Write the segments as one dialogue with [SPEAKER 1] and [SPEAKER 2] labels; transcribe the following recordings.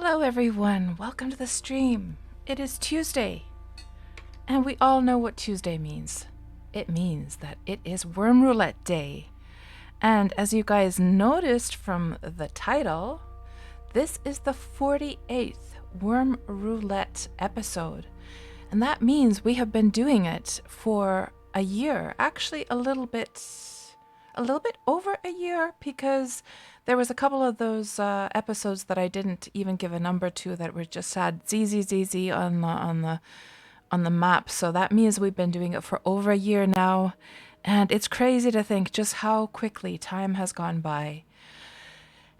[SPEAKER 1] Hello everyone, welcome to the stream. It is Tuesday, and we all know what Tuesday means. It means that it is Wurm Roulette Day. And as you guys noticed from the title, this is the 48th Wurm Roulette episode. And that means we have been doing it for a year, actually a little bit over a year, because there was a couple of those episodes that I didn't even give a number to that were just had ZZZZ on the map. So that means we've been doing it for over a year now, and it's crazy to think just how quickly time has gone by.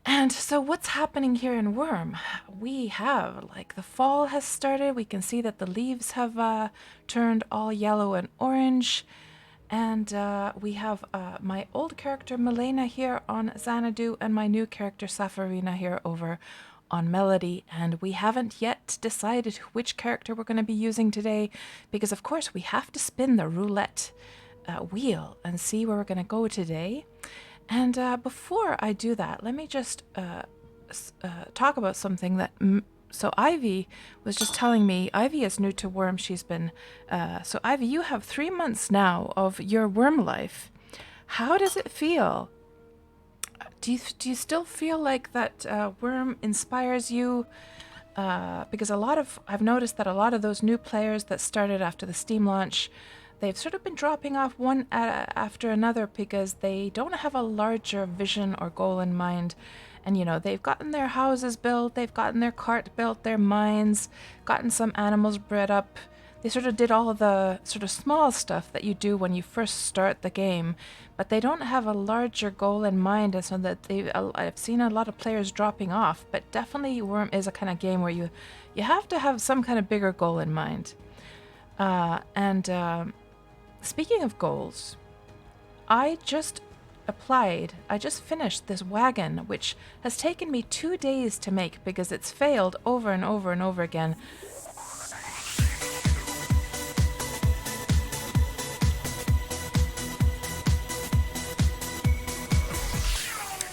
[SPEAKER 1] And so what's happening here in Wurm? We have, the fall has started. We can see that the leaves have turned all yellow and orange. And we have my old character Milena here on Xanadu and my new character Safarina here over on Melody. And we haven't yet decided which character we're going to be using today because, of course, we have to spin the roulette wheel and see where we're going to go today. And before I do that, let me just talk about something that... So Ivy was just telling me, Ivy is new to Wurm. She's been, so Ivy, you have 3 months now of your Wurm life. How does it feel? Do you still feel like that Wurm inspires you? Because I've noticed that a lot of those new players that started after the Steam launch, they've sort of been dropping off one after another because they don't have a larger vision or goal in mind. And, they've gotten their houses built, they've gotten their cart built, their mines, gotten some animals bred up. They sort of did all the sort of small stuff that you do when you first start the game, but they don't have a larger goal in mind, and so that I've seen a lot of players dropping off, but definitely Wurm is a kind of game where you have to have some kind of bigger goal in mind. Speaking of goals, I just finished this wagon, which has taken me 2 days to make because it's failed over and over and over again.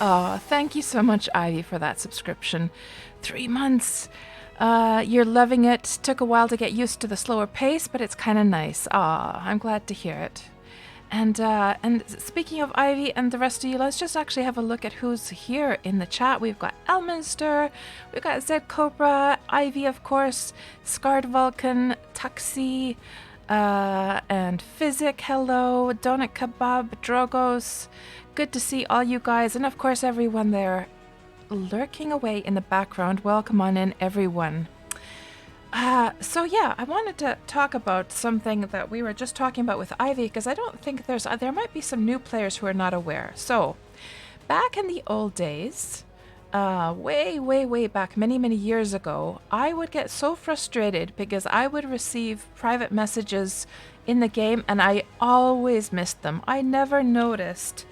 [SPEAKER 1] Oh, thank you so much, Ivy, for that subscription. 3 months. You're loving it. Took a while to get used to the slower pace, but it's kind of nice. Aw, I'm glad to hear it. And speaking of Ivy and the rest of you, let's just actually have a look at who's here in the chat. We've got Elminster, we've got Zed Cobra, Ivy, of course, Scarred Vulcan, Tuxi, and Physic, hello, Donut Kebab, Drogos. Good to see all you guys, and of course everyone there lurking away in the background. Welcome on in, everyone. So yeah, I wanted to talk about something that we were just talking about with Ivy, because I don't think there might be some new players who are not aware. So, back in the old days, way back, many years ago, I would get so frustrated because I would receive private messages in the game and I always missed them. I never noticed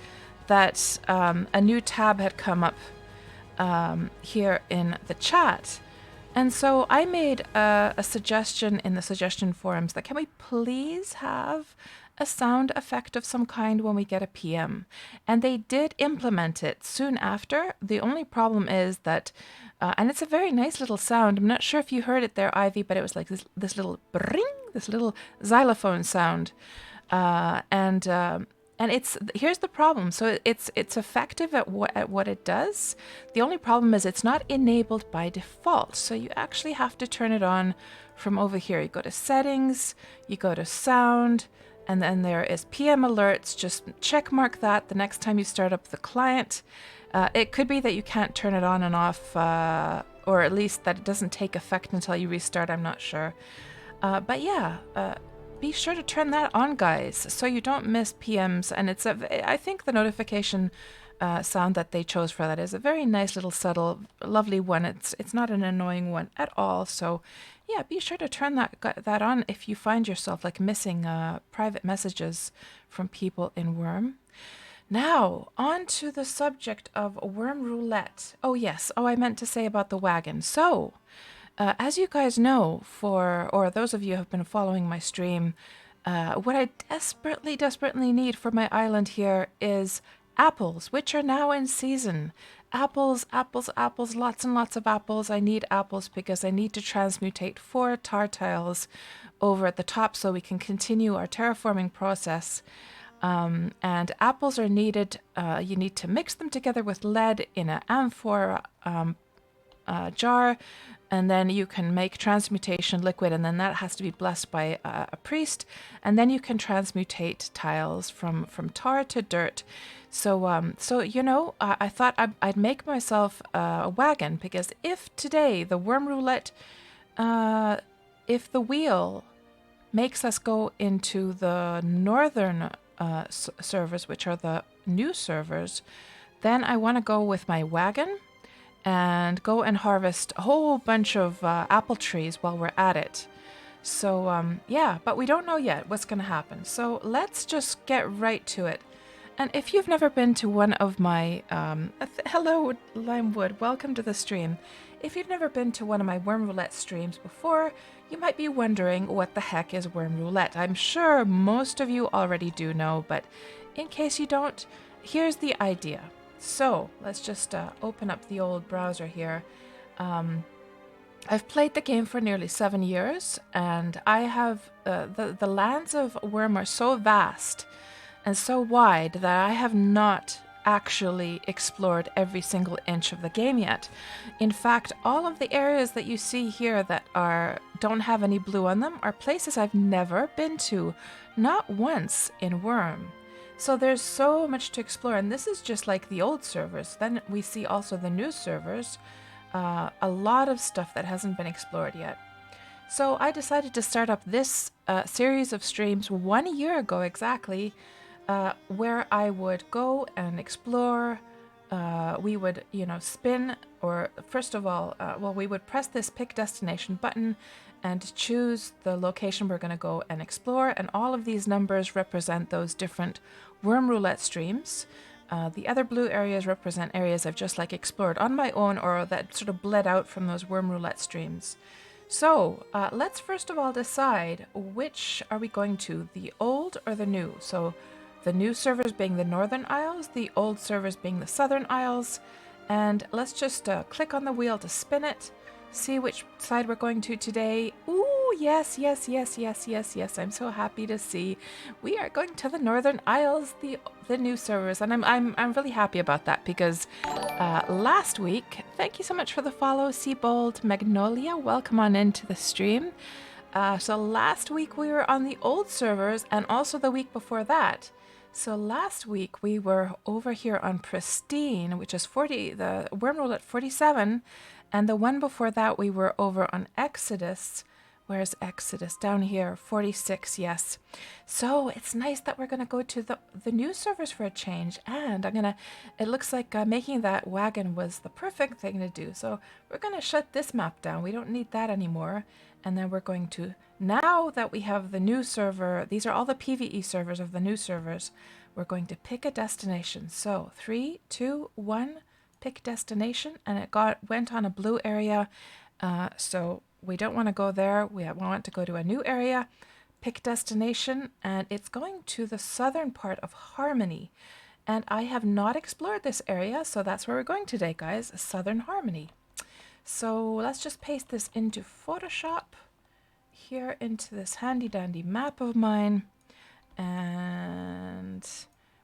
[SPEAKER 1] that a new tab had come up here in the chat. And so I made a suggestion in the suggestion forums that can we please have a sound effect of some kind when we get a PM? And they did implement it soon after. The only problem is that, and it's a very nice little sound. I'm not sure if you heard it there, Ivy, but it was like this little bring, this little xylophone sound. And here's the problem. So it's effective at what it does. The only problem is it's not enabled by default. So you actually have to turn it on from over here. You go to settings, you go to sound, and then there is PM alerts. Just check mark that the next time you start up the client. It could be that you can't turn it on and off, or at least that it doesn't take effect until you restart. I'm not sure. But yeah, be sure to turn that on, guys, so you don't miss PMs. And I think the notification sound that they chose for that is a very nice little subtle, lovely one. It's not an annoying one at all. So yeah, be sure to turn that on if you find yourself missing private messages from people in Wurm. Now, on to the subject of Wurm Roulette. Oh yes, I meant to say about the wagon. So, as you guys know, or those of you who have been following my stream, what I desperately need for my island here is apples, which are now in season. apples, apples, apples, lots and lots of apples. I need apples because I need to transmutate 4 tar tiles over at the top so we can continue our terraforming process. And apples are needed. You need to mix them together with lead in an amphora jar, and then you can make transmutation liquid, and then that has to be blessed by a priest, and then you can transmutate tiles from tar to dirt. So you know, I thought I'd make myself a wagon, because if today the Wurm Roulette, if the wheel makes us go into the northern servers, which are the new servers, then I want to go with my wagon and go and harvest a whole bunch of apple trees while we're at it. So yeah, but we don't know yet what's going to happen. So let's just get right to it. And if you've never been to one of my, hello Limewood, welcome to the stream. If you've never been to one of my Wurm Roulette streams before, you might be wondering what the heck is Wurm Roulette. I'm sure most of you already do know, but in case you don't, here's the idea. So let's just open up the old browser here. I've played the game for nearly 7 years, and I have the lands of Wurm are so vast and so wide that I have not actually explored every single inch of the game yet. In fact, all of the areas that you see here that don't have any blue on them are places I've never been to, not once in Wurm. So there's so much to explore, and this is just like the old servers. Then we see also the new servers, a lot of stuff that hasn't been explored yet. So I decided to start up this series of streams 1 year ago exactly, where I would go and explore. We would, you know, spin, or first of all, we would press this pick destination button and choose the location we're going to go and explore, and all of these numbers represent those different Wurm Roulette streams. The other blue areas represent areas I've just like explored on my own, or that sort of bled out from those Wurm Roulette streams. So let's first of all decide, which are we going to, the old or the new? So the new servers being the Northern Isles, the old servers being the Southern Isles, and let's just click on the wheel to spin it, see which side we're going to today. Ooh, yes, yes, yes, yes, yes, yes. I'm so happy to see we are going to the Northern Isles, the new servers, and I'm really happy about that, because last week, thank you so much for the follow, Seabold Magnolia. Welcome on into the stream. So last week we were on the old servers, and also the week before that. So last week we were over here on Pristine, which is the Wurm Roulette 47, and the one before that we were over on Exodus. Where's Exodus? Down here, 46, yes. So it's nice that we're going to go to the new servers for a change, and it looks like making that wagon was the perfect thing to do. So we're going to shut this map down. We don't need that anymore. And then we're going to, now that we have the new server, these are all the PvE servers of the new servers, we're going to pick a destination. So 3, 2, 1, pick destination, and it went on a blue area. So we don't want to go there. We want to go to a new area, pick destination, and it's going to the southern part of Harmony. And I have not explored this area, so that's where we're going today, guys, Southern Harmony. So let's just paste this into Photoshop, here into this handy dandy map of mine, and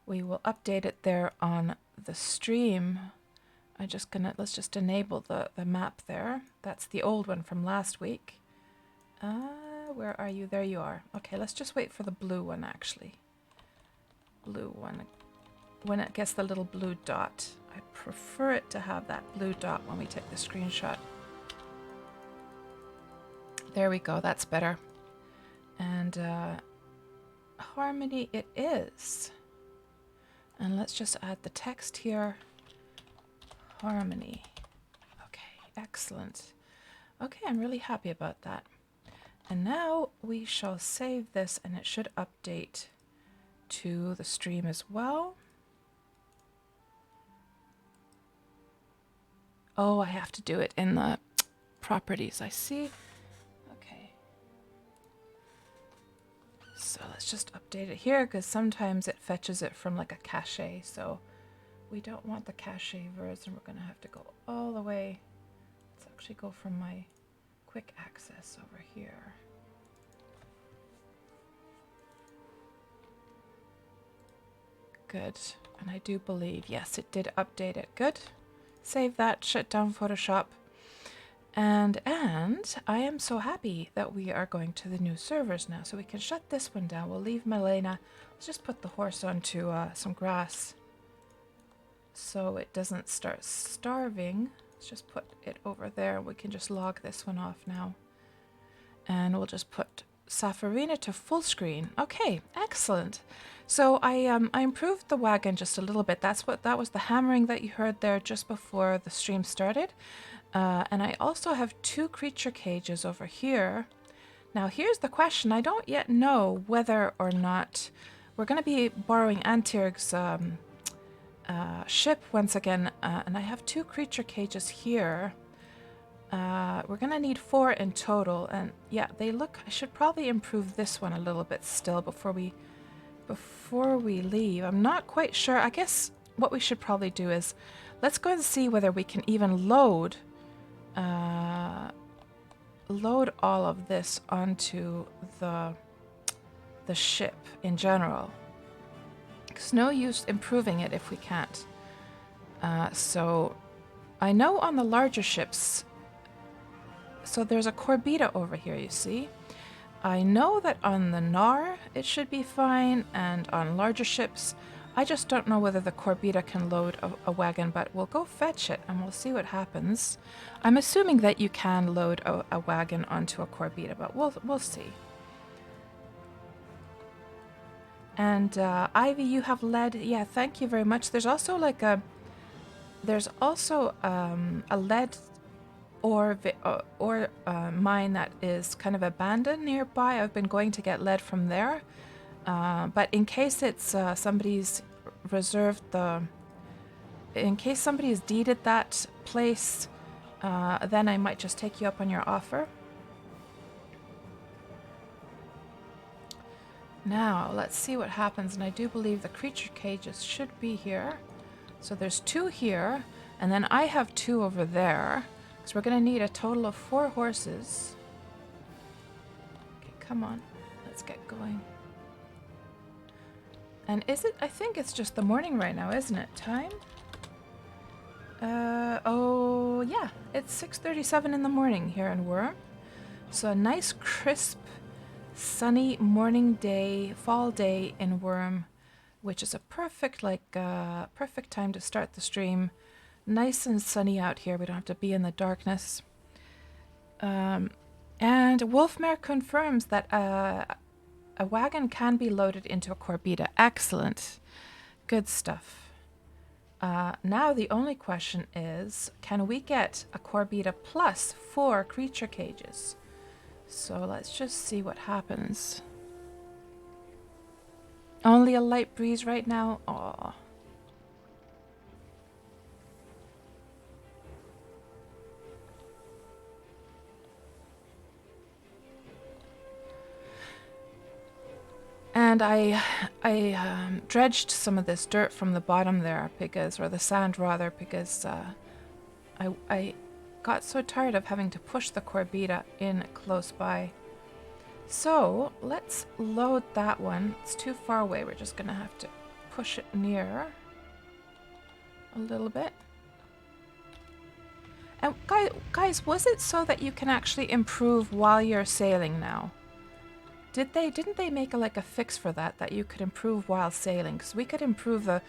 [SPEAKER 1] we will update it there on the stream. Let's just enable the map there. That's the old one from last week. Where are you? There you are. Okay, let's just wait for the blue one, actually. Blue one. When it gets the little blue dot. I prefer it to have that blue dot when we take the screenshot. There we go, that's better. And Harmony it is. And let's just add the text here. Harmony. Okay, excellent. Okay, I'm really happy about that. And now we shall save this, and it should update to the stream as well. Oh, I have to do it in the properties, I see. Okay. So let's just update it here, because sometimes it fetches it from like a cache. So we don't want the cache verse, and we're going to have to go all the way. Let's actually go from my quick access over here. Good. And I do believe, yes, it did update it. Good. Save that, shut down Photoshop. And I am so happy that we are going to the new servers now, so we can shut this one down. We'll leave Milena. Let's just put the horse onto some grass so it doesn't start starving. Let's just put it over there. We can just log this one off now. And we'll just put Safarina to full screen. Okay, excellent. So I improved the wagon just a little bit. That was the hammering that you heard there just before the stream started. And I also have 2 creature cages over here. Now here's the question. I don't yet know whether or not we're going to be borrowing Antirg's ship once again. And I have 2 creature cages here. We're going to need 4 in total. And yeah, they look... I should probably improve this one a little bit still before we leave. I'm not quite sure. I guess what we should probably do is let's go and see whether we can even load all of this onto the ship in general. It's no use improving it if we can't. So I know on the larger ships, so there's a Corbita over here, you see. I know that on the Nar it should be fine, and on larger ships I just don't know whether the Corbita can load a wagon, but we'll go fetch it and we'll see what happens. I'm assuming that you can load a wagon onto a Corbita, but we'll see. And Ivy, you have lead. Yeah, thank you very much. There's also like a lead or mine that is kind of abandoned nearby. I've been going to get lead from there. But in case it's somebody's reserved in case somebody's deeded that place, then I might just take you up on your offer. Now, let's see what happens, and I do believe the creature cages should be here. So there's 2 here, and then I have 2 over there, because we're going to need a total of 4 horses. Okay, come on, let's get going. And is it? I think it's just the morning right now, isn't it? Time? Oh yeah, it's 6:37 in the morning here in Wurm. So a nice, crisp, sunny morning day, fall day in Wurm, which is a perfect, perfect time to start the stream. Nice and sunny out here. We don't have to be in the darkness. And Wolfmare confirms that a wagon can be loaded into a Corbita. Excellent. Good stuff. Now the only question is, can we get a Corbita plus 4 creature cages? So let's just see what happens. Only a light breeze right now? Aww. And I dredged some of this dirt from the bottom there, or the sand rather, because I got so tired of having to push the Corbita in close by. So let's load that one. It's too far away. We're just gonna have to push it nearer a little bit. And guys, was it so that you can actually improve while you're sailing now? Didn't they make a fix for that you could improve while sailing? Because we could improve the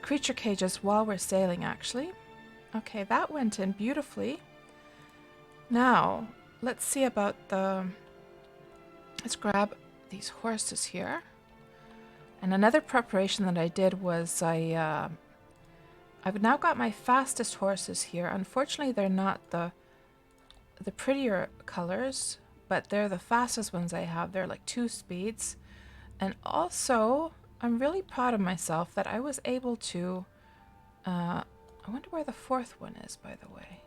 [SPEAKER 1] creature cages while we're sailing, actually. Okay, that went in beautifully. Now, let's see about let's grab these horses here. And another preparation that I did was I've now got my fastest horses here. Unfortunately, they're not the prettier colors, but they're the fastest ones I have. They're like 2 speeds. And also, I'm really proud of myself that I was able to... I wonder where the 4th one is, by the way.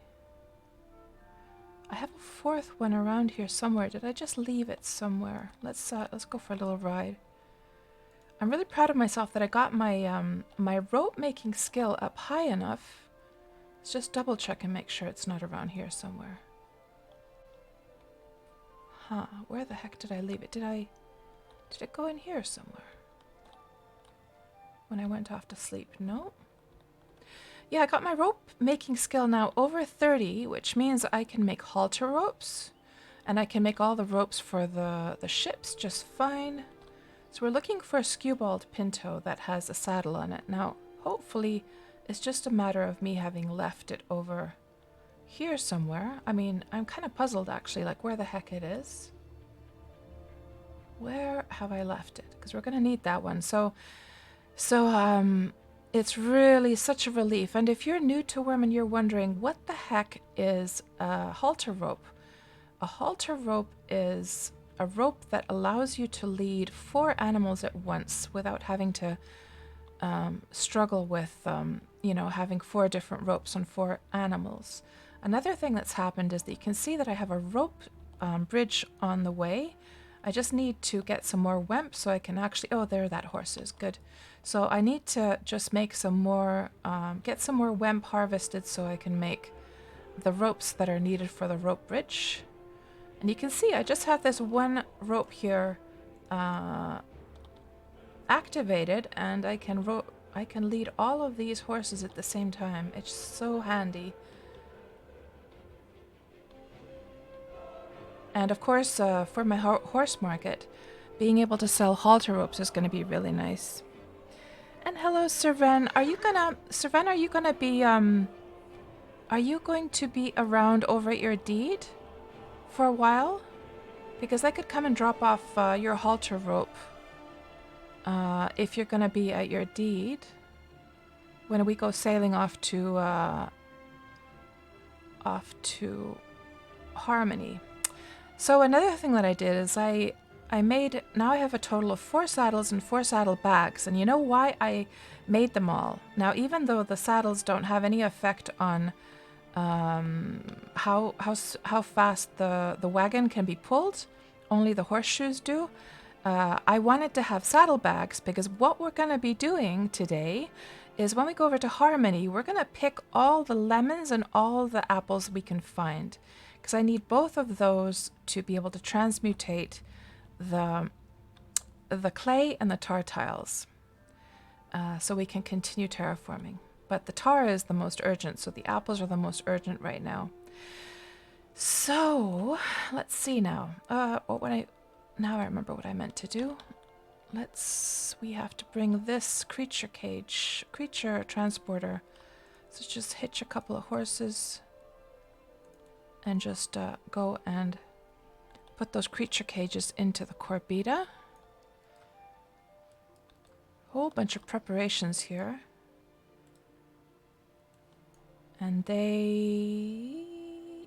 [SPEAKER 1] I have a 4th one around here somewhere. Did I just leave it somewhere? Let's go for a little ride. I'm really proud of myself that I got my my rope making skill up high enough. Let's just double check and make sure it's not around here somewhere. Huh, where the heck did I leave it? Did it go in here somewhere? When I went off to sleep? No. Yeah, I got my rope making skill now over 30, which means I can make halter ropes. And I can make all the ropes for the ships just fine. So we're looking for a skewbald pinto that has a saddle on it. Now, hopefully, it's just a matter of me having left it over here somewhere. I mean, I'm kind of puzzled actually, like where the heck it is. Where have I left it? Because we're going to need that one. So, it's really such a relief. And if you're new to Wurm and you're wondering what the heck is a halter rope, a halter rope is a rope that allows you to lead 4 animals at once without having to struggle with, you know, having 4 different ropes on 4 animals. Another thing that's happened is that you can see that I have a rope bridge on the way. I just need to get some more wemp so I can actually... Oh, there that horse is. Good. So I need to just make some more... get some more wemp harvested so I can make the ropes that are needed for the rope bridge. And you can see I just have this one rope here activated, and I can lead all of these horses at the same time. It's so handy. And of course, for my horse market, being able to sell halter ropes is going to be really nice. And hello, Serven. Serven, are you gonna be are you going to be around over at your deed for a while? Because I could come and drop off your halter rope if you're gonna be at your deed when we go sailing off to Harmony. So another thing that I did is I made, now I have a total of 4 saddles and 4 saddle bags. And you know why I made them all? Now, even though the saddles don't have any effect on how fast the wagon can be pulled, only the horseshoes do. I wanted to have saddle bags because what we're going to be doing today is when we go over to Harmony, we're going to pick all the lemons and all the apples we can find. Because I need both of those to be able to transmutate the clay and the tar tiles, so we can continue terraforming. But the tar is the most urgent, so the apples are the most urgent right now. So let's see now. Now I remember what I meant to do. We have to bring this creature transporter. So just hitch a couple of horses and just go and put those creature cages into the Corbita. Whole bunch of preparations here. And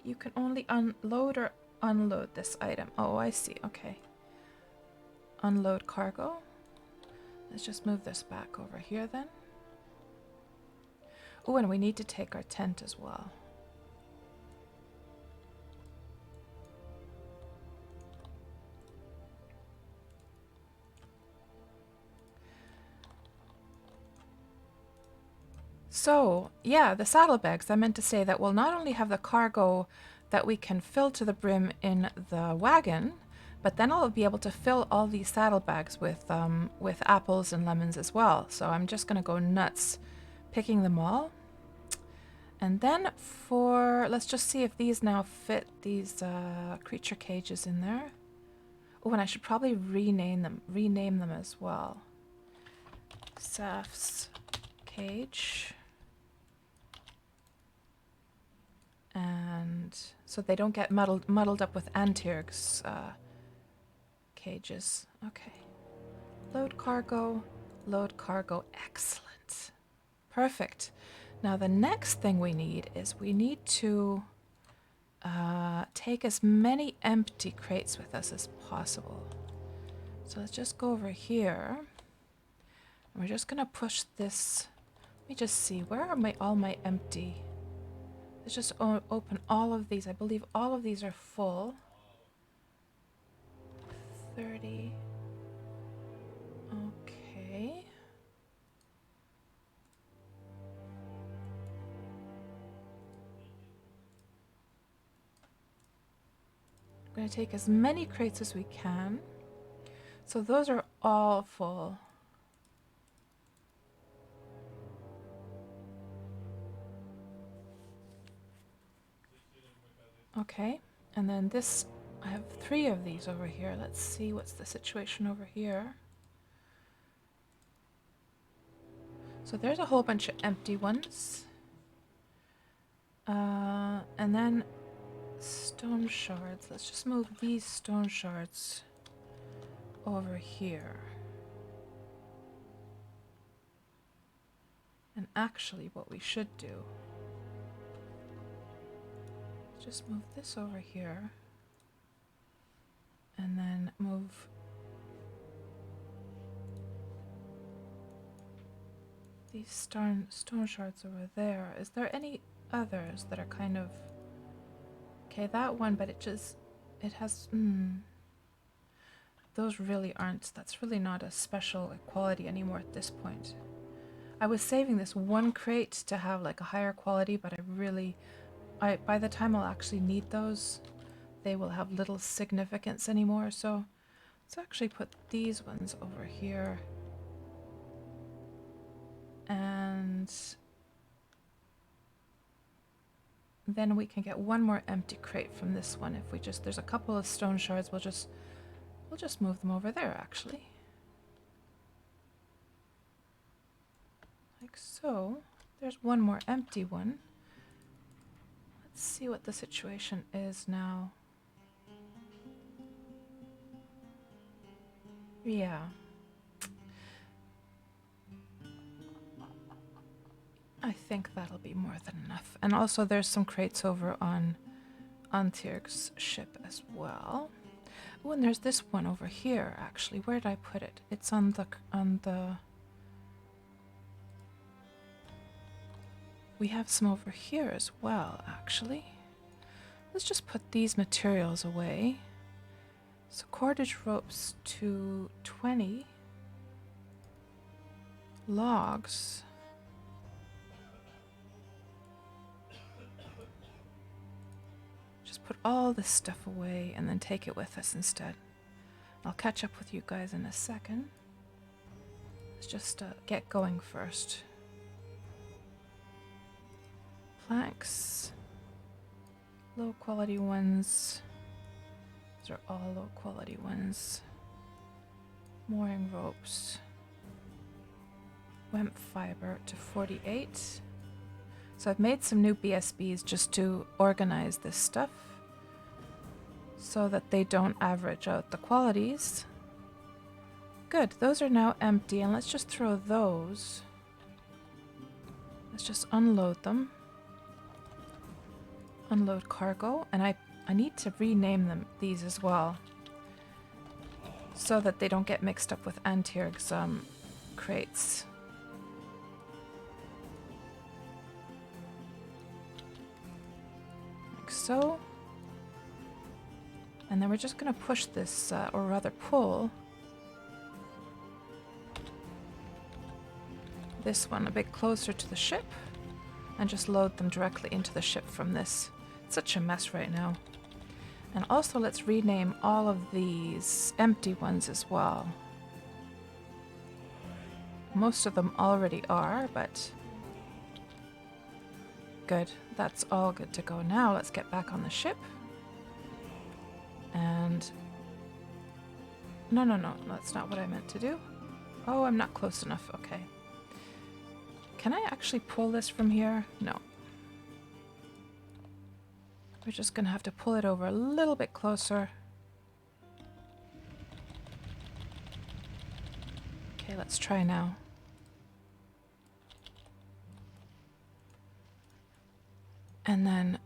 [SPEAKER 1] you can only unload or unload this item. Oh, I see. Okay. Unload cargo. Let's just move this back over here then. Oh, and we need to take our tent as well. So, yeah, the saddlebags, I meant to say that we'll not only have the cargo that we can fill to the brim in the wagon, but then I'll be able to fill all these saddlebags with apples and lemons as well. So I'm just going to go nuts picking them all. And then let's just see if these now fit these creature cages in there. Oh, and I should probably rename them as well. Saf's cage. And so they don't get muddled up with Antirg's cages. Okay. Load cargo. Excellent. Perfect. Now the next thing we need is we need to take as many empty crates with us as possible. So let's just go over here. And we're just going to push this. Let me just see. Where are all my empty? Let's just open all of these. I believe all of these are full. 30. Okay. Okay. I'm going to take as many crates as we can. So those are all full. Okay, and then this, I have 3 of these over here. Let's see what's the situation over here. So there's a whole bunch of empty ones. And then stone shards. Let's just move these stone shards over here. And actually what we should do, just move this over here. And then move these stone shards over there. Is there any others that are kind of... Okay, that one, but it has... Those really aren't... That's really not a special quality anymore at this point. I was saving this one crate to have like a higher quality, but by the time I'll actually need those, they will have little significance anymore. So let's actually put these ones over here. And then we can get one more empty crate from this one. If we just, there's a couple of stone shards, we'll just move them over there actually. Like so. There's one more empty one. Let's see what the situation is now. Yeah. I think that'll be more than enough. And also there's some crates over on Antyrg's ship as well. Oh, and there's this one over here actually. Where did I put it? It's on the We have some over here as well, actually. Let's just put these materials away. So cordage ropes to 20. Logs. Just put all this stuff away and then take it with us instead. I'll catch up with you guys in a second. Let's just get going first. Planks. Low quality ones. These are all low quality ones. Mooring ropes. Wemp fiber to 48. So I've made some new BSBs just to organize this stuff so that they don't average out the qualities. Good, those are now empty, and let's just throw those. Let's just unload them. Unload cargo, and I need to rename these as well so that they don't get mixed up with Antyrg's crates. Like so. And then we're just going to push this, or rather pull this one a bit closer to the ship and just load them directly into the ship from this. It's such a mess right now. And also let's rename all of these empty ones as well. Most of them already are, but good. That's all good to go. Now let's get back on the ship. And no, that's not what I meant to do. Oh, I'm not close enough. Okay. Can I actually pull this from here? No. We're just gonna have to pull it over a little bit closer. Okay, let's try now. And then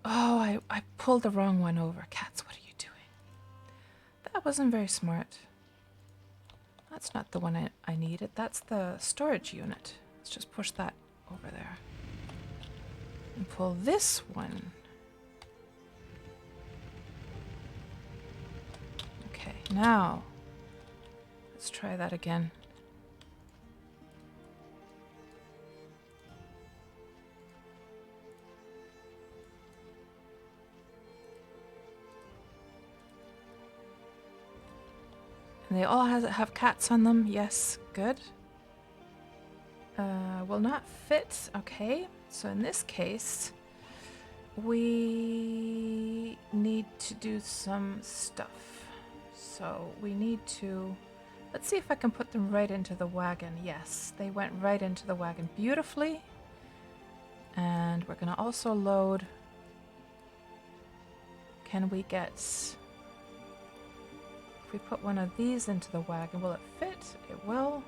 [SPEAKER 1] oh, I pulled the wrong one over. Cats, what are you doing? That wasn't very smart. That's not the one I needed. That's the storage unit. Let's just push that over there. And pull this one Now, let's try that again. And they all have cats on them. Yes, good. Will not fit. Okay, so in this case, we need to do some stuff. So we need to... Let's see if I can put them right into the wagon. Yes, they went right into the wagon beautifully. And we're going to also load... Can we get... If we put one of these into the wagon, will it fit? It will.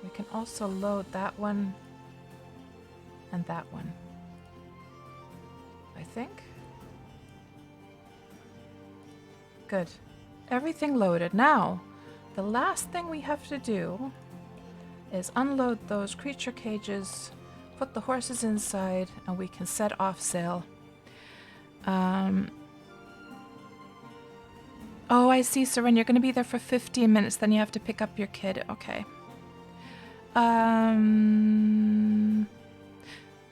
[SPEAKER 1] We can also load that one and that one, I think. Good. Everything loaded. Now, the last thing we have to do is unload those creature cages, put the horses inside, and we can set off sail. Oh, I see, Seren. You're going to be there for 15 minutes, then you have to pick up your kid. Okay.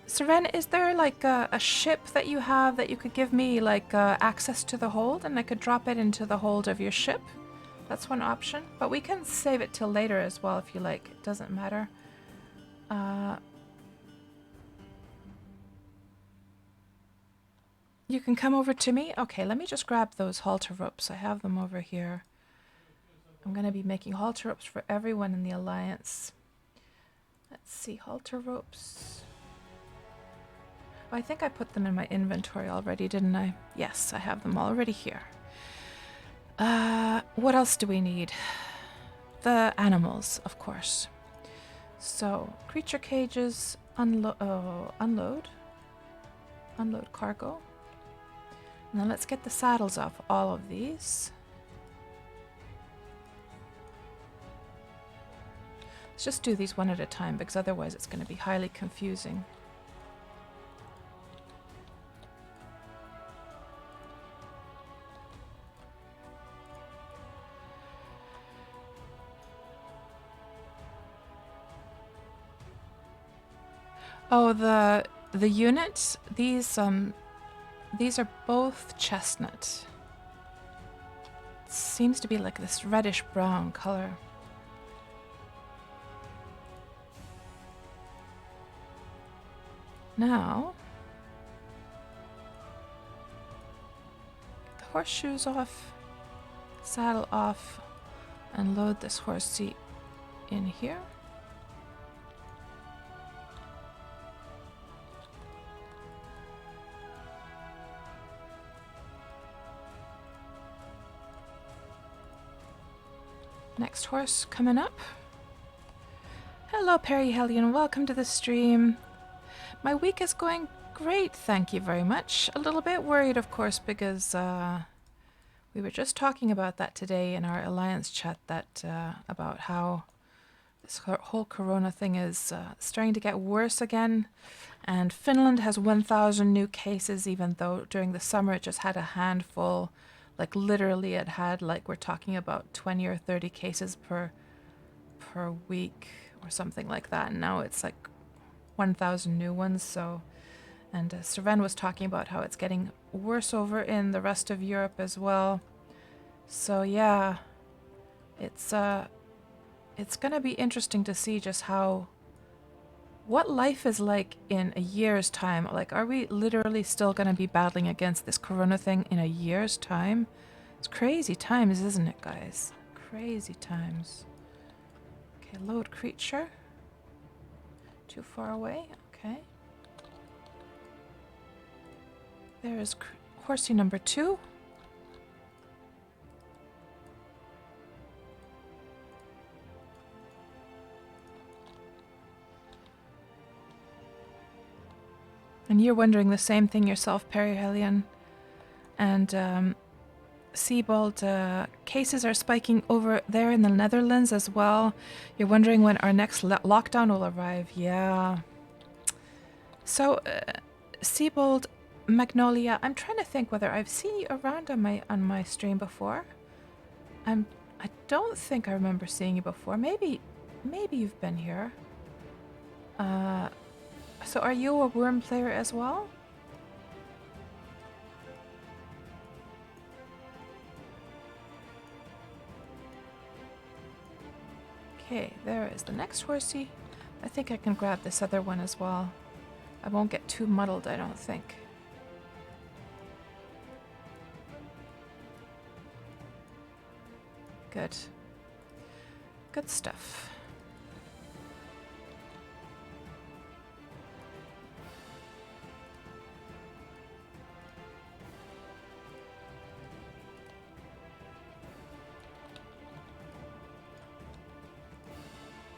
[SPEAKER 1] Seren, is there like a ship that you have that you could give me like access to the hold, and I could drop it into the hold of your ship? That's one option, but we can save it till later as well if you like. It doesn't matter. You can come over to me? Okay, let me just grab those halter ropes. I have them over here. I'm going to be making halter ropes for everyone in the Alliance. Let's see, halter ropes. Oh, I think I put them in my inventory already, didn't I? Yes, I have them already here. What else do we need? The animals, of course. So, creature cages, unload cargo. Now let's get the saddles off all of these. Let's just do these one at a time, because otherwise it's going to be highly confusing. Oh, the units, these are both chestnut. It seems to be like this reddish brown color. Now, get the horseshoes off, saddle off, and load this horse seat in here. Next horse coming up. Hello, Perihelion. Welcome to the stream. My week is going great, thank you very much. A little bit worried, of course, because we were just talking about that today in our Alliance chat, that about how this whole corona thing is starting to get worse again. And Finland has 1,000 new cases, even though during the summer it just had a handful. Like literally it had, like, we're talking about 20 or 30 cases per week or something like that. And now it's like 1,000 new ones. So, and Seren was talking about how it's getting worse over in the rest of Europe as well. So yeah, it's gonna be interesting to see just what life is like in a year's time. Like, are we literally still gonna be battling against this corona thing in a year's time? It's crazy times, isn't it, guys? Crazy times. Okay, load creature. Too far away. Okay. There is horsey number 2. And you're wondering the same thing yourself, Perihelion. And Seabold, cases are spiking over there in the Netherlands as well. You're wondering when our next lockdown will arrive. Yeah. So, Seabold, Magnolia, I'm trying to think whether I've seen you around on my stream before. I don't think I remember seeing you before. Maybe you've been here. So are you a Wurm player as well? Okay, there is the next horsey. I think I can grab this other one as well. I won't get too muddled, I don't think. Good. Good stuff.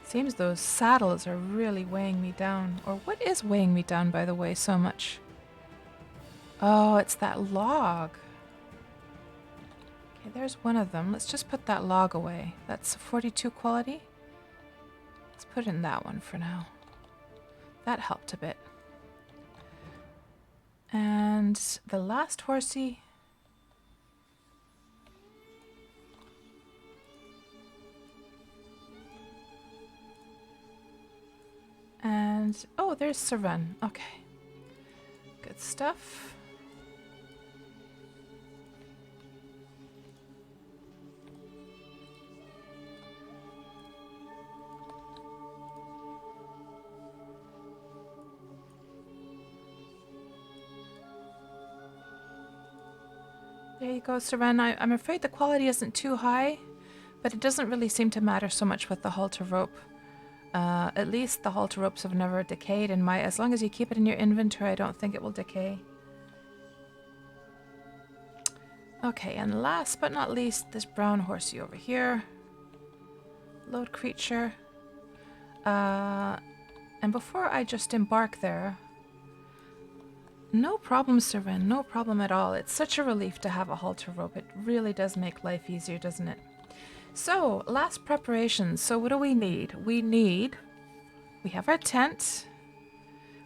[SPEAKER 1] Seems those saddles are really weighing me down. Or what is weighing me down, by the way, so much? Oh, it's that log. Okay, there's one of them. Let's just put that log away. That's 42 quality. Let's put in that one for now. That helped a bit. And the last horsey. And, oh, there's Seren. Okay. Good stuff. There you go, Seren. I'm afraid the quality isn't too high, but it doesn't really seem to matter so much with the halter rope. At least the halter ropes have never decayed in my... As long as you keep it in your inventory, I don't think it will decay. Okay, and last but not least, this brown horsey over here. Load creature. And before I just embark there... No problem, Seren. No problem at all. It's such a relief to have a halter rope. It really does make life easier, doesn't it? So, last preparations. So what do we need? We have our tent.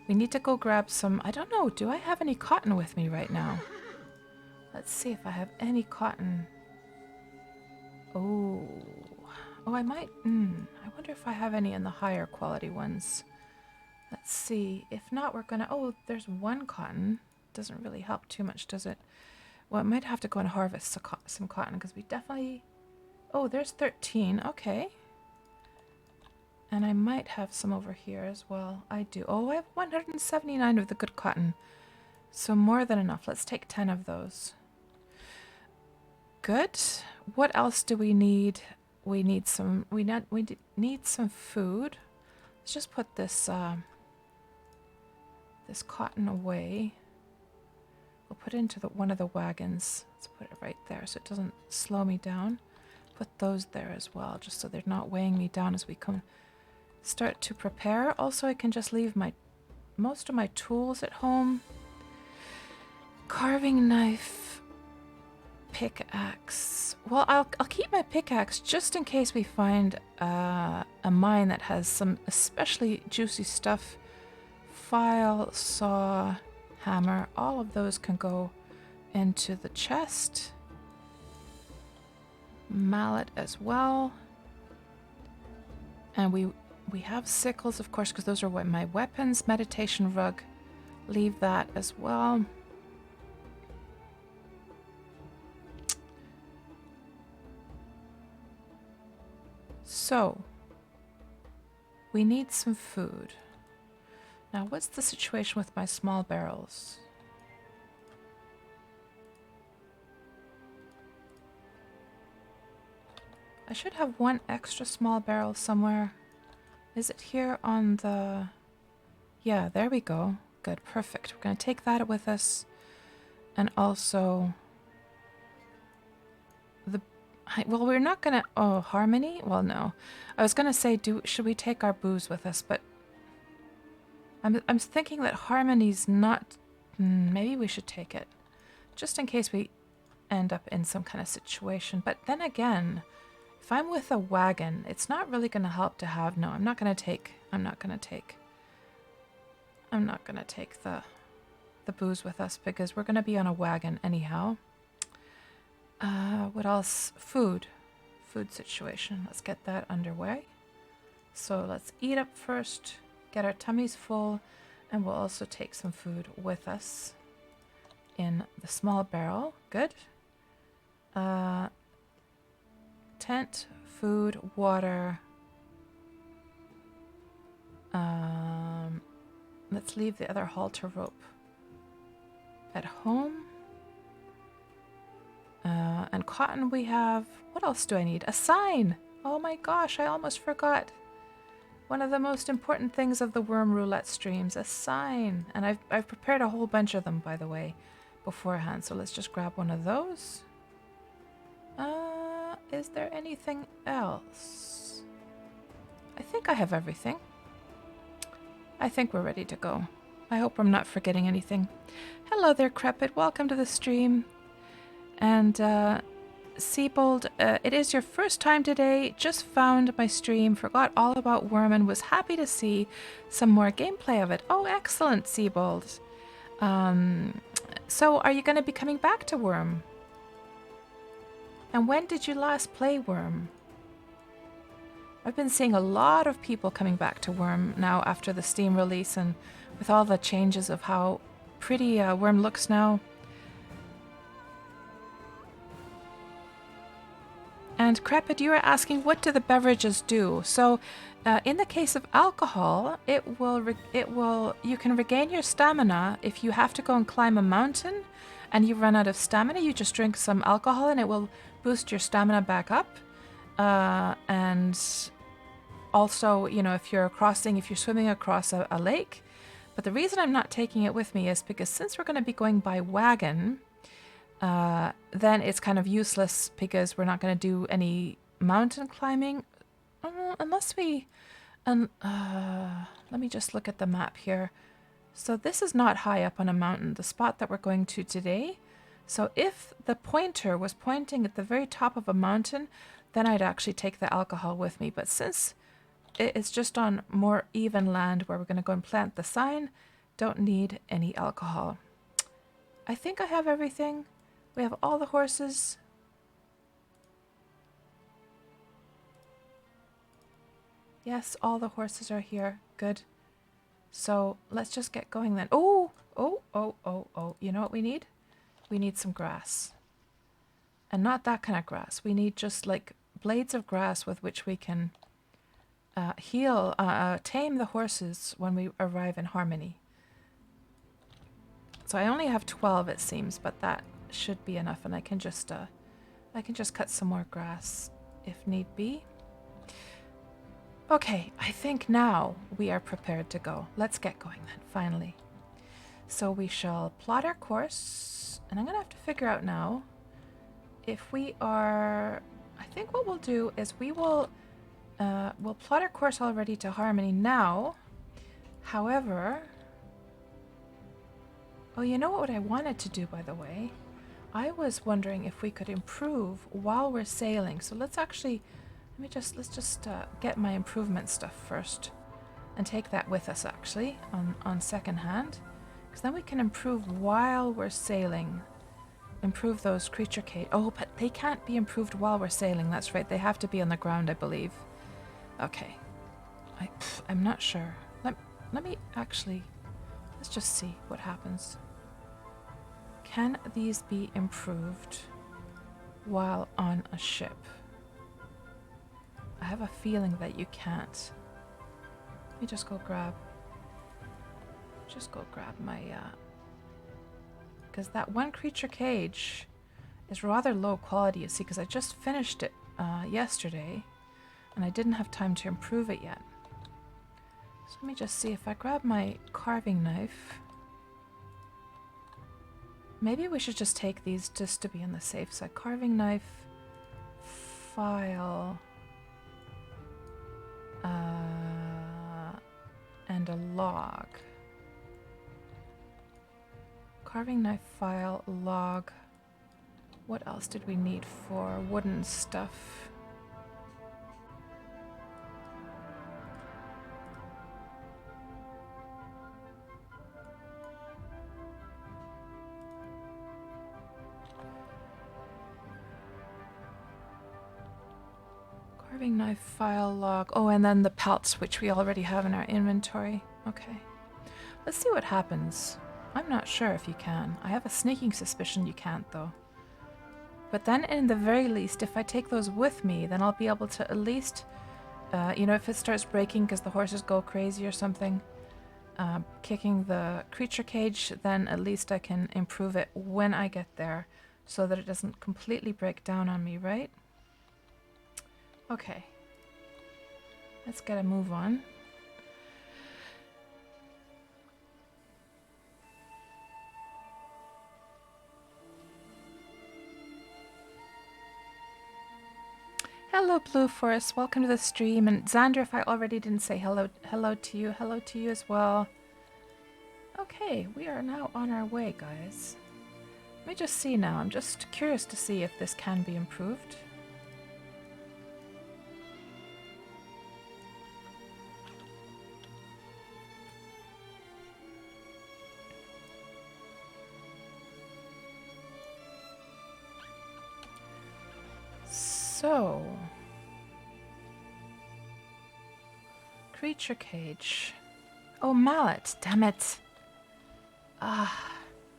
[SPEAKER 1] We need to go grab some... I don't know. Do I have any cotton with me right now? Let's see if I have any cotton. Oh. Oh, I might... I wonder if I have any in the higher quality ones. Let's see. If not, we're gonna... Oh, there's one cotton. Doesn't really help too much, does it? Well, I might have to go and harvest some cotton because we definitely... Oh, there's 13. Okay. And I might have some over here as well. I do. Oh, I have 179 of the good cotton. So more than enough. Let's take 10 of those. Good. What else do we need? We need some... We need some food. Let's just put this... this cotton away. We'll put it into one of the wagons. Let's put it right there so it doesn't slow me down. Put those there as well, just so they're not weighing me down as we start to prepare. Also, I can just leave most of my tools at home. Carving knife, pickaxe. Well, I'll keep my pickaxe just in case we find a mine that has some especially juicy stuff. File, saw, hammer, all of those can go into the chest. Mallet as well. And we have sickles, of course, because those are my weapons. Meditation rug. Leave that as well. So, we need some food. Now, what's the situation with my small barrels? I should have one extra small barrel somewhere. Is it here on the... Yeah, there we go. Good, perfect. We're going to take that with us. And also... Well, we're not going to... Oh, Harmony? Well, no. I was going to say, should we take our booze with us? But I'm thinking that Harmony's not... maybe we should take it. Just in case we end up in some kind of situation. But then again, if I'm with a wagon, it's not really going to help to have... No, I'm not going to take the the booze with us because we're going to be on a wagon anyhow. What else? Food. Food situation. Let's get that underway. So let's eat up first, get our tummies full, and we'll also take some food with us in the small barrel. Good. Tent, food, water. Let's leave the other halter rope at home. And cotton we have. What else do I need? A sign! Oh my gosh, I almost forgot. One of the most important things of the Wurm Roulette streams, a sign. And I've prepared a whole bunch of them, by the way, beforehand. So let's just grab one of those. Is there anything else? I think I have everything. I think we're ready to go. I hope I'm not forgetting anything. Hello there, Crepit. Welcome to the stream. And Seabold, it is your first time today. Just found my stream, forgot all about Wurm, and was happy to see some more gameplay of it. Oh, excellent, Seabold. So are you going to be coming back to Wurm? And when did you last play Wurm? I've been seeing a lot of people coming back to Wurm now after the Steam release and with all the changes of how pretty Wurm looks now. And Crepid, you were asking, what do the beverages do? So in the case of alcohol, you can regain your stamina if you have to go and climb a mountain and you run out of stamina. You just drink some alcohol and it will boost your stamina back up. And also, you know, if you're swimming across a lake. But the reason I'm not taking it with me is because since we're going to be going by wagon, then it's kind of useless because we're not going to do any mountain climbing. Unless we... let me just look at the map here. So this is not high up on a mountain, the spot that we're going to today. So if the pointer was pointing at the very top of a mountain, then I'd actually take the alcohol with me. But since it's just on more even land where we're going to go and plant the sign, don't need any alcohol. I think I have everything. We have all the horses. Yes, all the horses are here. Good. So let's just get going then. Oh. You know what we need? We need some grass. And not that kind of grass. We need just like blades of grass with which we can tame the horses when we arrive in Harmony. So I only have 12, it seems, but that should be enough, and I can just cut some more grass if need be. Okay, I think now we are prepared to go. Let's get going then, finally. So we shall plot our course, and I'm gonna have to figure out now if we are... I think what we'll do is we'll plot our course already to Harmony now. However... Oh, you know what I wanted to do, by the way? I was wondering if we could improve while we're sailing. So let's actually... let's just get my improvement stuff first. And take that with us, actually, on second hand. Because then we can improve while we're sailing. Improve those creature cage. Oh, but they can't be improved while we're sailing. That's right. They have to be on the ground, I believe. Okay. I'm not sure. Let me actually... Let's just see what happens. Can these be improved while on a ship? I have a feeling that you can't. Let me just go grab my... Because that one creature cage is rather low quality, you see, because I just finished it yesterday, and I didn't have time to improve it yet. So let me just see if I grab my carving knife. Maybe we should just take these just to be on the safe side. Carving knife, file, and a log. Carving knife, file, log. What else did we need for wooden stuff? Carving knife, file log. Oh, and then the pelts, which we already have in our inventory. Okay. Let's see what happens. I'm not sure if you can. I have a sneaking suspicion you can't, though. But then, in the very least, if I take those with me, then I'll be able to at least, you know, if it starts breaking because the horses go crazy or something, kicking the creature cage, then at least I can improve it when I get there so that it doesn't completely break down on me, right? Okay. Let's get a move on. Hello, Blue Forest. Welcome to the stream. And Xander, if I already didn't say hello to you as well. Okay, we are now on our way, guys. Let me just see now. I'm just curious to see if this can be improved. So, creature cage. Oh, mallet. Damn it.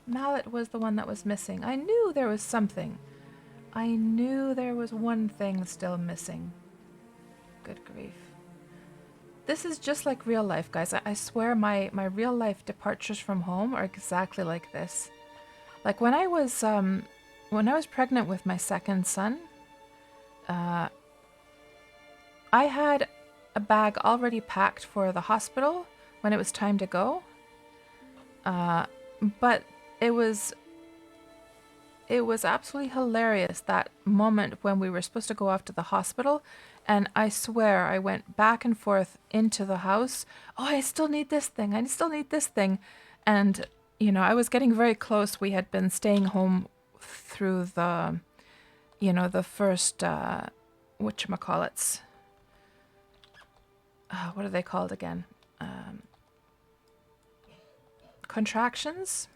[SPEAKER 1] Mallet was the one that was missing. I knew there was something. I knew there was one thing still missing. Good grief. This is just like real life, guys. I swear my real life departures from home are exactly like this. Like when I was pregnant with my second son, I had a bag already packed for the hospital when it was time to go. But it was absolutely hilarious, that moment when we were supposed to go off to the hospital, and I swear I went back and forth into the house. Oh, I still need this thing. I still need this thing. And, you know, I was getting very close. We had been staying home through the, you know, the first, whatchamacallits. What are they called again? Contractions.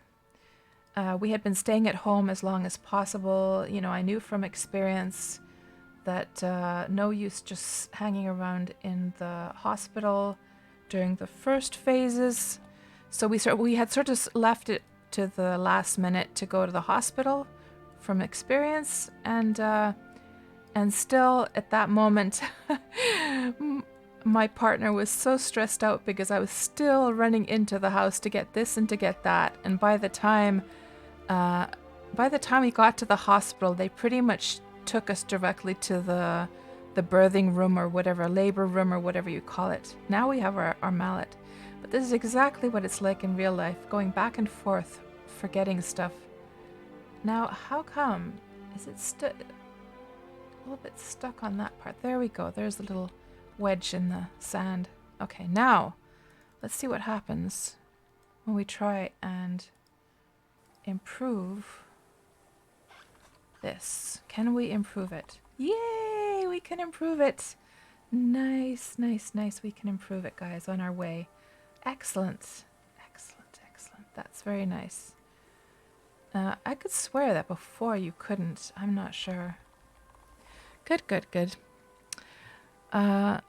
[SPEAKER 1] We had been staying at home as long as possible. You know, I knew from experience that no use just hanging around in the hospital during the first phases. So we had sort of left it to the last minute to go to the hospital from experience, and still at that moment my partner was so stressed out because I was still running into the house to get this and to get that. And by the time we got to the hospital, they pretty much took us directly to the birthing room or whatever, labor room or whatever you call it. Now we have our mallet. But this is exactly what it's like in real life, going back and forth, forgetting stuff. Now, how come? Is it a little bit stuck on that part? There we go. There's a little wedge in the sand. Okay, now let's see what happens when we try and improve this. Can we improve it? Yay, we can improve it. Nice, nice, nice. We can improve it, guys, on our way. Excellent. Excellent, excellent. That's very nice. I could swear that before you couldn't. I'm not sure. Good, good, good. And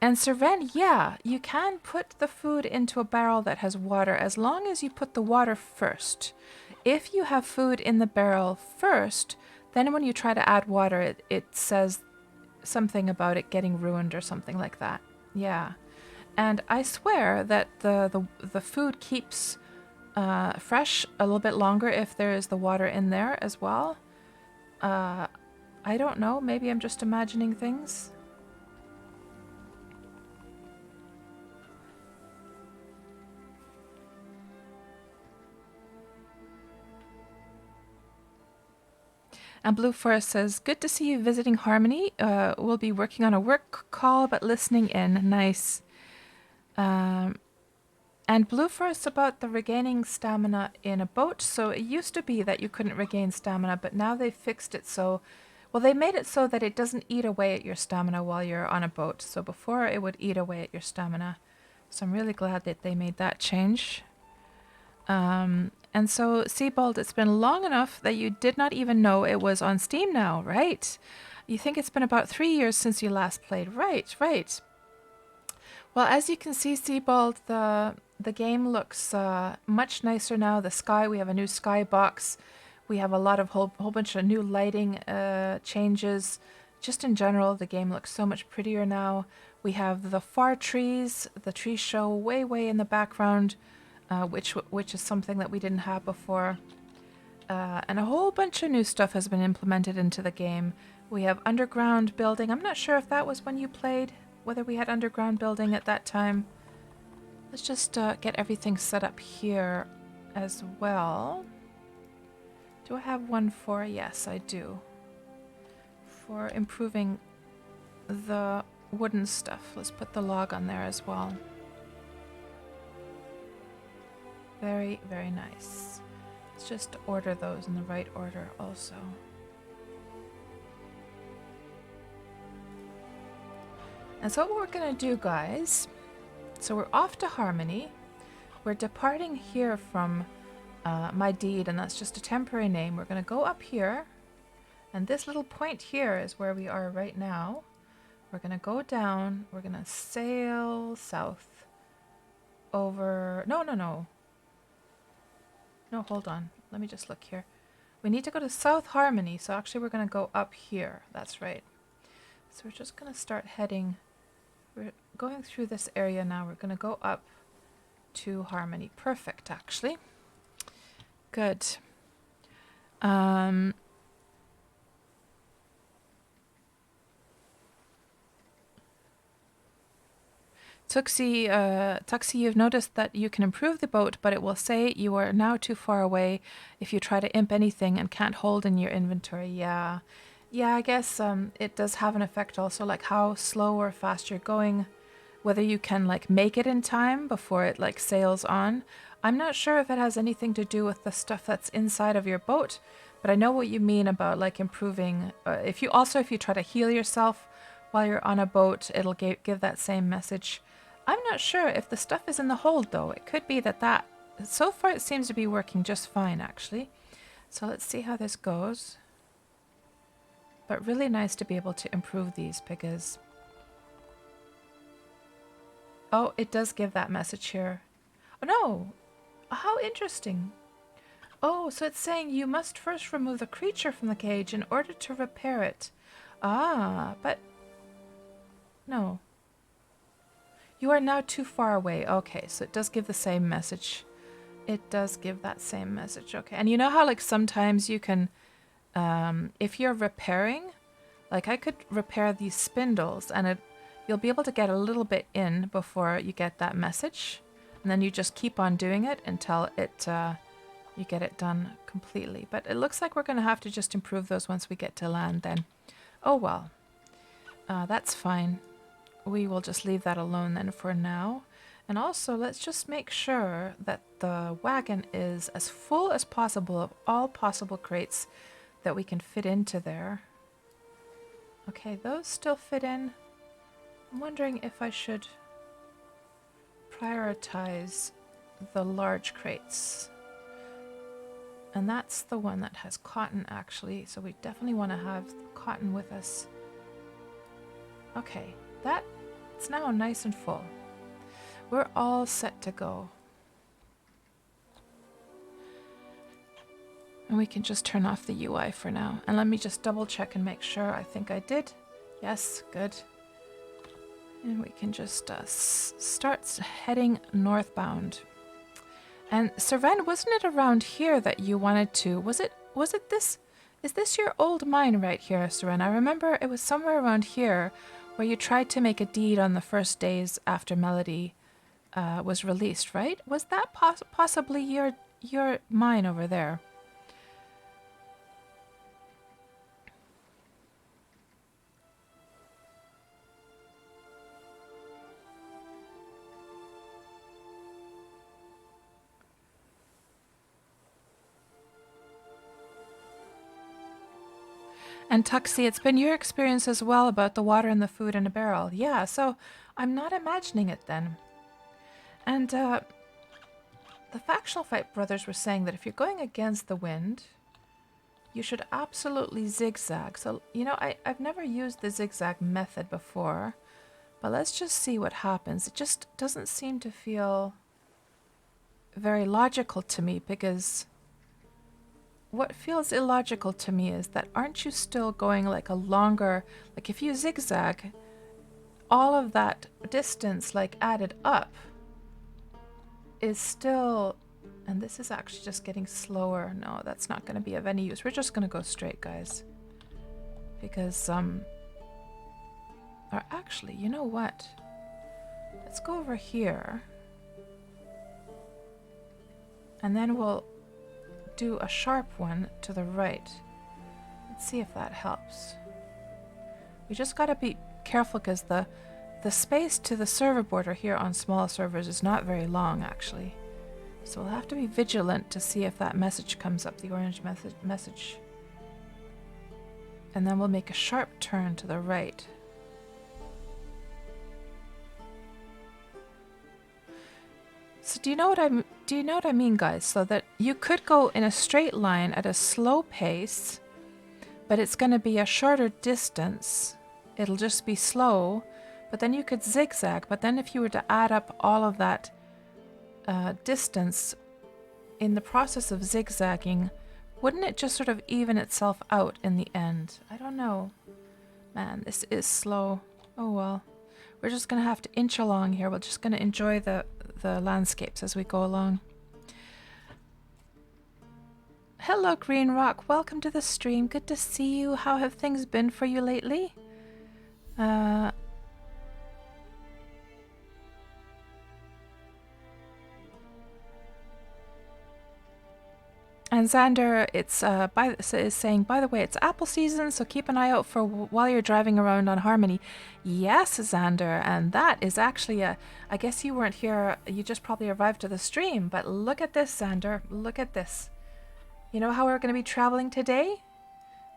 [SPEAKER 1] Serven, yeah, you can put the food into a barrel that has water as long as you put the water first. If you have food in the barrel first, then when you try to add water, it says something about it getting ruined or something like that. Yeah. And I swear that the food keeps fresh a little bit longer if there is the water in there as well. I don't know. Maybe I'm just imagining things. And Blue Forest says, good to see you visiting Harmony. We'll be working on a work call, but listening in. Nice. And Blue Forest about the regaining stamina in a boat. So it used to be that you couldn't regain stamina, but now they've fixed it so... Well, they made it so that it doesn't eat away at your stamina while you're on a boat. So before, it would eat away at your stamina. So I'm really glad that they made that change. And so, Seabald, it's been long enough that you did not even know it was on Steam now, right? You think it's been about 3 years since you last played. Right, right. Well, as you can see, Seabald, the game looks much nicer now. The sky, we have a new sky box. We have a lot of whole bunch of new lighting changes. Just in general, the game looks so much prettier now. We have the far trees. The trees show way in the background, which is something that we didn't have before. And a whole bunch of new stuff has been implemented into the game. We have underground building. I'm not sure if that was when you played, whether we had underground building at that time. Let's just get everything set up here as well. Do I have one for? Yes, I do. For improving the wooden stuff. Let's put the log on there as well. Very nice. Let's just order those in the right order also. And so what we're going to do, guys, so we're off to Harmony. We're departing here from my deed, and that's just a temporary name. We're going to go up here, and this little point here is where we are right now. We're going to go down. We're going to sail south over... No, hold on. Let me just look here. We need to go to South Harmony, so actually we're going to go up here. That's right. So we're just going to start heading... We're going through this area now. We're going to go up to Harmony. Perfect, actually. Good. Tuxie, you've noticed that you can improve the boat, but it will say you are now too far away if you try to imp anything and can't hold in your inventory. Yeah, I guess it does have an effect also, like how slow or fast you're going, whether you can like make it in time before it like sails on. I'm not sure if it has anything to do with the stuff that's inside of your boat, but I know what you mean about like improving. If you try to heal yourself while you're on a boat, it'll give that same message. I'm not sure if the stuff is in the hold though. It could be that so far it seems to be working just fine actually. So let's see how this goes. But really nice to be able to improve these because... Oh, it does give that message here. Oh no! How interesting. Oh, so it's saying you must first remove the creature from the cage in order to repair it. Ah, but... No. You are now too far away. Okay, so it does give the same message. It does give that same message. Okay, and you know how like sometimes you can, if you're repairing, like I could repair these spindles and you'll be able to get a little bit in before you get that message. And then you just keep on doing it until you get it done completely. But it looks like we're going to have to just improve those once we get to land then. Oh well, that's fine. We will just leave that alone then for now. And also, let's just make sure that the wagon is as full as possible of all possible crates that we can fit into there. Okay, those still fit in. I'm wondering if I should prioritize the large crates. And that's the one that has cotton actually, so we definitely want to have cotton with us. Okay. It's now nice and full. We're all set to go. And we can just turn off the UI for now. And let me just double check and make sure. I think I did. Yes, good. And we can just start heading northbound. And Seren, wasn't it around here that you wanted to? Was it this? Is this your old mine right here, Seren? I remember it was somewhere around here where you tried to make a deed on the first days after Melody was released, right? Was that possibly your mine over there? And Tuxie, it's been your experience as well about the water and the food in a barrel. Yeah, so I'm not imagining it then. And the Factional Fight brothers were saying that if you're going against the wind, you should absolutely zigzag. So, you know, I've never used the zigzag method before, but let's just see what happens. It just doesn't seem to feel very logical to me, because what feels illogical to me is that aren't you still going like a longer, like if you zigzag, all of that distance like added up is still, and this is actually just getting slower. No, that's not going to be of any use. We're just going to go straight, guys. Because, or actually, you know what? Let's go over here. And then we'll do a sharp one to the right. Let's see if that helps. We just got to be careful because the space to the server border here on small servers is not very long, actually. So we'll have to be vigilant to see if that message comes up, the orange message. And then we'll make a sharp turn to the right. So do you know what I mean, guys? So that you could go in a straight line at a slow pace, but it's going to be a shorter distance. It'll just be slow, but then you could zigzag. But then if you were to add up all of that distance in the process of zigzagging, wouldn't it just sort of even itself out in the end? I don't know. Man, this is slow. Oh well. We're just going to have to inch along here. We're just going to enjoy the landscapes as we go along. Hello, Green Rock. Welcome to the stream. Good to see you. How have things been for you lately? And Xander, is saying, by the way, it's apple season, so keep an eye out for while you're driving around on Harmony. Yes, Xander, and that is actually I guess you weren't here, you just probably arrived to the stream, but look at this, Xander, look at this. You know how we're going to be traveling today?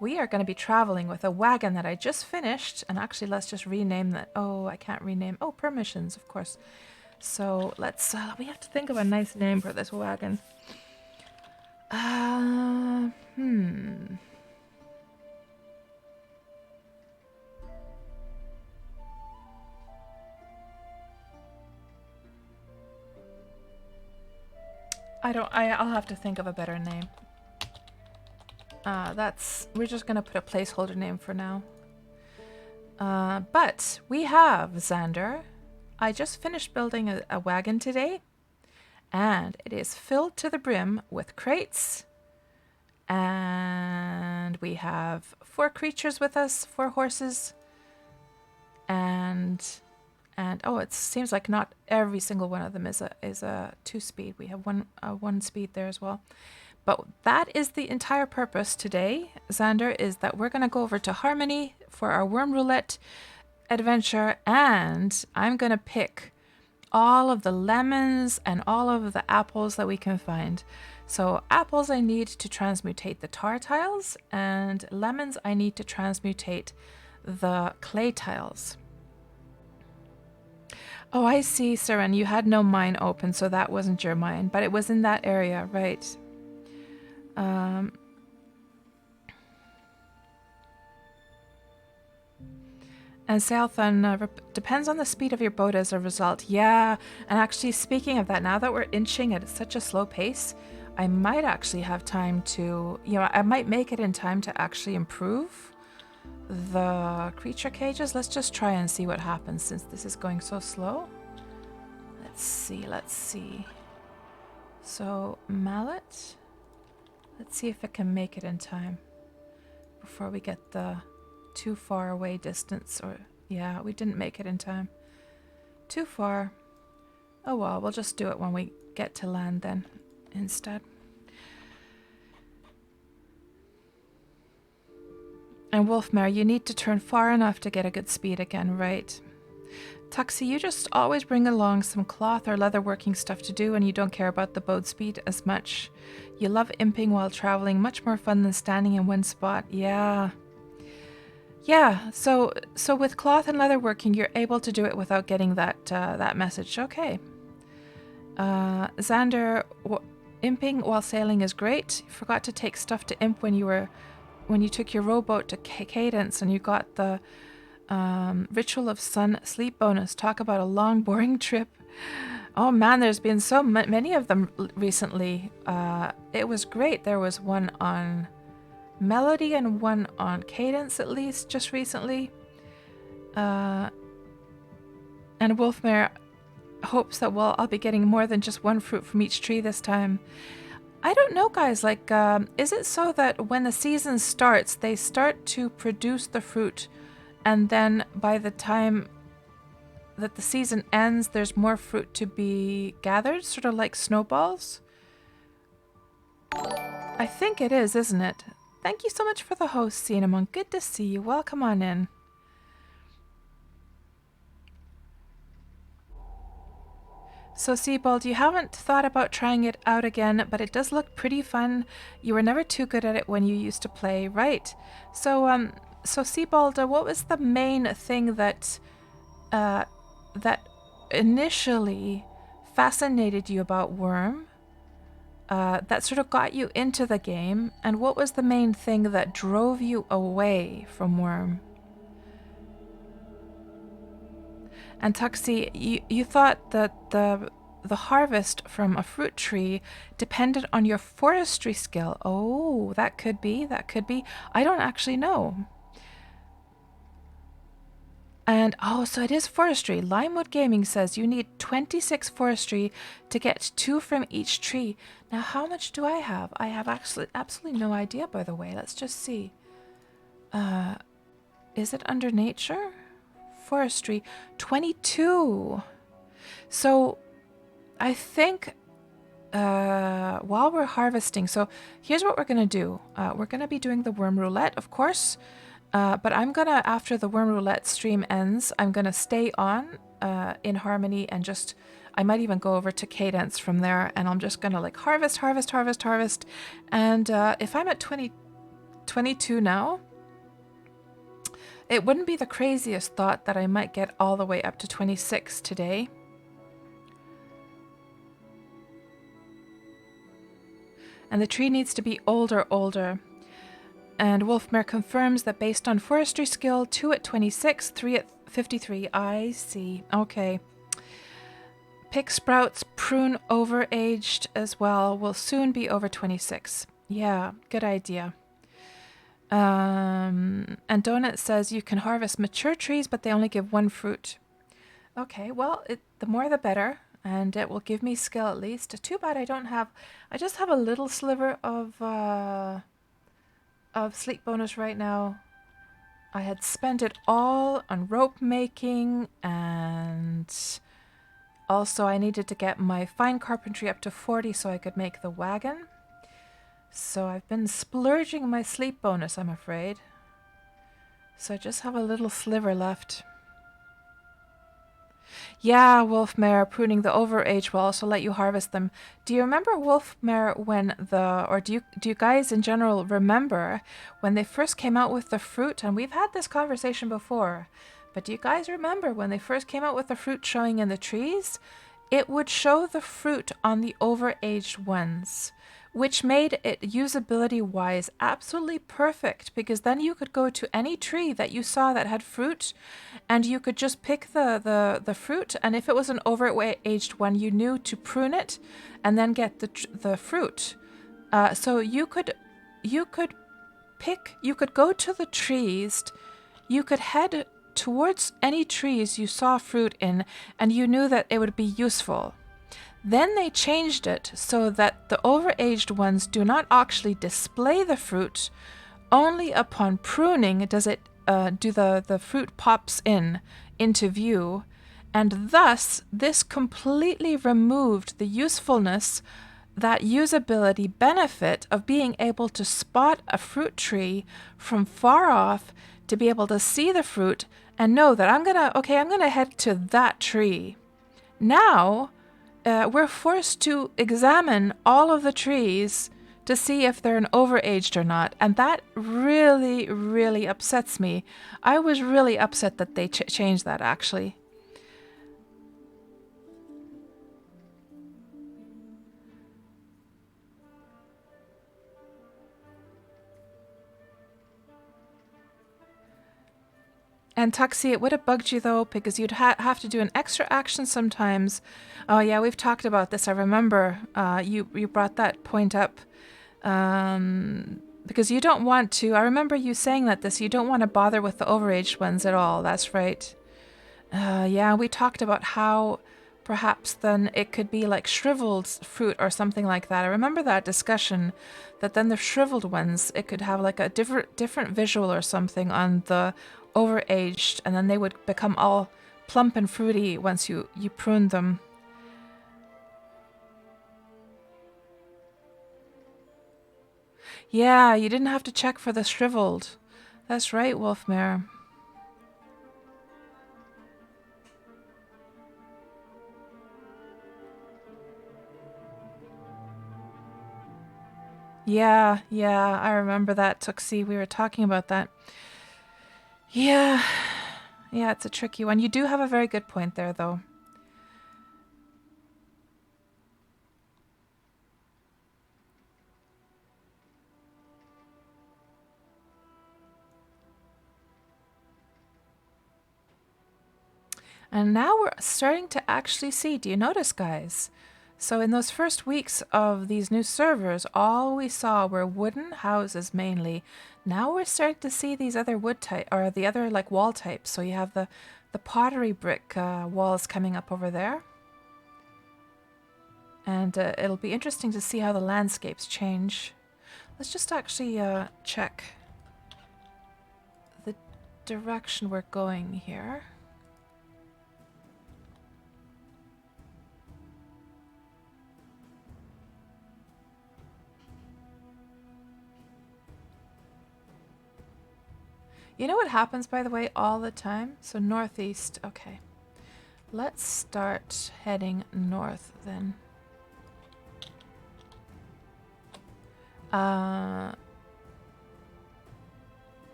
[SPEAKER 1] We are going to be traveling with a wagon that I just finished, and actually let's just rename that. Oh, I can't rename. Oh, permissions, of course. So let's, we have to think of a nice name for this wagon. I I'll have to think of a better name. We're just gonna put a placeholder name for now. But we have, Xander, I just finished building a wagon today, and it is filled to the brim with crates, and we have 4 creatures with us, 4 horses, and oh, it seems like not every single one of them is a 2-speed. We have one speed there as well. But that is the entire purpose today, Xander, is that we're going to go over to Harmony for our Wurm Roulette adventure, and I'm going to pick all of the lemons and all of the apples that we can find. So apples I need to transmutate the tar tiles, and lemons I need to transmutate the clay tiles. Oh, I see, Seren, you had no mine open, so that wasn't your mine, but it was in that area, right? And Southon, depends on the speed of your boat as a result. Yeah, and actually speaking of that, now that we're inching at such a slow pace, I might actually have time to, I might make it in time to actually improve the creature cages. Let's just try and see what happens since this is going so slow. Let's see. So, mallet. Let's see if it can make it in time before we get the too far away distance. Or yeah, we didn't make it in time. Too far. Oh well, we'll just do it when we get to land then instead. And Wolfmare, you need to turn far enough to get a good speed again, right? Tuxie, you just always bring along some cloth or leatherworking stuff to do, and you don't care about the boat speed as much. You love imping while traveling, much more fun than standing in one spot. Yeah. Yeah, so with cloth and leatherworking, you're able to do it without getting that message. Okay. Xander, imping while sailing is great. You forgot to take stuff to imp when you took your rowboat to Cadence and you got the Ritual of Sun sleep bonus. Talk about a long, boring trip. Oh man, there's been so many of them recently. It was great. There was one on Melody and one on Cadence, at least, just recently. And Wolfmare hopes that, well, I'll be getting more than just one fruit from each tree this time. I don't know, guys. Like, is it so that when the season starts, they start to produce the fruit, and then by the time that the season ends, there's more fruit to be gathered, sort of like snowballs? I think it is, isn't it? Thank you so much for the host, Cinnamon. Good to see you. Welcome on in. So, Seabold, you haven't thought about trying it out again, but it does look pretty fun. You were never too good at it when you used to play, right? So, Seabold, what was the main thing that that initially fascinated you about Wurm? That sort of got you into the game, and what was the main thing that drove you away from Wurm? And Tuxie, you thought that the harvest from a fruit tree depended on your forestry skill. Oh, that could be. I don't actually know. And so it is forestry. Limewood Gaming says you need 26 forestry to get 2 from each tree. Now, how much do I have? I have actually absolutely no idea, by the way. Let's just see. Is it under nature? Forestry, 22. So I think while we're harvesting, so here's what we're going to do. We're going to be doing the Wurm Roulette, of course. But I'm going to, after the Wurm Roulette stream ends, I'm going to stay on in Harmony and just, I might even go over to Cadence from there, and I'm just going to like harvest. And if I'm at 22 now, it wouldn't be the craziest thought that I might get all the way up to 26 today. And the tree needs to be older. And Wolfmare confirms that based on forestry skill, 2 at 26, 3 at 53. I see. Okay. Pick sprouts, prune overaged as well, will soon be over 26. Yeah, good idea. And Donut says you can harvest mature trees, but they only give 1 fruit. Okay, well, the more the better, and it will give me skill at least. Too bad I just have a little sliver of sleep bonus right now. I had spent it all on rope making, and also I needed to get my fine carpentry up to 40 so I could make the wagon. So I've been splurging my sleep bonus, I'm afraid. So I just have a little sliver left. Yeah, Wolfmare, pruning the overage will also let you harvest them. Do you remember, Wolfmare, do you guys in general remember when they first came out with the fruit? And we've had this conversation before, but do you guys remember when they first came out with the fruit showing in the trees? It would show the fruit on the overaged ones, which made it usability-wise absolutely perfect, because then you could go to any tree that you saw that had fruit, and you could just pick the fruit, and if it was an overaged one, you knew to prune it and then get the fruit. So you could go to the trees, you could head towards any trees you saw fruit in, and you knew that it would be useful. Then they changed it so that the overaged ones do not actually display the fruit. Only upon pruning does it the fruit pops into view, and thus this completely removed the usefulness, that usability benefit of being able to spot a fruit tree from far off, to be able to see the fruit and know that I'm gonna head to that tree. Now we're forced to examine all of the trees to see if they're an overaged or not, and that really, really upsets me. I was really upset that they changed that, actually. And Tuxie, it would have bugged you though, because you'd have to do an extra action sometimes. Oh yeah, we've talked about this. I remember you brought that point up. Because you don't want to. I remember you saying that you don't want to bother with the overaged ones at all. That's right. Yeah, we talked about how perhaps then it could be like shriveled fruit or something like that. I remember that discussion, that then the shriveled ones, it could have like a different visual or something on the overaged, and then they would become all plump and fruity once you prune them. Yeah, you didn't have to check for the shriveled. That's right, Wolfmare. Yeah, I remember that, Tuxie. We were talking about that. Yeah, it's a tricky one. You do have a very good point there, though. And now we're starting to actually see, do you notice, guys? So in those first weeks of these new servers, all we saw were wooden houses mainly. Now we're starting to see these other wood type, or the other like wall types. So you have the pottery brick walls coming up over there. And it'll be interesting to see how the landscapes change. Let's just actually check the direction we're going here. You know what happens, by the way, all the time? So northeast, okay. Let's start heading north then.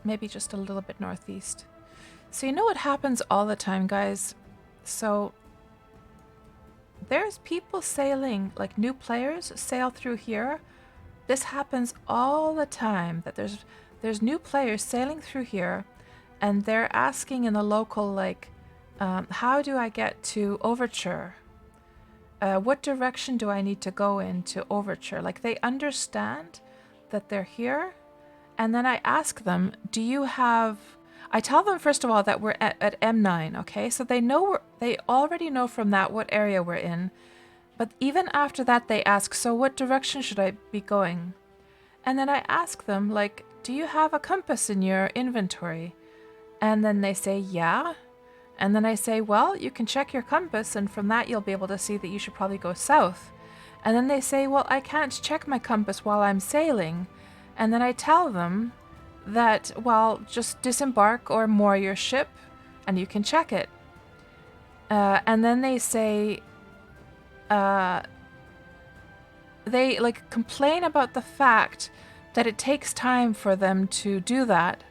[SPEAKER 1] Maybe just a little bit northeast. So you know what happens all the time, guys? So there's people sailing, like new players sail through here. This happens all the time, that there's new players sailing through here, and they're asking in the local, like, how do I get to Overture? What direction do I need to go in to Overture? Like, they understand that they're here, and then I ask them, do you have... I tell them, first of all, that we're at M9, okay? So they already know from that what area we're in. But even after that, they ask, so what direction should I be going? And then I ask them, like, do you have a compass in your inventory? And then they say, yeah. And then I say, well, you can check your compass, and from that you'll be able to see that you should probably go south. And then they say, well, I can't check my compass while I'm sailing. And then I tell them that, well, just disembark or moor your ship, and you can check it. And then they say, they like complain about the fact that it takes time for them to do that.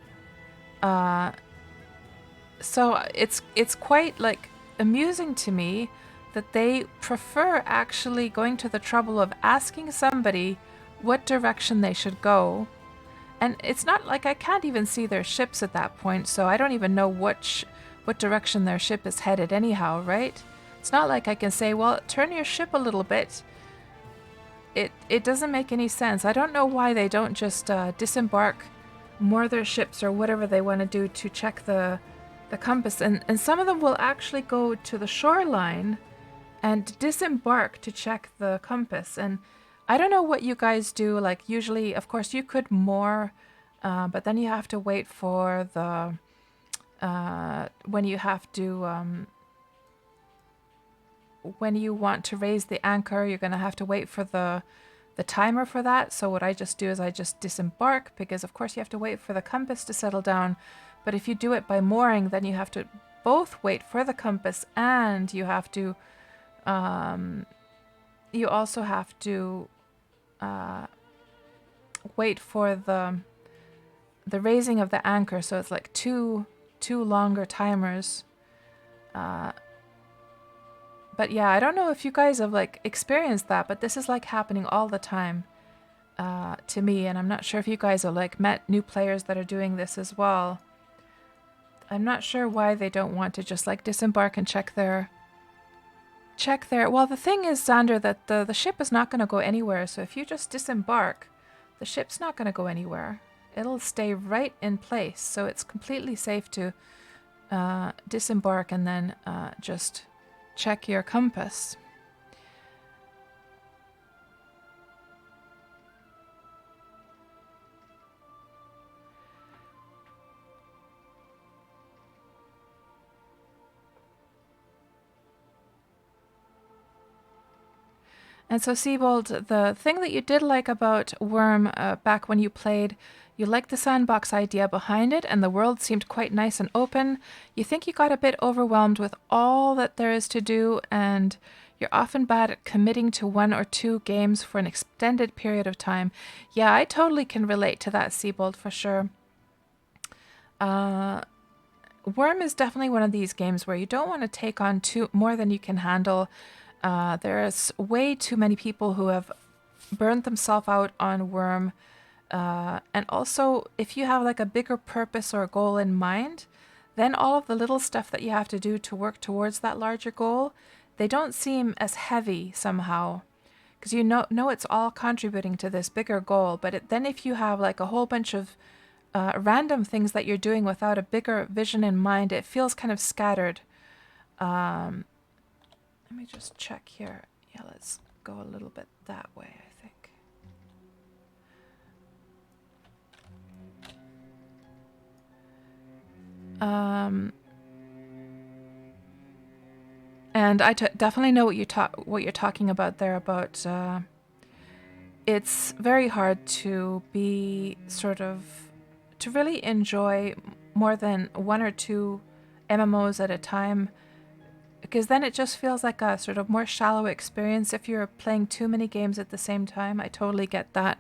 [SPEAKER 1] So it's quite like amusing to me that they prefer actually going to the trouble of asking somebody what direction they should go. And it's not like I can't even see their ships at that point, so I don't even know what direction their ship is headed anyhow, right? It's not like I can say, well, turn your ship a little bit. It doesn't make any sense. I don't know why they don't just disembark, moor their ships or whatever they want to do to check the compass. And some of them will actually go to the shoreline and disembark to check the compass. And I don't know what you guys do. Like usually, of course, you could moor, but then you have to wait for the when you have to when you want to raise the anchor, you're going to have to wait for the timer for that. So what I just do is I just disembark, because of course you have to wait for the compass to settle down. But if you do it by mooring, then you have to both wait for the compass, and you have to you also have to wait for the raising of the anchor. So it's like two longer timers. But yeah, I don't know if you guys have like experienced that, but this is like happening all the time to me, and I'm not sure if you guys have like met new players that are doing this as well. I'm not sure why they don't want to just like disembark and check their... Well, the thing is, Xander, that the ship is not going to go anywhere. So if you just disembark, the ship's not going to go anywhere. It'll stay right in place. So it's completely safe to disembark and then just check your compass. And so, Siebold, the thing that you did like about Wurm back when you played, you liked the sandbox idea behind it, and the world seemed quite nice and open. You think you got a bit overwhelmed with all that there is to do, and you're often bad at committing to 1 or 2 games for an extended period of time. Yeah, I totally can relate to that, Siebold, for sure. Wurm is definitely one of these games where you don't want to take on more than you can handle. There's way too many people who have burned themselves out on Wurm. And also, if you have like a bigger purpose or a goal in mind, then all of the little stuff that you have to do to work towards that larger goal, they don't seem as heavy somehow. Because you know it's all contributing to this bigger goal. But then if you have like a whole bunch of random things that you're doing without a bigger vision in mind, it feels kind of scattered. Let me just check here. Yeah, let's go a little bit that way, I think. And I definitely know what you're talking about there about it's very hard to be to really enjoy more than 1 or 2 MMOs at a time. Because then it just feels like a sort of more shallow experience if you're playing too many games at the same time. I totally get that.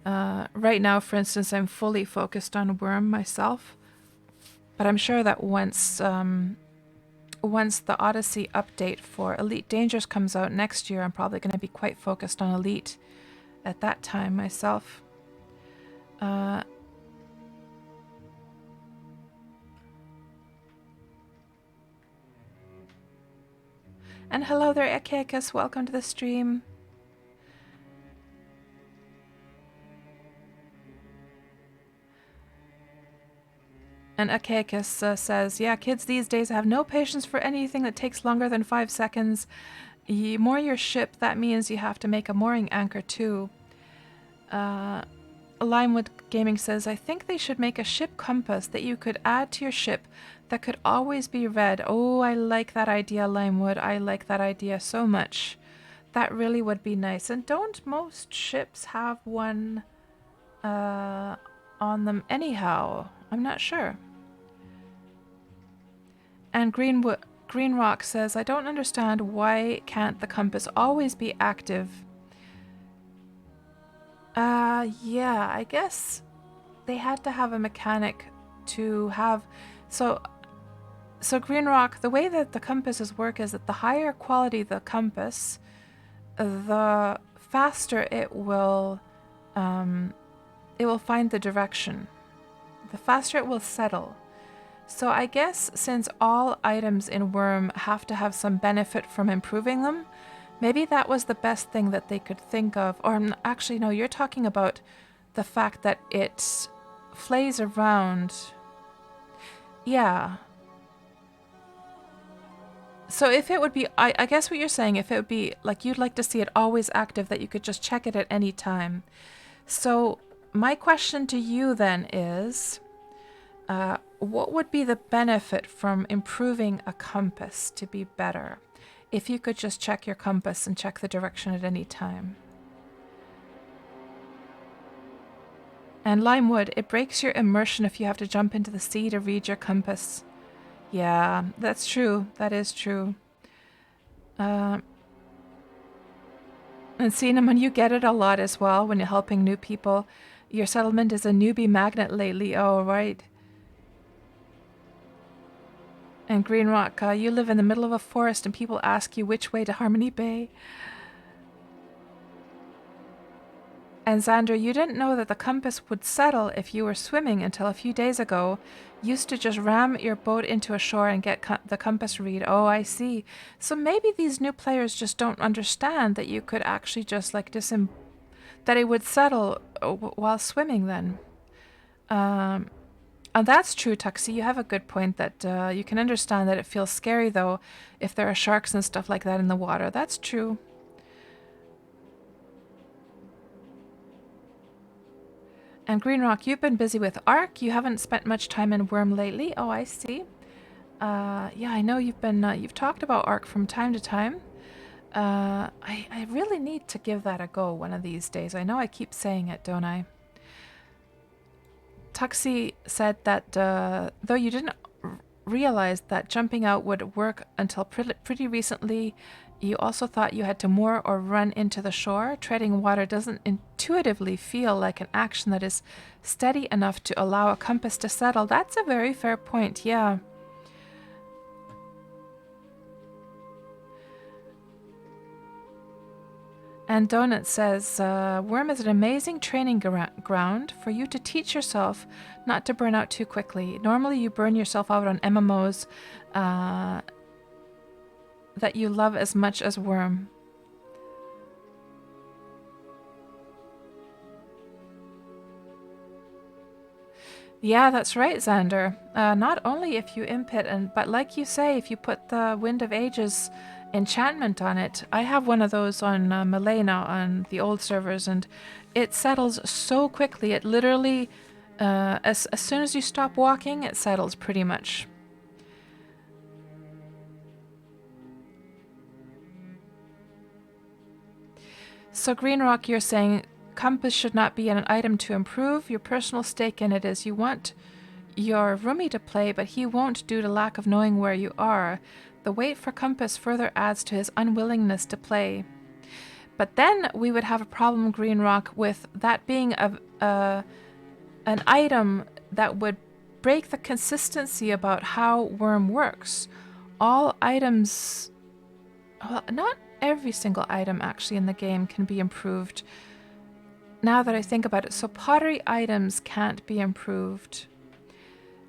[SPEAKER 1] Right now, for instance, I'm fully focused on Wurm myself. But I'm sure that once the Odyssey update for Elite Dangerous comes out next year, I'm probably going to be quite focused on Elite at that time myself. And hello there, Akekas. Welcome to the stream. And Akekas says, yeah, kids these days have no patience for anything that takes longer than 5 seconds. You moor your ship, that means you have to make a mooring anchor too. Limewood Gaming says, I think they should make a ship compass that you could add to your ship that could always be read. Oh, I like that idea, Limewood. I like that idea so much. That really would be nice. And don't most ships have one on them anyhow? I'm not sure. And Green Rock says, I don't understand why can't the compass always be active? Yeah, I guess they had to have a mechanic to have... So Green Rock, the way that the compasses work is that the higher quality the compass, the faster it will find the direction. The faster it will settle. So I guess since all items in Wurm have to have some benefit from improving them, maybe that was the best thing that they could think of. Or actually, no, you're talking about the fact that it flays around. Yeah. So if it would be, I guess what you're saying, if it would be like you'd like to see it always active, that you could just check it at any time. So my question to you then is, what would be the benefit from improving a compass to be better? If you could just check your compass and check the direction at any time. And Limewood, it breaks your immersion if you have to jump into the sea to read your compass. Yeah, that's true. That is true. And Cinnamon, you get it a lot as well when you're helping new people. Your settlement is a newbie magnet lately. Oh, right. And Green Rock, you live in the middle of a forest and people ask you which way to Harmony Bay. And Xander, you didn't know that the compass would settle if you were swimming until a few days ago. Used to just ram your boat into a shore and get the compass read. Oh, I see. So maybe these new players just don't understand that you could actually just like that it would settle while swimming then. And that's true, Tuxie. You have a good point that you can understand that it feels scary though if there are sharks and stuff like that in the water. That's true. And Green Rock, you've been busy with Ark. You haven't spent much time in Wurm lately. Oh, I see. Yeah, I know you've talked about Ark from time to time. I really need to give that a go one of these days. I know I keep saying it, don't I? Tuxie said that though you didn't realize that jumping out would work until pretty recently, you also thought you had to moor or run into the shore. Treading water doesn't intuitively feel like an action that is steady enough to allow a compass to settle. That's a very fair point, yeah. And Donut says, Wurm is an amazing training ground for you to teach yourself not to burn out too quickly. Normally you burn yourself out on MMOs that you love as much as Wurm. Yeah, that's right, Xander. Not only if you input, but like you say, if you put the Wind of Ages enchantment on it. I have one of those on Milena on the old servers, and it settles so quickly. It literally, as soon as you stop walking, it settles pretty much. So Green Rock, you're saying compass should not be an item to improve. Your personal stake in it is you want your roomie to play, but he won't due to lack of knowing where you are. The wait for compass further adds to his unwillingness to play. But then we would have a problem, Green Rock, with that being an item that would break the consistency about how Wurm works. All items, well, not every single item actually in the game can be improved. Now that I think about it, so pottery items can't be improved.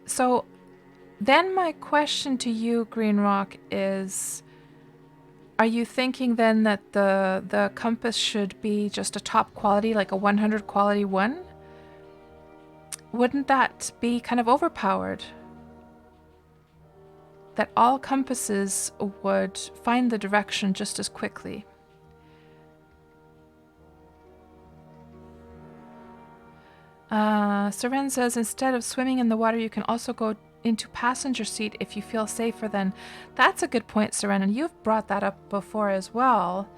[SPEAKER 1] So then my question to you, Green Rock, is, are you thinking then that the compass should be just a top quality, like a 100 quality one? Wouldn't that be kind of overpowered? That all compasses would find the direction just as quickly. Seren says, instead of swimming in the water, you can also go into passenger seat if you feel safer then. That's a good point, Seren, and you've brought that up before as well.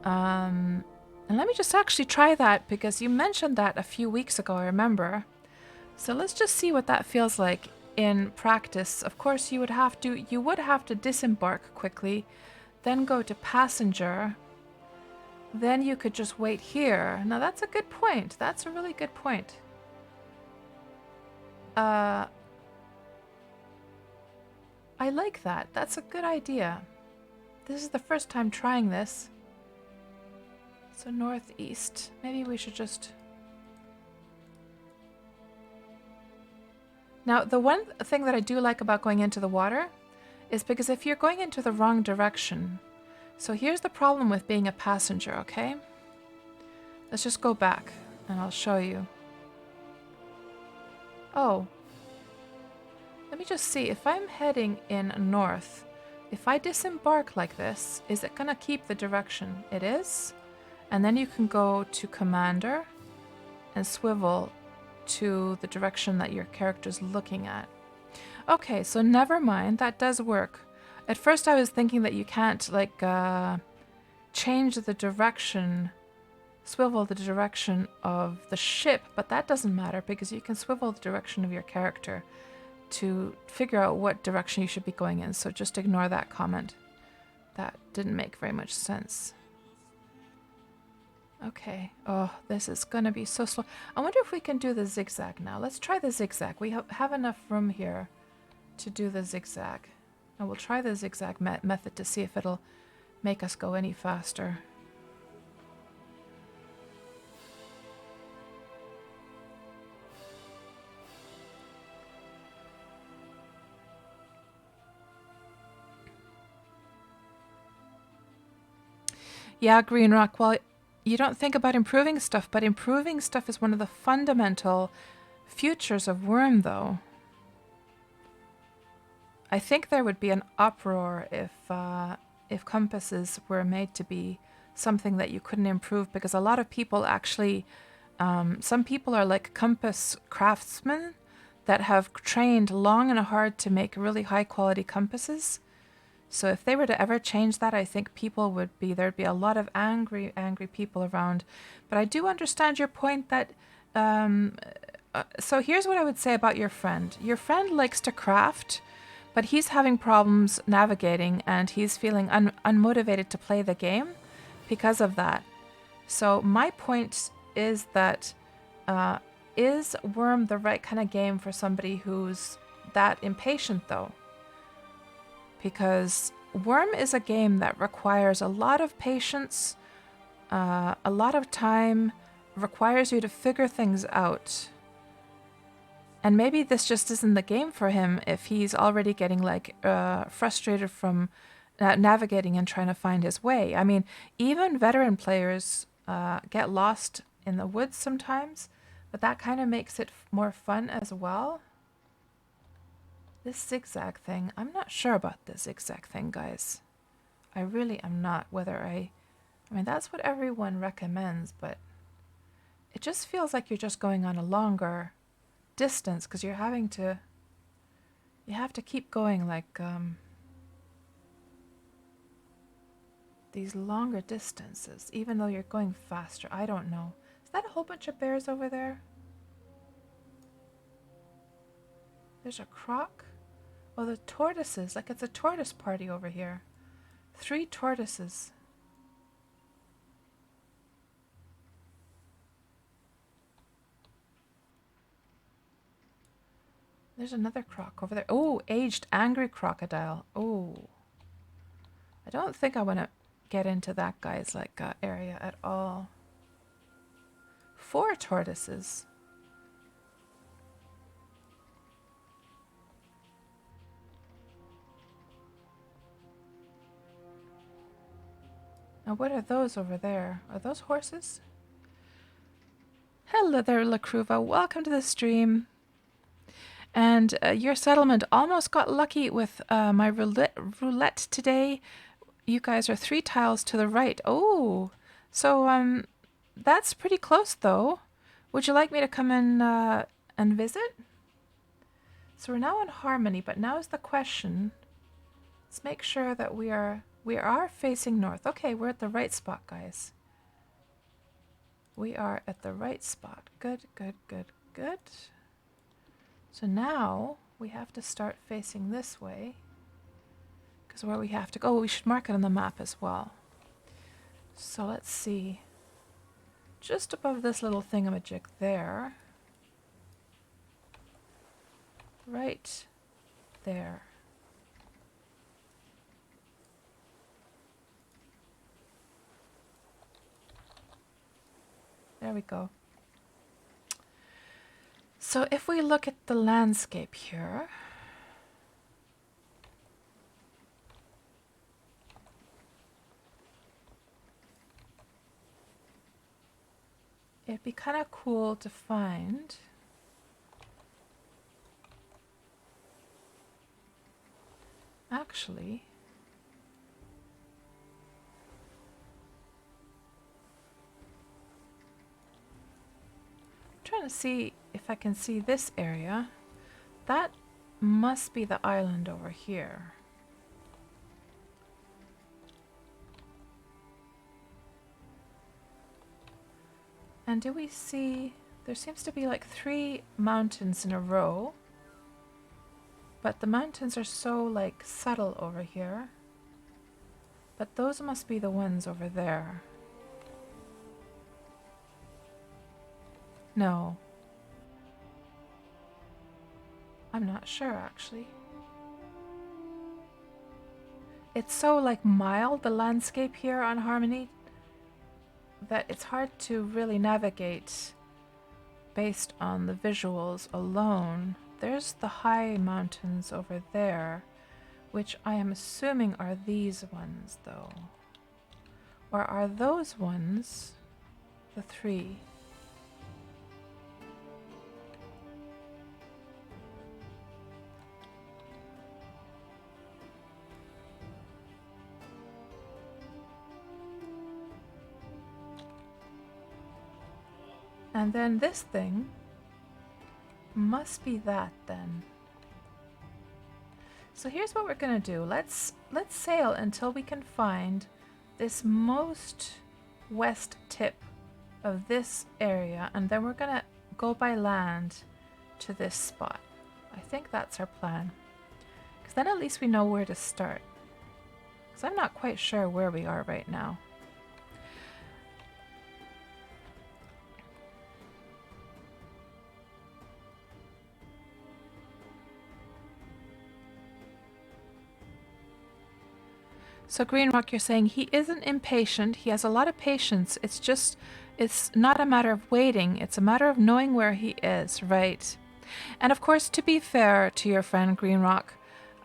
[SPEAKER 1] And let me just actually try that, because you mentioned that a few weeks ago, I remember. So let's just see what that feels like in practice. Of course, you would have to disembark quickly, then go to passenger. Then you could just wait here. Now that's a good point. That's a really good point. I like that. That's a good idea. This is the first time trying this. So northeast. Maybe we should just... Now, the one thing that I do like about going into the water is because if you're going into the wrong direction... So here's the problem with being a passenger, okay? Let's just go back and I'll show you. Oh. Let me just see. If I'm heading in north, if I disembark like this, is it going to keep the direction? It is. And then you can go to commander and swivel to the direction that your character's looking at. Okay, so never mind. That does work. At first I was thinking that you can't like change the direction, swivel the direction of the ship, but that doesn't matter because you can swivel the direction of your character to figure out what direction you should be going in. So just ignore that comment. That didn't make very much sense. Okay. Oh, this is going to be so slow. I wonder if we can do the zigzag now. Let's try the zigzag. We have enough room here to do the zigzag. And we'll try the zigzag method to see if it'll make us go any faster. Yeah, Green Rock. Well, you don't think about improving stuff, but improving stuff is one of the fundamental futures of Wurm, though. I think there would be an uproar if compasses were made to be something that you couldn't improve, because a lot of people actually, some people are like compass craftsmen that have trained long and hard to make really high quality compasses. So if they were to ever change that, I think people would be, there'd be a lot of angry people around. But I do understand your point that, so here's what I would say about your friend. Your friend likes to craft, but he's having problems navigating and he's feeling unmotivated to play the game because of that. So my point is that, is Wurm the right kind of game for somebody who's that impatient though? Because Wurm is a game that requires a lot of patience, a lot of time, requires you to figure things out. And maybe this just isn't the game for him if he's already getting like frustrated from navigating and trying to find his way. I mean, even veteran players get lost in the woods sometimes, but that kind of makes it more fun as well. This zigzag thing, I'm not sure about this zigzag thing, guys. I really am not. I mean, that's what everyone recommends, but it just feels like you're just going on a longer distance because you have to keep going like these longer distances, even though you're going faster. I don't know. Is that a whole bunch of bears over there? There's a croc. Oh, the tortoises. Like it's a tortoise party over here. 3 tortoises. There's another croc over there. Oh, aged angry crocodile. Oh. I don't think I want to get into that guy's like area at all. 4 tortoises. Now what are those over there? Are those horses? Hello there, Lacruva. Welcome to the stream. And your settlement almost got lucky with my roulette today. You guys are 3 tiles to the right. Oh, so that's pretty close though. Would you like me to come in and visit? So we're now in harmony, but now is the question. Let's make sure that we are facing north. Okay, we're at the right spot, guys. We are at the right spot. Good, good, good, good. So now we have to start facing this way. Because where we have to go, we should mark it on the map as well. So let's see. Just above this little thingamajig there. Right there. There we go. So if we look at the landscape here, it'd be kind of cool to find actually trying to see if I can see this area. That must be the island over here. And do we see, there seems to be like 3 mountains in a row, but the mountains are so like subtle over here. But those must be the ones over there. No. I'm not sure actually. It's so like mild, the landscape here on Harmony, that it's hard to really navigate based on the visuals alone. There's the high mountains over there, which I am assuming are these ones though. Or are those ones the 3? And then this thing must be that then. So here's what we're gonna do. Let's sail until we can find this most west tip of this area, and then we're gonna go by land to this spot. I think that's our plan, because then at least we know where to start, because I'm not quite sure where we are right now. So Green Rock, you're saying he isn't impatient. He has a lot of patience. It's just, it's not a matter of waiting. It's a matter of knowing where he is, right? And of course, to be fair to your friend Green Rock,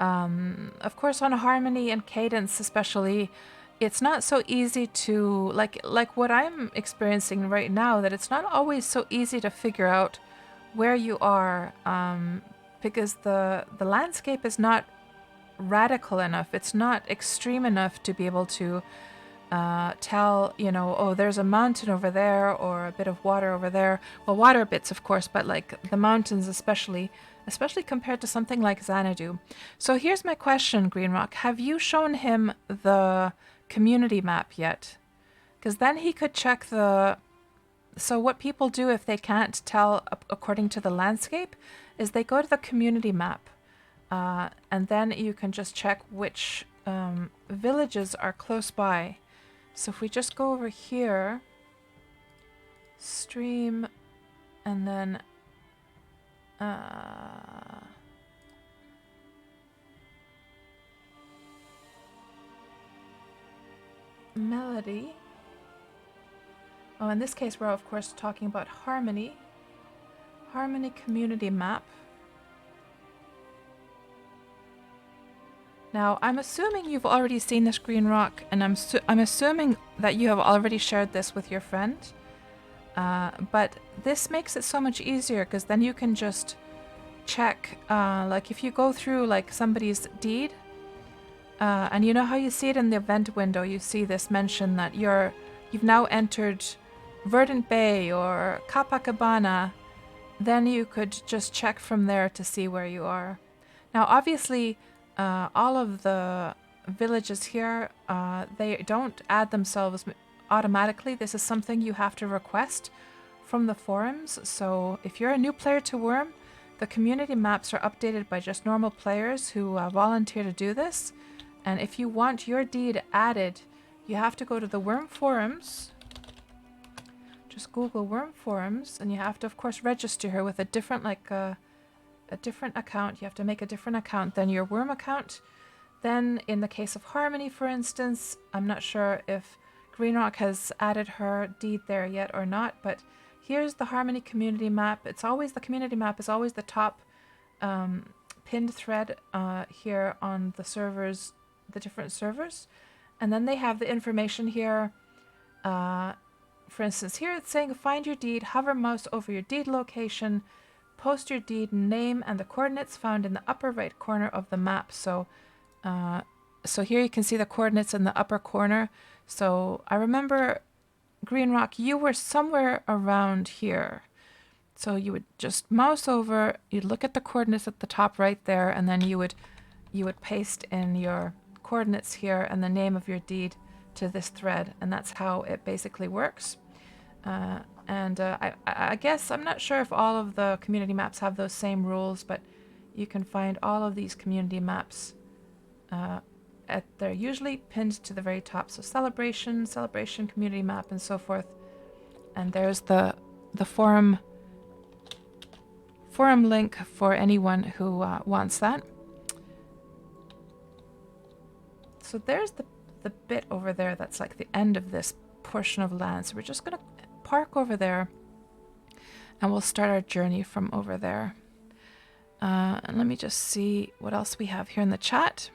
[SPEAKER 1] of course on harmony and cadence especially, it's not so easy to, like what I'm experiencing right now, that it's not always so easy to figure out where you are, because the landscape is not radical enough. It's not extreme enough to be able to tell, you know, oh, there's a mountain over there or a bit of water over there. Well, water bits, of course, but like the mountains especially compared to something like Xanadu. So here's my question, Green Rock. Have you shown him the community map yet? Because then he could check the... So what people do if they can't tell according to the landscape is they go to the community map. And then you can just check which villages are close by. So if we just go over here, stream, and then melody. Oh, in this case, we're of course talking about Harmony. Harmony community map. Now, I'm assuming you've already seen this, Green Rock, and I'm assuming that you have already shared this with your friend. But this makes it so much easier, because then you can just check, like if you go through like somebody's deed, and you know how you see it in the event window, you see this mention that you've now entered Verdant Bay or Copacabana, then you could just check from there to see where you are. Now, obviously, all of the villages here, they don't add themselves automatically. This is something you have to request from the forums. So if you're a new player to Wurm, the community maps are updated by just normal players who volunteer to do this. And if you want your deed added, you have to go to the Wurm forums. Just Google Wurm forums, and you have to, of course, register here with a different, like, a different account. You have to make a different account than your Wurm account. Then in the case of Harmony, for instance, I'm not sure if Green Rock has added her deed there yet or not, but here's the Harmony community map. It's always, the community map is always the top pinned thread here on the servers, the different servers. And then they have the information here. For instance, here it's saying find your deed, hover mouse over your deed location, post your deed name and the coordinates found in the upper right corner of the map. So so here you can see the coordinates in the upper corner. So I remember, Green Rock, you were somewhere around here. So you would just mouse over, you'd look at the coordinates at the top right there, and then you would paste in your coordinates here and the name of your deed to this thread, and that's how it basically works. I guess, I'm not sure if all of the community maps have those same rules, but you can find all of these community maps. They're usually pinned to the very top. So celebration, community map, and so forth. And there's the forum link for anyone who wants that. So there's the bit over there that's like the end of this portion of land. So we're just going to park over there, and we'll start our journey from over there. And let me just see what else we have here in the chat.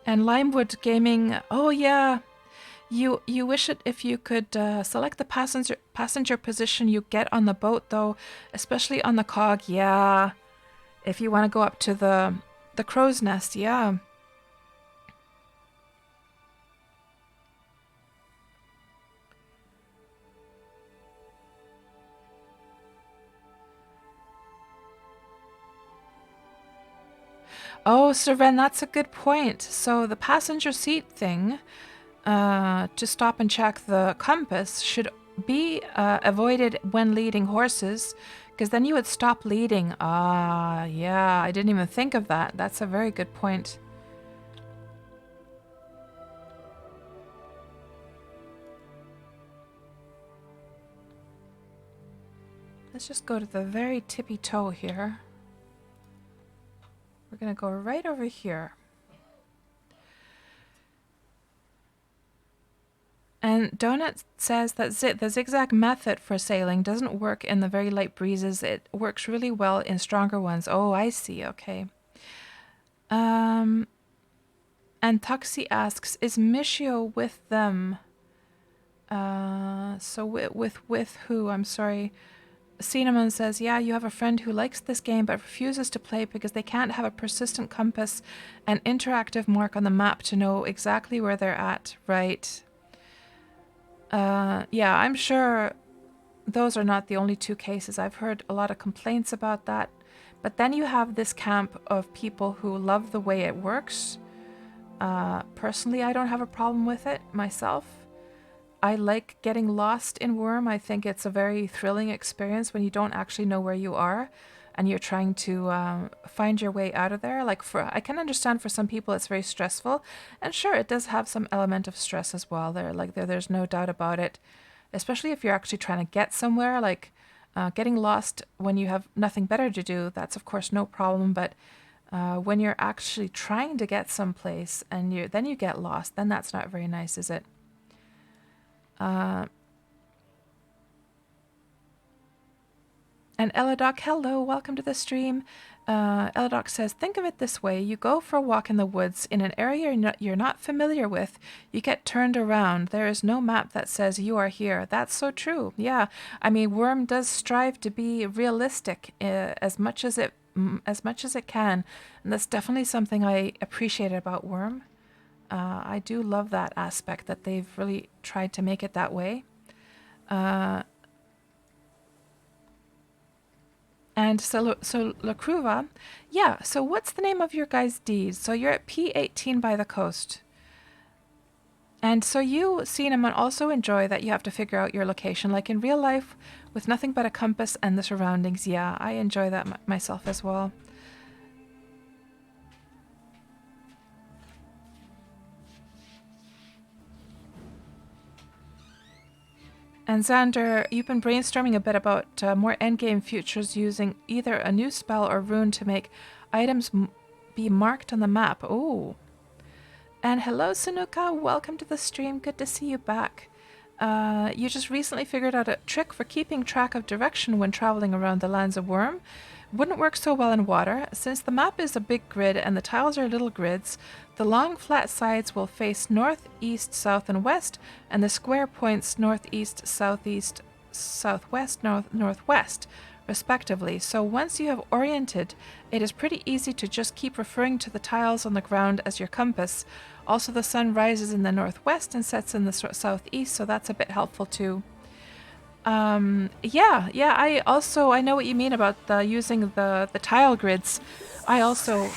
[SPEAKER 1] And Limewood Gaming, oh yeah, you wish it if you could select the passenger position you get on the boat though, especially on the cog. Yeah, if you want to go up to the crow's nest, yeah. Oh, Seren, that's a good point. So the passenger seat thing, to stop and check the compass, should be avoided when leading horses, because then you would stop leading. Ah, yeah, I didn't even think of that. That's a very good point. Let's just go to the very tippy toe here. We're going to go right over here. And Donut says that the zigzag method for sailing doesn't work in the very light breezes. It works really well in stronger ones. Oh, I see. Okay. And Tuxi asks, is Michio with them? So with who? I'm sorry. Cinnamon says, yeah, you have a friend who likes this game but refuses to play because they can't have a persistent compass and interactive mark on the map to know exactly where they're at. Right. Yeah, I'm sure those are not the only two cases. I've heard a lot of complaints about that. But then you have this camp of people who love the way it works. Personally, I don't have a problem with it myself. I like getting lost in Wurm. I think it's a very thrilling experience when you don't actually know where you are and you're trying to find your way out of there. I can understand for some people it's very stressful, and sure, it does have some element of stress as well. There's no doubt about it, especially if you're actually trying to get somewhere. Getting lost when you have nothing better to do, that's of course no problem. But when you're actually trying to get someplace and then you get lost, then that's not very nice, is it? And Eladoc, hello, welcome to the stream. Eladoc says, think of it this way. You go for a walk in the woods in an area you're not familiar with. You get turned around. There is no map that says you are here. That's so true. Yeah. I mean, Wurm does strive to be realistic as much as it can. And that's definitely something I appreciate about Wurm. I do love that aspect that they've really tried to make it that way. And so Lacruva, yeah, so what's the name of your guys' deeds? So you're at P18 by the coast. And so you, Cinnamon, also enjoy that you have to figure out your location. Like in real life, with nothing but a compass and the surroundings. Yeah, I enjoy that myself as well. And Xander, you've been brainstorming a bit about more endgame features using either a new spell or rune to make items be marked on the map. Oh. And hello, Sanuka. Welcome to the stream. Good to see you back. You just recently figured out a trick for keeping track of direction when traveling around the lands of Wurm. Wouldn't work so well in water. Since the map is a big grid and the tiles are little grids, the long flat sides will face north, east, south, and west, and the square points northeast, southeast, southwest, northwest, respectively. So once you have oriented, it is pretty easy to just keep referring to the tiles on the ground as your compass. Also, the sun rises in the northwest and sets in the southeast, so that's a bit helpful too. Yeah, I know what you mean about using the tile grids. I also...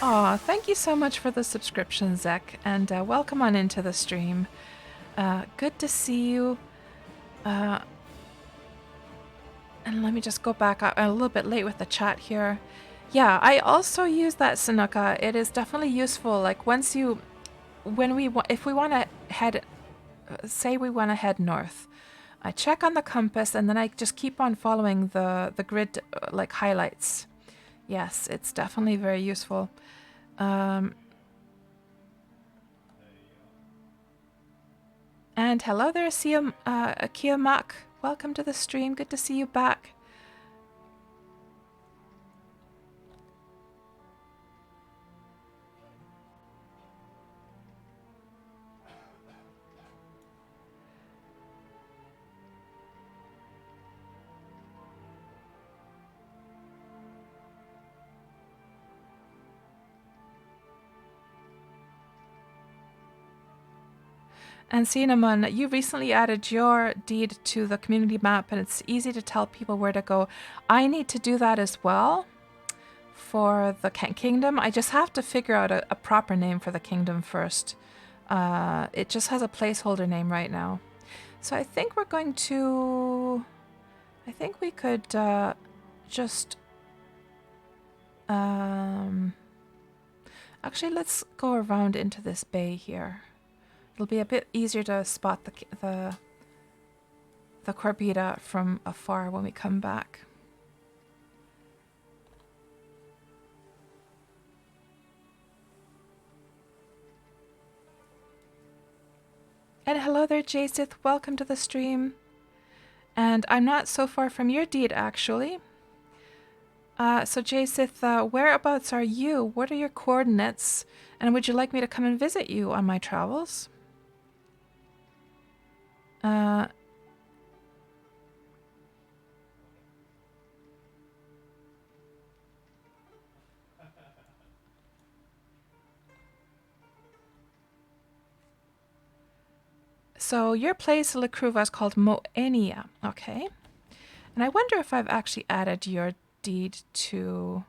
[SPEAKER 1] Aw, thank you so much for the subscription, Zek, and welcome on into the stream. Good to see you. And let me just go back. I'm a little bit late with the chat here. Yeah, I also use that Sanuka. It is definitely useful. Like if we want to head, say we want to head north, I check on the compass and then I just keep on following the grid like highlights. Yes, it's definitely very useful. And hello there, Kia Mac. welcome to the stream. Good to see you back. And Cinnamon, you recently added your deed to the community map and it's easy to tell people where to go. I need to do that as well for the kingdom. I just have to figure out a proper name for the kingdom first. It just has a placeholder name right now. So I think we're going to... I think we could just... Actually, let's go around into this bay here. It'll be a bit easier to spot the Corbita from afar when we come back. And hello there, Jasith. Welcome to the stream. And I'm not so far from your deed, actually. So Jasith, whereabouts are you? What are your coordinates? And would you like me to come and visit you on my travels? So your place, La Cruva, is called Moenia, okay? And I wonder if I've actually added your deed to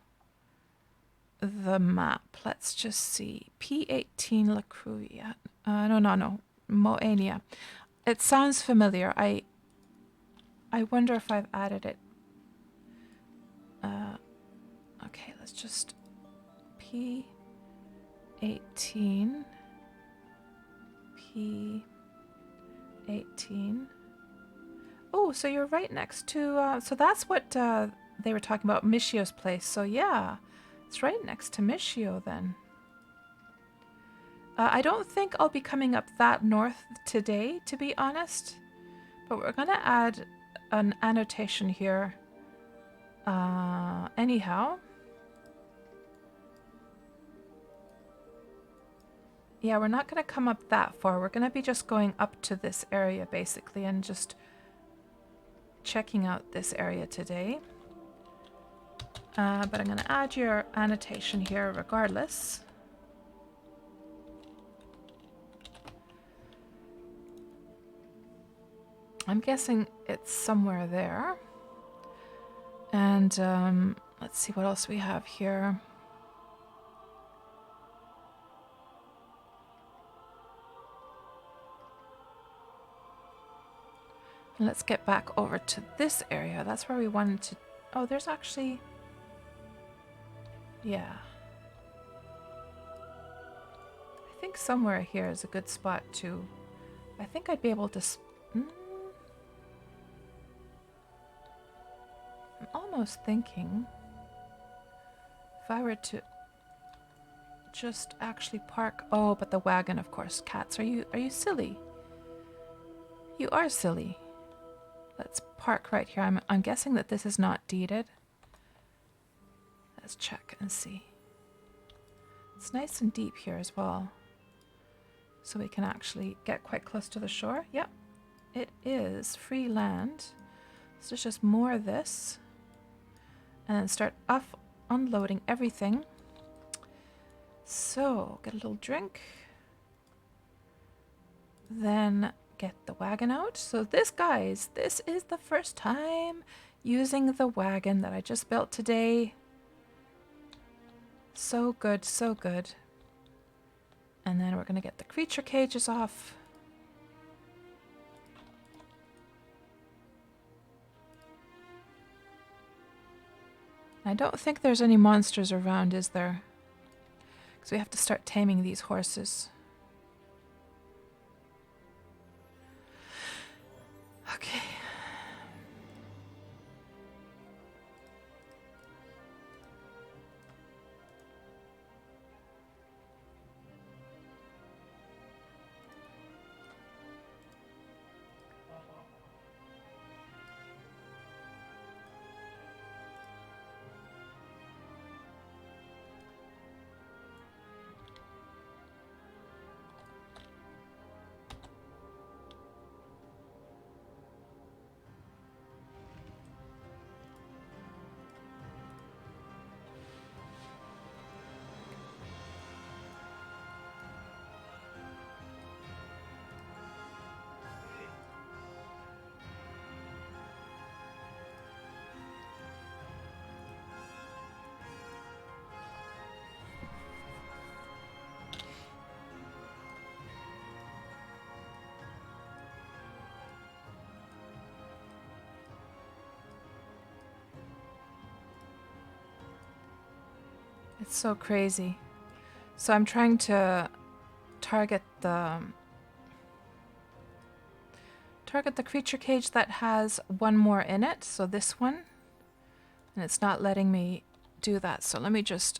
[SPEAKER 1] the map. Let's just see. P18 La Cruva. No. Moenia. It sounds familiar. I wonder if I've added it. Okay, let's just P18. P18. Oh, so you're right next to, so that's what they were talking about, Michio's place. So yeah, it's right next to Michio then. I don't think I'll be coming up that north today, to be honest. But we're going to add an annotation here. Anyhow. Yeah, we're not going to come up that far. We're going to be just going up to this area, basically, and just checking out this area today. But I'm going to add your annotation here regardless. I'm guessing it's somewhere there. And let's see what else we have here. And let's get back over to this area. That's where we wanted to... Oh, there's actually... Yeah. I think somewhere here is a good spot to... I think I'd be able to... I'm almost thinking... If I were to... just actually park... Oh, but the wagon, of course. Cats, are you silly? You are silly. Let's park right here. I'm guessing that this is not deeded. Let's check and see. It's nice and deep here as well. So we can actually get quite close to the shore. Yep, it is free land. So there's just more of this. And then start unloading everything. So, get a little drink. Then... get the wagon out. So this, guys, this is the first time using the wagon that I just built today. So good, so good. And then we're going to get the creature cages off. I don't think there's any monsters around, is there? Because we have to start taming these horses. Okay. It's so crazy. So I'm trying to target the creature cage that has one more in it, so this one, and it's not letting me do that. So let me just,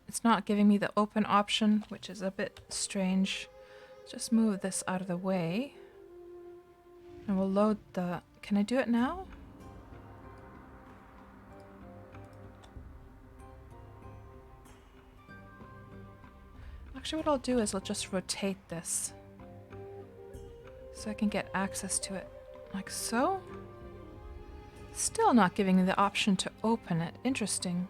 [SPEAKER 1] it's not giving me the open option, which is a bit strange. Just move this out of the way and we'll load the, can I do it now? Actually, what I'll do is I'll just rotate this so I can get access to it, like so. Still not giving me the option to open it. Interesting.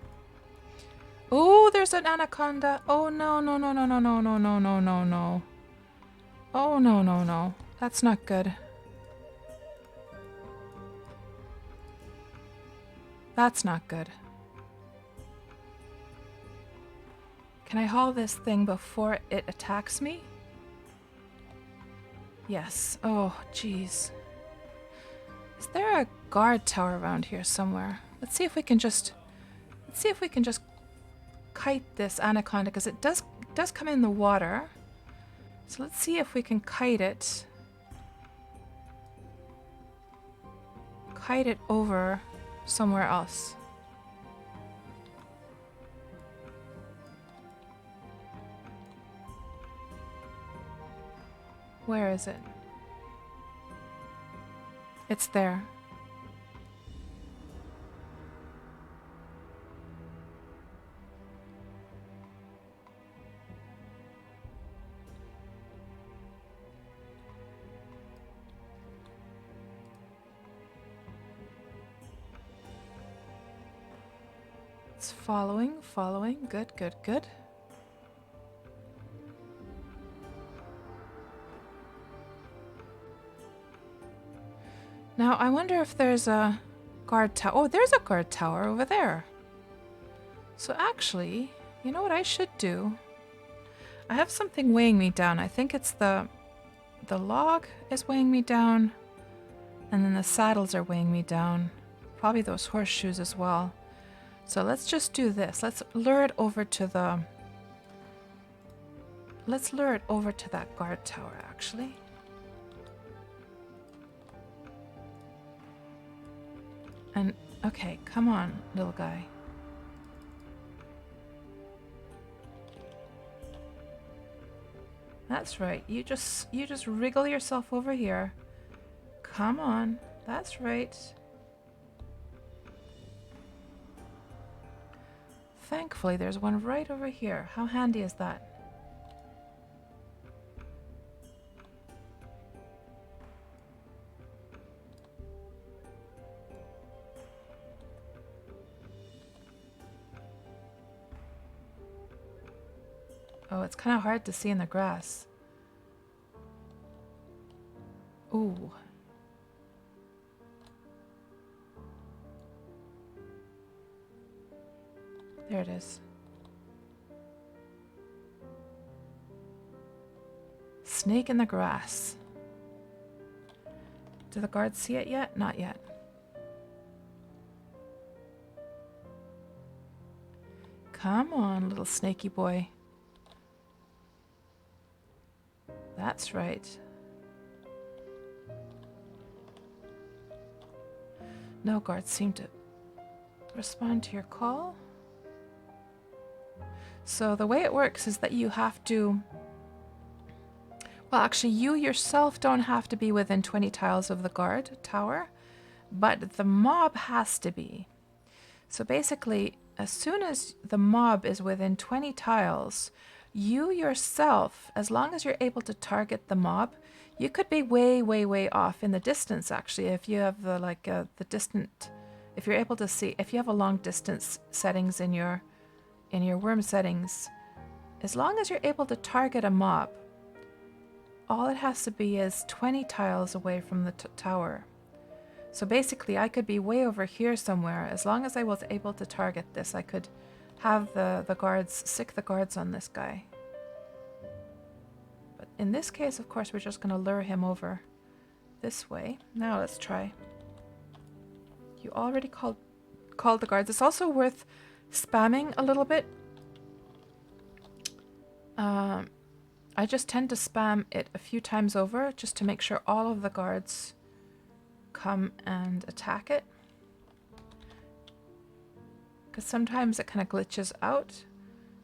[SPEAKER 1] Oh, there's an anaconda. Oh, no, no, no, no, no, no, no, no, no, no, no. Oh, no, no, no. That's not good. That's not good. Can I haul this thing before it attacks me? Yes. Oh, jeez. Is there a guard tower around here somewhere? Let's see if we can just kite this anaconda, because it does come in the water. So let's see if we can kite it. Kite it over somewhere else. Where is it? It's there. It's following. Good, good, good. Now, I wonder if there's a guard tower. Oh, there's a guard tower over there. So actually, you know what I should do? I have something weighing me down. I think it's the log is weighing me down, and then the saddles are weighing me down. Probably those horseshoes as well. So let's just do this. Let's lure it over to the... Let's lure it over to that guard tower, actually. And, okay, come on, little guy. That's right. You just wriggle yourself over here. Come on. That's right. Thankfully, there's one right over here. How handy is that? Oh, it's kind of hard to see in the grass. Ooh. There it is. Snake in the grass. Do the guards see it yet? Not yet. Come on, little snaky boy. That's right. No guards seem to respond to your call. So the way it works is that you have to... Well, actually, you yourself don't have to be within 20 tiles of the guard tower, but the mob has to be. So basically, as soon as the mob is within 20 tiles, you yourself, as long as you're able to target the mob, you could be way, way, way off in the distance, actually, if you have the, like, the distant... If you're able to see... If you have a long distance settings in your worm settings, as long as you're able to target a mob, all it has to be is 20 tiles away from the tower. So basically, I could be way over here somewhere. As long as I was able to target this, I could have the guards, sick the guards on this guy. But in this case, of course, we're just going to lure him over this way. Now let's try. You already called the guards. It's also worth spamming a little bit I just tend to spam it a few times over just to make sure all of the guards come and attack it. Because sometimes it kind of glitches out.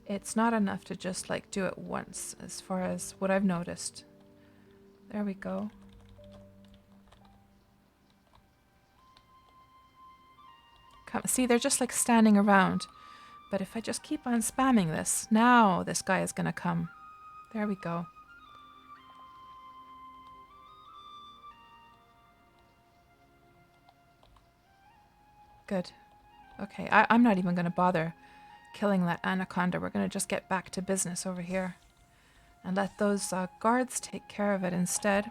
[SPEAKER 1] It's not enough to just like do it once, as far as what I've noticed. There we go. See, they're just like standing around. But if I just keep on spamming this, now this guy is going to come. There we go. Good. Okay, I'm not even going to bother killing that anaconda. We're going to just get back to business over here. And let those guards take care of it instead.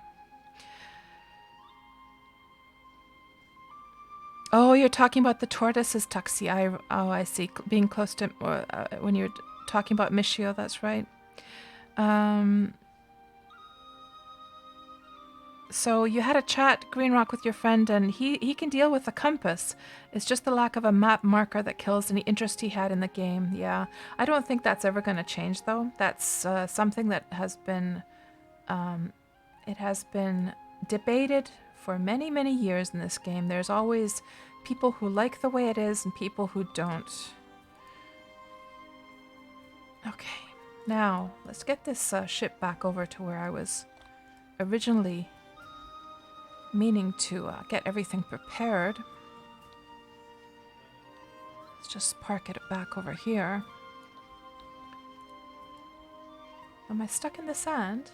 [SPEAKER 1] Oh, you're talking about the tortoises, Tuxie. Oh, I see. Being close to... when you're talking about Michio, that's right. So you had a chat, Green Rock, with your friend, and he can deal with the compass. It's just the lack of a map marker that kills any interest he had in the game. Yeah, I don't think that's ever going to change, though. That's something that has been... it has been debated for many, many years in this game. There's always people who like the way it is and people who don't. Okay, now let's get this ship back over to where I was originally meaning to get everything prepared. Let's just park it back over here. Am I stuck in the sand?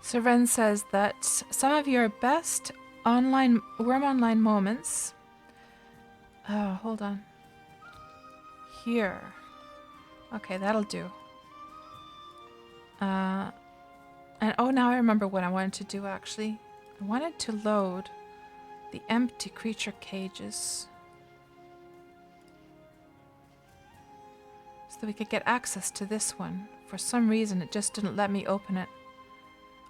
[SPEAKER 1] Seren says that some of your best Wurm Online moments... Oh, hold on. Here. Okay, that'll do. And oh, now I remember what I wanted to do, actually. I wanted to load the empty creature cages so that we could get access to this one. For some reason, it just didn't let me open it.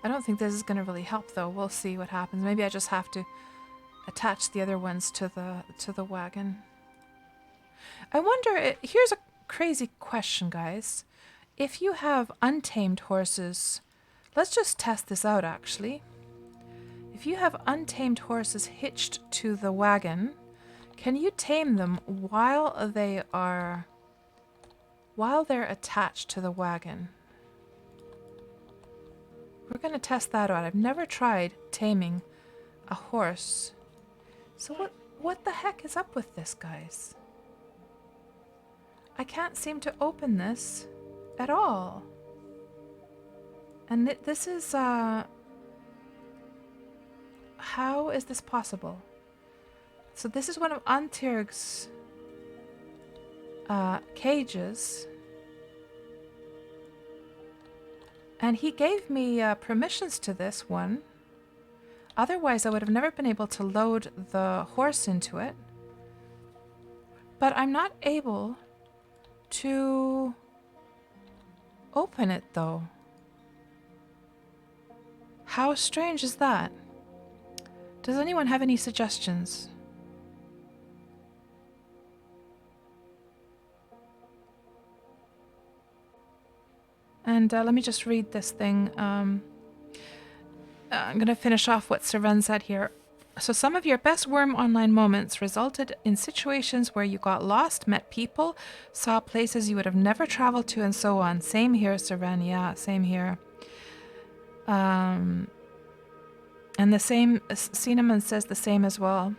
[SPEAKER 1] I don't think this is going to really help, though. We'll see what happens. Maybe I just have to attach the other ones to the wagon. I wonder, here's a crazy question, guys. If you have untamed horses, let's just test this out, actually. If you have untamed horses hitched to the wagon, can you tame them while they're attached to the wagon? We're going to test that out. I've never tried taming a horse. So what the heck is up with this, guys? I can't seem to open this at all. And this is, how is this possible? So this is one of Antirg's cages. And he gave me permissions to this one. Otherwise, I would have never been able to load the horse into it. But I'm not able to open it, though. How strange is that? Does anyone have any suggestions? And let me just read this thing. I'm going to finish off what Seren said here. So some of your best Wurm Online moments resulted in situations where you got lost, met people, saw places you would have never traveled to, and so on. Same here, Seren. Yeah, same here. And the same, Cinnamon says the same as well.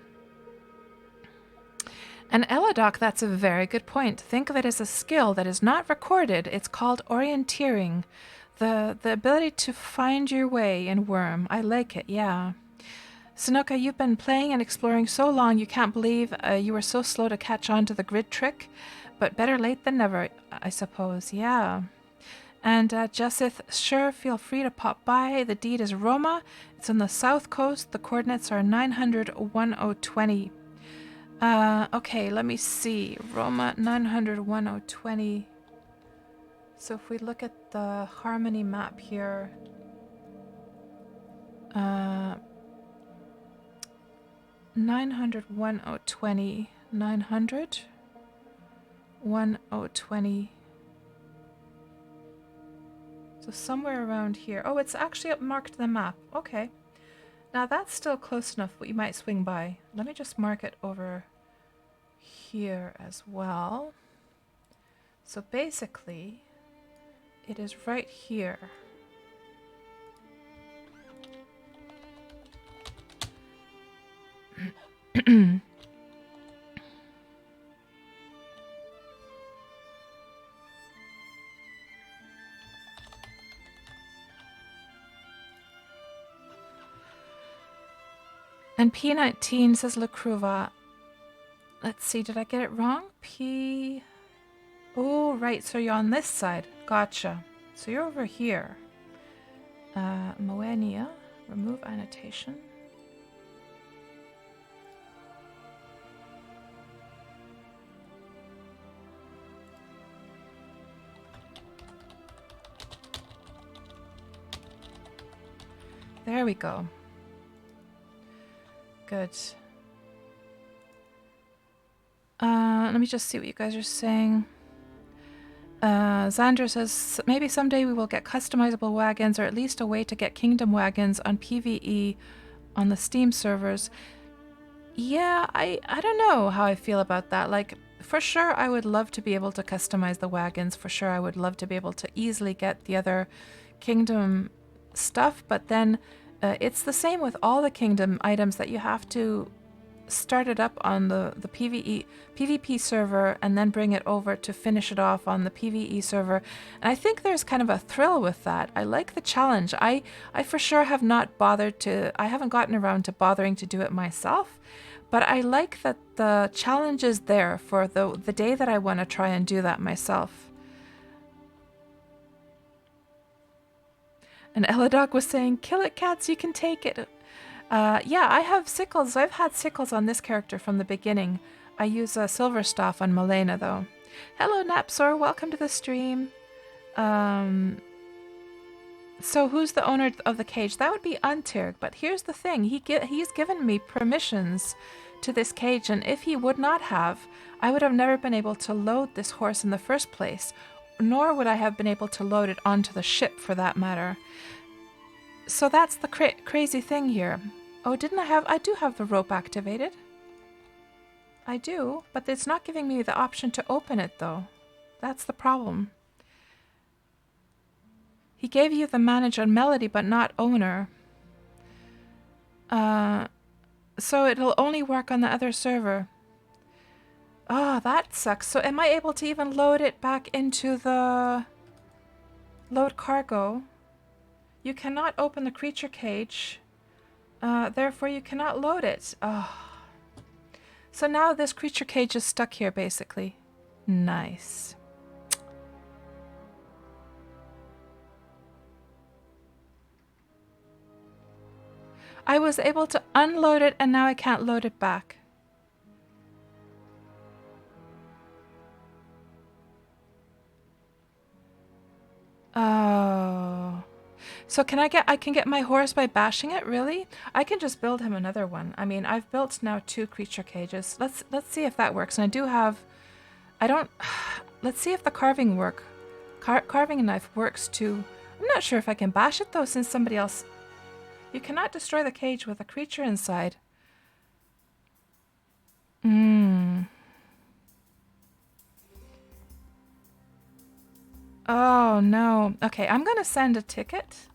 [SPEAKER 1] And Eladoc, that's a very good point. Think of it as a skill that is not recorded. It's called orienteering. The ability to find your way in Wurm. I like it, yeah. Sanoka, you've been playing and exploring so long you can't believe you were so slow to catch on to the grid trick. But better late than never, I suppose, yeah. And Jessith, sure, feel free to pop by. The deed is Roma. It's on the south coast. The coordinates are 900-1020. Okay, let me see. Roma 900-1020. So if we look at the Harmony map here, 900, 1020, 900, 1020. So somewhere around here. Oh, it's actually marked the map. Okay. Now that's still close enough, but you might swing by. Let me just mark it over here as well. So basically, it is right here. And P19 says Lacruva. Let's see, did I get it wrong? P... Oh, right, so you're on this side. Gotcha. So you're over here. Moenia, remove annotation. There we go. Good. Let me just see what you guys are saying. Xander says, maybe someday we will get customizable wagons, or at least a way to get kingdom wagons on PvE on the Steam servers. Yeah, I don't know how I feel about that. Like, for sure, I would love to be able to customize the wagons. For sure, I would love to be able to easily get the other kingdom stuff. But then it's the same with all the kingdom items that you have to start it up on the PvP server and then bring it over to finish it off on the PvE server. And I think there's kind of a thrill with that. I like the challenge. I for sure have not bothered to, I haven't gotten around to bothering to do it myself, but I like that the challenge is there for the day that I want to try and do that myself. And Eladoc was saying, kill it, cats, you can take it. Yeah, I have sickles. I've had sickles on this character from the beginning. I use a silver staff on Malena, though. Hello, Napsor. Welcome to the stream. So who's the owner of the cage? That would be Untirg. But here's the thing. He's given me permissions to this cage, and if he would not have, I would have never been able to load this horse in the first place, nor would I have been able to load it onto the ship, for that matter. So that's the crazy thing here. Oh, I do have the rope activated. I do, but it's not giving me the option to open it, though. That's the problem. He gave you the manage on Melody, but not owner. So it'll only work on the other server. Oh, that sucks. So am I able to even load it back into the load cargo? You cannot open the creature cage, therefore you cannot load it. Oh. So now this creature cage is stuck here, basically. Nice. I was able to unload it, and now I can't load it back. Oh. So I can get my horse by bashing it, really? I can just build him another one. I mean, I've built now 2 creature cages. Let's see if that works. And I do have, let's see if the carving carving knife works too. I'm not sure if I can bash it though, since somebody else, you cannot destroy the cage with a creature inside. Oh no. Okay, I'm gonna send a ticket.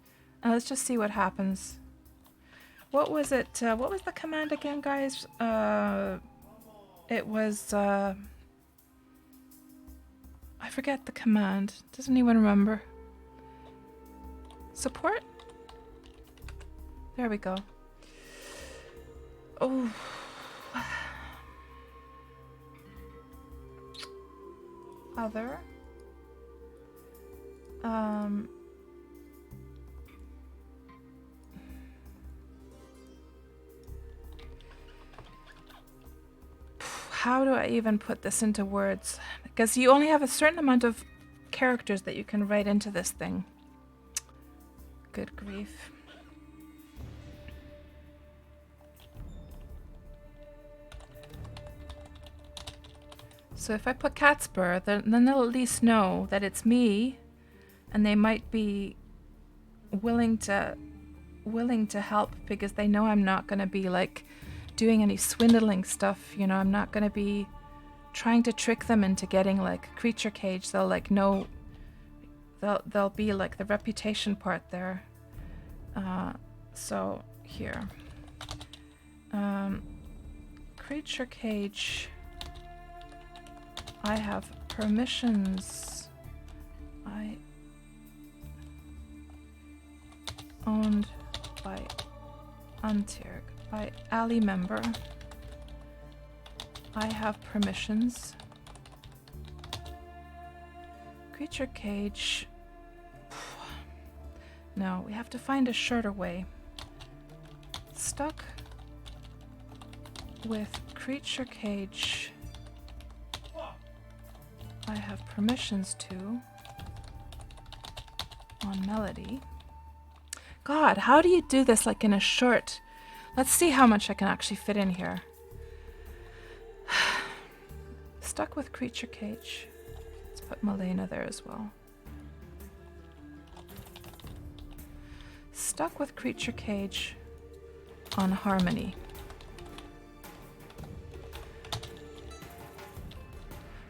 [SPEAKER 1] Let's just see what happens. What was it? What was the command again, guys? It was, I forget the command. Does anyone remember? Support? There we go. Oh. Other. How do I even put this into words? Because you only have a certain amount of characters that you can write into this thing. Good grief. So if I put KatsPurr, then they'll at least know that it's me, and they might be willing to help because they know I'm not going to be like doing any swindling stuff. You know, I'm not going to be trying to trick them into getting like creature cage. They'll like know. They'll be like the reputation part there. So here, creature cage. I have permissions. I owned by Unterg, by ally member. I have permissions. Creature cage. No, we have to find a shorter way. Stuck with creature cage. I have permissions to on melody. God, how do you do this like in a short? Let's see how much I can actually fit in here. Stuck with creature cage. Let's put Milena there as well. Stuck with creature cage on harmony.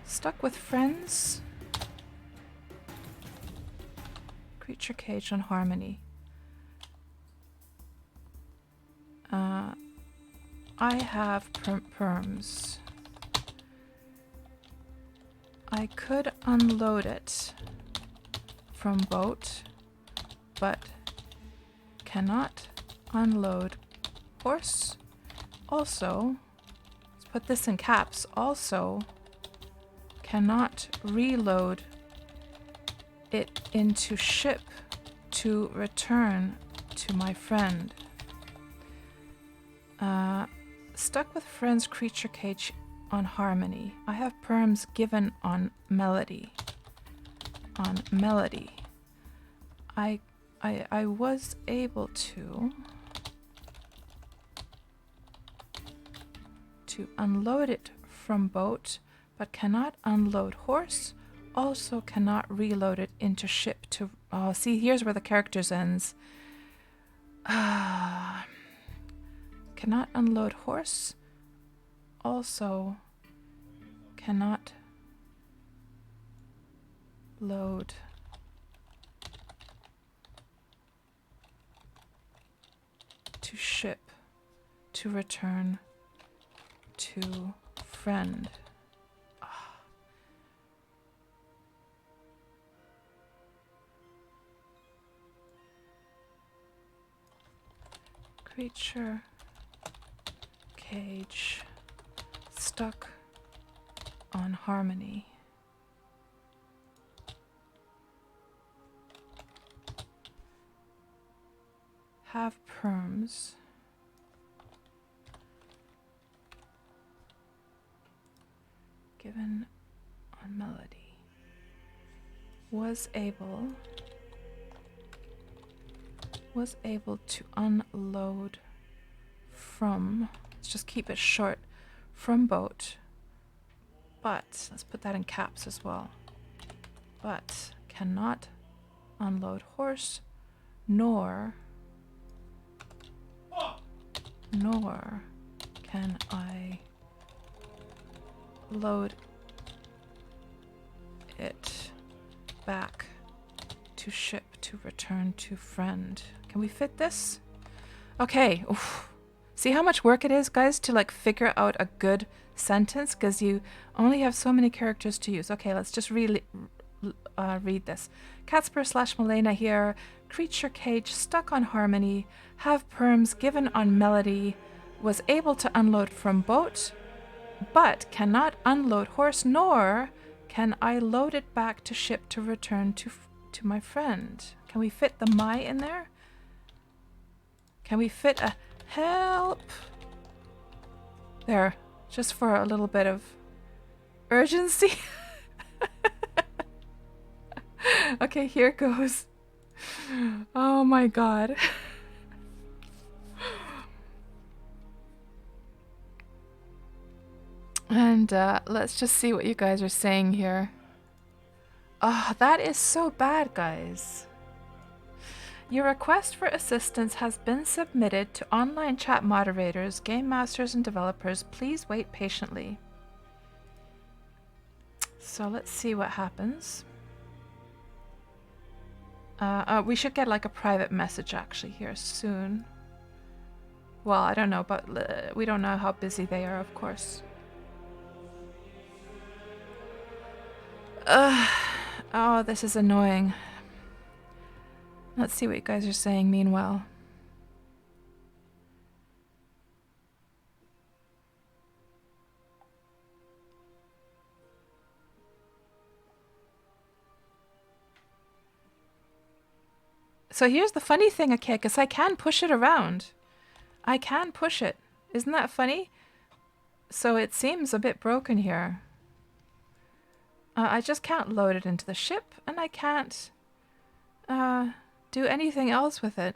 [SPEAKER 1] Stuck with friends. Creature cage on harmony. I have perms. I could unload it from boat, but cannot unload horse. Also, let's put this in caps. Also, cannot reload it into ship to return to my friend. Stuck with friends creature cage on harmony. I have perms given on melody. On melody. I was able to unload it from boat, but cannot unload horse. Also cannot reload it into ship to... Oh, see, here's where the characters ends. Cannot unload horse. Also cannot load to ship to return to friend. Creature cage stuck on harmony. Have perms. Given on melody. Was able to unload from, let's just keep it short, from boat, but let's put that in caps as well, but cannot unload horse, nor can I load it back to ship to return to friend. Can we fit this? Okay. Oof. See how much work it is, guys, to like figure out a good sentence because you only have so many characters to use. Okay, let's just read this. KatsPurr / Milena here. Creature cage stuck on harmony. Have perms given on melody. Was able to unload from boat, but cannot unload horse, nor can I load it back to ship to return to my friend. Can we fit the my in there? Can we fit a help? There, just for a little bit of urgency. Okay, here goes. Oh my god. And let's just see what you guys are saying here. Oh, that is so bad, guys. Your request for assistance has been submitted to online chat moderators, game masters, and developers. Please wait patiently. So let's see what happens. We should get like a private message actually here soon. Well, I don't know, but we don't know how busy they are, of course. Oh, this is annoying. Let's see what you guys are saying meanwhile. So here's the funny thing, okay, because I can push it around. I can push it. Isn't that funny? So it seems a bit broken here. I just can't load it into the ship, and I can't do anything else with it.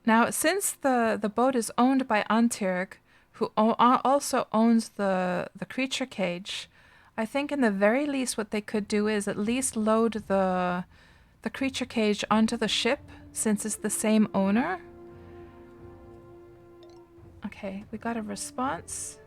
[SPEAKER 1] Now, since the boat is owned by Antirg, who also owns the creature cage, I think in the very least what they could do is at least load the creature cage onto the ship, since it's the same owner. Okay, we got a response.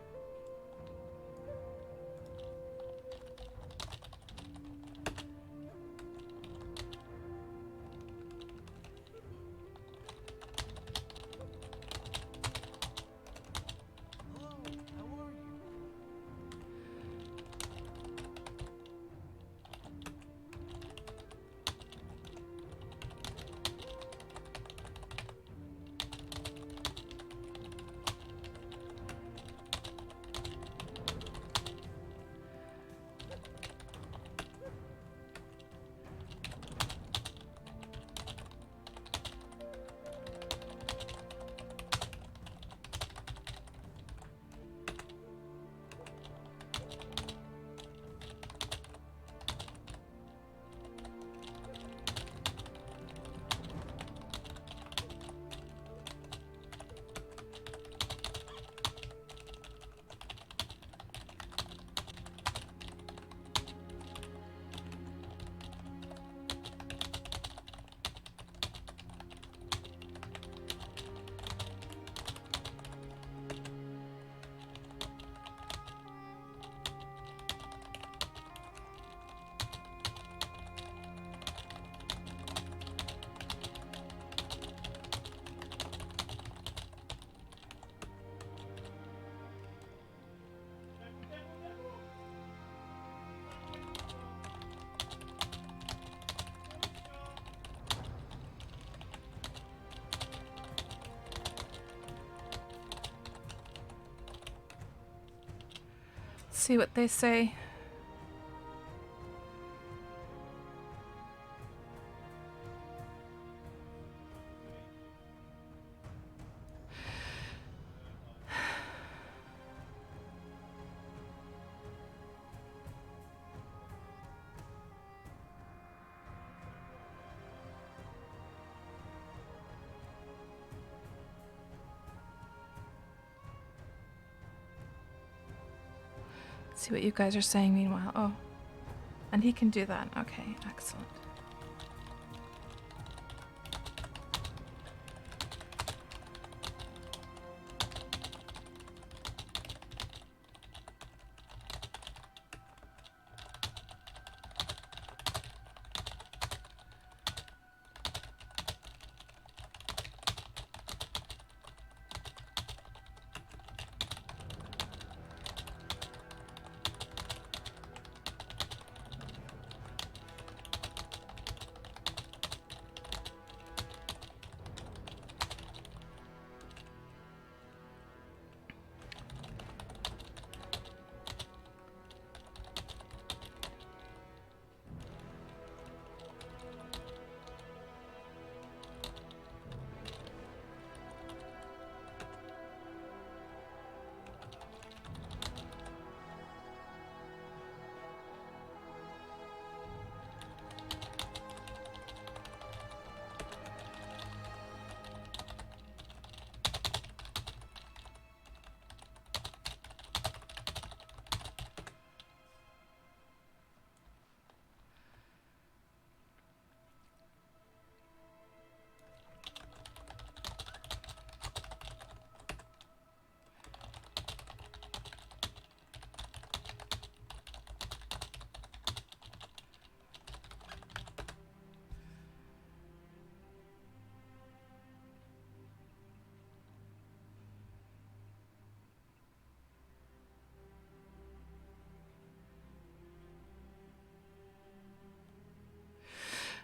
[SPEAKER 1] See what they say. See what you guys are saying meanwhile. Oh, and he can do that. Okay, excellent.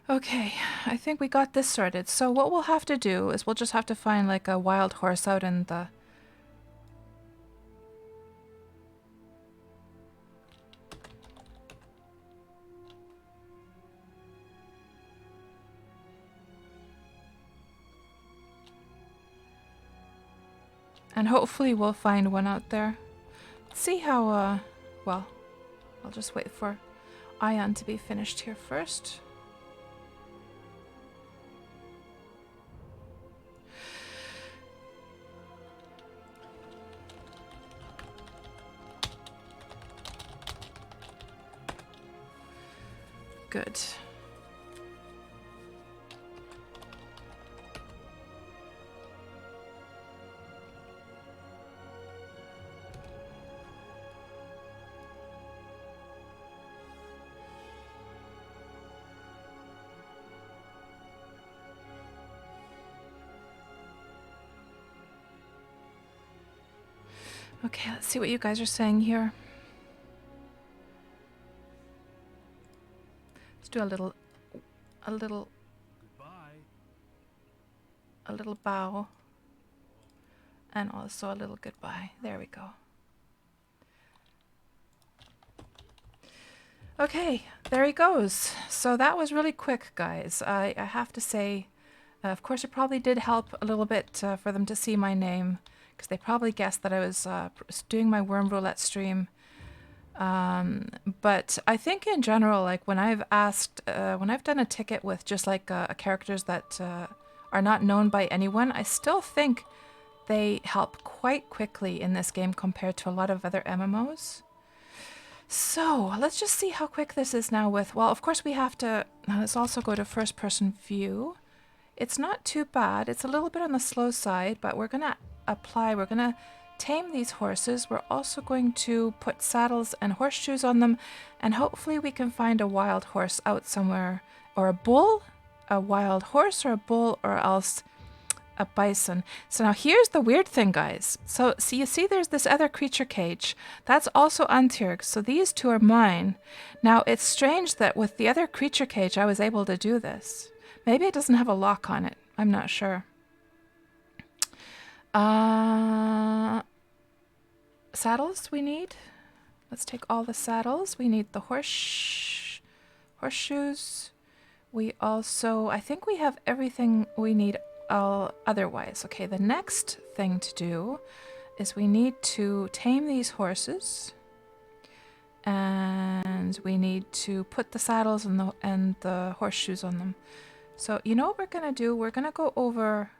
[SPEAKER 1] Okay, I think we got this sorted. So what we'll have to do is we'll just have to find like a wild horse out in the... And hopefully we'll find one out there. See how, well, I'll just wait for Ion to be finished here first. Good. Okay, let's see what you guys are saying here. Let's do a little bow. And also a little goodbye. There we go. Okay, there he goes. So that was really quick, guys. I have to say, of course, it probably did help a little bit for them to see my name, because they probably guessed that I was doing my Wurm Roulette stream. But I think in general, like when I've done a ticket with just like characters that are not known by anyone, I still think they help quite quickly in this game compared to a lot of other MMOs. So let's just see how quick this is now with, well, of course we have to, let's also go to first person view. It's not too bad. It's a little bit on the slow side, but we're going to tame these horses. We're also going to put saddles and horseshoes on them, and hopefully we can find a wild horse out somewhere, or a bull, a wild horse or a bull, or else a bison. So now here's the weird thing, guys. So you see there's this other creature cage. That's also Antyrg. So these two are mine. Now it's strange that with the other creature cage I was able to do this. Maybe it doesn't have a lock on it. I'm not sure. Saddles we need. Let's take all the saddles. We need the horseshoes. We also, I think we have everything we need otherwise. Okay, the next thing to do is we need to tame these horses, and we need to put the saddles and the horseshoes on them. So you know what we're gonna do? We're gonna go over.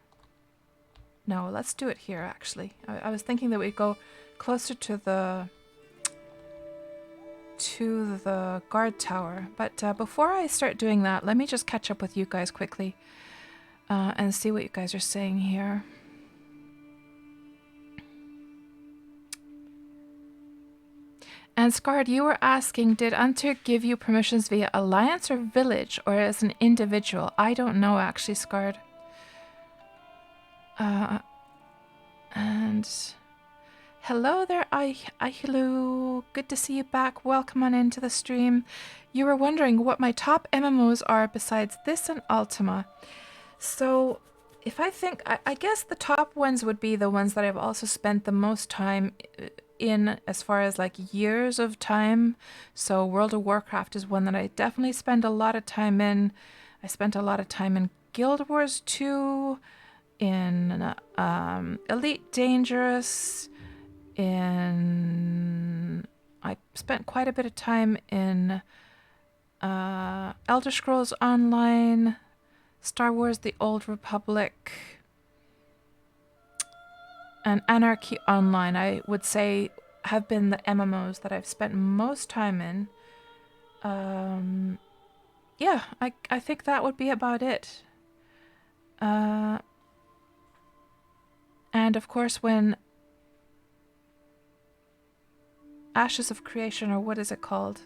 [SPEAKER 1] No, let's do it here. Actually, I was thinking that we'd go closer to the guard tower. But before I start doing that, let me just catch up with you guys quickly. And see what you guys are saying here. And Scarred, you were asking, did Antyrg give you permissions via alliance or village, or as an individual? I don't know, actually, Scarred. And hello there, Ahilu. Good to see you back. Welcome on into the stream. You were wondering what my top MMOs are besides this and Ultima. So if I think, I guess the top ones would be the ones that I've also spent the most time in as far as like years of time. So World of Warcraft is one that I definitely spend a lot of time in. I spent a lot of time in Guild Wars 2, in Elite Dangerous, I spent quite a bit of time in Elder Scrolls Online, Star Wars The Old Republic, and Anarchy Online, I would say, have been the MMOs that I've spent most time in. Yeah, I think that would be about it. And of course when Ashes of Creation, or what is it called?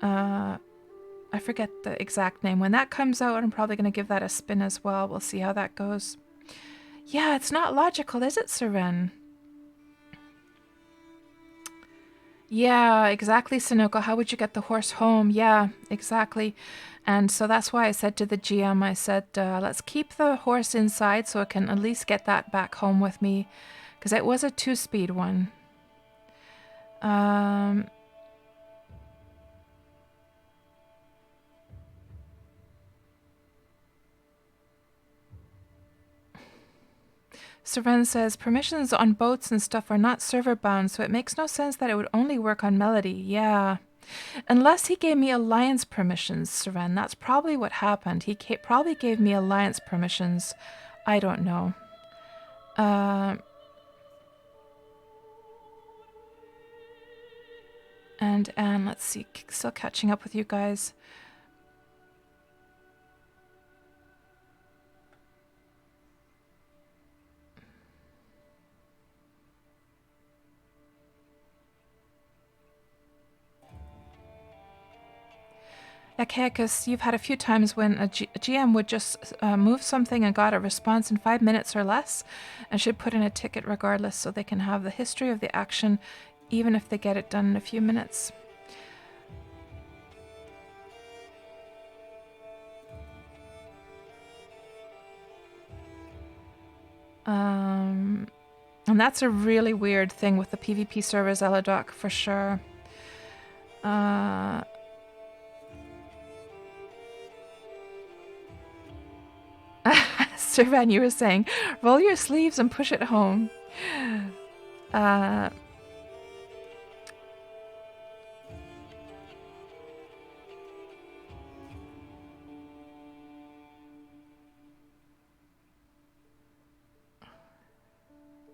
[SPEAKER 1] I forget the exact name. When that comes out, I'm probably going to give that a spin as well. We'll see how that goes. Yeah, it's not logical, is it, Seren? Yeah, exactly, Sunoco. How would you get the horse home? Yeah, exactly. And so that's why I said to the GM, I said, let's keep the horse inside so I can at least get that back home with me. Because it was a 2-speed one. Seren says, permissions on boats and stuff are not server bound, so it makes no sense that it would only work on Melody. Yeah. Unless he gave me alliance permissions, Seren. That's probably what happened. He probably gave me alliance permissions. I don't know. And let's see. Still catching up with you guys. Okay, because you've had a few times when a GM would just move something and got a response in 5 minutes or less and should put in a ticket regardless so they can have the history of the action even if they get it done in a few minutes. And that's a really weird thing with the PvP servers, Eladoc, for sure. Sirvan, you were saying, roll your sleeves and push it home.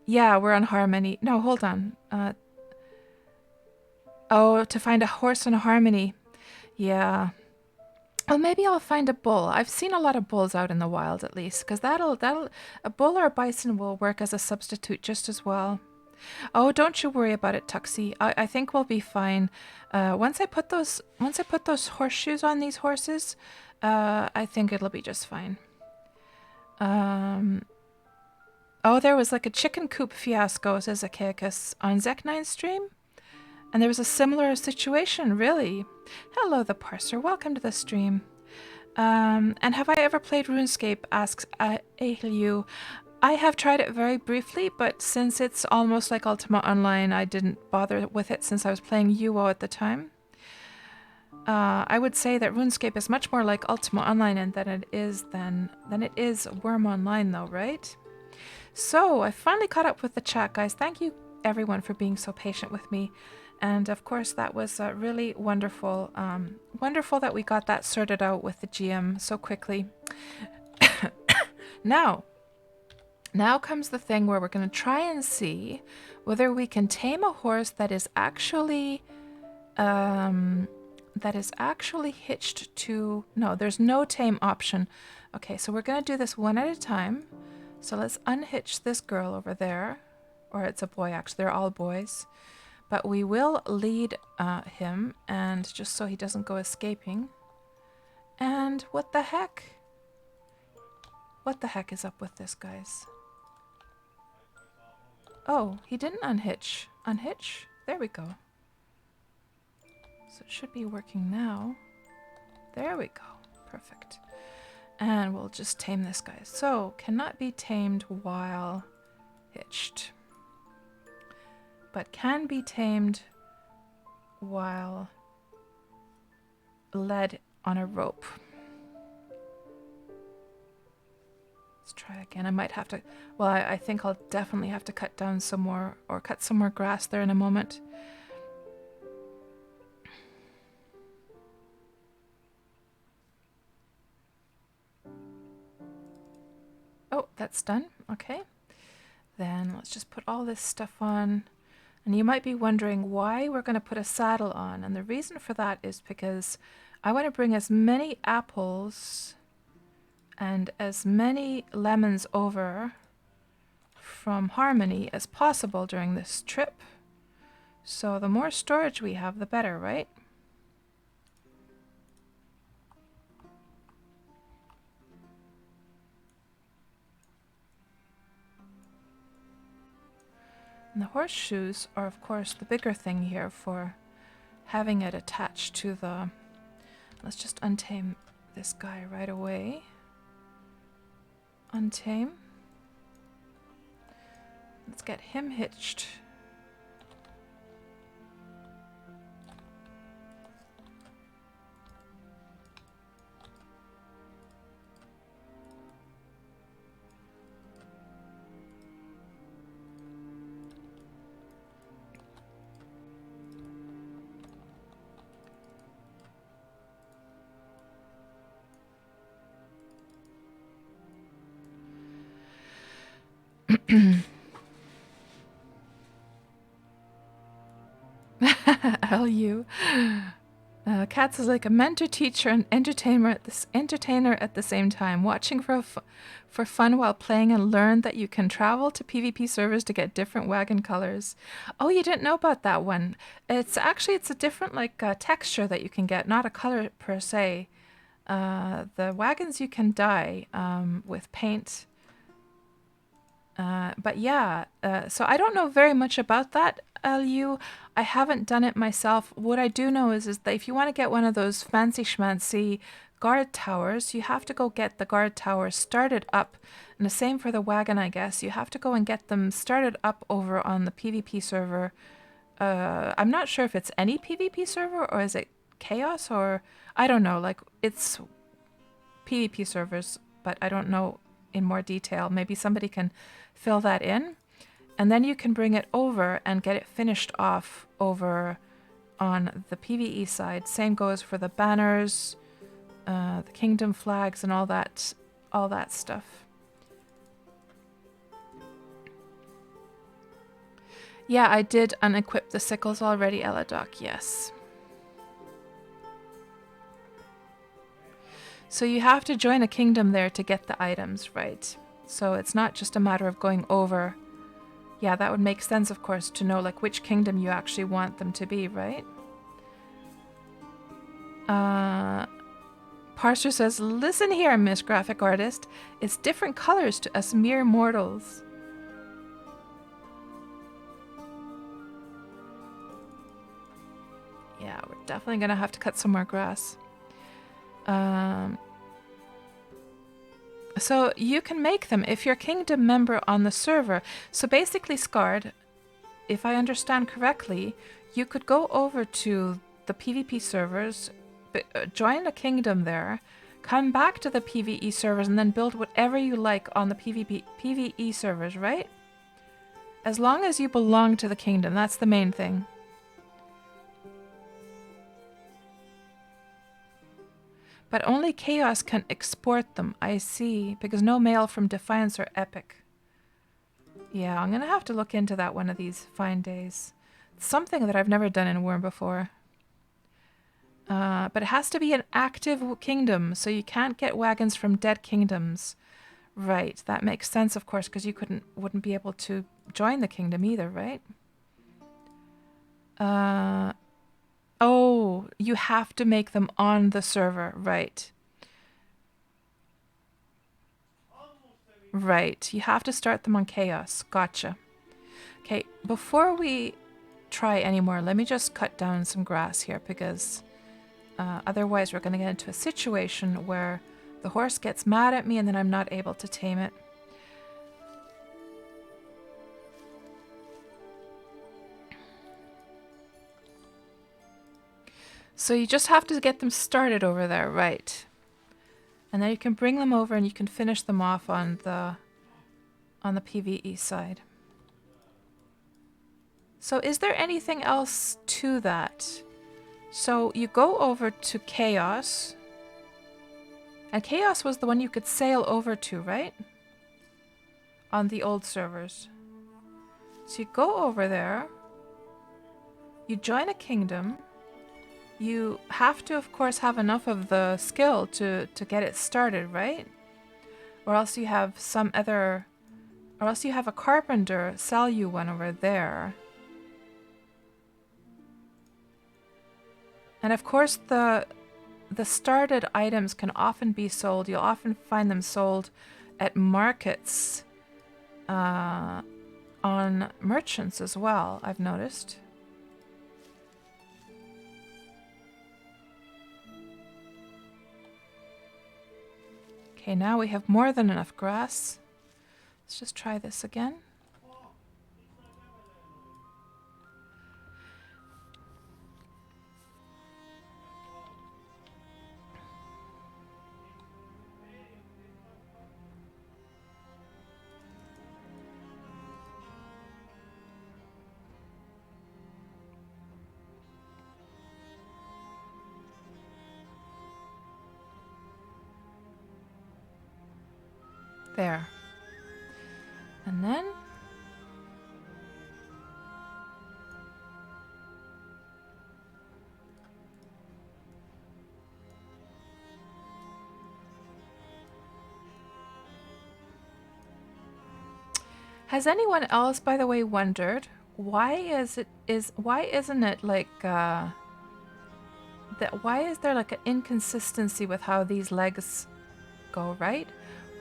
[SPEAKER 1] Yeah, we're on Harmony. No, hold on. Oh, to find a horse in Harmony. Yeah. Well, maybe I'll find a bull. I've seen a lot of bulls out in the wild, at least, because that'll a bull or a bison will work as a substitute just as well. Oh, don't you worry about it, Tuxie. I think we'll be fine. Once I put those horseshoes on these horses, I think it'll be just fine. Oh, there was like a chicken coop fiasco, says Achaicus, on Zek9's stream. And there was a similar situation, really. Hello, the parser. Welcome to the stream. And have I ever played RuneScape? Asks Ahliu. I have tried it very briefly, but since it's almost like Ultima Online, I didn't bother with it since I was playing UO at the time. I would say that RuneScape is much more like Ultima Online than it is Wurm Online, though, right? So I finally caught up with the chat, guys. Thank you, everyone, for being so patient with me. And of course, that was really wonderful. Wonderful that we got that sorted out with the GM so quickly. Now comes the thing where we're going to try and see whether we can tame a horse that is actually hitched to... No, there's no tame option. Okay, so we're going to do this one at a time. So let's unhitch this girl over there. Or it's a boy, actually. They're all boys. But we will lead him, and just so he doesn't go escaping. And what the heck? What the heck is up with this, guys? Oh, he didn't unhitch. Unhitch? There we go. So it should be working now. There we go. Perfect. And we'll just tame this guy. So, cannot be tamed while hitched. But can be tamed while led on a rope. Let's try again. I might have to... Well, I think I'll definitely have to cut down some more... Or cut some more grass there in a moment. Oh, that's done. Okay. Then let's just put all this stuff on. And you might be wondering why we're going to put a saddle on. And the reason for that is because I want to bring as many apples and as many lemons over from Harmony as possible during this trip. So the more storage we have, the better, right? And the horseshoes are, of course, the bigger thing here for having it attached to the... Let's just untame this guy right away. Untame. Let's get him hitched. LU. Kats is like a mentor, teacher, and entertainer at the same time, watching for fun while playing, and learn that you can travel to PvP servers to get different wagon colors. Oh, you didn't know about that one? It's a different texture that you can get, not a color per se. The wagons you can dye with paint. But yeah, so I don't know very much about that, LU. I haven't done it myself. What I do know is that if you want to get one of those fancy schmancy guard towers, you have to go get the guard towers started up. And the same for the wagon, I guess. You have to go and get them started up over on the PvP server. I'm not sure if it's any PvP server, or is it Chaos, or I don't know. Like, it's PvP servers, but I don't know in more detail. Maybe somebody can fill that in, and then you can bring it over and get it finished off over on the PvE side. Same goes for the banners, the kingdom flags, and all that stuff. Yeah, I did unequip the sickles already, Eladoc, yes. So you have to join a kingdom there to get the items, right? So it's not just a matter of going over. Yeah, that would make sense, of course, to know like which kingdom you actually want them to be, right? Parser says, listen here, Miss Graphic Artist. It's different colors to us mere mortals. Yeah, we're definitely going to have to cut some more grass. So you can make them if you're a kingdom member on the server. So basically, Scarred, if I understand correctly, you could go over to the PvP servers, join a kingdom there, come back to the PvE servers, and then build whatever you like on the PvE servers, right? As long as you belong to the kingdom, that's the main thing. But only Chaos can export them, I see, because no mail from Defiance or Epic. Yeah, I'm going to have to look into that one of these fine days. It's something that I've never done in Wurm before. But it has to be an active kingdom, so you can't get wagons from dead kingdoms. Right, that makes sense, of course, because you wouldn't be able to join the kingdom either, right? Oh, you have to make them on the server, right? Right, you have to start them on Chaos. Gotcha. Okay, before we try anymore, let me just cut down some grass here, because otherwise we're going to get into a situation where the horse gets mad at me and then I'm not able to tame it. So you just have to get them started over there, right? And then you can bring them over and you can finish them off on the PvE side. So is there anything else to that? So you go over to Chaos. And Chaos was the one you could sail over to, right? On the old servers. So you go over there. You join a kingdom. You have to, of course, have enough of the skill to get it started, right? Or else you have some other... Or else you have a carpenter sell you one over there. And of course, the started items can often be sold. You'll often find them sold at markets. on merchants as well, I've noticed. Okay, now we have more than enough grass. Let's just try this again. There. And then has anyone else, by the way, wondered why isn't it like that? Why is there like an inconsistency with how these legs go, right?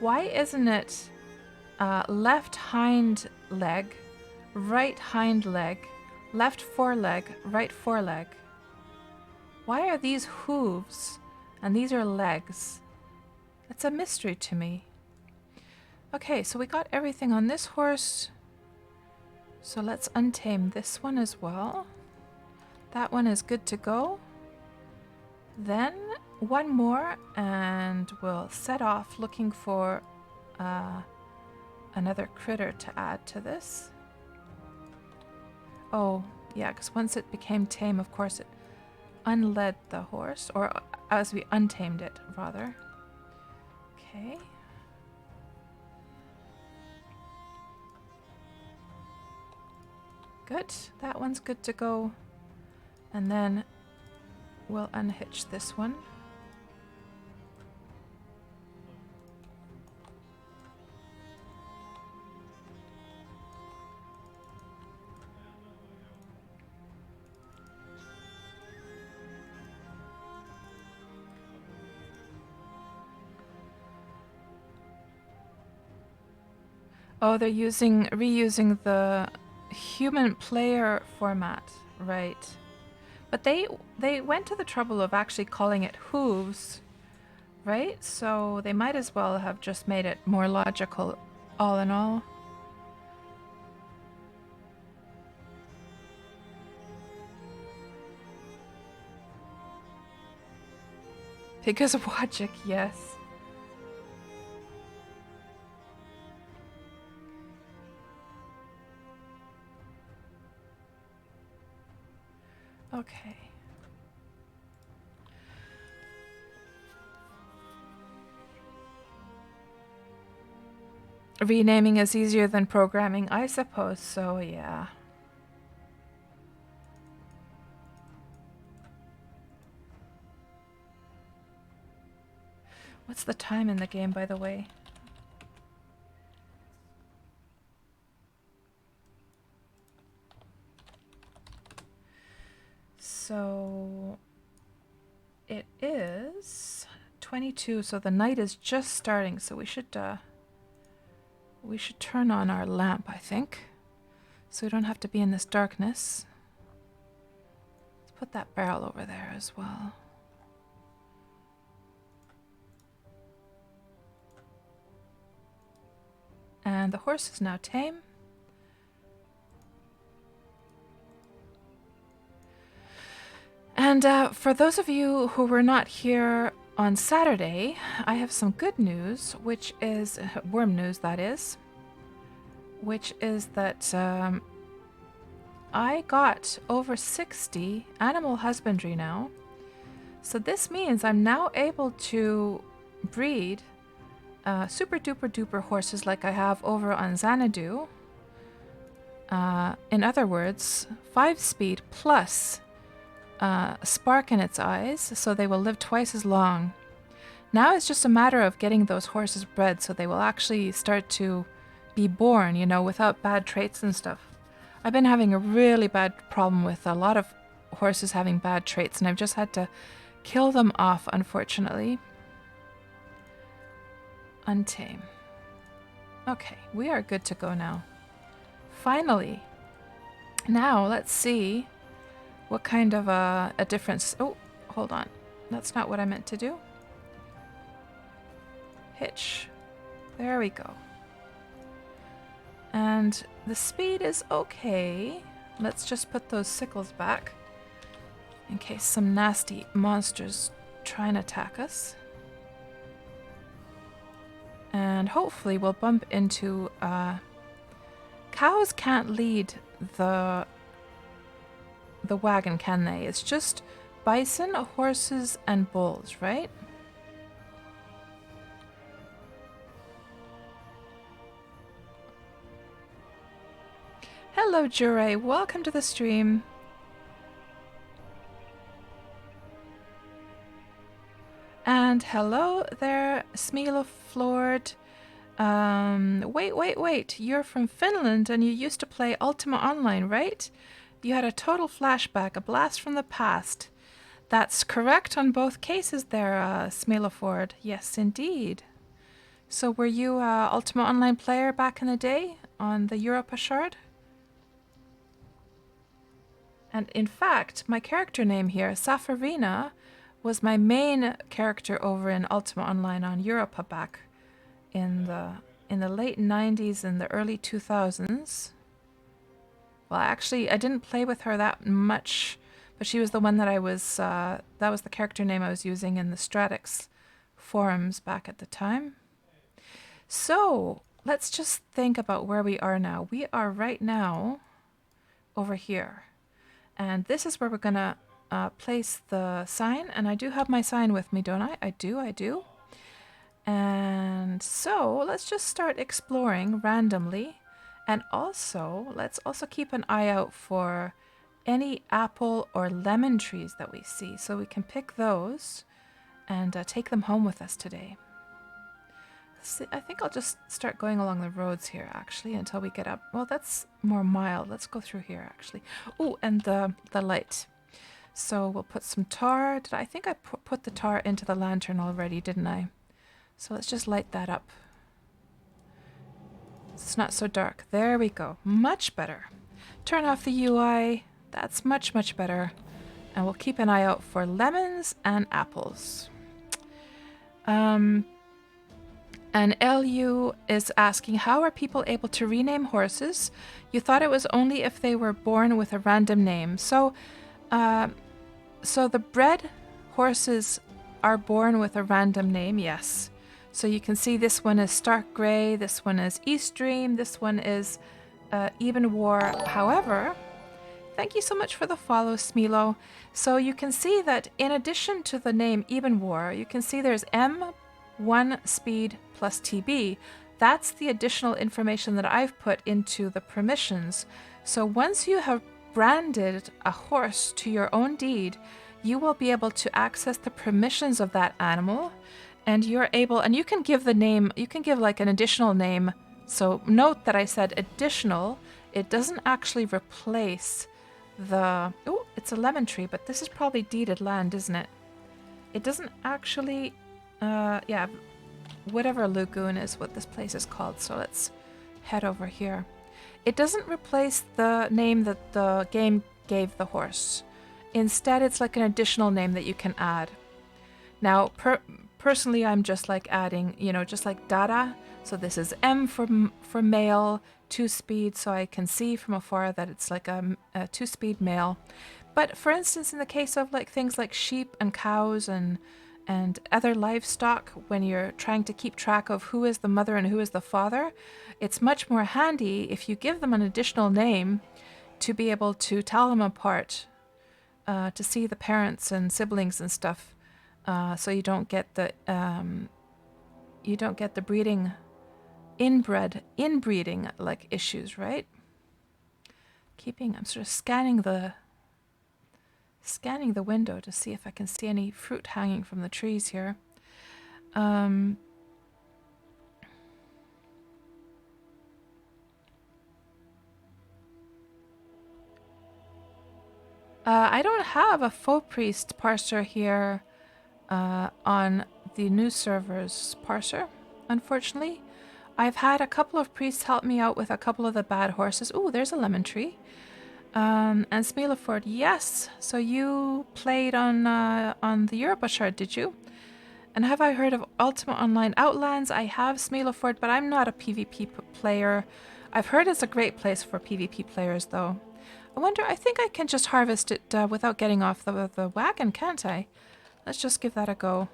[SPEAKER 1] Why isn't it left hind leg, right hind leg, left foreleg, right foreleg? Why are these hooves and these are legs? That's a mystery to me. Okay, so we got everything on this horse. So let's untame this one as well. That one is good to go. Then one more and we'll set off looking for another critter to add to this. Oh, yeah, because once it became tame, of course, it unled the horse, or as we untamed it, rather. Okay. Good. That one's good to go. And then we'll unhitch this one. Oh, they're reusing the human player format, right? But they went to the trouble of actually calling it hooves, right? So they might as well have just made it more logical, all in all. Because of logic, yes. Okay. Renaming is easier than programming, I suppose so, yeah. What's the time in the game, by the way? So it is 22, so the night is just starting, so we should turn on our lamp, I think, so we don't have to be in this darkness. Let's put that barrel over there as well. And the horse is now tame. And for those of you who were not here on Saturday, I have some good news, which is worm news, that is, which is that I got over 60 animal husbandry now. So this means I'm now able to breed super duper duper horses like I have over on Xanadu. In other words, 5 speed plus spark in its eyes, so they will live twice as long. Now it's just a matter of getting those horses bred so they will actually start to be born, you know, without bad traits and stuff. I've been having a really bad problem with a lot of horses having bad traits, and I've just had to kill them off, unfortunately. Untame. Okay, we are good to go now. finally. Now, let's see what kind of a difference... Oh, hold on. That's not what I meant to do. Hitch. There we go. And the speed is okay. Let's just put those sickles back in case some nasty monsters try and attack us. And hopefully we'll bump into... cows can't lead the wagon, can they? It's just bison, horses, and bulls, right? Hello, Jure. Welcome to the stream. And hello there, Smila Flord. Wait. You're from Finland and you used to play Ultima Online, right? You had a total flashback, a blast from the past. That's correct on both cases there, Smila Ford. Yes, indeed. So were you a Ultima Online player back in the day on the Europa Shard? And in fact, my character name here, Safarina, was my main character over in Ultima Online on Europa back in the late 90s and the early 2000s. Well, actually, I didn't play with her that much, but she was the one that I was, that was the character name I was using in the Stratix forums back at the time. So, let's just think about where we are now. We are right now over here. And this is where we're going to place the sign. And I do have my sign with me, don't I? I do. And so let's just start exploring randomly. And also, let's also keep an eye out for any apple or lemon trees that we see. So we can pick those and take them home with us today. See, I think I'll just start going along the roads here, actually, until we get up. Well, that's more mild. Let's go through here, actually. Oh, and the light. So we'll put some tar. I think I put the tar into the lantern already, didn't I? So let's just light that up. It's not so dark. There we go. Much better. Turn off the UI. That's much, much better. And we'll keep an eye out for lemons and apples. And LU is asking, how are people able to rename horses? You thought it was only if they were born with a random name. So the bred horses are born with a random name, yes. So you can see this one is Stark Grey, this one is East Dream, this one is Even War. However, thank you so much for the follow, Smilo. So you can see that in addition to the name Even War, you can see there's M1 speed plus TB. That's the additional information that I've put into the permissions. So once you have branded a horse to your own deed, you will be able to access the permissions of that animal, and you're able, and you can give the name, you can give like an additional name. So note that I said additional. It doesn't actually replace the, oh, it's a lemon tree, but this is probably deeded land, isn't it? It doesn't actually, yeah, whatever lagoon is what this place is called. So let's head over here. It doesn't replace the name that the game gave the horse. Instead, it's like an additional name that you can add. Now, personally, I'm just like adding, you know, just like Dada. So this is M for male, 2-speed, so I can see from afar that it's like a 2-speed male. But for instance, in the case of like things like sheep and cows and other livestock, when you're trying to keep track of who is the mother and who is the father, it's much more handy if you give them an additional name to be able to tell them apart, to see the parents and siblings and stuff, so you don't get the breeding, inbreeding like issues, right? I'm sort of scanning the window to see if I can see any fruit hanging from the trees here. I don't have a faux priest parser here on the new server's parser, unfortunately. I've had a couple of priests help me out with a couple of the bad horses. Oh, there's a lemon tree. And Smelaford, yes. So you played on the Europa shard, did you? And have I heard of Ultima Online Outlands? I have Smelaford, but I'm not a PvP player. I've heard it's a great place for PvP players, though. I wonder, I think I can just harvest it without getting off the wagon, can't I? Let's just give that a go.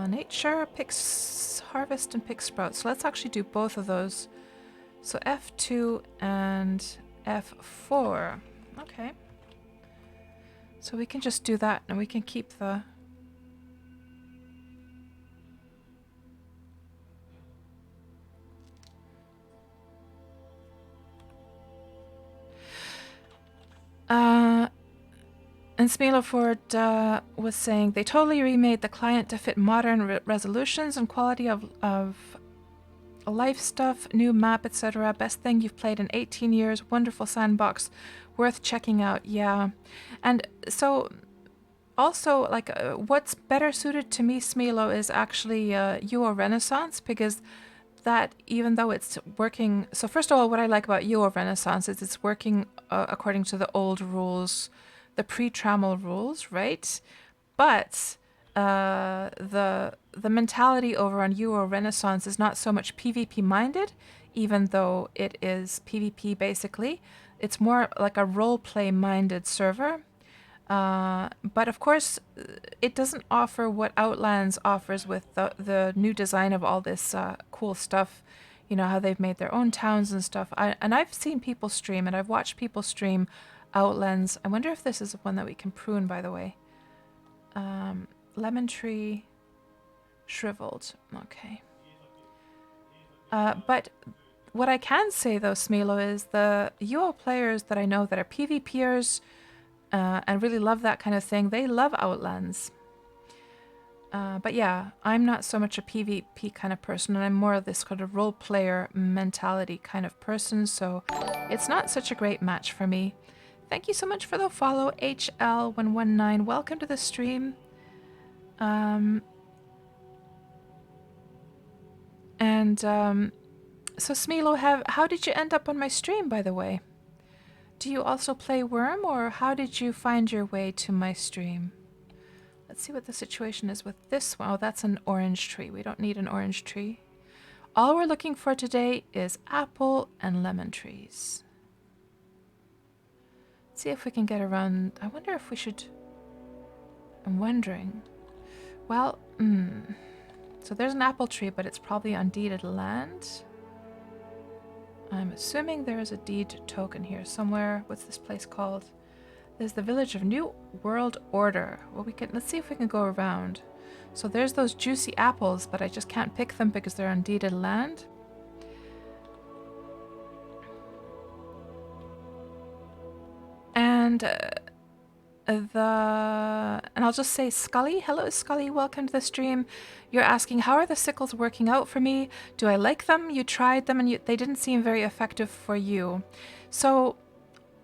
[SPEAKER 1] Nature, picks, harvest, and pick sprouts. So let's actually do both of those. So F2 and F4. Okay. So we can just do that and we can keep the... And Smelaford was saying they totally remade the client to fit modern resolutions and quality of life stuff, new map, etc. Best thing you've played in 18 years. Wonderful sandbox, worth checking out. Yeah, and so also like what's better suited to me, Smelo, is actually UO Renaissance, because that, even though it's working, so first of all, what I like about UO Renaissance is it's working according to the old rules, the pre-trammel rules, right? But the mentality over on UO Renaissance is not so much PvP minded, even though it is PvP basically. It's more like a role-play minded server. But of course, it doesn't offer what Outlands offers with the new design of all this cool stuff. You know, how they've made their own towns and stuff. And I've seen people stream, and I've watched people stream Outlands. I wonder if this is one that we can prune, by the way. Lemon tree, shriveled. Okay. But what I can say, though, Smelo, is the UO players that I know that are PvPers and really love that kind of thing, they love Outlands. But yeah, I'm not so much a PvP kind of person, and I'm more of this kind of role player mentality kind of person, so it's not such a great match for me. Thank you so much for the follow, HL119. Welcome to the stream. So Smelo, how did you end up on my stream, by the way? Do you also play Wurm, or how did you find your way to my stream? Let's see what the situation is with this one. Oh, that's an orange tree. We don't need an orange tree. All we're looking for today is apple and lemon trees. Let's see if we can get around. I wonder if we should... I'm wondering. Well, so there's an apple tree, but it's probably on deeded land. I'm assuming there is a deed token here somewhere. What's this place called? There's the village of New World Order. Well, let's see if we can go around. So there's those juicy apples, but I just can't pick them because they're on deeded land. And I'll just say, Scully, hello Scully, welcome to the stream. You're asking, how are the sickles working out for me? Do I like them? You tried them and they didn't seem very effective for you. So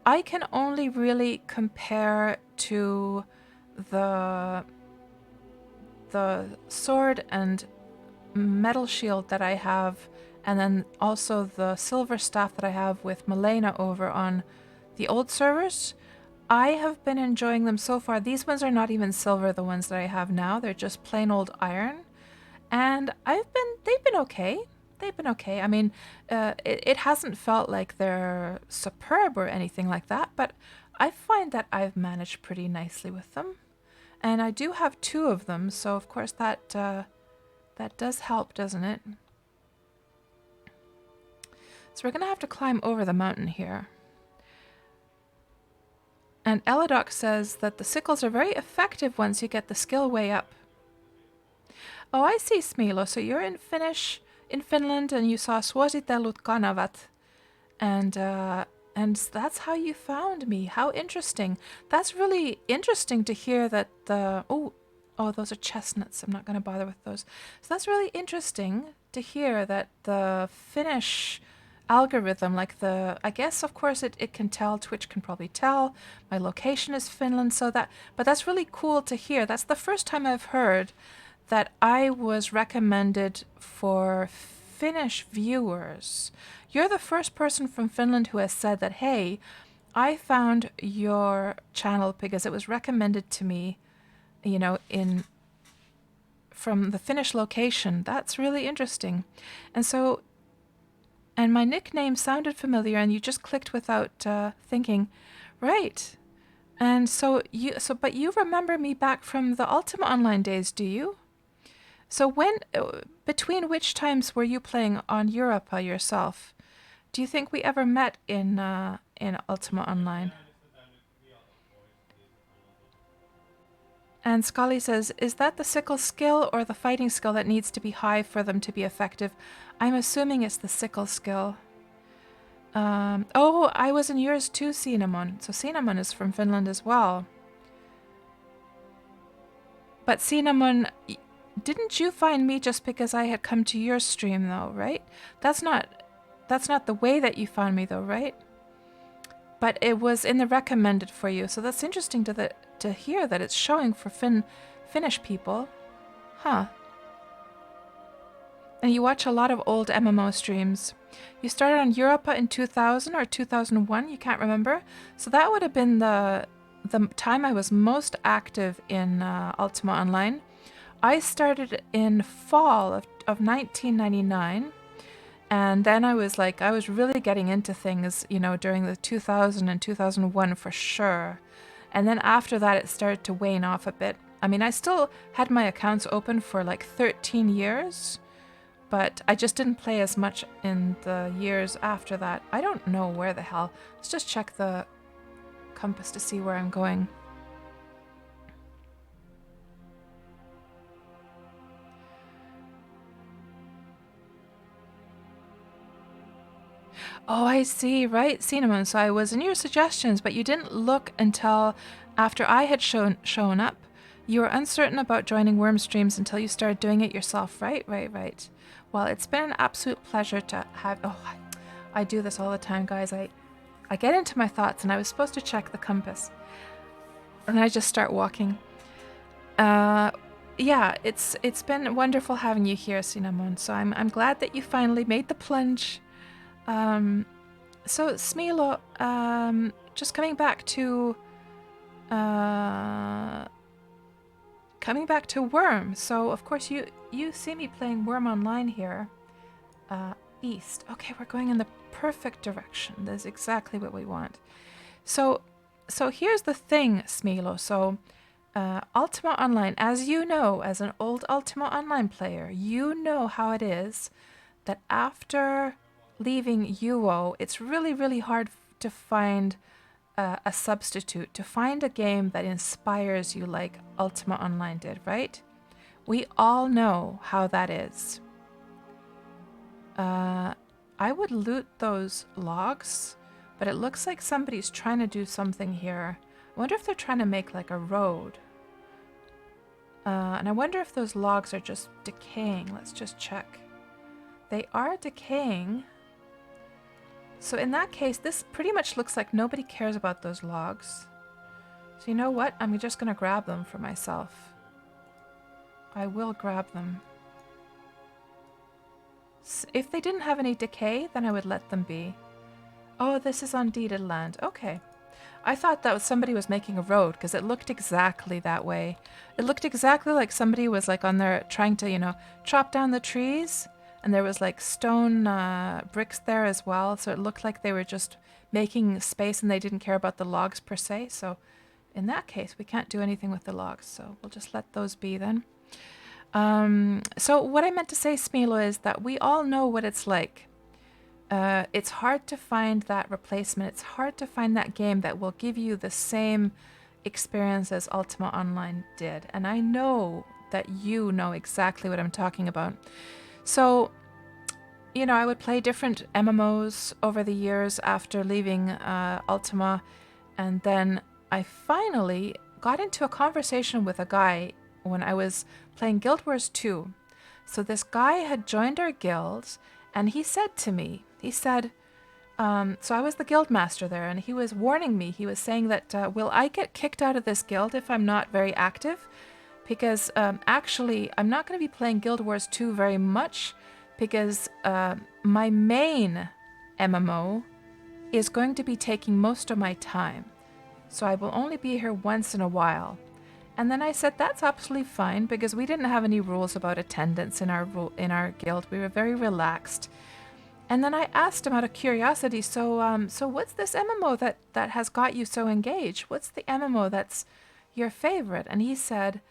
[SPEAKER 1] I can only really compare to the sword and metal shield that I have, and then also the silver staff that I have with Milena over on the old servers. I have been enjoying them so far. These ones are not even silver, the ones that I have now. They're just plain old iron. And they've been okay. They've been okay. I mean, it hasn't felt like they're superb or anything like that, but I find that I've managed pretty nicely with them. And I do have 2 of them, so of course that does help, doesn't it? So we're going to have to climb over the mountain here. And Eladoc says that the sickles are very effective once you get the skill way up. Oh, I see, Smelo. So you're in Finland, and you saw Suositellut kanavat. And that's how you found me. How interesting. That's really interesting to hear that the... Oh, those are chestnuts. I'm not going to bother with those. So that's really interesting to hear that the Finnish algorithm, like I guess of course it can tell, Twitch can probably tell my location is Finland, but that's really cool to hear. That's the first time I've heard that I was recommended for Finnish viewers. You're the first person from Finland who has said that, hey, I found your channel because it was recommended to me, you know, from the Finnish location. That's really interesting. And so, and my nickname sounded familiar, and you just clicked without thinking, right? And but you remember me back from the Ultima Online days, do you? So between which times were you playing on Europa yourself? Do you think we ever met in Ultima Online? And Scully says, is that the sickle skill or the fighting skill that needs to be high for them to be effective? I'm assuming it's the sickle skill. Oh, I was in yours too, Cinnamon. So Cinnamon is from Finland as well. But Cinnamon, didn't you find me just because I had come to your stream though, right? That's not the way that you found me though, right? But it was in the recommended for you. So that's interesting to hear that it's showing for Finnish people. Huh. And you watch a lot of old MMO streams. You started on Europa in 2000 or 2001, you can't remember. So that would have been the time I was most active in Ultima Online. I started in fall of 1999. And then I was really getting into things, you know, during the 2000 and 2001 for sure. And then after that, it started to wane off a bit. I mean, I still had my accounts open for like 13 years, but I just didn't play as much in the years after that. I don't know where the hell. Let's just check the compass to see where I'm going. Oh, I see, right, Cinnamon. So I was in your suggestions, but you didn't look until after I had shown up. You were uncertain about joining Wurm streams until you started doing it yourself, right? Right. Well, it's been an absolute pleasure to have... Oh, I do this all the time, guys. I get into my thoughts, and I was supposed to check the compass. And I just start walking. Yeah, it's been wonderful having you here, Cinnamon. So I'm glad that you finally made the plunge. So Smilo, just coming back to Wurm. So of course you see me playing Wurm Online here. East. Okay, we're going in the perfect direction. That's exactly what we want. So here's the thing, Smilo. So Ultima Online, as you know, as an old Ultima Online player, you know how it is that after leaving UO, it's really, really hard to find a substitute, to find a game that inspires you like Ultima Online did, right? We all know how that is. I would loot those logs, but it looks like somebody's trying to do something here. I wonder if they're trying to make like a road. And I wonder if those logs are just decaying. Let's just check. They are decaying. So in that case, this pretty much looks like nobody cares about those logs. So you know what? I'm just going to grab them for myself. I will grab them. If they didn't have any decay, then I would let them be. Oh, this is undeeded land. Okay. I thought that somebody was making a road because it looked exactly that way. It looked exactly like somebody was like on there trying to, you know, chop down the trees. And there was like stone bricks there as well. So it looked like they were just making space and they didn't care about the logs per se. So in that case, we can't do anything with the logs. So we'll just let those be then. So what I meant to say, Smilo, is that we all know what it's like. It's hard to find that replacement. It's hard to find that game that will give you the same experience as Ultima Online did. And I know that you know exactly what I'm talking about. So, you know, I would play different MMOs over the years after leaving Ultima. And then I finally got into a conversation with a guy when I was playing Guild Wars 2. So this guy had joined our guild, and he said to me, he said, so I was the guild master there, and he was warning me. He was saying that, will I get kicked out of this guild if I'm not very active? because actually I'm not going to be playing Guild Wars 2 very much, because my main MMO is going to be taking most of my time. So I will only be here once in a while. And then I said that's absolutely fine, because we didn't have any rules about attendance in our guild. We were very relaxed. And then I asked him out of curiosity, so what's this MMO that has got you so engaged? What's the MMO that's your favorite? And he said,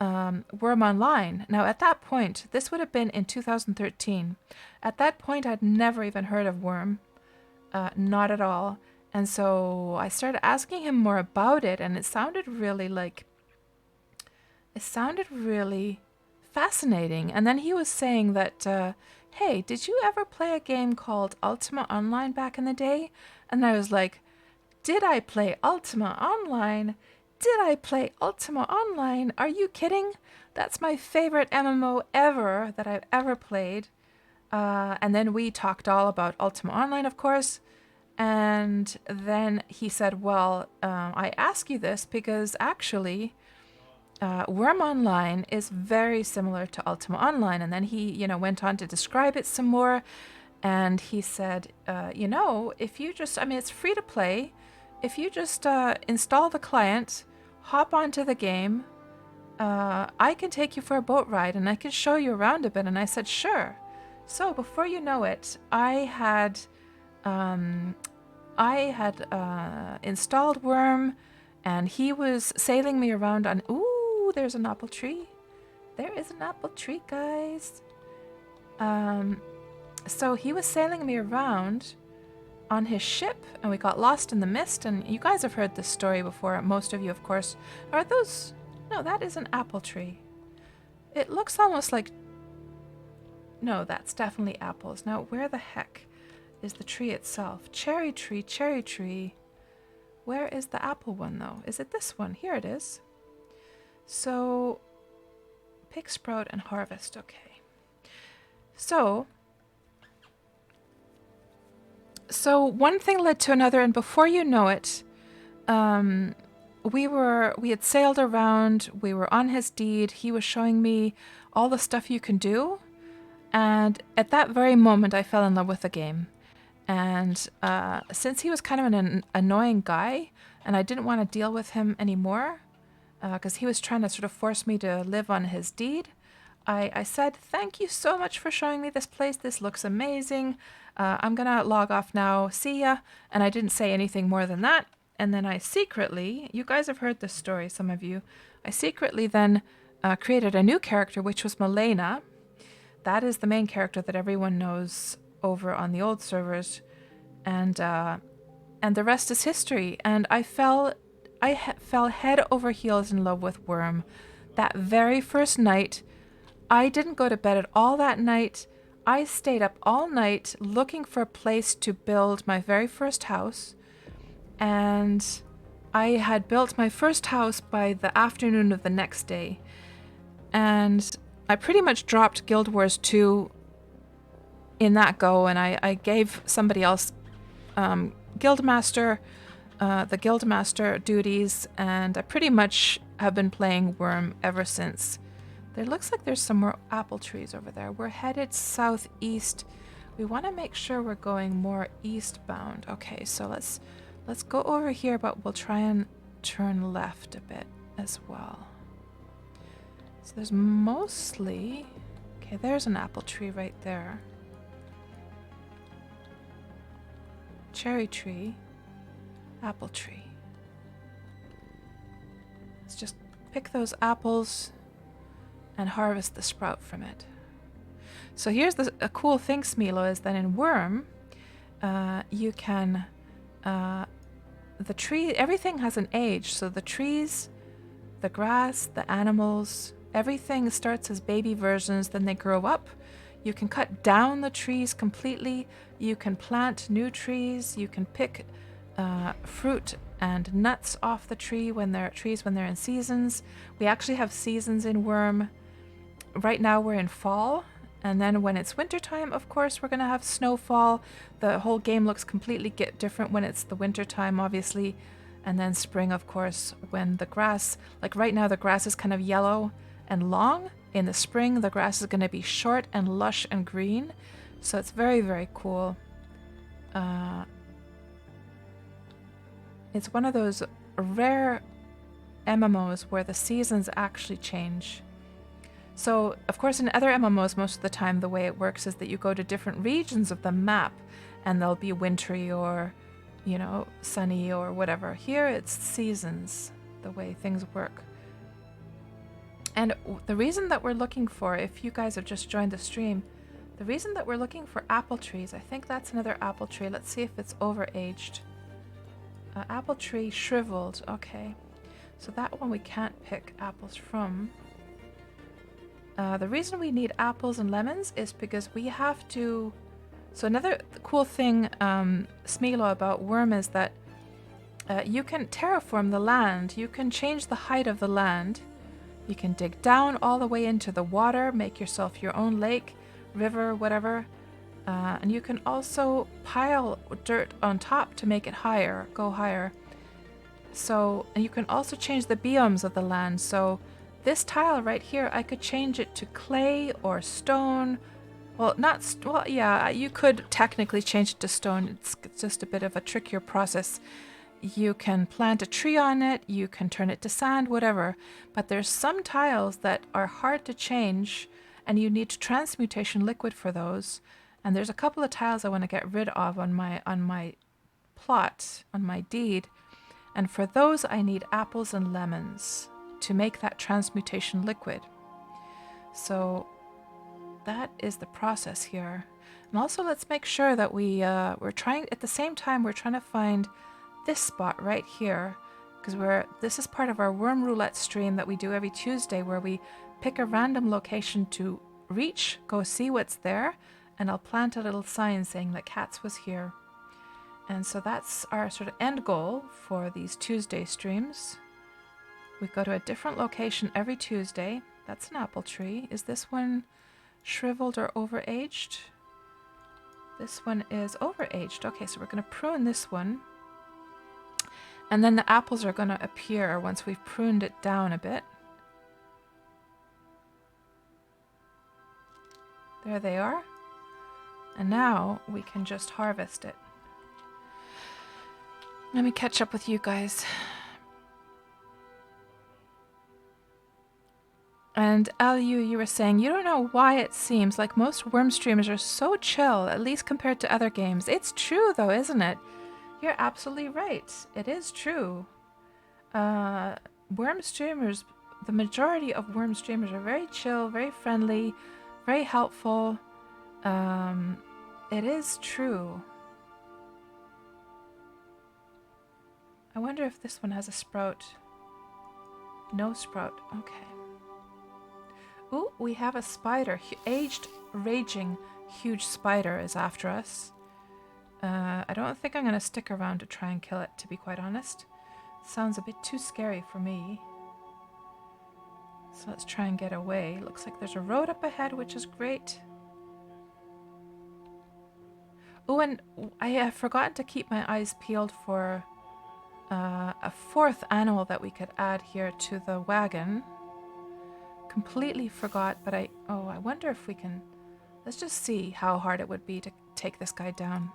[SPEAKER 1] Wurm Online. Now at that point, this would have been in 2013. At that point, I'd never even heard of Wurm, not at all. And so I started asking him more about it, and it sounded really fascinating. And then he was saying that, hey, did you ever play a game called Ultima Online back in the day? And I was like, did I play Ultima Online? Did I play Ultima Online? Are you kidding? That's my favorite MMO ever that I've ever played. And then we talked all about Ultima Online, of course. And then he said, well, I ask you this because actually Wurm Online is very similar to Ultima Online. And then he, went on to describe it some more. And he said, if you just, it's free to play. If you just install the client, hop onto the game, I can take you for a boat ride and I can show you around a bit. And I said, sure. So before you know it, I had installed Wurm, and he was sailing me around on... Ooh, there's an apple tree. There is an apple tree, guys. So he was sailing me around on his ship, and we got lost in the mist. And you guys have heard this story before. Most of you, of course. Are those... No, that is an apple tree. It looks almost like... No, that's definitely apples. Now, where the heck is the tree itself? Cherry tree, cherry tree. Where is the apple one, though? Is it this one? Here it is. So, pick, sprout, and harvest. Okay. So one thing led to another, and before you know it, we had sailed around. We were on his deed. He was showing me all the stuff you can do. And at that very moment, I fell in love with the game. And since he was kind of an annoying guy, and I didn't want to deal with him anymore, because he was trying to sort of force me to live on his deed, I said, thank you so much for showing me this place. This looks amazing. I'm going to log off now. See ya. And I didn't say anything more than that. And then I secretly, you guys have heard this story, some of you, I secretly then created a new character, which was Milena. That is the main character that everyone knows over on the old servers, and the rest is history. And I fell head over heels in love with Wurm. That very first night, I didn't go to bed at all that night. I stayed up all night looking for a place to build my very first house, and I had built my first house by the afternoon of the next day. And I pretty much dropped Guild Wars 2 in that go, and I gave somebody else the Guildmaster duties, and I pretty much have been playing Wurm ever since. There looks like there's some more apple trees over there. We're headed southeast. We want to make sure we're going more eastbound. Okay, so let's go over here, but we'll try and turn left a bit as well. So there's mostly... Okay, there's an apple tree right there. Cherry tree. Apple tree. Let's just pick those apples and harvest the sprout from it. So here's a cool thing, Smilo, is that in Wurm, you can... the tree... Everything has an age. So the trees, the grass, the animals... Everything starts as baby versions, then they grow up. You can cut down the trees completely. You can plant new trees. You can pick fruit and nuts off the tree when they're in seasons. We actually have seasons in Wurm. Right now we're in fall, and then when it's wintertime, of course, we're going to have snowfall. The whole game looks completely different when it's the wintertime, obviously. And then spring, of course, when the grass, like right now, the grass is kind of yellow and long. In the spring, the grass is going to be short and lush and green. So it's very, very cool. It's one of those rare MMOs where the seasons actually change. So, of course, in other MMOs, most of the time, the way it works is that you go to different regions of the map and they'll be wintry or, you know, sunny or whatever. Here, it's seasons, the way things work. And the reason that we're looking for, if you guys have just joined the stream, the reason that we're looking for apple trees, I think that's another apple tree. Let's see if it's overaged. Apple tree shriveled. Okay. So that one we can't pick apples from. The reason we need apples and lemons is because we have to... So another cool thing, Smilo, about Wurm is that you can terraform the land. You can change the height of the land. You can dig down all the way into the water, make yourself your own lake, river, whatever. And you can also pile dirt on top to make it higher, go higher. So, and you can also change the biomes of the land. So this tile right here, I could change it to clay or stone. Well, yeah, you could technically change it to stone. It's just a bit of a trickier process. You can plant a tree on it, you can turn it to sand, whatever. But there's some tiles that are hard to change, and you need transmutation liquid for those. And there's a couple of tiles I want to get rid of on my plot, on my deed. And for those, I need apples and lemons to make that transmutation liquid. So that is the process here. And also, let's make sure that we're trying, at the same time, we're trying to find this spot right here, because this is part of our Wurm Roulette stream that we do every Tuesday, where we pick a random location to reach, go see what's there, and I'll plant a little sign saying that Kats was here. And so that's our sort of end goal for these Tuesday streams. We go to a different location every Tuesday. That's an apple tree. Is this one shriveled or overaged? This one is overaged. Okay, so we're going to prune this one. And then the apples are going to appear once we've pruned it down a bit. There they are. And now we can just harvest it. Let me catch up with you guys. And Lu, you were saying you don't know why it seems like most Wurm streamers are so chill, at least compared to other games. It's true though, isn't it? You're absolutely right. It is true. Wurm streamers, the majority of Wurm streamers are very chill, very friendly, very helpful. It is true. I wonder if this one has a sprout. No sprout. Okay. Ooh, we have a spider. Aged, raging, huge spider is after us. I don't think I'm going to stick around to try and kill it, to be quite honest. Sounds a bit too scary for me. So let's try and get away. Looks like there's a road up ahead, which is great. Oh, and I have forgotten to keep my eyes peeled for a fourth animal that we could add here to the wagon. Completely forgot, but I wonder if we can... Let's just see how hard it would be to take this guy down.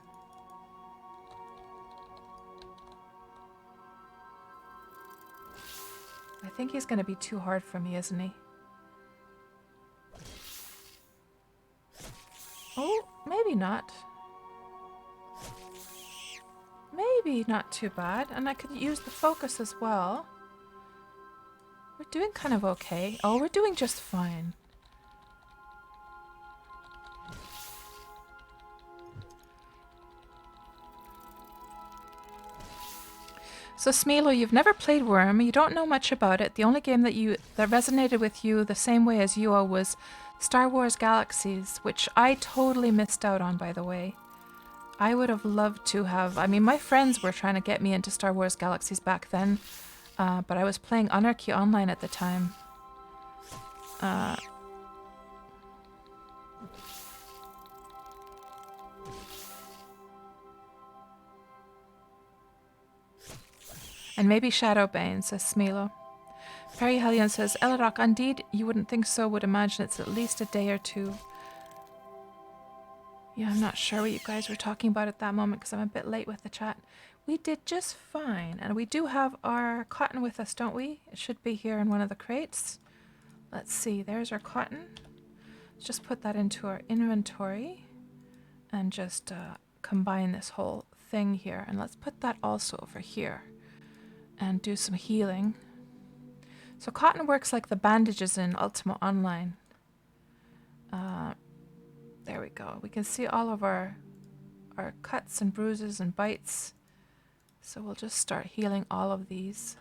[SPEAKER 1] I think he's going to be too hard for me, isn't he? Oh, maybe not. Maybe not too bad. And I could use the focus as well. We're doing kind of okay. Oh, we're doing just fine. So Smilo, you've never played Wurm, you don't know much about it. The only game that resonated with you the same way as Yuo was Star Wars Galaxies, which I totally missed out on, by the way. I would have loved to have... I mean, my friends were trying to get me into Star Wars Galaxies back then, but I was playing Anarchy Online at the time. And maybe Shadowbane, says Smilo. Perry Hellion says, Elidok, indeed, you wouldn't think so, would imagine it's at least a day or two. Yeah, I'm not sure what you guys were talking about at that moment because I'm a bit late with the chat. We did just fine, and we do have our cotton with us, don't we? It should be here in one of the crates. Let's see, there's our cotton. Let's just put that into our inventory and just combine this whole thing here. And let's put that also over here and do some healing. So cotton works like the bandages in Ultima Online. There we go. We can see all of our cuts and bruises and bites. So we'll just start healing all of these.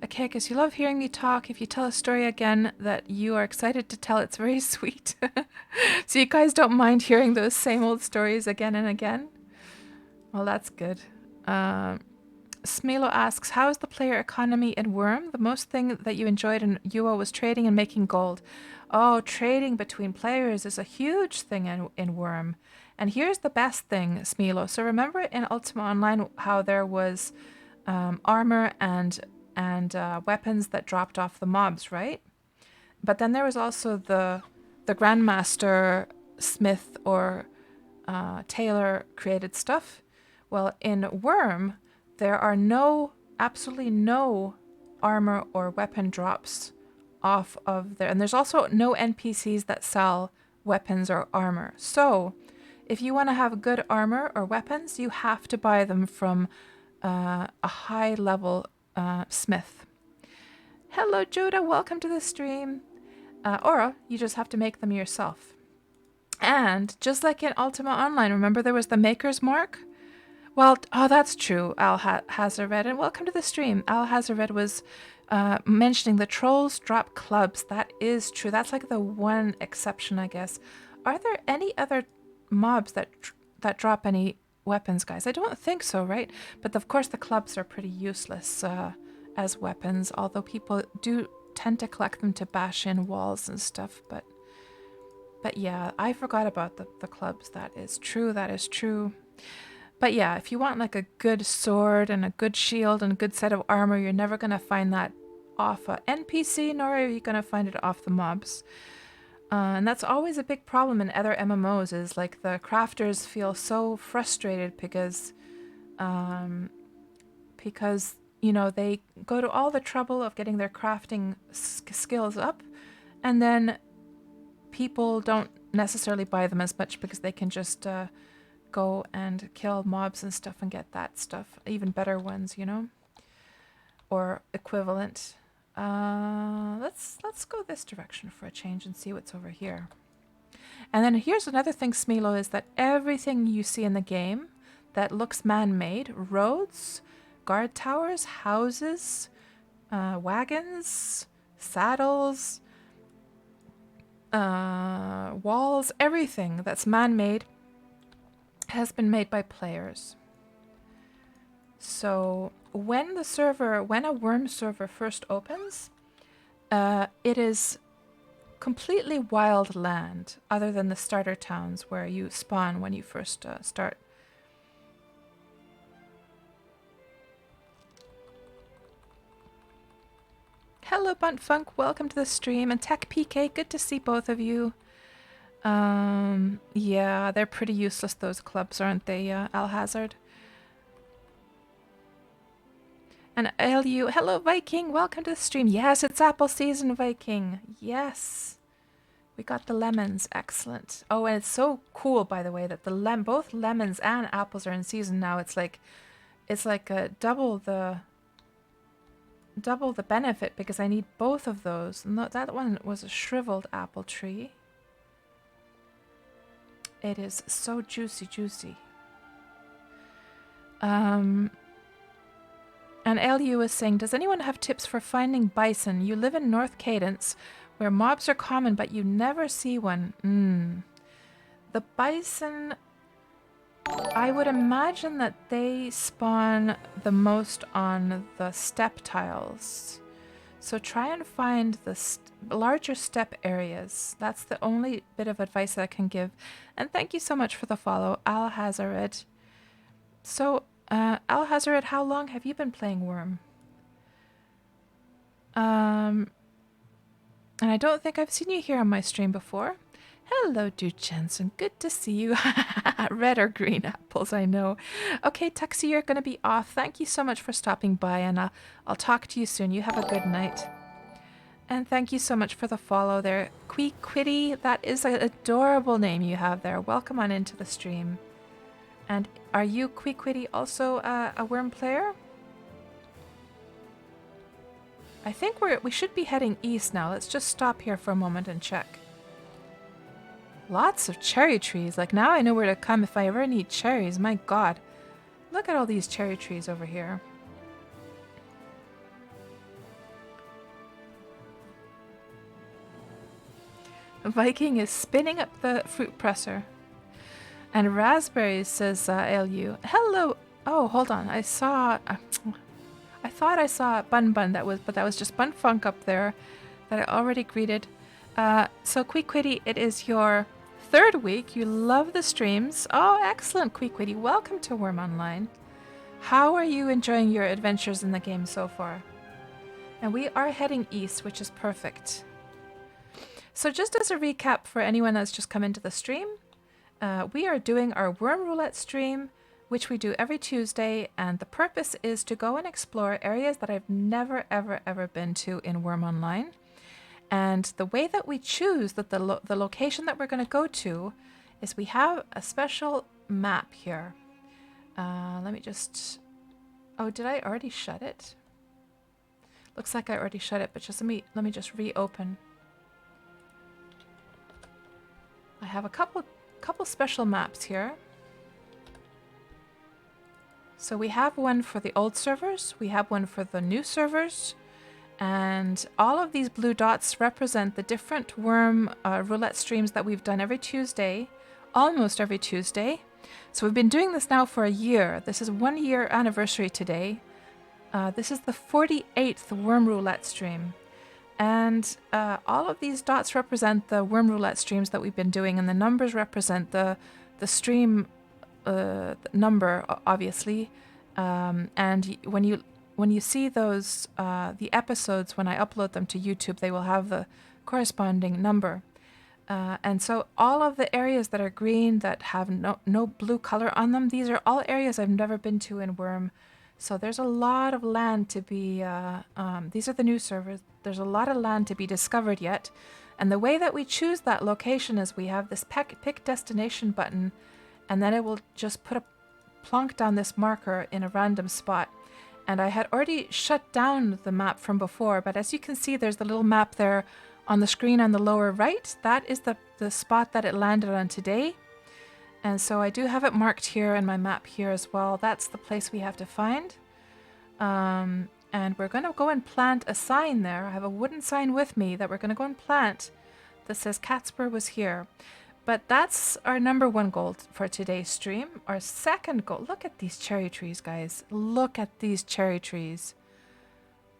[SPEAKER 1] Akekis, you love hearing me talk. If you tell a story again that you are excited to tell, it's very sweet. So you guys don't mind hearing those same old stories again and again? Well, that's good. Smilo asks, how is the player economy in Wurm? The most thing that you enjoyed in UO was trading and making gold. Oh, trading between players is a huge thing in Wurm. And here's the best thing, Smilo. So remember in Ultima Online how there was armor and weapons that dropped off the mobs, right? But then there was also the Grandmaster, Smith, or Tailor created stuff. Well, in Wurm, there are absolutely no armor or weapon drops off of there. And there's also no NPCs that sell weapons or armor. So if you want to have good armor or weapons, you have to buy them from a high level smith. Hello, Judah. Welcome to the stream. Or you just have to make them yourself. And just like in Ultima Online, remember there was the Maker's Mark? Well, oh, that's true, Al Hazared. And welcome to the stream. Al Hazared was mentioning the trolls drop clubs. That is true. That's like the one exception, I guess. Are there any other mobs that drop any weapons, guys? I don't think so, right? But of course the clubs are pretty useless as weapons, although people do tend to collect them to bash in walls and stuff. But yeah, I forgot about the clubs. That is true. That is true. But yeah, if you want like a good sword and a good shield and a good set of armor, you're never going to find that off a NPC, nor are you going to find it off the mobs. And that's always a big problem in other MMOs, is like the crafters feel so frustrated because you know, they go to all the trouble of getting their crafting skills up, and then people don't necessarily buy them as much because they can just go and kill mobs and stuff and get that stuff, even better ones, you know, or equivalent. Let's go this direction for a change and see what's over here. And then here's another thing, Smilo, is that everything you see in the game that looks man-made, roads, guard towers, houses, wagons, saddles, walls, everything that's man-made has been made by players. So when a Wurm server first opens, it is completely wild land, other than the starter towns where you spawn when you first start. Hello, Buntfunk. Welcome to the stream. And Tech PK, good to see both of you. Yeah, they're pretty useless, those clubs, aren't they, Alhazard? And LU, hello, Viking. Welcome to the stream. Yes, it's apple season, Viking. Yes. We got the lemons. Excellent. Oh, and it's so cool, by the way, that both lemons and apples are in season now. It's like double the benefit because I need both of those. No, that one was a shriveled apple tree. It is so juicy. And LU is saying, does anyone have tips for finding bison? You live in North Cadence, where mobs are common, but you never see one. The bison, I would imagine that they spawn the most on the step tiles. So try and find the larger step areas. That's the only bit of advice that I can give. And thank you so much for the follow, Al Hazared. So, Al Hazared, how long have you been playing Wurm? And I don't think I've seen you here on my stream before. Hello, Dude Jensen. Good to see you. Red or green apples, I know. Okay, Tuxie, you're going to be off. Thank you so much for stopping by, and I'll talk to you soon. You have a good night. And thank you so much for the follow there. Quitty, that is an adorable name you have there. Welcome on into the stream. And are you, Quitty, also a Wurm player? I think we should be heading east now. Let's just stop here for a moment and check. Lots of cherry trees. Like, now I know where to come if I ever need cherries. My god. Look at all these cherry trees over here. Viking is spinning up the fruit presser. And raspberries, says LU. Hello. Oh, hold on. I thought I saw Bun Bun, but that was just Bun Funk up there that I already greeted. So Quitty, it is your 3rd week. You love the streams. Oh, excellent, Quitty. Welcome to Wurm Online. How are you enjoying your adventures in the game so far? And we are heading east, which is perfect. So just as a recap for anyone that's just come into the stream, we are doing our Wurm Roulette stream, which we do every Tuesday, and the purpose is to go and explore areas that I've never, ever been to in Wurm Online. And the way that we choose that the location that we're going to go to is we have a special map here. Let me just... Oh, did I already shut it? Looks like I already shut it, but just let me just reopen. I have a couple special maps here. So we have one for the old servers, we have one for the new servers, and all of these blue dots represent the different Wurm Roulette streams that we've done every Tuesday, almost every Tuesday. So we've been doing this now for a year. This is 1 year anniversary today. This is the 48th Wurm Roulette stream. And all of these dots represent the Wurm Roulette streams that we've been doing, and the numbers represent the stream number, obviously. And when you see those the episodes, when I upload them to YouTube, they will have the corresponding number. And so all of the areas that are green that have no blue color on them, these are all areas I've never been to in Wurm. So there's a lot of land to be, these are the new servers, there's a lot of land to be discovered yet. And the way that we choose that location is we have this pick destination button, and then it will just plonk down this marker in a random spot. And I had already shut down the map from before, but as you can see, there's the little map there on the screen on the lower right. That is the spot that it landed on today. And so I do have it marked here in my map here as well. That's the place we have to find. And we're going to go and plant a sign there. I have a wooden sign with me that we're going to go and plant that says KatsPurr was here. But that's our #1 goal for today's stream. Our second goal, look at these cherry trees, guys. Look at these cherry trees.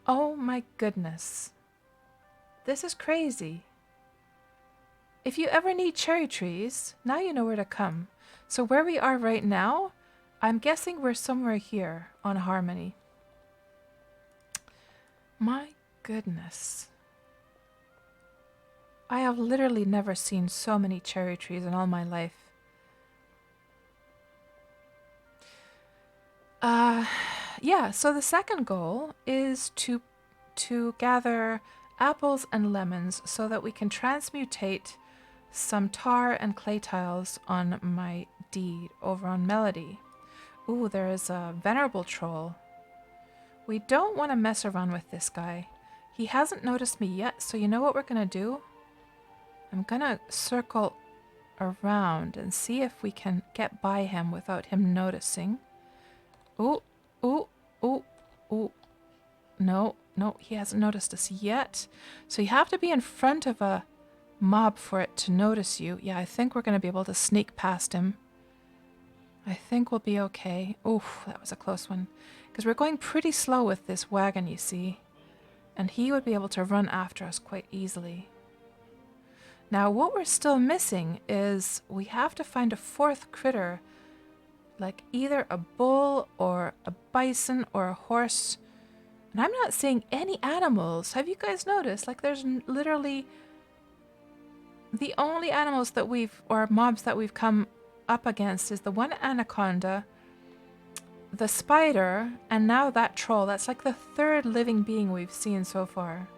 [SPEAKER 1] Oh my goodness. This is crazy. If you ever need cherry trees, now you know where to come. So where we are right now, I'm guessing we're somewhere here on Harmony. My goodness. I have literally never seen so many cherry trees in all my life. Yeah, so the second goal is to gather apples and lemons so that we can transmutate some tar and clay tiles on my deed over on Melody. Ooh, there is a venerable troll. We don't want to mess around with this guy. He hasn't noticed me yet, so you know what we're going to do? I'm going to circle around and see if we can get by him without him noticing. Ooh, ooh, ooh, ooh. No, he hasn't noticed us yet. So you have to be in front of a mob for it to notice you. Yeah, I think we're going to be able to sneak past him. I think we'll be okay. Oof, that was a close one. Because we're going pretty slow with this wagon, you see. And he would be able to run after us quite easily. Now, what we're still missing is we have to find a fourth critter, like either a bull or a bison or a horse. And I'm not seeing any animals. Have you guys noticed? Like there's literally the only animals that or mobs that we've come up against is the one anaconda, the spider, and now that troll. That's like the third living being we've seen so far.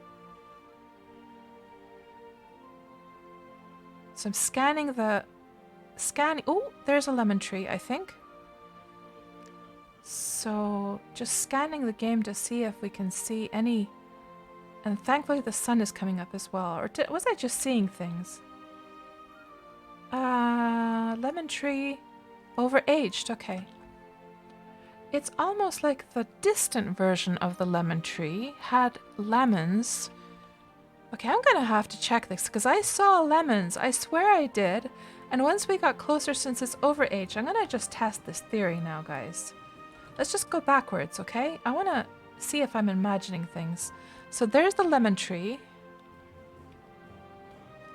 [SPEAKER 1] So I'm scanning oh, there's a lemon tree, I think. So just scanning the game to see if we can see any. And thankfully the sun is coming up as well. Or was I just seeing things? Lemon tree. Overaged, okay. It's almost like the distant version of the lemon tree had lemons. Okay, I'm gonna have to check this because I saw lemons. I swear I did. And once we got closer, since it's overaged, I'm gonna just test this theory now, guys. Let's just go backwards, okay? I wanna see if I'm imagining things. So there's the lemon tree.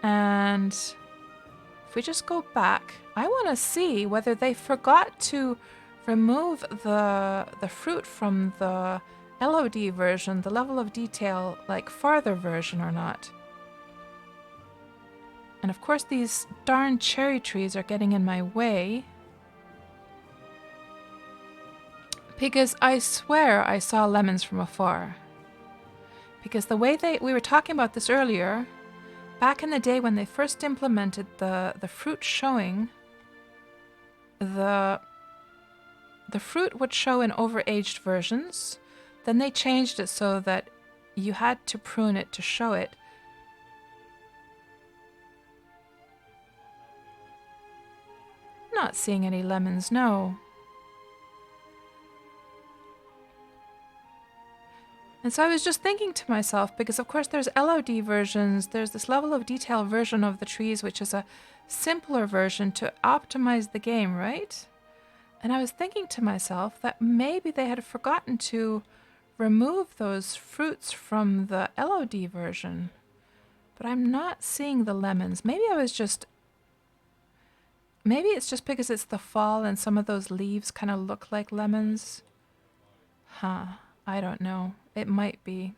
[SPEAKER 1] And if we just go back, I wanna see whether they forgot to remove the fruit from the LOD version, the level of detail, like farther version or not. And of course these darn cherry trees are getting in my way. Because I swear I saw lemons from afar. Because the way we were talking about this earlier, back in the day when they first implemented the fruit showing, the fruit would show in overaged versions. Then they changed it so that you had to prune it to show it. Not seeing any lemons, no. And so I was just thinking to myself, because of course there's LOD versions, there's this level of detail version of the trees, which is a simpler version to optimize the game, right? And I was thinking to myself that maybe they had forgotten to remove those fruits from the LOD version. But I'm not seeing the lemons. Maybe it's just because it's the fall and some of those leaves kind of look like lemons. Huh, I don't know. It might be.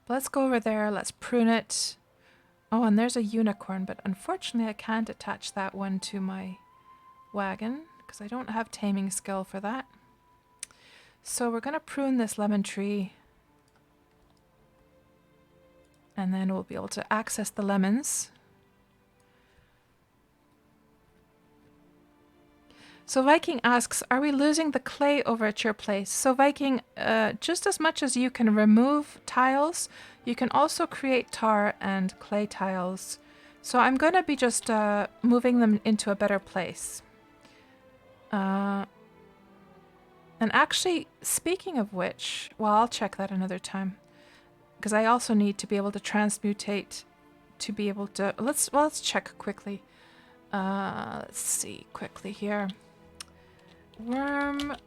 [SPEAKER 1] But let's go over there, let's prune it. Oh, and there's a unicorn, but unfortunately I can't attach that one to my wagon because I don't have taming skill for that. So we're going to prune this lemon tree. And then we'll be able to access the lemons. So Viking asks, are we losing the clay over at your place? So Viking, just as much as you can remove tiles, you can also create tar and clay tiles. So I'm going to be just moving them into a better place. And actually, speaking of which, well, I'll check that another time. Because I also need to be able to transmutate to be able to... Let's check quickly. Let's see quickly here. Wurmpedia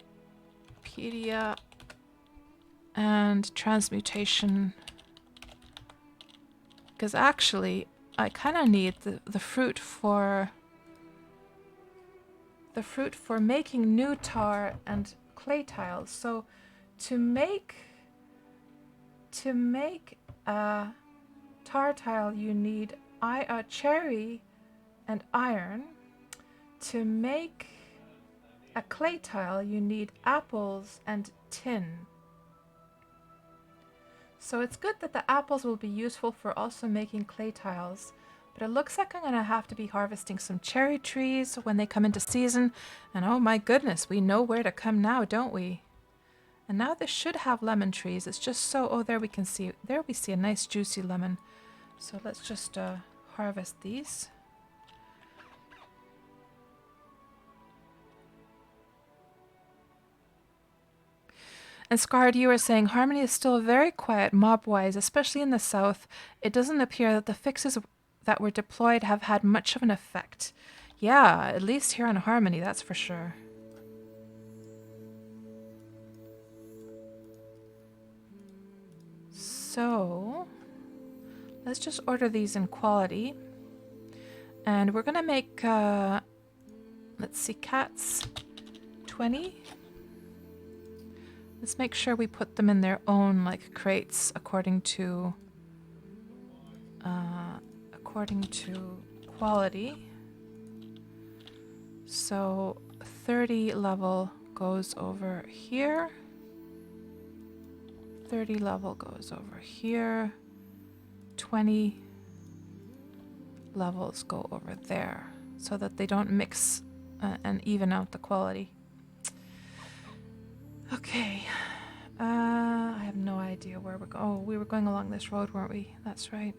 [SPEAKER 1] and transmutation. Because actually, I kind of need the fruit for... the fruit for making new tar and clay tiles. So to make a tar tile you need cherry and iron. To make a clay tile you need apples and tin. So it's good that the apples will be useful for also making clay tiles. But it looks like I'm going to have to be harvesting some cherry trees when they come into season. And oh my goodness, we know where to come now, don't we? And now this should have lemon trees. It's just so... Oh, there we see a nice juicy lemon. So let's just harvest these. And Scarred, you were saying Harmony is still very quiet mob-wise, especially in the south. It doesn't appear that the fixes that were deployed have had much of an effect. Yeah, at least here on Harmony, that's for sure. So let's just order these in quality. And we're going to make, let's see, cats 20. Let's make sure we put them in their own like crates according to quality. So 30 level goes over here. 30 level goes over here. 20 levels go over there so that they don't mix and even out the quality. Okay. I have no idea where we're going. Oh, we were going along this road, weren't we? That's right.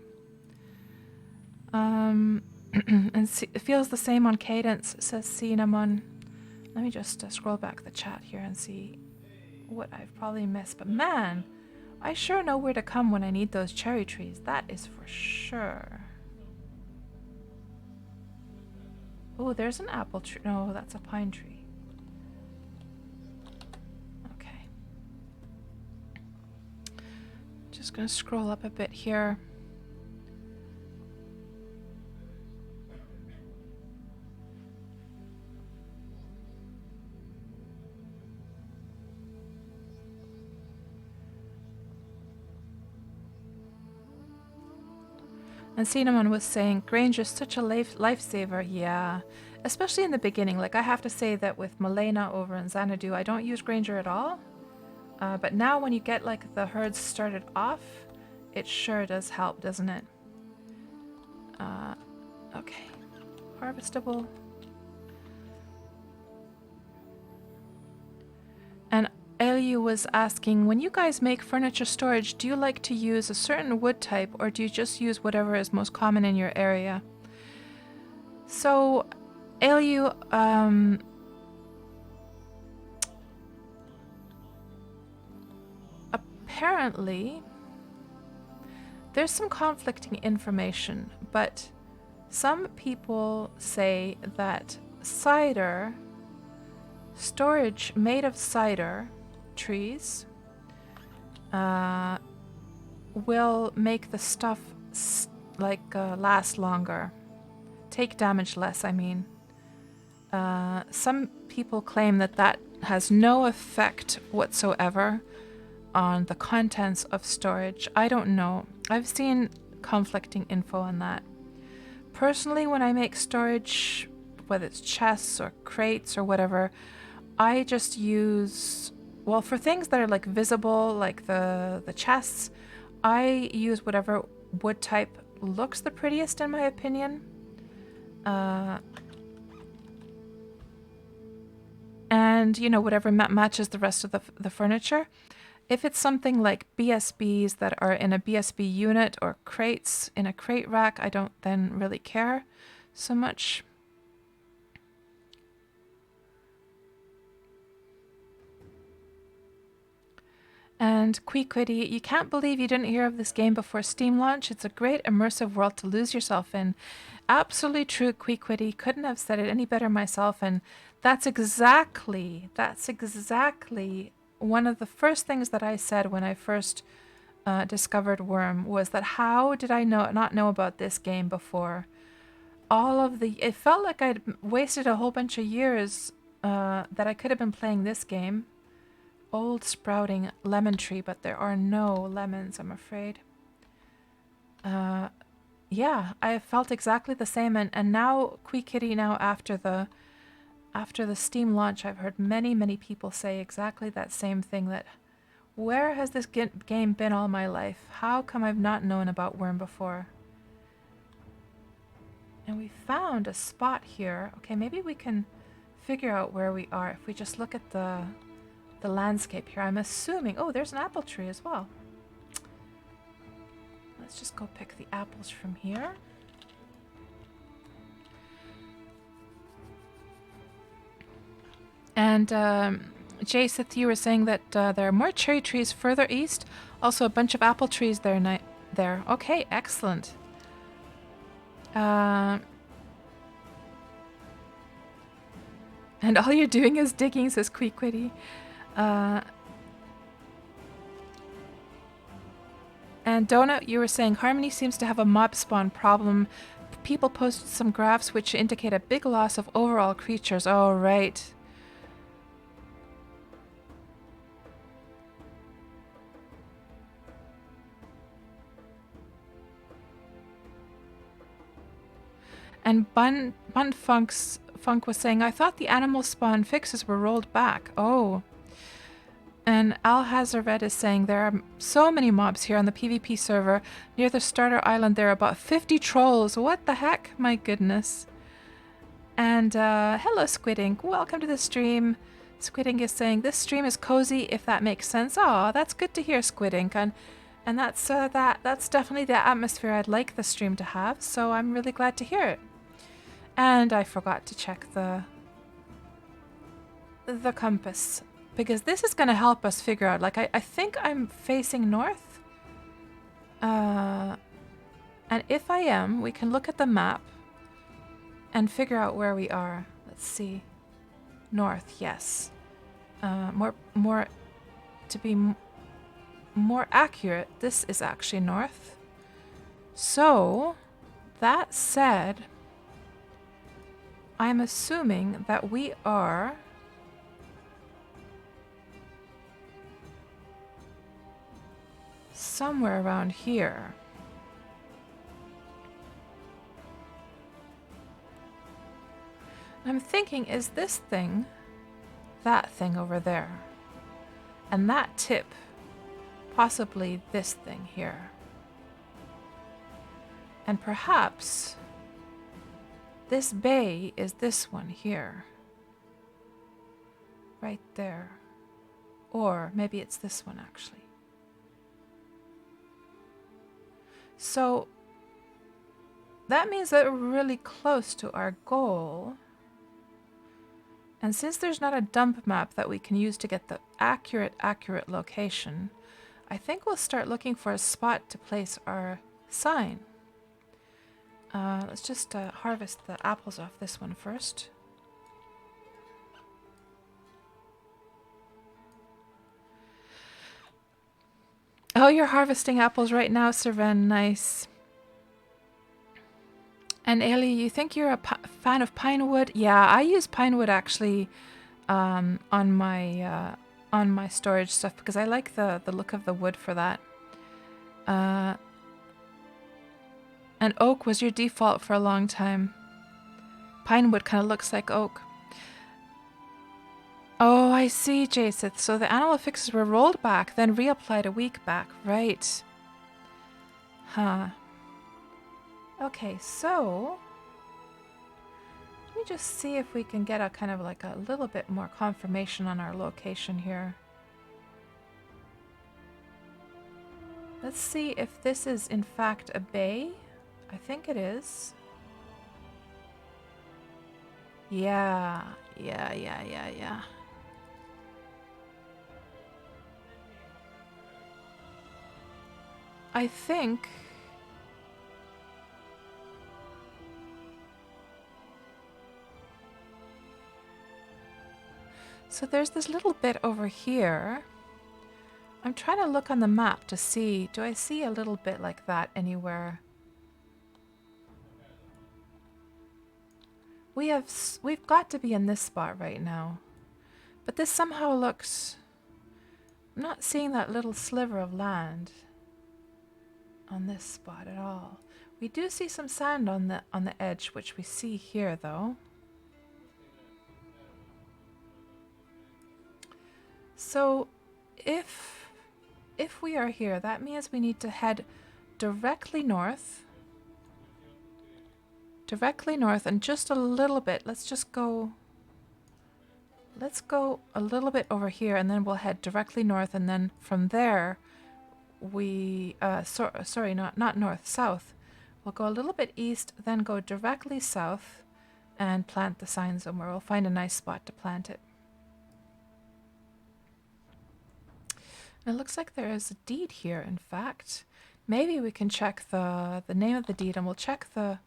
[SPEAKER 1] And it feels the same on cadence, says Cinnamon. Let me just scroll back the chat here and see what I've probably missed. But man, I sure know where to come when I need those cherry trees. That is for sure. Oh, there's an apple tree. No, that's a pine tree. Okay. Just gonna scroll up a bit here. And Cinnamon was saying, Granger's such a lifesaver. Yeah, especially in the beginning. Like, I have to say that with Malena over in Xanadu, I don't use Granger at all. But now when you get, like, the herds started off, it sure does help, doesn't it? Okay. Harvestable. And Eliu was asking, when you guys make furniture storage, do you like to use a certain wood type or do you just use whatever is most common in your area? So, Eliu, apparently, there's some conflicting information, but some people say that cider, storage made of cider trees, will make the stuff last longer. Take damage less, I mean. Some people claim that that has no effect whatsoever on the contents of storage. I don't know. I've seen conflicting info on that. Personally, when I make storage, whether it's chests or crates or whatever, I just use, well, for things that are like visible, like the chests, I use whatever wood type looks the prettiest in my opinion. And, you know, whatever matches the rest of the furniture. If it's something like BSBs that are in a BSB unit or crates in a crate rack, I don't then really care so much. And Queequiddy, you can't believe you didn't hear of this game before Steam launch. It's a great immersive world to lose yourself in. Absolutely true, Queequiddy. Couldn't have said it any better myself. And that's exactly one of the first things that I said when I first discovered Wurm was that how did I not know about this game before? It felt like I'd wasted a whole bunch of years that I could have been playing this game. Old sprouting lemon tree, but there are no lemons, I'm afraid. Yeah, I felt exactly the same, and now Queequiddy, now after the Steam launch, I've heard many people say exactly that same thing, that where has this game been all my life? How come I've not known about Wurm before? And we found a spot here. Okay, maybe we can figure out where we are if we just look at the landscape here. I'm assuming, oh, there's an apple tree as well. Let's just go pick the apples from here. And Jaseth, you were saying that there are more cherry trees further east. Also a bunch of apple trees there. Okay, excellent. And all you're doing is digging, says Queequiddy. And And Donut, you were saying Harmony seems to have a mob spawn problem. People posted some graphs which indicate a big loss of overall creatures. Oh, right. And Funk was saying, I thought the animal spawn fixes were rolled back. Oh. And Alhazared is saying, there are so many mobs here on the PvP server. Near the starter island, there are about 50 trolls. What the heck? My goodness. And hello, Squid Ink. Welcome to the stream. Squid Ink is saying, this stream is cozy, if that makes sense. Oh, that's good to hear, Squid Ink. And that's definitely the atmosphere I'd like the stream to have. So I'm really glad to hear it. And I forgot to check the compass, because this is going to help us figure out, like, I think I'm facing north. And if I am, we can look at the map and figure out where we are. Let's see. North, yes. To be more accurate, this is actually north. So, that said, I'm assuming that we are somewhere around here. I'm thinking, is this thing that thing over there? And that tip possibly this thing here? And perhaps this bay is this one here. Right there. Or maybe it's this one actually. So that means that we're really close to our goal. And since there's not a dump map that we can use to get the accurate location, I think we'll start looking for a spot to place our sign. Let's just harvest the apples off this one first. Oh, you're harvesting apples right now, Serven. Nice. And Ailey, you think you're a fan of pine wood? Yeah, I use pine wood actually on my storage stuff because I like the look of the wood for that. And oak was your default for a long time. Pine wood kind of looks like oak. Oh, I see, Jaceth. So the animal fixes were rolled back, then reapplied a week back. Right. Huh. Okay, so let me just see if we can get a kind of like a little bit more confirmation on our location here. Let's see if this is in fact a bay. I think it is. Yeah. I think so. There's this little bit over here. I'm trying to look on the map to see, do I see a little bit like that anywhere? We've got to be in this spot right now. But this somehow looks, I'm not seeing that little sliver of land on this spot at all. We do see some sand on the edge, which we see here though. So if we are here, that means we need to head directly north and just a little bit. Let's go a little bit over here and then we'll head directly north, and then from there we not north, south. We'll go a little bit east, then go directly south and plant the sign somewhere. We'll find a nice spot to plant it. And it looks like there is a deed here, in fact. Maybe we can check the name of the deed, and we'll check the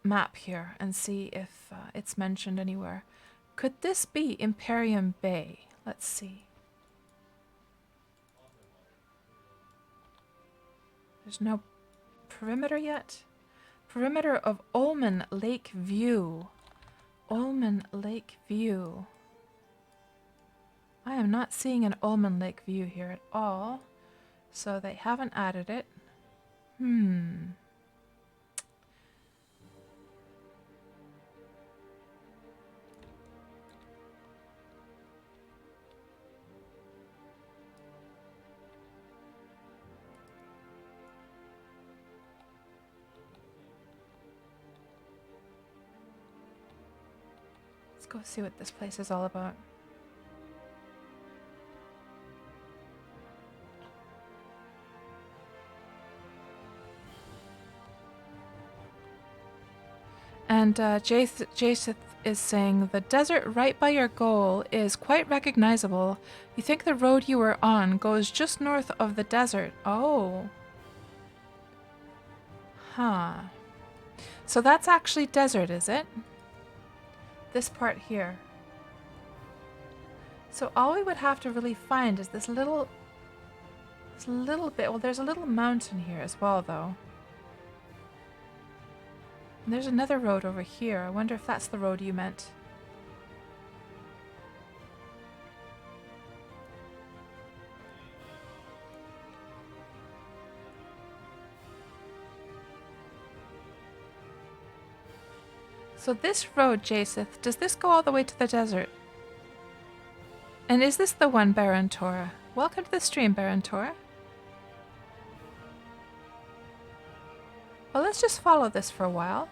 [SPEAKER 1] map here and see if it's mentioned anywhere. Could this be Imperium Bay? Let's see. There's no perimeter yet. Perimeter of Ulman Lake View. Ulman Lake View. I am not seeing an Ulman Lake View here at all. So they haven't added it. Let's go see what this place is all about. And Jason is saying, the desert right by your goal is quite recognizable. You think the road you were on goes just north of the desert. Oh. Huh. So that's actually desert, is it? This part here. So all we would have to really find is this little bit. Well, there's a little mountain here as well, though. And there's another road over here. I wonder if that's the road you meant. So this road, Jaseth, does this go all the way to the desert? And is this the one, Baron Tora? Welcome to the stream, Baron Tora. Well, let's just follow this for a while.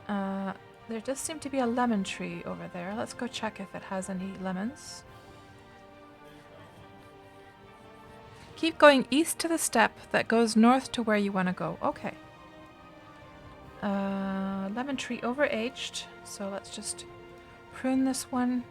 [SPEAKER 1] There does seem to be a lemon tree over there. Let's go check if it has any lemons. Keep going east to the step that goes north to where you want to go. Okay. Lemon tree overaged, so let's just prune this one.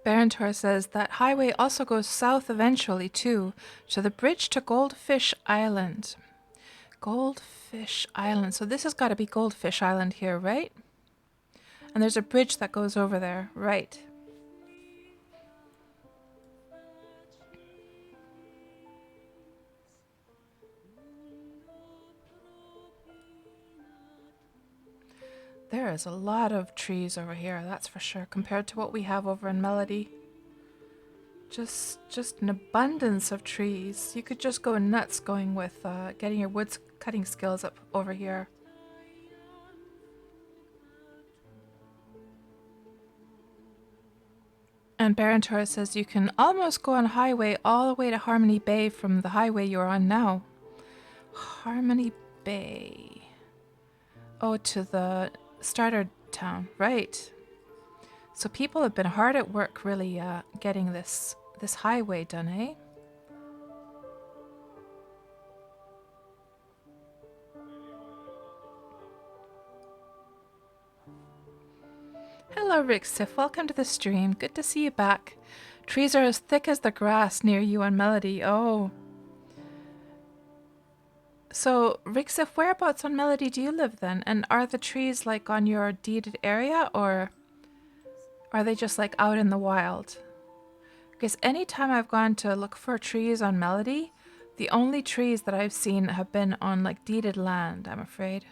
[SPEAKER 1] Barantor says that highway also goes south eventually too, to the bridge to Goldfish Island. Goldfish Island. So this has got to be Goldfish Island here, right? And there's a bridge that goes over there, right? There is a lot of trees over here, that's for sure, compared to what we have over in Melody. Just an abundance of trees. You could just go nuts going with getting your wood cutting skills up over here. And Barantor says you can almost go on highway all the way to Harmony Bay from the highway you're on now. Harmony Bay. Oh, to the starter town, right. So people have been hard at work really getting this highway done, eh? Hello, Rick Sif. Welcome to the stream. Good to see you back. Trees are as thick as the grass near you on Melody. Oh. So, Rick Sif, whereabouts on Melody do you live then? And are the trees like on your deeded area, or are they just like out in the wild? Because anytime I've gone to look for trees on Melody, the only trees that I've seen have been on like deeded land, I'm afraid.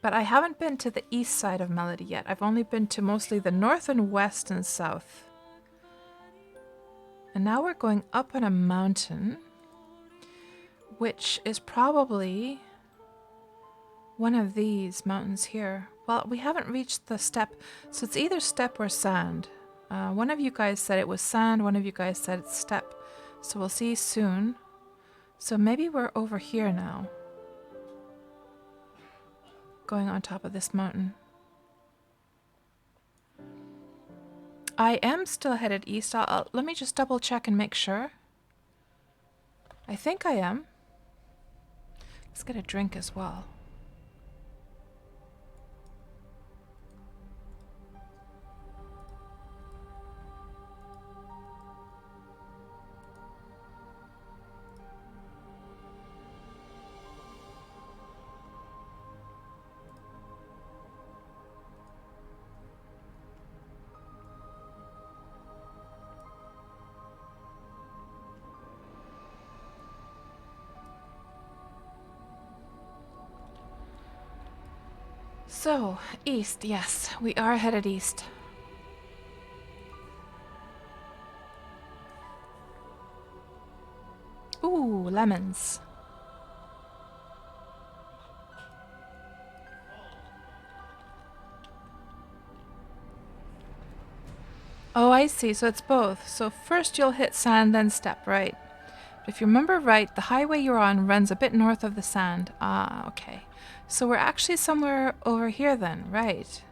[SPEAKER 1] But I haven't been to the east side of Melody yet. I've only been to mostly the north and west and south. And now we're going up on a mountain, which is probably one of these mountains here. Well, we haven't reached the steppe, so it's either steppe or sand. One of you guys said it was sand, one of you guys said it's steppe. So we'll see soon. So maybe we're over here now. going on top of this mountain. I am still headed east. Let me just double check and make sure. I think I am. Let's get a drink as well. So, east, yes, we are headed east. Ooh, lemons. Oh, I see. So it's both. So first you'll hit sand, then step, right? If you remember right, the highway you're on runs a bit north of the sand. Ah, okay. So we're actually somewhere over here then, right?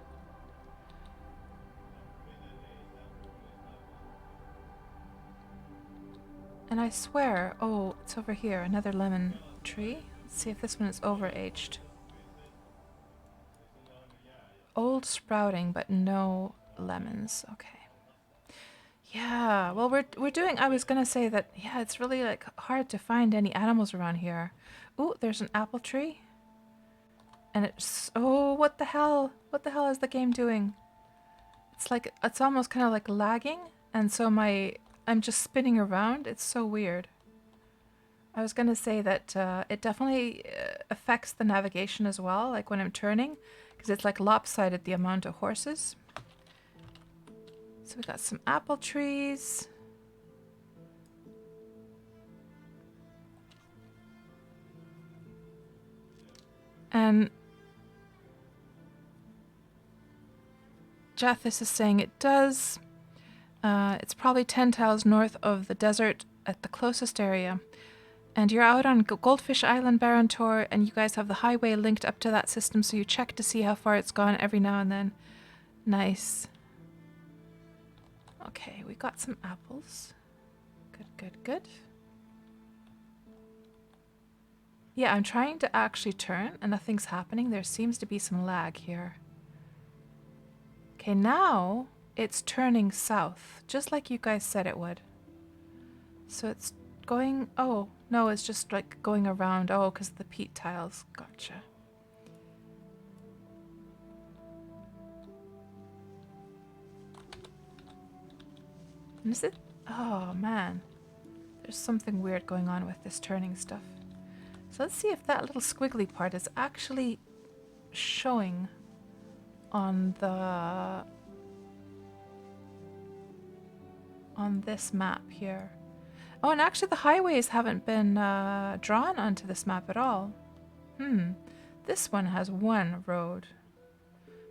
[SPEAKER 1] And I swear, oh, it's over here, another lemon tree. Let's see if this one is overaged. Old sprouting, but no lemons. Okay. Yeah, well, we're doing. I was gonna say that. Yeah, it's really like hard to find any animals around here. Ooh, there's an apple tree. And it's, oh, what the hell? What the hell is the game doing? It's like, it's almost kind of like lagging. And so I'm just spinning around. It's so weird. I was going to say that it definitely affects the navigation as well, like when I'm turning, because it's like lopsided the amount of horses. So we got some apple trees. And Jathis is saying it does. It's probably 10 tiles north of the desert at the closest area. And you're out on Goldfish Island Baron Tour, and you guys have the highway linked up to that system, so you check to see how far it's gone every now and then. Nice. Okay, we got some apples. Good, good, good. Yeah, I'm trying to actually turn, and nothing's happening. There seems to be some lag here. Okay, now it's turning south, just like you guys said it would. So it's going... Oh, no, it's just like going around. Oh, because the peat tiles. Gotcha. And is it... Oh, man. There's something weird going on with this turning stuff. So let's see if that little squiggly part is actually showing on the... on this map here. Oh, and actually the highways haven't been drawn onto this map at all. This one has one road.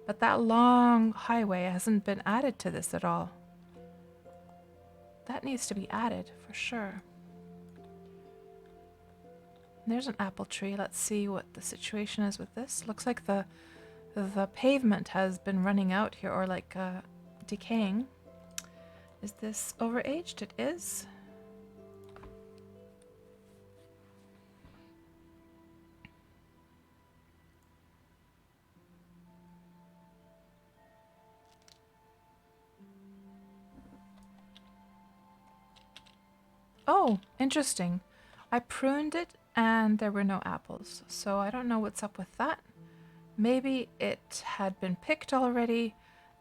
[SPEAKER 1] But that long highway hasn't been added to this at all. That needs to be added for sure. There's an apple tree. Let's see what the situation is with this. Looks like the pavement has been running out here, or like decaying. Is this overaged? It is. Oh, interesting. I pruned it and there were no apples, so I don't know what's up with that. Maybe it had been picked already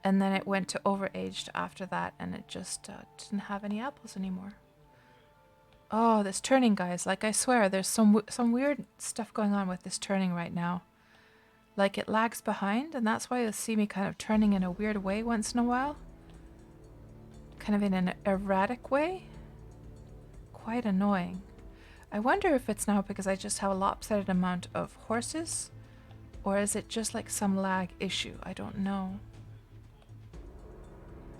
[SPEAKER 1] and then it went to overaged after that and it just didn't have any apples anymore. Oh, this turning, guys. Like, I swear, there's some weird stuff going on with this turning right now. Like, it lags behind, and that's why you'll see me kind of turning in a weird way once in a while. Kind of in an erratic way. Quite annoying. I wonder if it's now because I just have a lopsided amount of horses, or is it just like some lag issue? I don't know.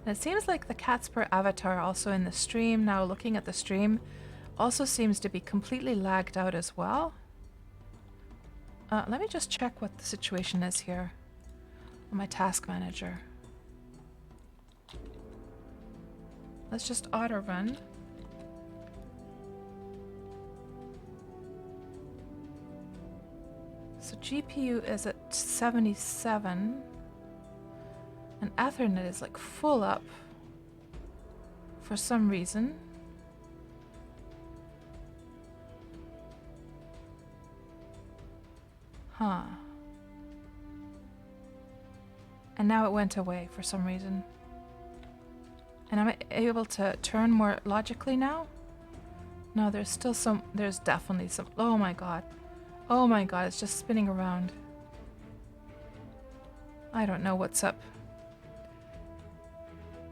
[SPEAKER 1] And it seems like the KatsPurr avatar also in the stream, now looking at the stream, also seems to be completely lagged out as well. Let me just check what the situation is here on my task manager. Let's just auto run. So GPU is at 77 and Ethernet is like full up for some reason. Huh. And now it went away for some reason. And am I able to turn more logically now? No, there's still some, there's definitely some, oh my god. Oh my god, it's just spinning around. I don't know what's up.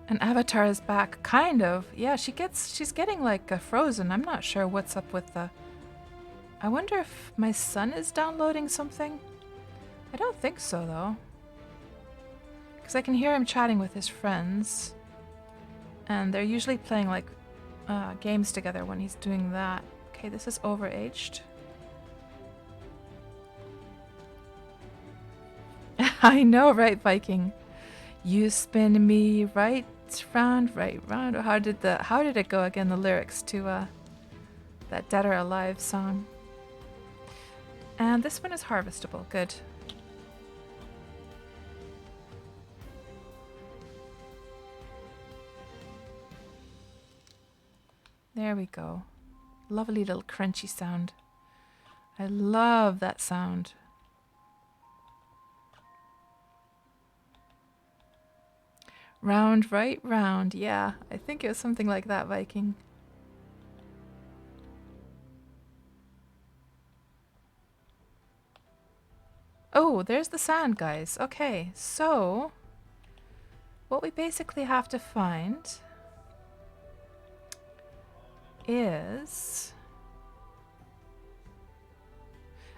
[SPEAKER 1] And Avatar is back, kind of. Yeah, she's getting like frozen. I'm not sure what's up with the... I wonder if my son is downloading something? I don't think so though. Because I can hear him chatting with his friends. And they're usually playing like games together when he's doing that. Okay, this is overaged. I know, right, Viking? You spin me right round, right round. How did it go again? The lyrics to that Dead or Alive song. And this one is harvestable. Good. There we go. Lovely little crunchy sound. I love that sound. Round, right, round. Yeah, I think it was something like that, Viking. Oh, there's the sand, guys. Okay, so what we basically have to find is...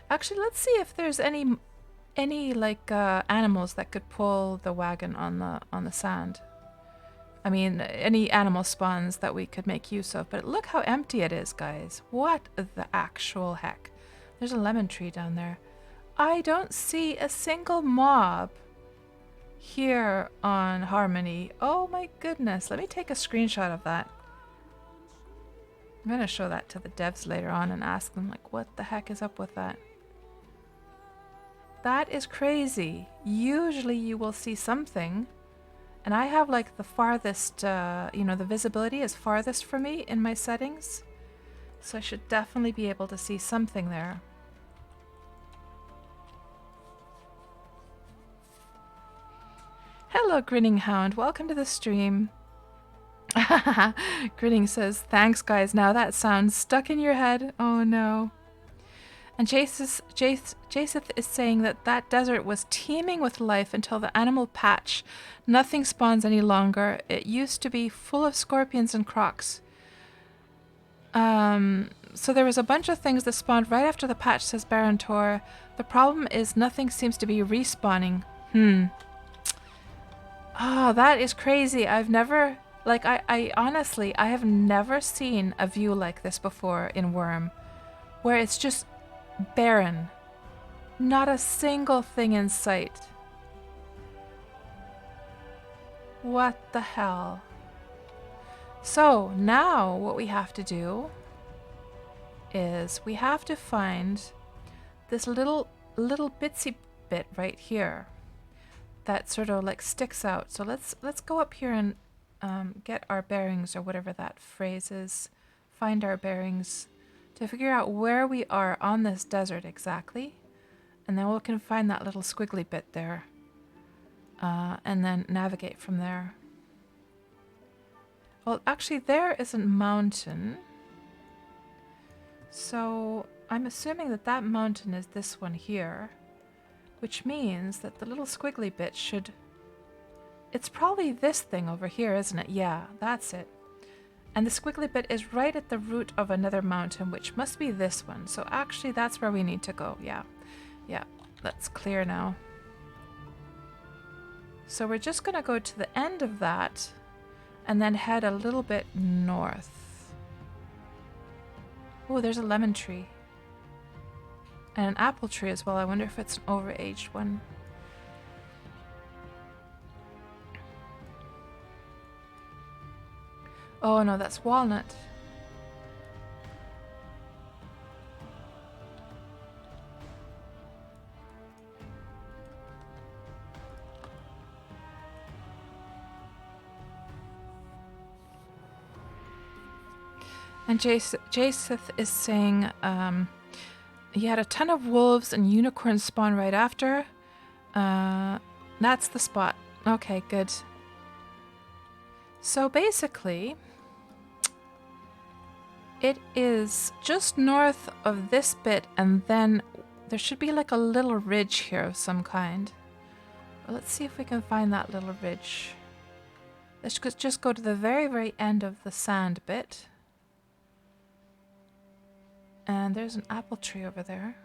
[SPEAKER 1] Actually, let's see if there's any like animals that could pull the wagon on the sand. I mean, any animal spawns that we could make use of. But look how empty it is, guys. What the actual heck? There's a lemon tree down there. I don't see a single mob here on Harmony. Oh my goodness. Let me take a screenshot of that. I'm gonna show that to the devs later on and ask them like, what the heck is up with that? That is crazy. Usually you will see something, and I have like the farthest, you know, the visibility is farthest for me in my settings. So I should definitely be able to see something there. Hello, Grinning Hound. Welcome to the stream. Grinning says, thanks guys. Now that sounds stuck in your head. Oh no. And Jaseth is saying that that desert was teeming with life until the animal patch. Nothing spawns any longer. It used to be full of scorpions and crocs. So there was a bunch of things that spawned right after the patch, says Baron Tor. The problem is nothing seems to be respawning. Oh, that is crazy. I've never... Like, I honestly, I have never seen a view like this before in Wurm. Where it's just... barren. Not a single thing in sight. What the hell? So now what we have to do is we have to find this little bitsy bit right here that sort of like sticks out. So let's go up here and get our bearings, or whatever that phrase is. Find our bearings. To figure out where we are on this desert exactly, and then we can find that little squiggly bit there, and then navigate from there. Well, actually there is a mountain, so I'm assuming that that mountain is this one here, which means that the little squiggly bit should... It's probably this thing over here, isn't it? Yeah, that's it. And the squiggly bit is right at the root of another mountain, which must be this one. So actually that's where we need to go. Yeah. Yeah. That's clear now. So we're just going to go to the end of that and then head a little bit north. Oh, there's a lemon tree. And an apple tree as well. I wonder if it's an overaged one. Oh no, that's walnut. And Jaseth is saying he had a ton of wolves and unicorns spawn right after. That's the spot. Okay, good. So basically, it is just north of this bit, and then there should be like a little ridge here of some kind. Well, let's see if we can find that little ridge. Let's just go to the very, very end of the sand bit. And there's an apple tree over there.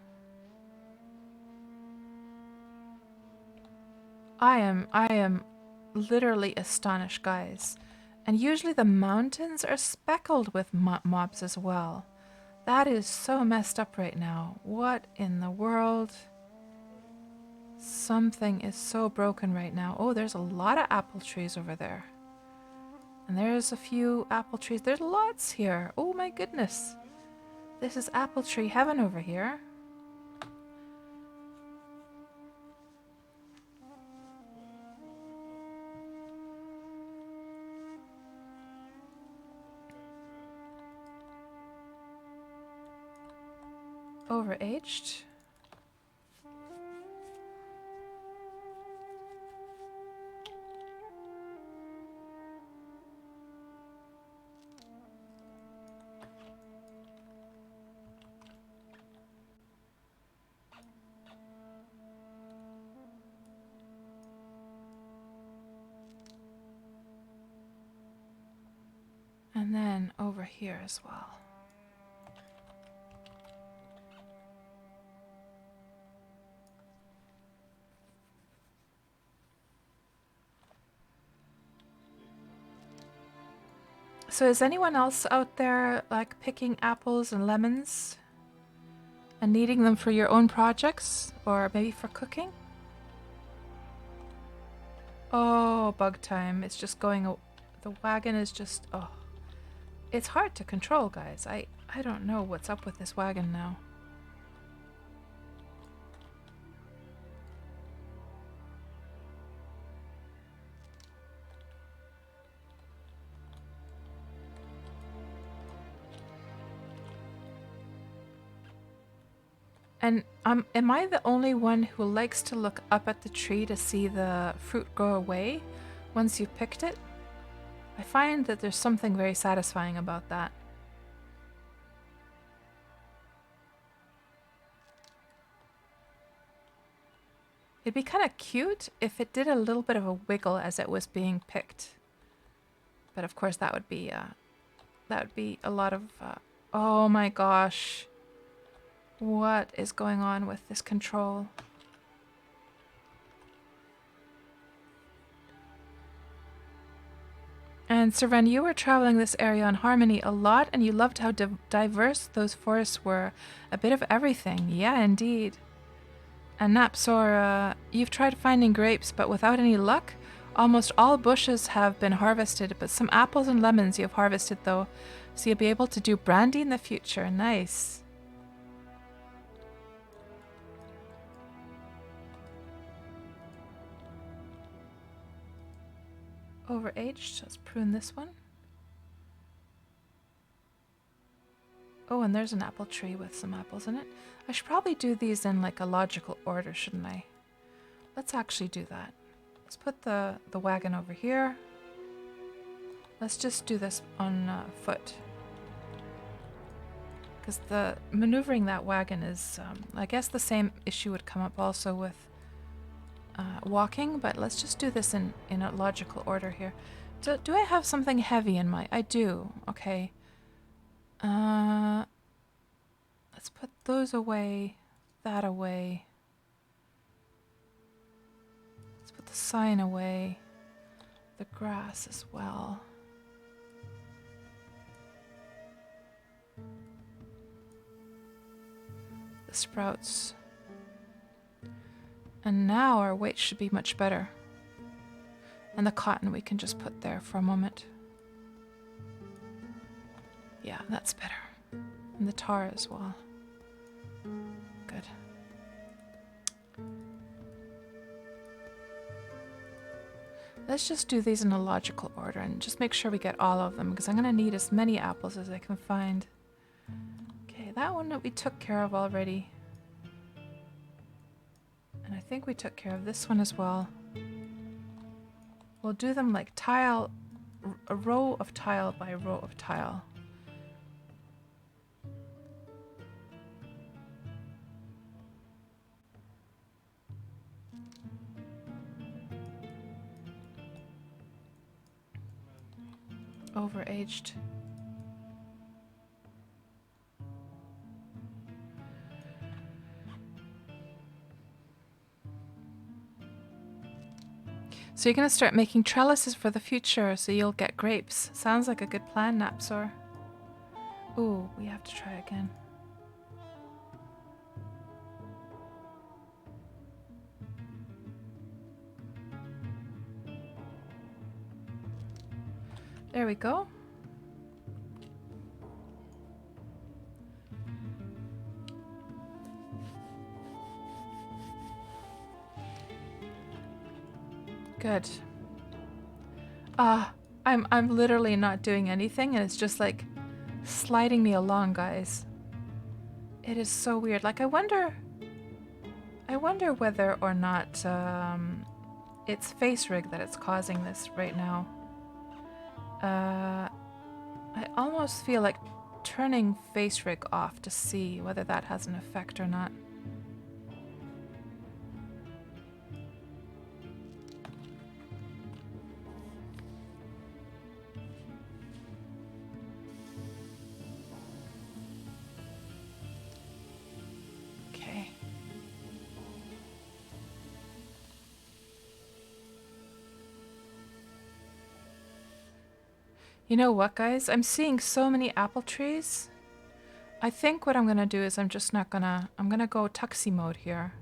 [SPEAKER 1] I am literally astonished, guys. And usually the mountains are speckled with mobs as well. That is so messed up right now. What in the world? Something is so broken right now. Oh, there's a lot of apple trees over there. And there's a few apple trees. There's lots here. Oh my goodness. This is apple tree heaven over here. Overaged. And then over here as well. So is anyone else out there like picking apples and lemons and needing them for your own projects or maybe for cooking? Oh, bug time. It's just going, the wagon is just, oh. It's hard to control, guys. I don't know what's up with this wagon now. And am I the only one who likes to look up at the tree to see the fruit go away once you've picked it? I find that there's something very satisfying about that. It'd be kind of cute if it did a little bit of a wiggle as it was being picked. But of course that would be a lot of oh my gosh. What is going on with this control? And Seren, you were traveling this area on Harmony a lot, and you loved how diverse those forests were. A bit of everything. Yeah, indeed. And Napsor, you've tried finding grapes, but without any luck. Almost all bushes have been harvested, but some apples and lemons you have harvested, though. So you'll be able to do brandy in the future. Nice. Overaged. Let's prune this one. Oh, and there's an apple tree with some apples in it. I should probably do these in like a logical order, shouldn't I? Let's actually do that. Let's put the wagon over here. Let's just do this on foot. Because the maneuvering that wagon is, I guess the same issue would come up also with walking, but let's just do this in a logical order here. Do I have something heavy in my... I do. Okay. Let's put those away, that away. Let's put the sign away, the grass as well. The the sprouts. And now our weight should be much better. And the cotton we can just put there for a moment. Yeah, that's better. And the tar as well. Good. Let's just do these in a logical order and just make sure we get all of them, because I'm going to need as many apples as I can find. Okay, that one that we took care of already. And I think we took care of this one as well. We'll do them like tile, a row of tile by row of tile. Overaged. So you're going to start making trellises for the future so you'll get grapes. Sounds like a good plan, Napsor. Ooh, we have to try again. There we go. Good. I'm literally not doing anything and it's just like sliding me along, guys. It is so weird. Like I wonder whether or not it's face rig that it's causing this right now. I almost feel like turning face rig off to see whether that has an effect or not. Okay. You know what, guys? I'm seeing so many apple trees. I think what I'm gonna do is I'm gonna go tuxie mode here.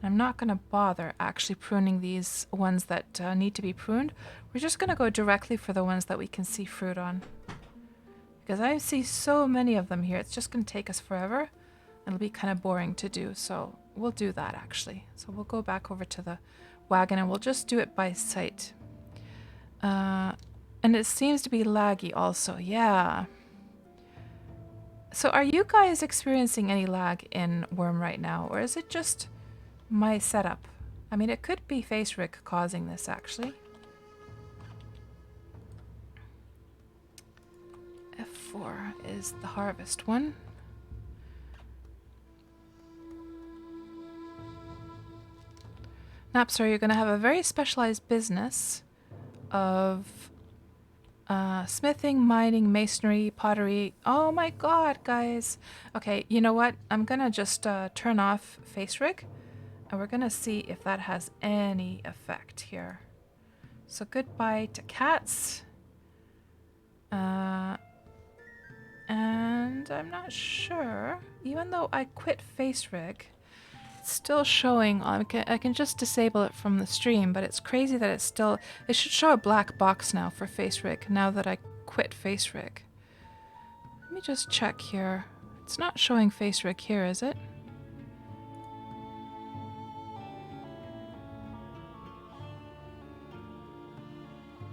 [SPEAKER 1] I'm not gonna bother actually pruning these ones that need to be pruned. We're just gonna go directly for the ones that we can see fruit on. Because I see so many of them here, it's just gonna take us forever. It'll be kind of boring to do, so we'll do that actually. So we'll go back over to the wagon and we'll just do it by sight. And it seems to be laggy also, yeah. So are you guys experiencing any lag in Wurm right now, or is it just my setup? I mean, it could be face rig causing this actually. F4 is the harvest one. Napsor, you're going to have a very specialized business of smithing, mining, masonry, pottery. Oh my god, guys. Okay, you know what? I'm going to just turn off face rig and we're going to see if that has any effect here. So goodbye to cats. And I'm not sure, even though I quit face rig, it's still showing. I can just disable it from the stream, but it's crazy that it should show a black box now for face rig now that I quit face rig. Let me just check here. It's not showing face rig here, is it?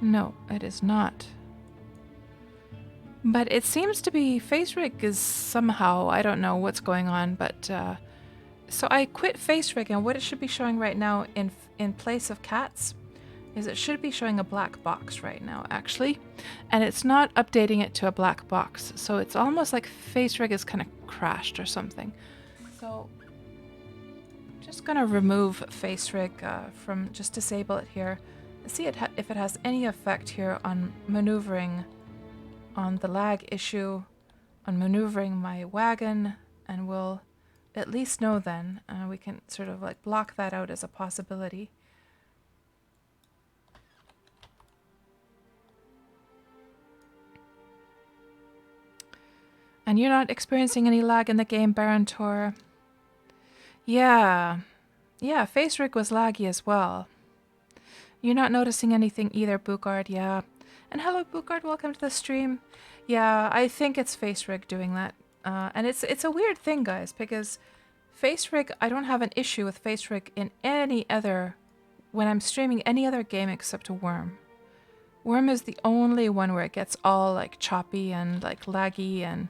[SPEAKER 1] No, it is not. But it seems to be face rig is somehow, I don't know what's going on, but so I quit face rig, and what it should be showing right now in place of cats is it should be showing a black box right now actually, and it's not updating it to a black box, so it's almost like face rig is kind of crashed or something. So I'm just gonna remove face rig from, just disable it here and see if it has any effect here on maneuvering, on the lag issue, on maneuvering my wagon, and we'll at least know then. We can sort of like block that out as a possibility. And you're not experiencing any lag in the game, Baron Tor. Yeah. Yeah, face rig was laggy as well. You're not noticing anything either, Bookard, yeah. And hello, Bookard, welcome to the stream. Yeah, I think it's face rig doing that. And it's a weird thing, guys, because face rig, I don't have an issue with face rig in any other, when I'm streaming any other game except Wurm. Wurm is the only one where it gets all like choppy and like laggy, and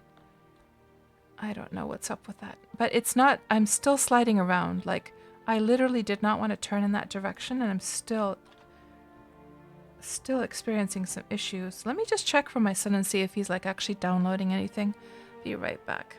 [SPEAKER 1] I don't know what's up with that. But it's not, I'm still sliding around. Like, I literally did not want to turn in that direction, and I'm still experiencing some issues. Let me just check for my son and see if he's like actually downloading anything. Be right back.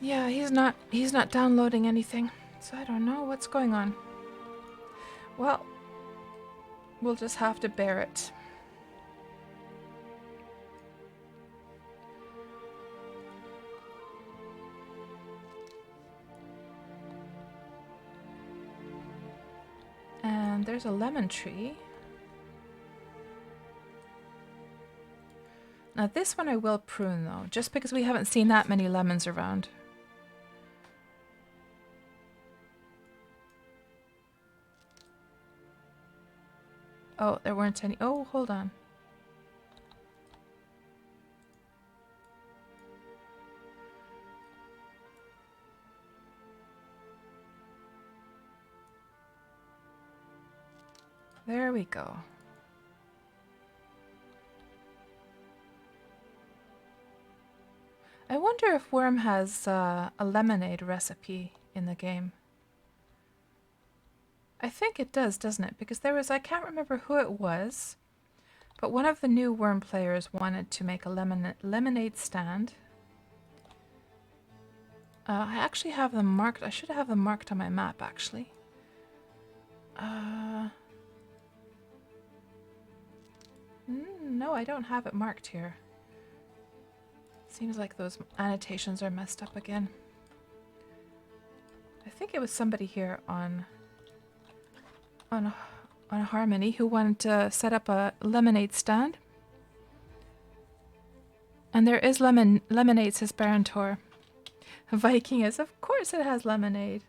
[SPEAKER 1] Yeah, he's not downloading anything. So I don't know what's going on. Well, we'll just have to bear it. And there's a lemon tree. Now this one I will prune though, just because we haven't seen that many lemons around. Oh, there weren't any. Oh, hold on. There we go. I wonder if Wurm has a lemonade recipe in the game. I think it does, doesn't it? Because there was, I can't remember who it was, but one of the new Wurm players wanted to make a lemonade stand. I actually have them marked. I should have them marked on my map, actually. No, I don't have it marked here. Seems like those annotations are messed up again. I think it was somebody here on Harmony who wanted to set up a lemonade stand. And there is lemonade, says Barantor. Viking is, of course it has lemonade.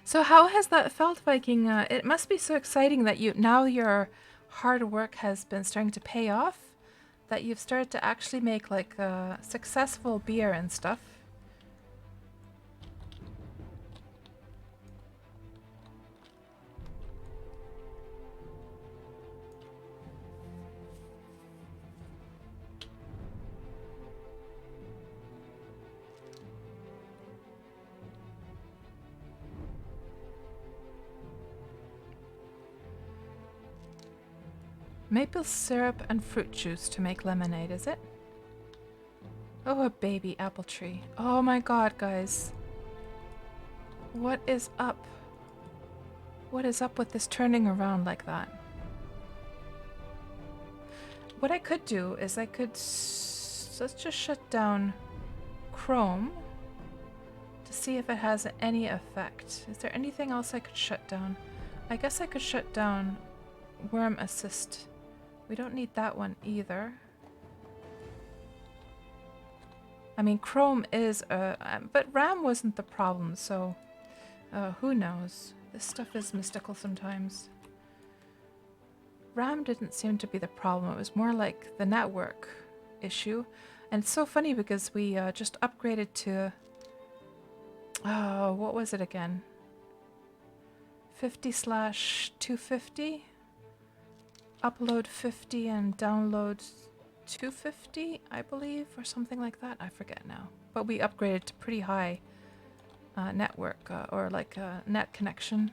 [SPEAKER 1] So how has that felt, Viking? It must be so exciting that now your hard work has been starting to pay off, that you've started to actually make like successful beer and stuff. Maple syrup and fruit juice to make lemonade, is it? Oh, a baby apple tree. Oh my god, guys. What is up? What is up with this turning around like that? What I could do is I could... let's just shut down Chrome to see if it has any effect. Is there anything else I could shut down? I guess I could shut down Wurm Assist. We don't need that one either. I mean, Chrome is but RAM wasn't the problem, so who knows? This stuff is mystical sometimes. RAM didn't seem to be the problem. It was more like the network issue. And it's so funny because we just upgraded to... what was it again? 50/250? Upload 50 and download 250, I believe, or something like that. I forget now. But we upgraded to pretty high network or like net connection.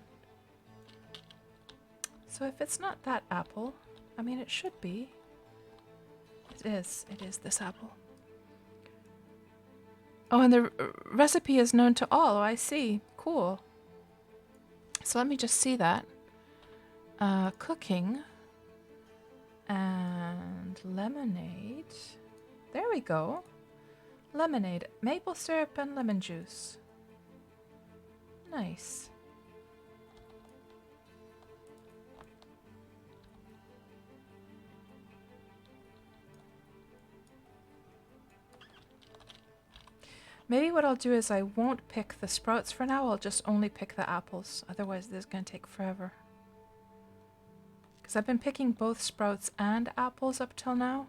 [SPEAKER 1] So if it's not that apple, I mean, it should be. It is. It is this apple. Oh, and the recipe is known to all. Oh, I see. Cool. So let me just see that. Cooking. And lemonade. There we go. Lemonade. Maple syrup and lemon juice. Nice. Maybe what I'll do is I won't pick the sprouts for now. I'll just only pick the apples. Otherwise, this is going to take forever. Because I've been picking both sprouts and apples up till now.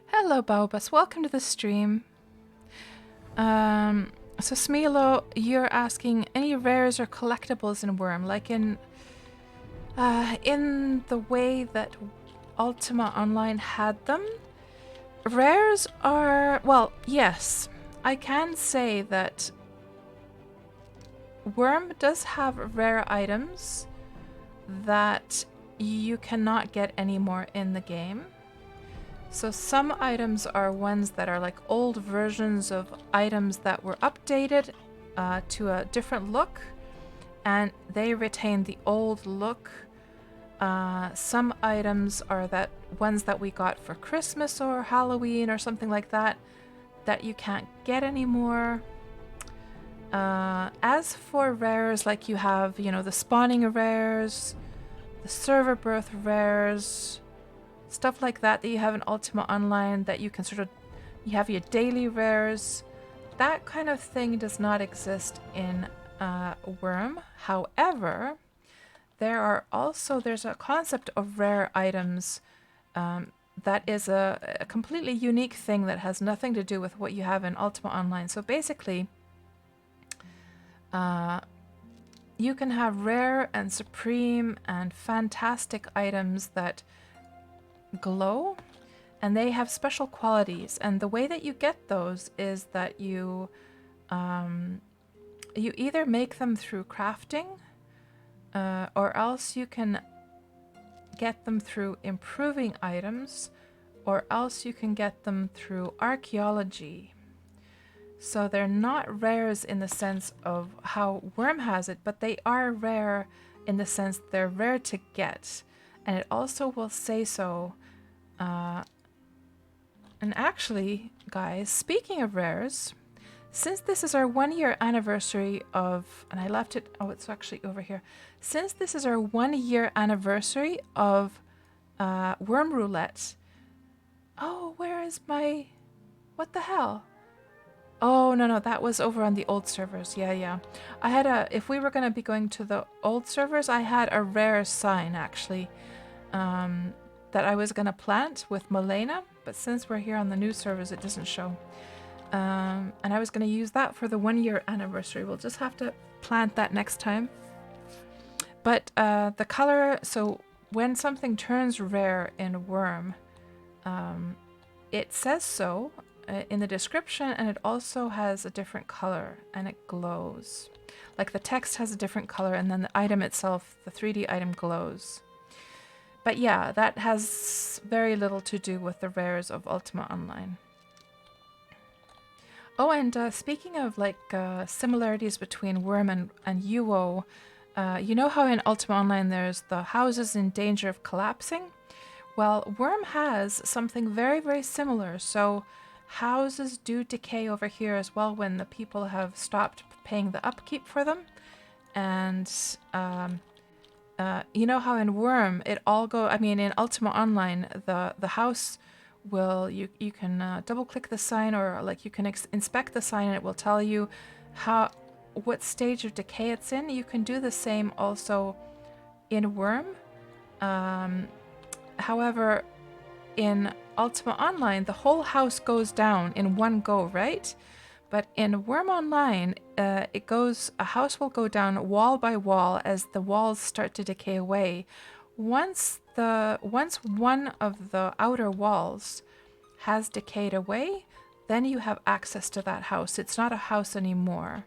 [SPEAKER 1] Hello, Baobus. Welcome to the stream. So Smilo, you're asking any rares or collectibles in Wurm, like in the way that Ultima Online had them. Rares are, well, yes, I can say that Wurm does have rare items that you cannot get anymore in the game. So some items are ones that are like old versions of items that were updated to a different look, and they retain the old look. Some items are that ones that we got for Christmas or Halloween or something like that, that you can't get anymore. As for rares, like you have, you know, the spawning rares, the server birth rares, stuff like that that you have in Ultima Online that you can sort of, you have your daily rares. That kind of thing does not exist in Wurm. However, there's a concept of rare items that is a completely unique thing that has nothing to do with what you have in Ultima Online. So basically, you can have rare and supreme and fantastic items that glow, and they have special qualities, and the way that you get those is that you either make them through crafting, or else you can get them through improving items, or else you can get them through archaeology. So they're not rares in the sense of how Wurm has it, but they are rare in the sense they're rare to get, and it also will say so. And actually, guys, speaking of rares, since this is our 1 year anniversary of, and I left it, oh, it's actually over here. Since this is our 1 year anniversary of Wurm Roulette. Oh, where is my, what the hell? Oh, no, that was over on the old servers. Yeah. I had if we were going to be going to the old servers, I had a rare sign, actually, that I was going to plant with Milena, but since we're here on the new servers, it doesn't show. And I was going to use that for the 1 year anniversary. We'll just have to plant that next time. But the color, so when something turns rare in Wurm, it says so in the description, and it also has a different color, and it glows. Like the text has a different color, and then the item itself, the 3D item, glows. But yeah, that has very little to do with the rares of Ultima Online. Oh, and speaking of like similarities between Wurm and UO, you know how in Ultima Online there's the houses in danger of collapsing? Well, Wurm has something very, very similar. So houses do decay over here as well when the people have stopped paying the upkeep for them. And you know how in Wurm it all in Ultima Online the house will, you can double click the sign, or like you can inspect the sign, and it will tell you what stage of decay it's in. You can do the same also in Wurm. However, in Ultima Online the whole house goes down in one go, right? But in Wurm Online, a house will go down wall by wall as the walls start to decay away. once one of the outer walls has decayed away, then you have access to that house. It's not a house anymore.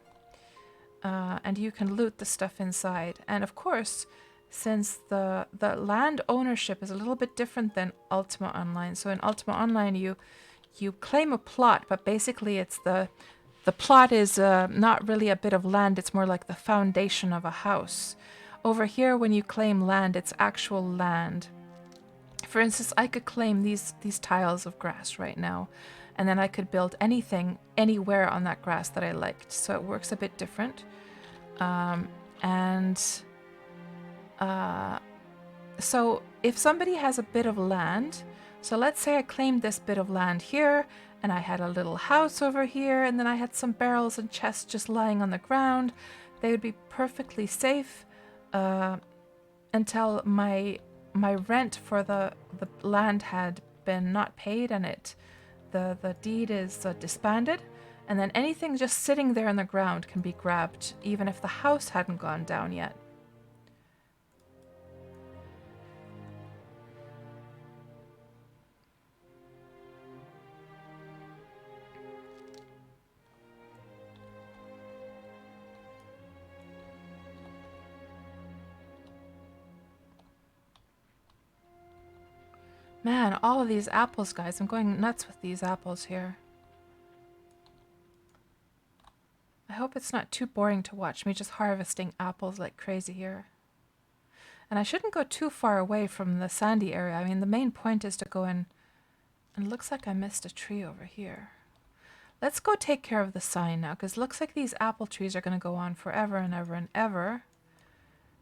[SPEAKER 1] And you can loot the stuff inside. And of course, since the land ownership is a little bit different than Ultima Online. So in Ultima Online, you claim a plot, but basically it's the plot is not really a bit of land. It's more like the foundation of a house. Over here, when you claim land, it's actual land. For instance, I could claim these tiles of grass right now, and then I could build anything anywhere on that grass that I liked. So it works a bit different. So if somebody has a bit of land, so let's say I claimed this bit of land here, and I had a little house over here, and then I had some barrels and chests just lying on the ground, they would be perfectly safe until my rent for the land had been not paid, and the deed is disbanded, and then anything just sitting there on the ground can be grabbed, even if the house hadn't gone down yet. Man, all of these apples, guys. I'm going nuts with these apples here. I hope it's not too boring to watch me just harvesting apples like crazy here. And I shouldn't go too far away from the sandy area. I mean, the main point is to go in. And it looks like I missed a tree over here. Let's go take care of the sign now, because it looks like these apple trees are going to go on forever and ever and ever.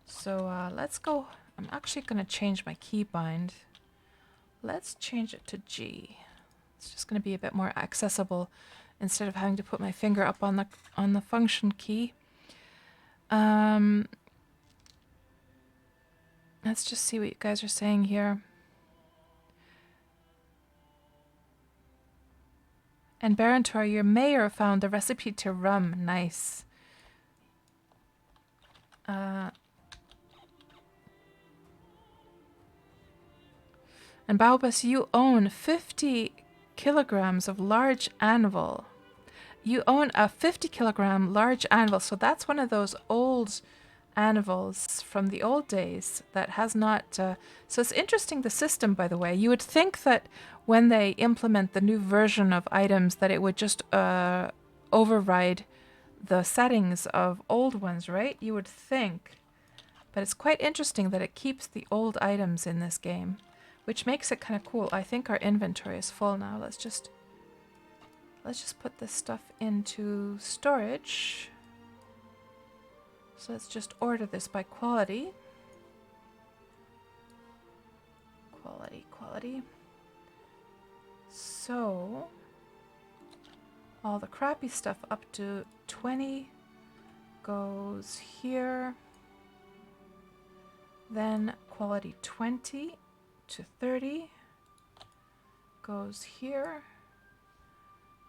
[SPEAKER 1] So let's go. I'm actually going to change my keybind. Let's change it to G. It's just going to be a bit more accessible instead of having to put my finger up on the function key. Let's just see what you guys are saying here. And Barantor, your mayor found the recipe to rum. Nice. And Baobus, you own 50 kilograms of large anvil. You own a 50 kilogram large anvil. So that's one of those old anvils from the old days that has not... so it's interesting, the system, by the way. You would think that when they implement the new version of items that it would just override the settings of old ones, right? You would think. But it's quite interesting that it keeps the old items in this game, which makes it kind of cool. I think our inventory is full now. Let's just put this stuff into storage. So let's just order this by quality. Quality. So all the crappy stuff up to 20 goes here. Then quality 20 to 30 goes here,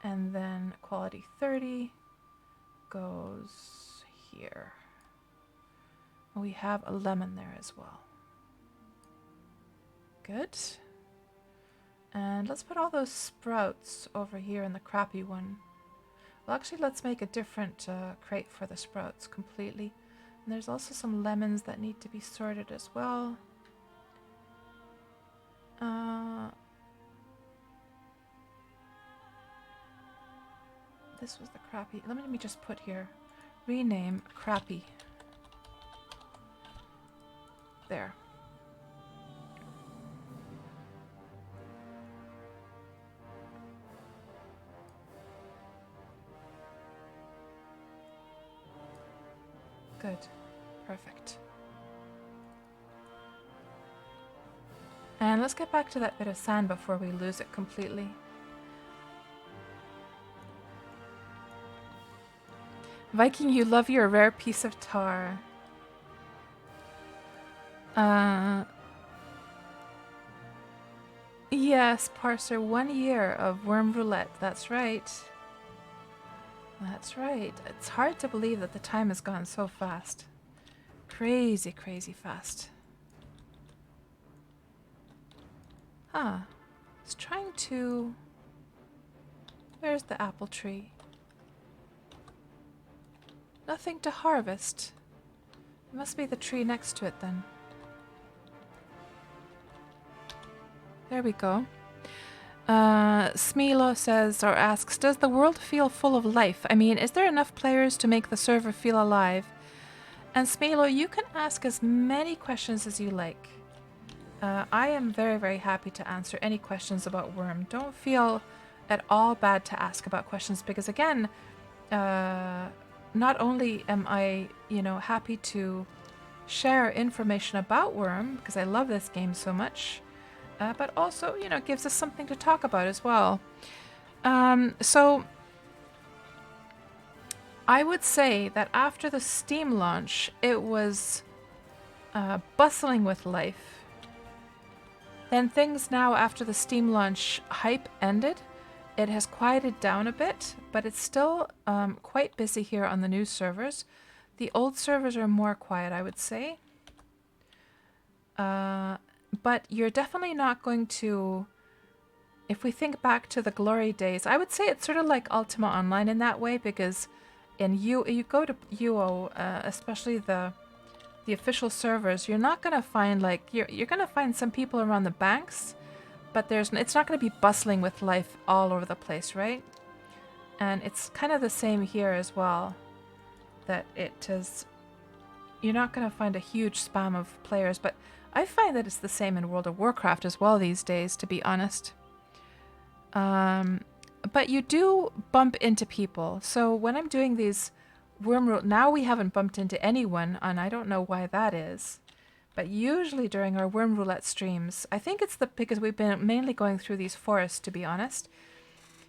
[SPEAKER 1] and then quality 30 goes here. We have a lemon there as well. Good. And let's put all those sprouts over here in the crappy one. Well, actually, let's make a different crate for the sprouts completely. And there's also some lemons that need to be sorted as well. This was the crappy. Let me just put here. Rename crappy. There. Good. Perfect. And let's get back to that bit of sand before we lose it completely. Viking, you love your rare piece of tar. Yes, Parser, 1 year of Wurm Roulette. That's right. That's right. It's hard to believe that the time has gone so fast. Crazy, crazy fast. Huh. It's trying to... Where's the apple tree? Nothing to harvest. It must be the tree next to it then. There we go. Smilo says or asks, does the world feel full of life? I mean, is there enough players to make the server feel alive? And Smilo, you can ask as many questions as you like. I am very, very happy to answer any questions about Wurm. Don't feel at all bad to ask about questions because, again, not only am I, happy to share information about Wurm because I love this game so much, but also, it gives us something to talk about as well. So I would say that after the Steam launch, it was bustling with life. Then things now after the Steam launch hype ended, it has quieted down a bit, but it's still quite busy here on the new servers. The old servers are more quiet, I would say. But you're definitely not going to... If we think back to the glory days, I would say it's sort of like Ultima Online in that way, because in you go to UO, especially the official servers, you're not going to find you're going to find some people around the banks, but it's not going to be bustling with life all over the place, right? And it's kind of the same here as well, that you're not going to find a huge spam of players, but I find that it's the same in World of Warcraft as well these days, to be honest. But you do bump into people. So when I'm doing these Wurm Roulette, now we haven't bumped into anyone, and I don't know why that is. But usually during our Wurm Roulette streams, I think it's because we've been mainly going through these forests, to be honest.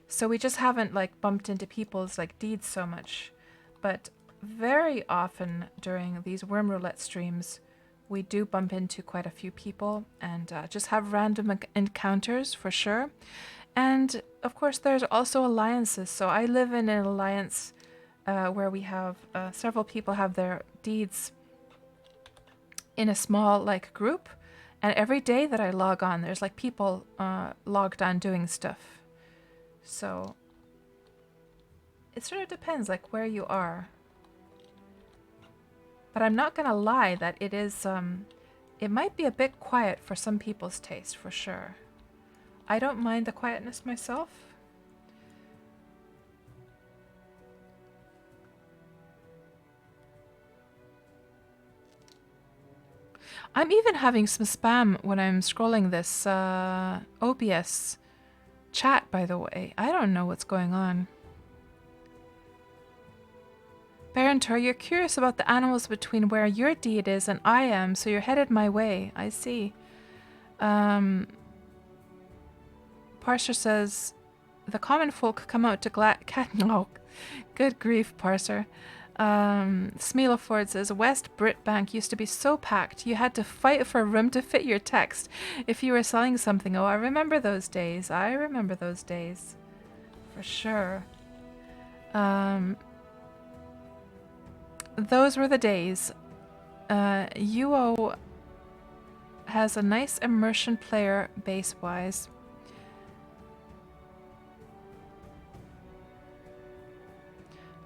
[SPEAKER 1] So we just haven't bumped into people's deeds so much. But very often during these Wurm Roulette streams, we do bump into quite a few people and just have random encounters for sure. And of course, there's also alliances. So I live in an alliance where we have several people have their deeds in a small group, and every day that I log on, there's people logged on doing stuff. So it sort of depends where you are. But I'm not gonna lie that it is it might be a bit quiet for some people's taste, for sure. I don't mind the quietness myself. I'm even having some spam when I'm scrolling this OBS chat, by the way. I don't know what's going on. Barantor, you're curious about the animals between where your deed is and I am, so you're headed my way. I see. Parser says, the common folk come out to no, good grief, Parser. Smilaford says, West Britbank used to be so packed, you had to fight for a room to fit your text if you were selling something. Oh, I remember those days. I remember those days. For sure. Those were the days. UO has a nice immersion player base-wise.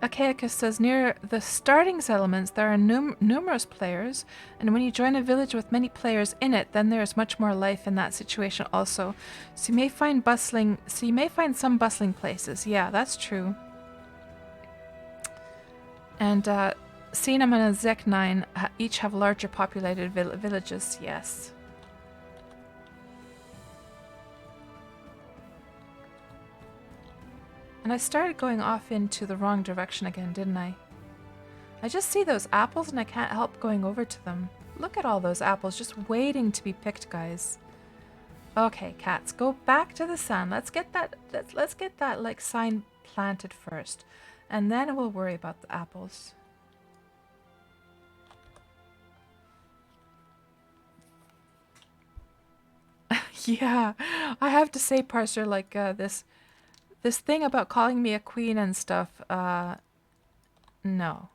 [SPEAKER 1] Achaicus says, near the starting settlements there are numerous players, and when you join a village with many players in it, then there is much more life in that situation also. So you may find some bustling places. Yeah, that's true. And Sinam and Zek9 each have larger populated villages, yes. And I started going off into the wrong direction again, didn't I? I just see those apples and I can't help going over to them. Look at all those apples just waiting to be picked, guys. Okay, cats, go back to the sun. Let's get that sign planted first, and then we'll worry about the apples. Yeah, I have to say, Parser, this thing about calling me a queen and stuff, no.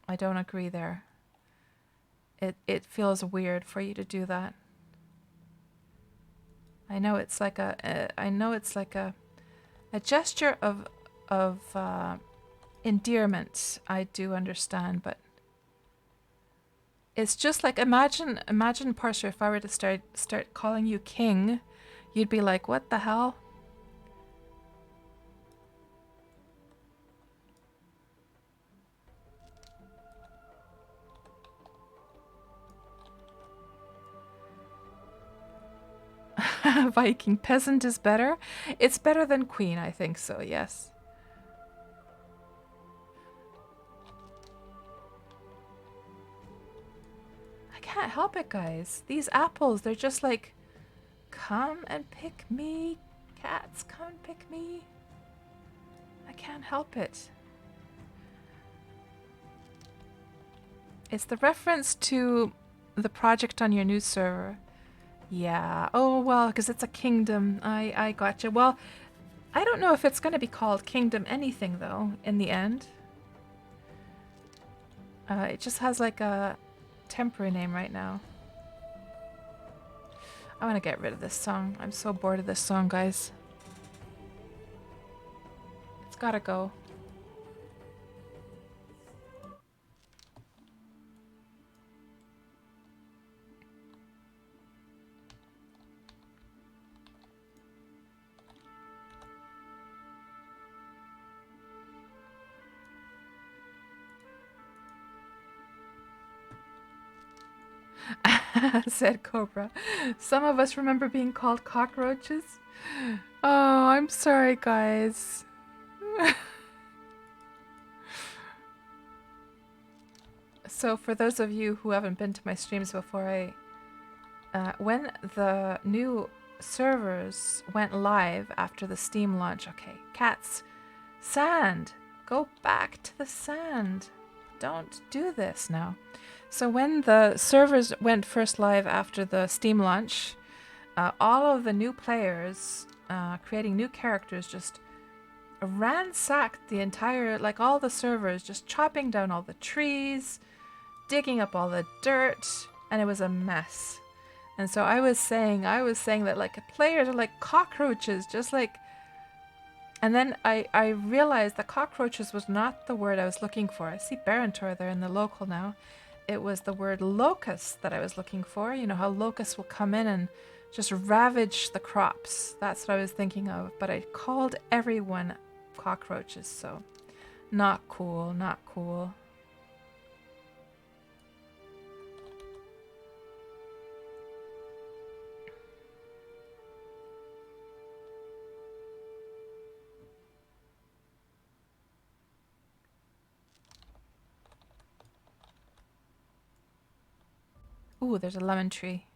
[SPEAKER 1] I don't agree there. It feels weird for you to do that. I know it's like a gesture of endearment. I do understand, but it's just like imagine Parser, if I were to start calling you king, you'd be like, what the hell? Viking peasant is better. It's better than queen, I think so, yes. I can't help it, guys. These apples, they're just like, come and pick me. Cats, come and pick me. I can't help it. It's the reference to the project on your new server. Yeah. Oh, well, because it's a kingdom. I gotcha. Well, I don't know if it's going to be called Kingdom anything, though, in the end. It just has like a temporary name right now. I want to get rid of this song. I'm so bored of this song, guys. It's gotta go. Said Cobra. Some of us remember being called cockroaches. Oh, I'm sorry, guys. So for those of you who haven't been to my streams before, when the new servers went live after the Steam launch, okay, cats, sand, go back to the sand. Don't do this now. So when the servers went first live after the Steam launch, all of the new players creating new characters just ransacked the entire, like all the servers, just chopping down all the trees, digging up all the dirt, and it was a mess. And so I was saying that like players are like cockroaches, just like. And then I realized that cockroaches was not the word I was looking for. I see Barantor there in the local now. It was the word locust that I was looking for. You know how locusts will come in and just ravage the crops. That's what I was thinking of. But I called everyone cockroaches, so not cool, not cool. Ooh, there's a lemon tree.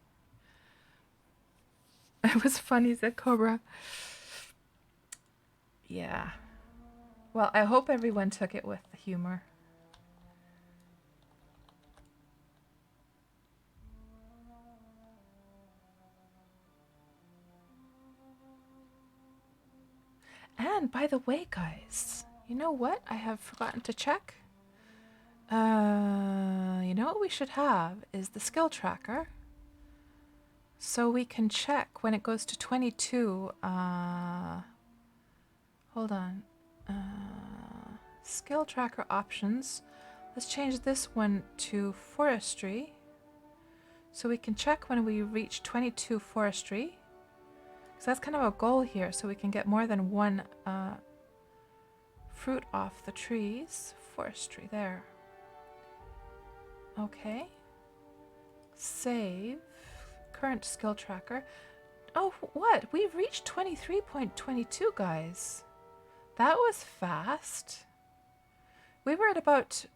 [SPEAKER 1] It was funny, said Cobra. Yeah. Well, I hope everyone took it with humor. And by the way, guys, you know what I have forgotten to check? You know what we should have is the skill tracker. So we can check when it goes to 22. Hold on. Skill tracker options. Let's change this one to forestry. So we can check when we reach 22 forestry. So that's kind of a goal here, so we can get more than one fruit off the trees. Forestry, there. Okay. Save. Current skill tracker. Oh, what? We've reached 23.22, guys. That was fast. We were at about...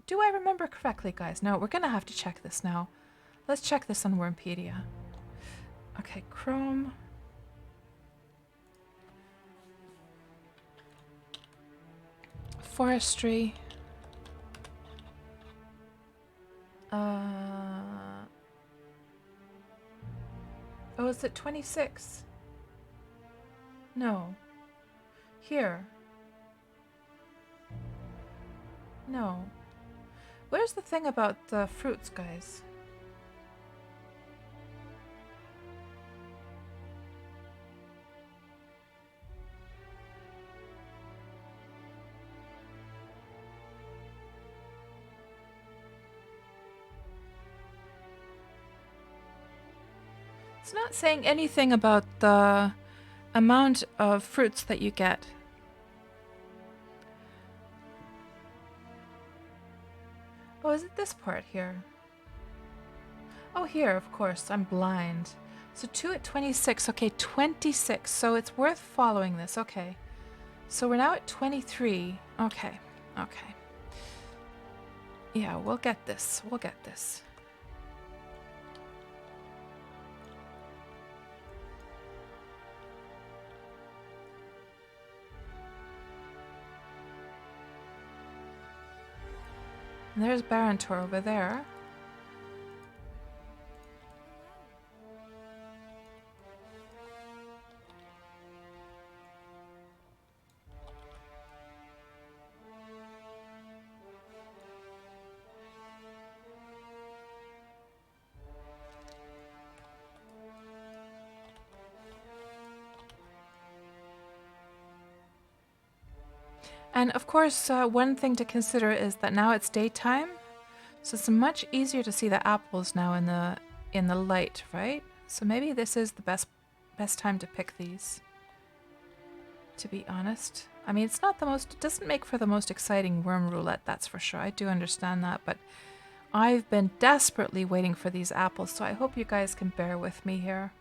[SPEAKER 1] Do I remember correctly, guys? No, we're going to have to check this now. Let's check this on Wurmpedia. Okay, Chrome... Forestry. Oh, is it 26? No. Here. No. Where's the thing about the fruits, guys? It's not saying anything about the amount of fruits that you get. Oh, is it this part here? Oh, here, of course. I'm blind. So 2 at 26. Okay, 26. So it's worth following this. Okay. So we're now at 23. Okay. Okay. Yeah, we'll get this. We'll get this. And there's Barantor over there. And of course, one thing to consider is that now it's daytime, so it's much easier to see the apples now in the light, right? So maybe this is the best time to pick these. To be honest, I mean, it's not the most. It doesn't make for the most exciting Wurm Roulette, that's for sure. I do understand that, but I've been desperately waiting for these apples, so I hope you guys can bear with me here.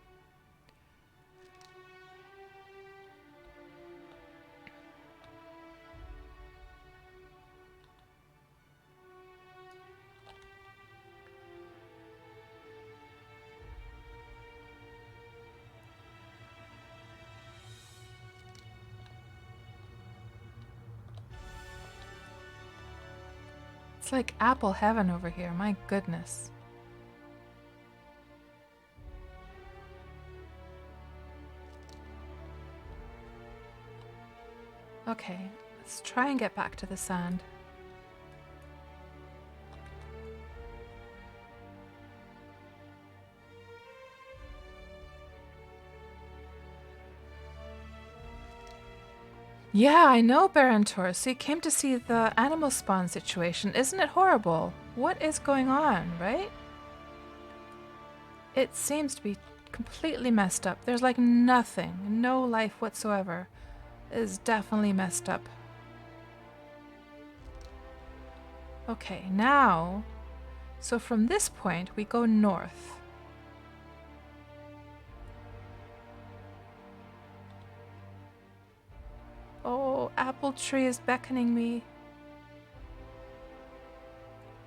[SPEAKER 1] It's like apple heaven over here, my goodness. Okay, let's try and get back to the sand. Yeah, I know, Barantor. So you came to see the animal spawn situation. Isn't it horrible? What is going on, right? It seems to be completely messed up. There's like nothing, no life whatsoever. It is definitely messed up. Okay, now, so from this point, we go north. Oh, apple tree is beckoning me.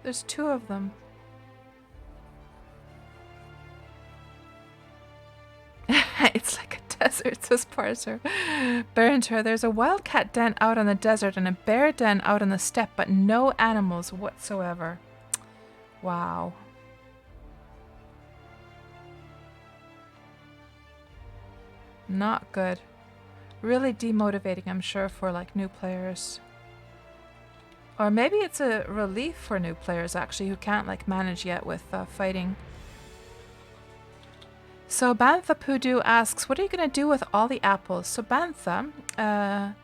[SPEAKER 1] There's 2 of them. It's like a desert, says Parser. Barantor, there's a wildcat den out on the desert and a bear den out on the steppe, but no animals whatsoever. Wow. Not good. Really demotivating, I'm sure, for like new players. Or maybe it's a relief for new players actually who can't like manage yet with fighting. So Bantha Pudu asks, what are you going to do with all the apples? So Bantha, I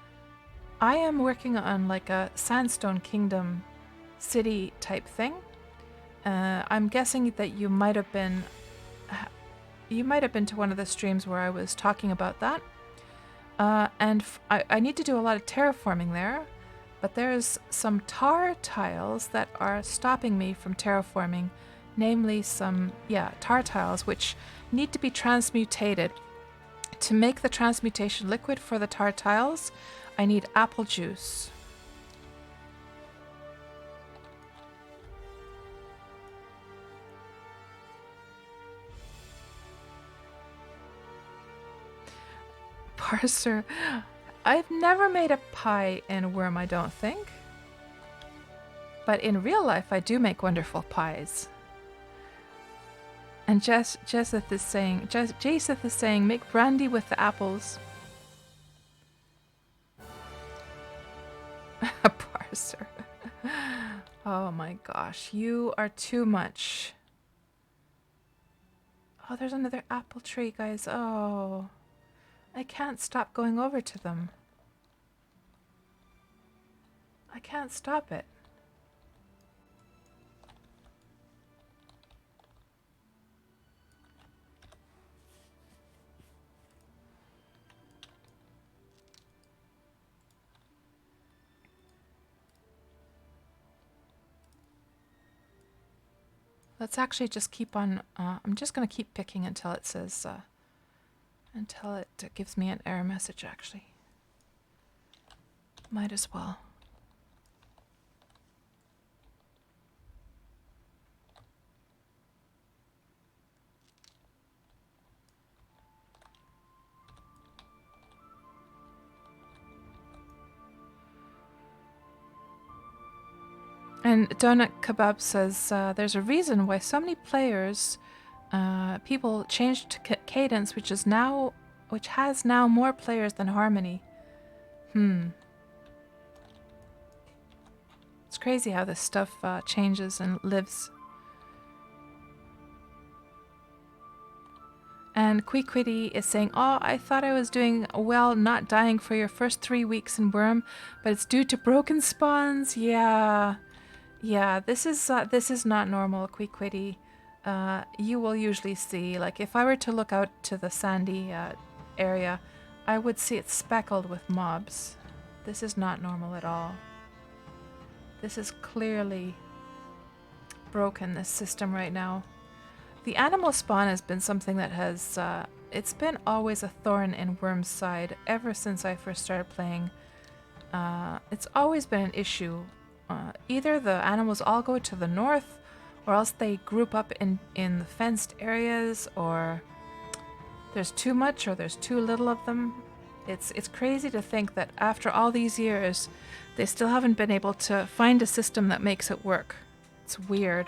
[SPEAKER 1] am working on like a Sandstone Kingdom city type thing. I'm guessing that you might have been to one of the streams where I was talking about that. And I need to do a lot of terraforming there, but there's some tar tiles that are stopping me from terraforming, namely some, tar tiles, which need to be transmutated. To make the transmutation liquid for the tar tiles, I need apple juice. Parser, I've never made a pie in Wurm, I don't think. But in real life, I do make wonderful pies. And Jesseth is saying, make brandy with the apples. Parser. Oh my gosh, you are too much. Oh, there's another apple tree, guys. Oh, I can't stop going over to them. I can't stop it. Let's actually just keep on, I'm just going to keep picking until it says, until it gives me an error message actually. Might as well. And Donut Kebab says there's a reason why so many players, people changed to Cadence, which has now more players than Harmony. It's crazy how this stuff changes and lives. And Quiquity is saying, "Oh, I thought I was doing well, not dying for your first 3 weeks in Wurm, but it's due to broken spawns." Yeah. Yeah, this is not normal, Quiquity. You will usually see, like, if I were to look out to the sandy area, I would see it speckled with mobs. This is not normal at all. This is clearly broken, this system right now. The animal spawn has been something that has, it's been always a thorn in Wurm's side ever since I first started playing. It's always been an issue. Either the animals all go to the north, or else they group up in the fenced areas, or there's too much or there's too little of them. It's crazy to think that after all these years, they still haven't been able to find a system that makes it work. It's weird.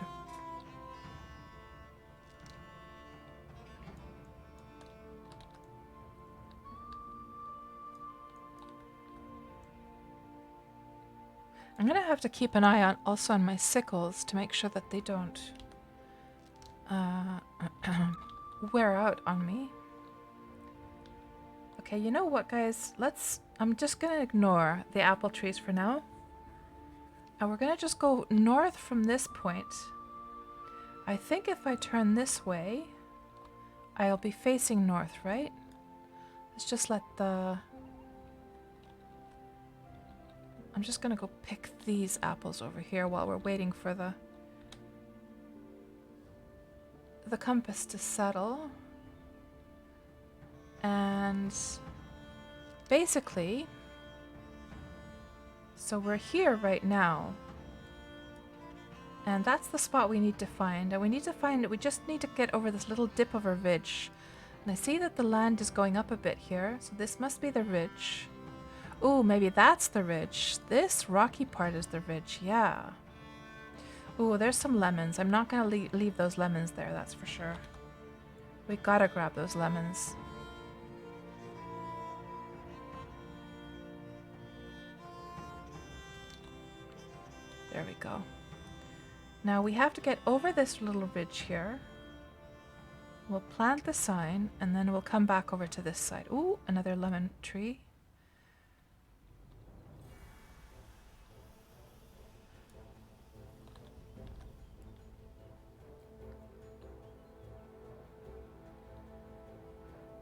[SPEAKER 1] I'm gonna have to keep an eye on also on my sickles to make sure that they don't wear out on me. Okay, you know what, guys? I'm just gonna ignore the apple trees for now. And we're gonna just go north from this point. I think if I turn this way, I'll be facing north, right? Let's just let the... I'm just gonna go pick these apples over here while we're waiting for the compass to settle. And basically, so we're here right now. And that's the spot we need to find. And we just need to get over this little dip of a ridge. And I see that the land is going up a bit here, so this must be the ridge. Ooh, maybe that's the ridge. This rocky part is the ridge, yeah. Ooh, there's some lemons. I'm not gonna leave those lemons there, that's for sure. We gotta grab those lemons. There we go. Now we have to get over this little ridge here. We'll plant the sign, and then we'll come back over to this side. Ooh, another lemon tree.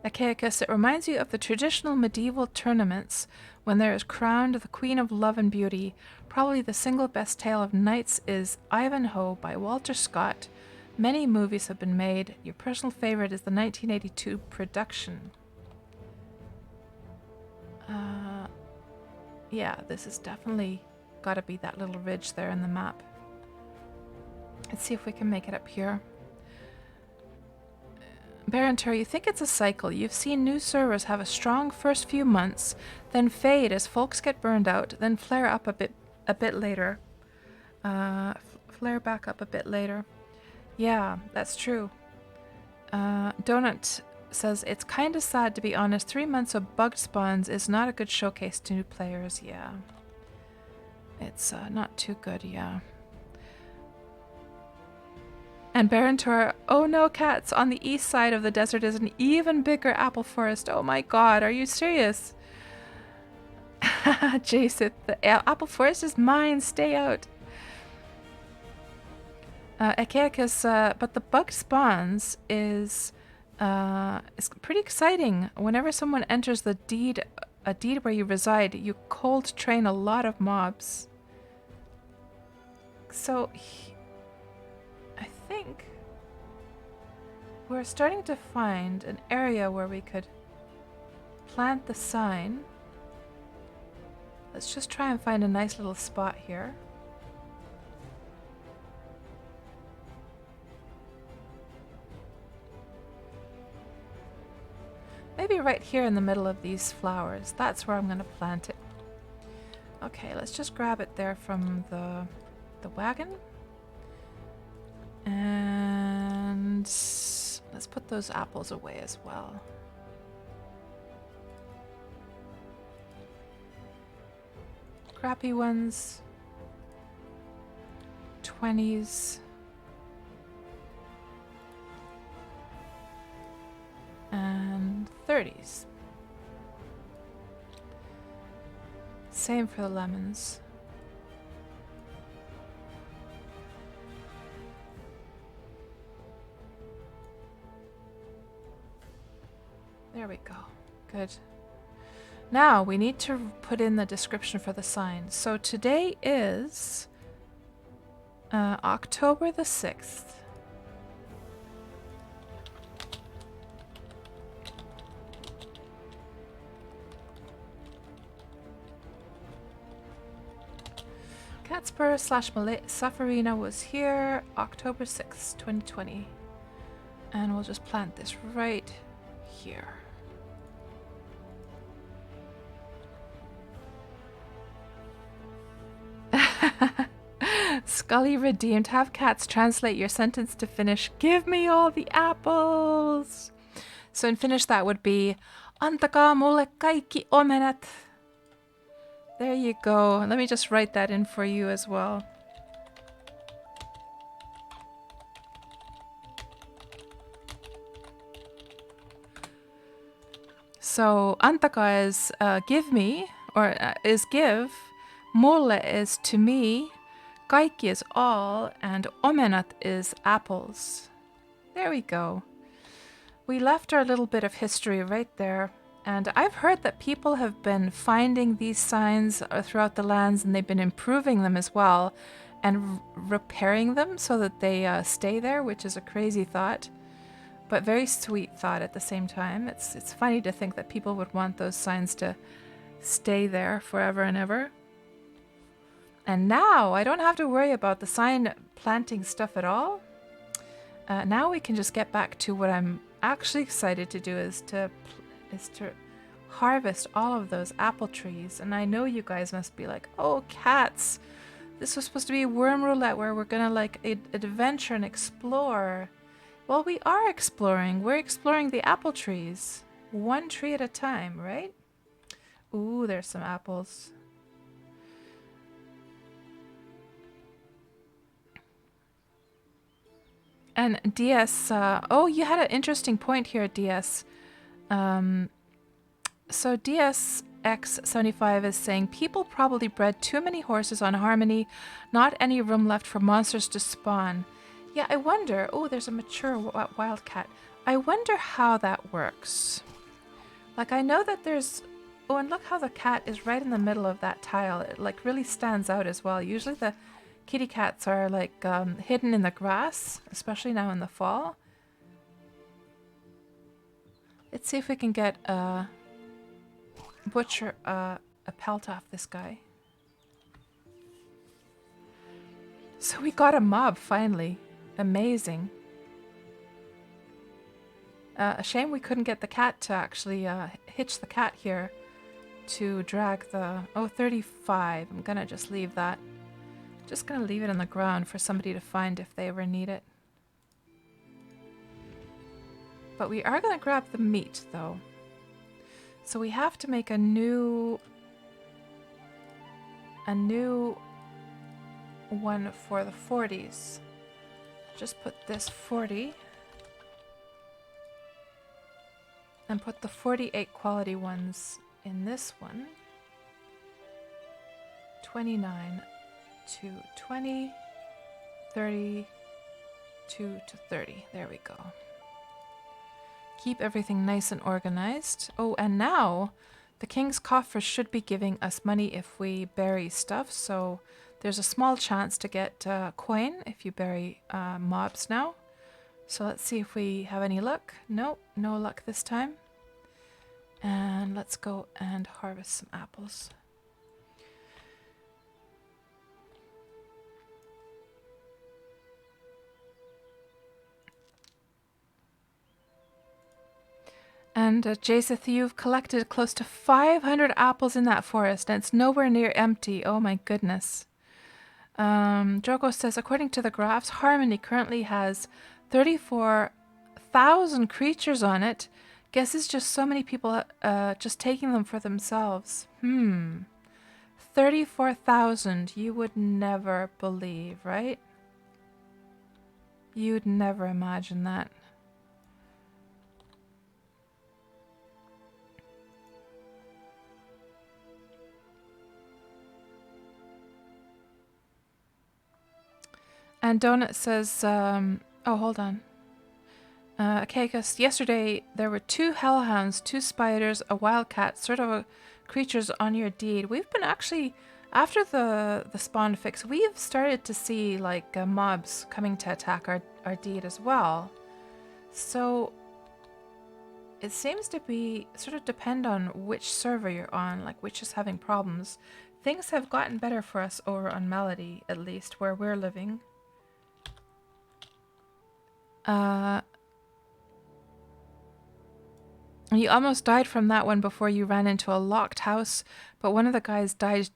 [SPEAKER 1] Achaicus, it reminds you of the traditional medieval tournaments when there is crowned the Queen of Love and Beauty. Probably the single best tale of knights is Ivanhoe by Walter Scott. Many movies have been made. Your personal favorite is the 1982 production. Yeah, this has definitely got to be that little ridge there in the map. Let's see if we can make it up here. Barantur, you think it's a cycle. You've seen new servers have a strong first few months, then fade as folks get burned out, then flare up a bit later. Flare back up a bit later. Yeah, that's true. Donut says, it's kind of sad to be honest. 3 months of bugged spawns is not a good showcase to new players. Yeah. It's not too good, yeah. And Barantor, oh no, cats, on the east side of the desert is an even bigger apple forest. Oh my god, are you serious? Jason, the apple forest is mine, stay out. Achaicus, but the bug spawns is pretty exciting. Whenever someone enters a deed where you reside, you cold train a lot of mobs. So, I think think we're starting to find an area where we could plant the sign. Let's just try and find a nice little spot here. Maybe right here in the middle of these flowers. That's where I'm going to plant it. Okay, let's just grab it there from the wagon. And let's put those apples away as well. Crappy ones. 20s. And 30s. Same for the lemons. There we go. Good. Now we need to put in the description for the sign. So today is October the 6th. KatsPurr / Saffarina was here October 6th, 2020. And we'll just plant this right here. Scully redeemed. Have cats translate your sentence to Finnish. Give me all the apples. So in Finnish that would be Antakaa mulle kaikki omenat. There you go. Let me just write that in for you as well. So Antaka is give me, or is give. Mulle is to me. Kaikki is all, and omenat is apples. There we go. We left our little bit of history right there. And I've heard that people have been finding these signs throughout the lands, and they've been improving them as well and repairing them so that they stay there, which is a crazy thought, but very sweet thought at the same time. It's funny to think that people would want those signs to stay there forever and ever. And now I don't have to worry about the sign planting stuff at all. Now we can just get back to what I'm actually excited to do is to harvest all of those apple trees. And I know you guys must be like, oh, cats, this was supposed to be Wurm Roulette where we're gonna like adventure and explore. Well, we are exploring. We're exploring the apple trees. One tree at a time, right? Ooh, there's some apples. And DS, oh, you had an interesting point here, DS. So DSX75 is saying, people probably bred too many horses on Harmony, not any room left for monsters to spawn. Yeah, I wonder, oh, there's a mature wildcat. I wonder how that works. Like, I know that there's, oh, and look how the cat is right in the middle of that tile. It like really stands out as well. Usually the kitty cats are like hidden in the grass, especially now in the fall. Let's see if we can get a pelt off this guy. So we got a mob finally. Amazing. A shame we couldn't get the cat to actually hitch the cat here to drag the... Oh, 35. I'm gonna just leave that. Just gonna leave it on the ground for somebody to find if they ever need it. But we are gonna grab the meat though. So we have to make a new one for the 40s. Just put this 40 and put the 48 quality ones in this one. 29 to 20, 32 to 30. There we go. Keep everything nice and organized. Oh, and now the king's coffers should be giving us money if we bury stuff, so There's a small chance to get coin if you bury mobs now. So let's see if we have any luck. Nope, no luck this time. And let's go and harvest some apples. And Jaseth, you've collected close to 500 apples in that forest, and it's nowhere near empty. Oh my goodness. Drogo says, according to the graphs, Harmony currently has 34,000 creatures on it. Guess it's just so many people just taking them for themselves. 34,000. You would never believe, right? You'd never imagine that. And Donut says, oh, hold on. Okay, because yesterday there were 2 hellhounds, 2 spiders, a wildcat, sort of creatures on your deed. We've been actually, after the spawn fix, we've started to see like mobs coming to attack our deed as well. So it seems to be sort of depend on which server you're on, like which is having problems. Things have gotten better for us over on Melody, at least where we're living. You almost died from that one before you ran into a locked house, but one of the guys died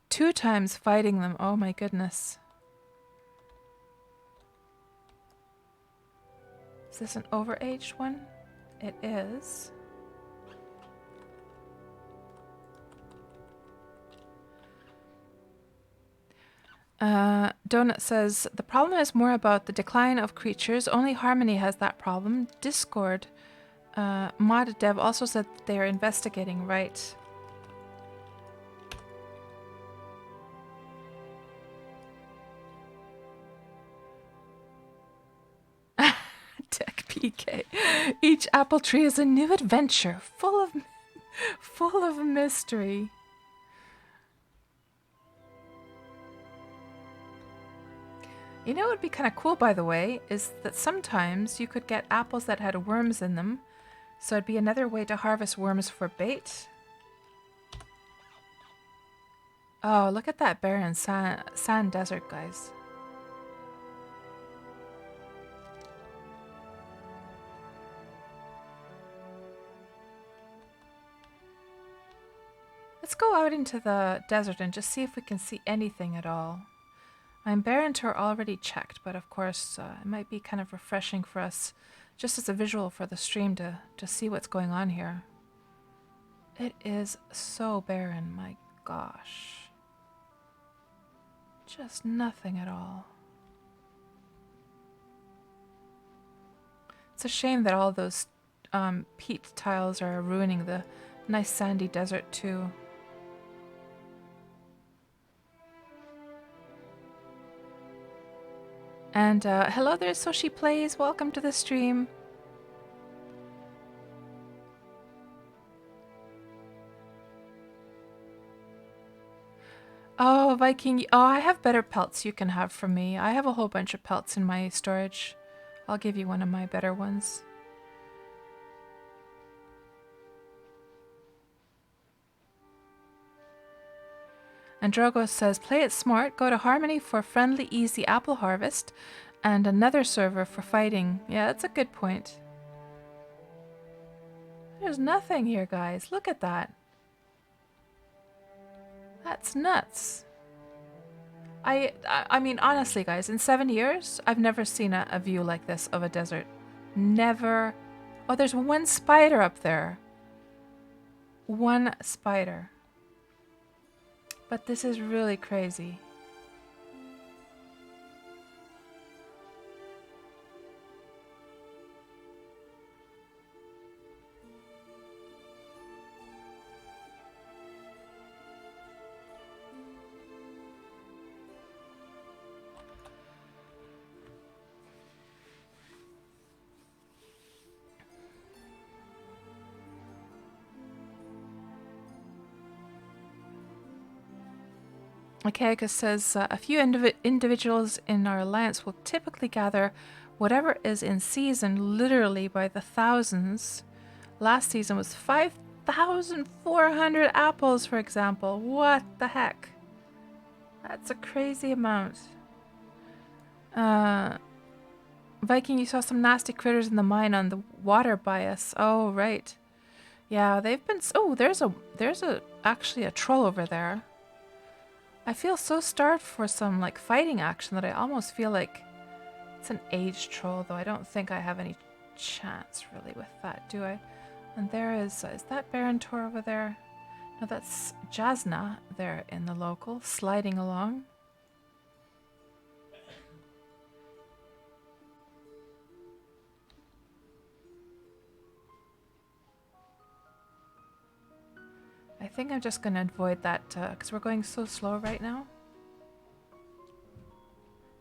[SPEAKER 1] 2 times fighting them. Oh my goodness. Is this an overaged one? It is. Donut says, the problem is more about the decline of creatures. Only Harmony has that problem. Discord. Mod Dev also said they are investigating, right? Tech PK. Each apple tree is a new adventure, full of mystery. You know what would be kind of cool, by the way, is that sometimes you could get apples that had worms in them. So it'd be another way to harvest worms for bait. Oh, look at that barren sand desert, guys. Let's go out into the desert and just see if we can see anything at all. I'm barren tour already checked, but of course it might be kind of refreshing for us just as a visual for the stream to see what's going on here. It is so barren, my gosh. Just nothing at all. It's a shame that all those peat tiles are ruining the nice sandy desert too. And hello there, Soshi Plays. Welcome to the stream. Oh, Viking. Oh, I have better pelts you can have from me. I have a whole bunch of pelts in my storage. I'll give you one of my better ones. And Drogo says, play it smart, go to Harmony for friendly, easy apple harvest, and another server for fighting. Yeah, that's a good point. There's nothing here, guys. Look at that. That's nuts. I mean, honestly, guys, in 7 years, I've never seen a view like this of a desert. Never. Oh, there's one spider up there. One spider. But this is really crazy. Akaika says, a few individuals in our alliance will typically gather whatever is in season literally by the thousands. Last season was 5,400 apples, for example. What the heck? That's a crazy amount. Viking, you saw some nasty critters in the mine on the water bias. Oh, right. Yeah, they've been... Oh, there's actually a troll over there. I feel so starved for some, like, fighting action that I almost feel like it's an aged troll, though I don't think I have any chance, really, with that, do I? And there is that Barontor over there? No, that's Jasna there in the local, sliding along. I think I'm just going to avoid that because we're going so slow right now.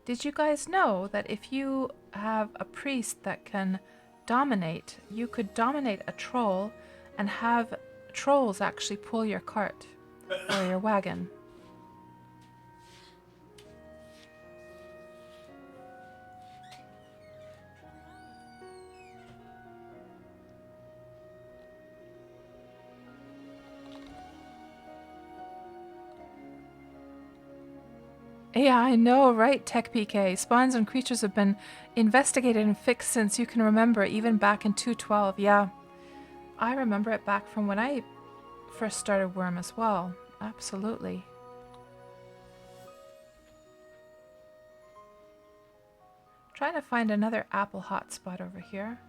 [SPEAKER 1] Did you guys know that if you have a priest that can dominate, you could dominate a troll and have trolls actually pull your cart or your wagon? Yeah, I know, right, Tech PK? Spawns and creatures have been investigated and fixed since you can remember, even back in 2.12. Yeah, I remember it back from when I first started Wurm as well. Absolutely. Trying to find another apple hotspot over here.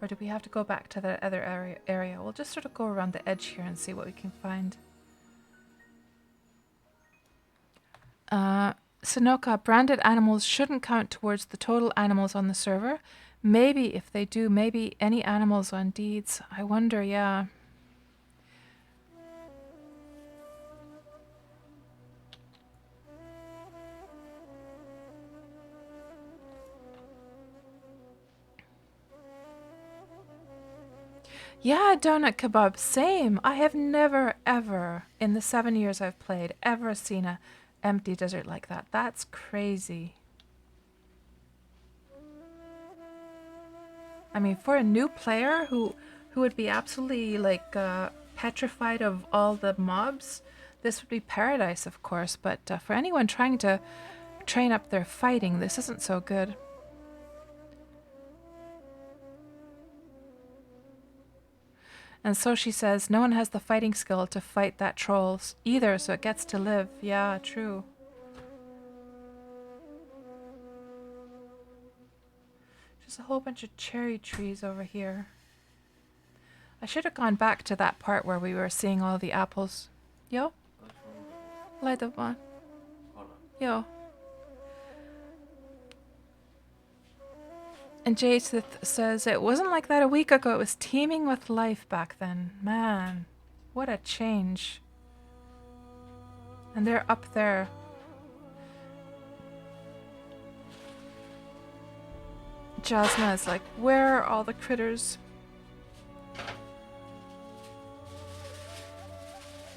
[SPEAKER 1] Or do we have to go back to that other area? We'll just sort of go around the edge here and see what we can find. Sonoka, branded animals shouldn't count towards the total animals on the server. Maybe if they do, maybe any animals on deeds. I wonder, yeah. Yeah, donut kebab, same. I have never, ever, in the 7 years I've played, ever seen a empty desert like that. That's crazy. I mean, for a new player who would be absolutely like petrified of all the mobs, this would be paradise, of course. But for anyone trying to train up their fighting, this isn't so good. And so she says, no one has the fighting skill to fight that troll either, so it gets to live. Yeah, true. Just a whole bunch of cherry trees over here. I should have gone back to that part where we were seeing all the apples. Yo? Light up on. Yo. And Jaseth says, it wasn't like that a week ago. It was teeming with life back then. Man, what a change. And they're up there. Jasna is like, where are all the critters?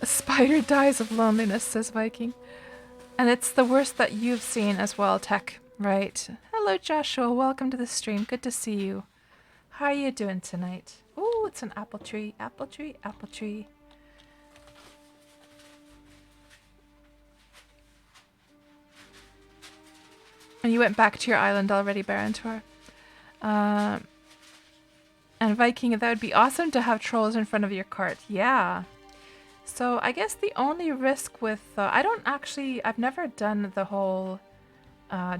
[SPEAKER 1] A spider dies of loneliness, says Viking. And it's the worst that you've seen as well, Tech. Right. Hello, Joshua. Welcome to the stream. Good to see you. How are you doing tonight? Ooh, it's an apple tree. Apple tree, apple tree. And you went back to your island already, Barontor. And Viking, that would be awesome to have trolls in front of your cart. Yeah. So I guess the only risk with... I've never done the whole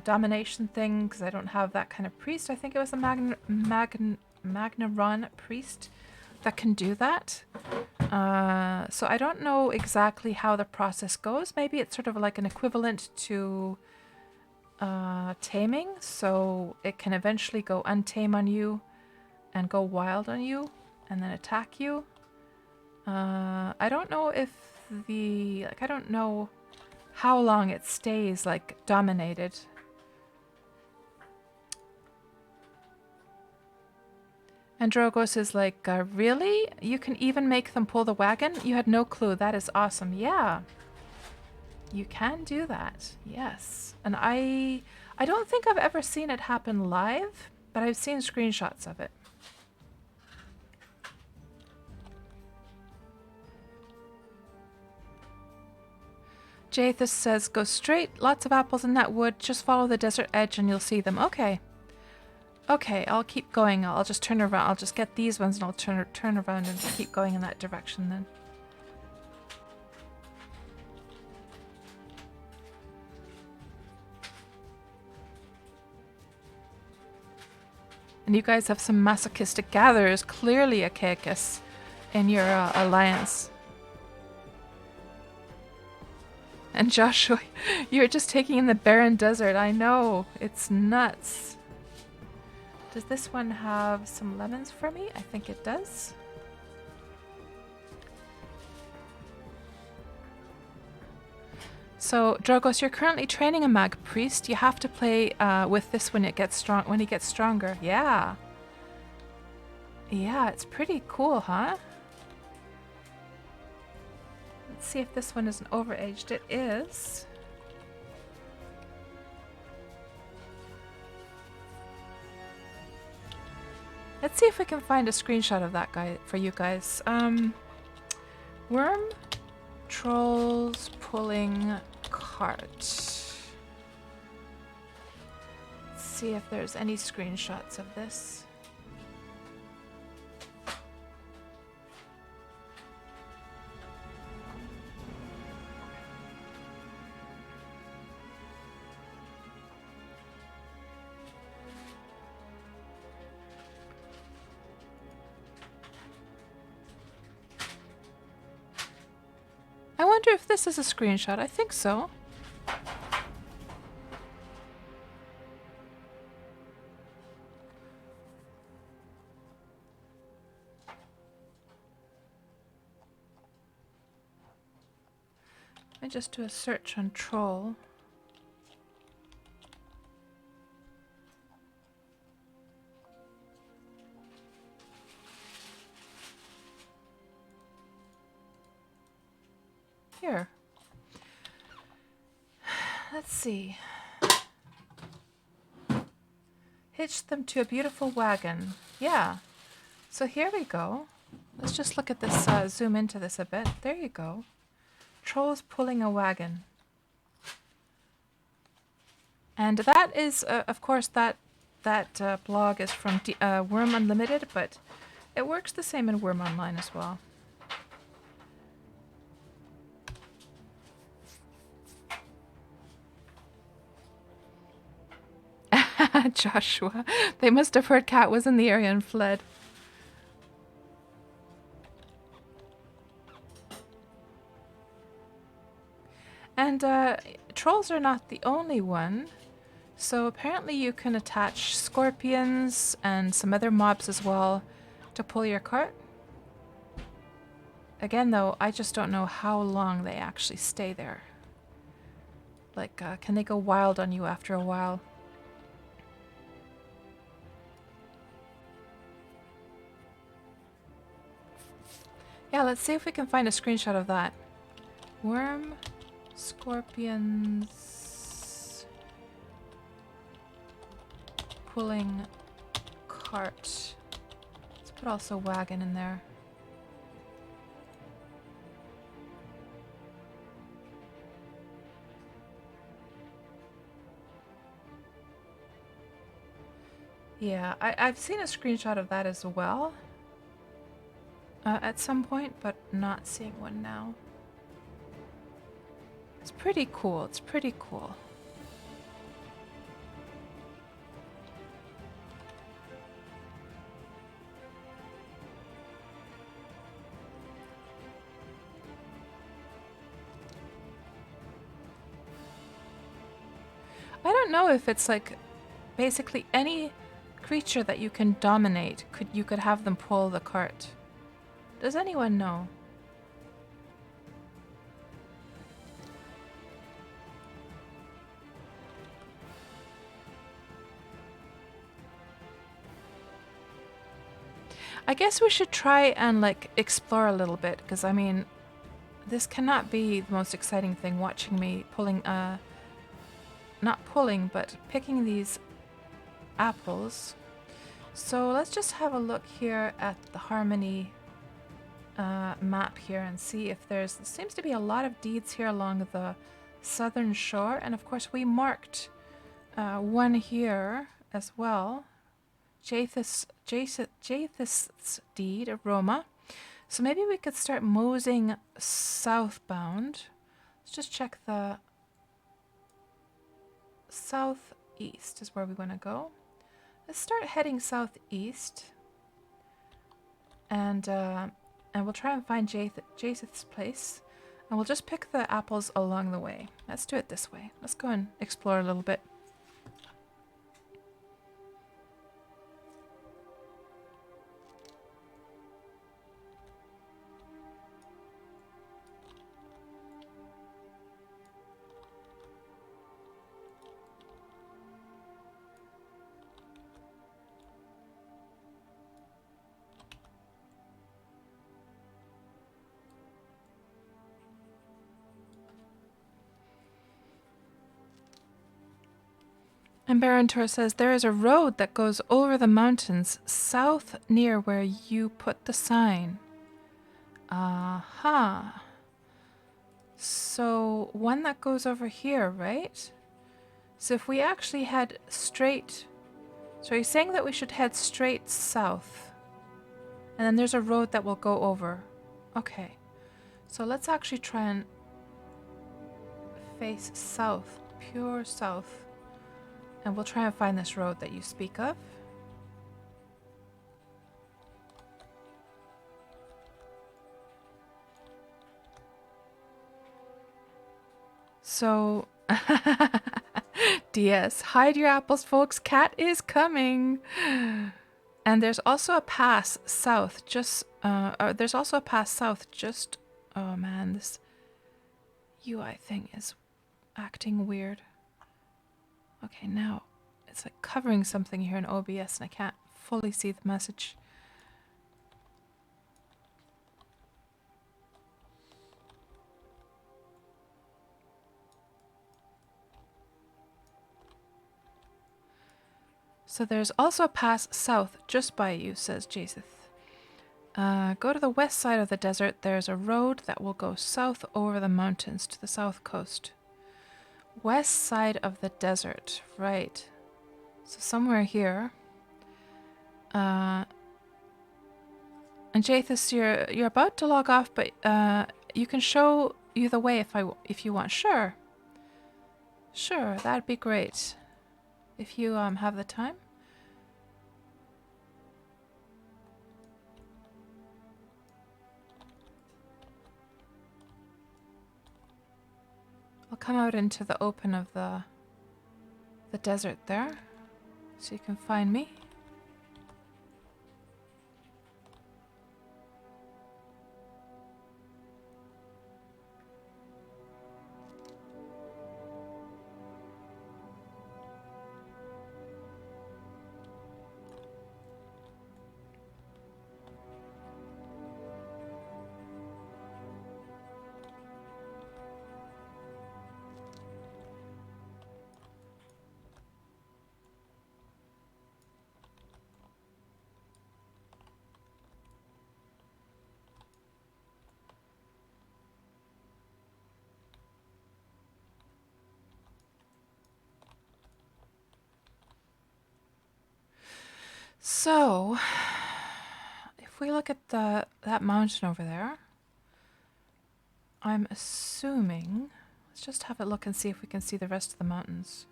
[SPEAKER 1] domination thing because I don't have that kind of priest. I think it was a Magnaron priest that can do that. So I don't know exactly how the process goes. Maybe it's sort of like an equivalent to taming. So it can eventually go untame on you and go wild on you and then attack you. I don't know if I don't know how long it stays like dominated. And Drogos is like, really? You can even make them pull the wagon? You had no clue. That is awesome. Yeah. You can do that. Yes. And I don't think I've ever seen it happen live, but I've seen screenshots of it. Jathus says, go straight, lots of apples in that wood, just follow the desert edge and you'll see them. Okay. Okay, I'll keep going. I'll just turn around. I'll just get these ones and I'll turn around and keep going in that direction then. And you guys have some masochistic gatherers, clearly a Caicus in your alliance. And Joshua, you're just taking in the barren desert. I know, it's nuts. Does this one have some lemons for me? I think it does. So, Drogos, you're currently training a mag priest. You have to play with this when it gets strong. When he gets stronger, yeah. Yeah, it's pretty cool, huh? Let's see if this one isn't overaged. It is. Let's see if we can find a screenshot of that guy for you guys. Worm trolls pulling cart. Let's see if there's any screenshots of this. I wonder if this is a screenshot. I think so. I just do a search on troll. Here. Let's see. Hitch them to a beautiful wagon. Yeah. So here we go. Let's just look at this, zoom into this a bit. There you go. Trolls pulling a wagon. And that is, of course, that blog is from Wurm Unlimited, but it works the same in Wurm Online as well. Joshua. They must have heard Cat was in the area and fled. And trolls are not the only one. So apparently you can attach scorpions and some other mobs as well to pull your cart. Again though, I just don't know how long they actually stay there. Like, can they go wild on you after a while? Yeah, let's see if we can find a screenshot of that. Worm, scorpions, pulling cart. Let's put also wagon in there. Yeah, I've seen a screenshot of that as well. At some point, but not seeing one now. It's pretty cool. It's pretty cool. I don't know if it's like basically any creature that you can dominate, you could have them pull the cart. Does anyone know? I guess we should try and like explore a little bit, because I mean, this cannot be the most exciting thing watching me pulling, not pulling, but picking these apples. So let's just have a look here at the Harmony map here and see if there seems to be a lot of deeds here along the southern shore. And of course we marked one here as well. Jathith's deed, Aroma. So maybe we could start moseying southbound. Let's just check the southeast is where we want to go. Let's start heading southeast, and we'll try and find Jathith's place, and we'll just pick the apples along the way. Let's do it this way. Let's go and explore a little bit. And Barantor says, there is a road that goes over the mountains south near where you put the sign. Aha. So one that goes over here, right? So if we actually head straight... So you're saying that we should head straight south. And then there's a road that will go over. Okay. So let's actually try and face south. Pure south. And we'll try and find this road that you speak of. So, DS, hide your apples, folks. Cat is coming. And there's also a pass south. There's also a pass south. Just, oh man, this UI thing is acting weird. Okay, now it's like covering something here in OBS and I can't fully see the message. So there's also a pass south just by you, says Jathith. Go to the west side of the desert. There's a road that will go south over the mountains to the south coast. West side of the desert, right. So somewhere here. And Jathis, you're about to log off, but you can show you the way if you want. Sure. Sure, that'd be great. If you have the time. I'll come out into the open of the desert there, so you can find me. So, if we look at that mountain over there, I'm assuming, let's just have a look and see if we can see the rest of the mountains.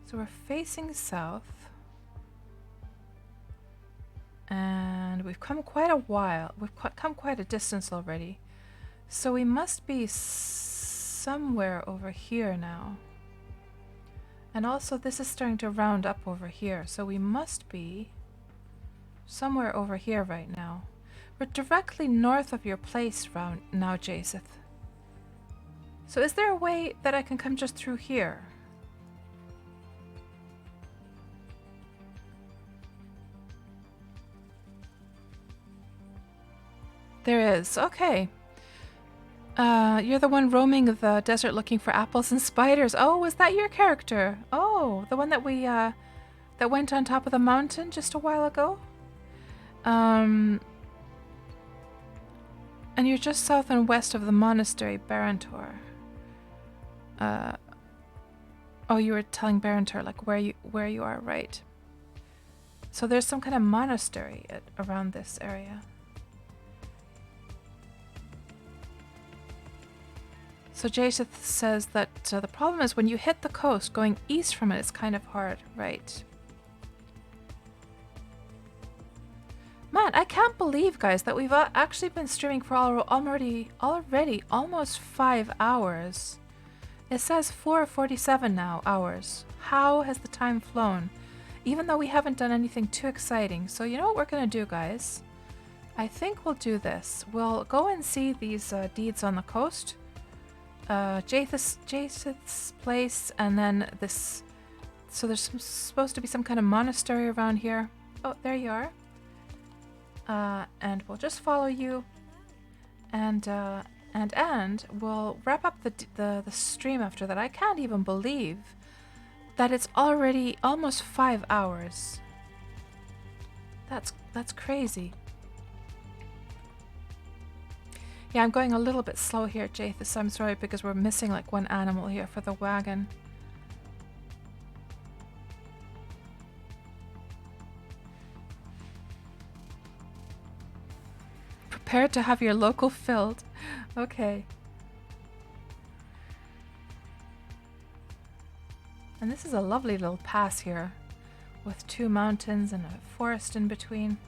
[SPEAKER 1] So we're facing south, and we've come quite a while. We've come quite a distance already. So we must be somewhere over here now. And also this is starting to round up over here, so we must be somewhere over here right now. We're directly north of your place now, Jathith. So is there a way that I can come just through here? There is. Okay. You're the one roaming the desert looking for apples and spiders. Oh, was that your character? Oh, the one that we, that went on top of the mountain just a while ago? And you're just south and west of the monastery, Barantor. Oh, you were telling Barantor, like, where you are, right. So there's some kind of monastery around this area. So Jason says that the problem is when you hit the coast, going east from it is kind of hard, right? Man, I can't believe, guys, that we've actually been streaming for already almost 5 hours. It says 4:47 now hours. How has the time flown? Even though we haven't done anything too exciting. So you know what we're gonna do, guys? I think we'll do this. We'll go and see these deeds on the coast. Jaseth's place, and then this. So there's supposed to be some kind of monastery around here. Oh, there you are. And we'll just follow you, and we'll wrap up the stream after that. I can't even believe that it's already almost 5 hours. That's crazy. Yeah, I'm going a little bit slow here, Jathis, so I'm sorry because we're missing like one animal here for the wagon. Prepare to have your local filled. Okay. And this is a lovely little pass here with 2 mountains and a forest in between.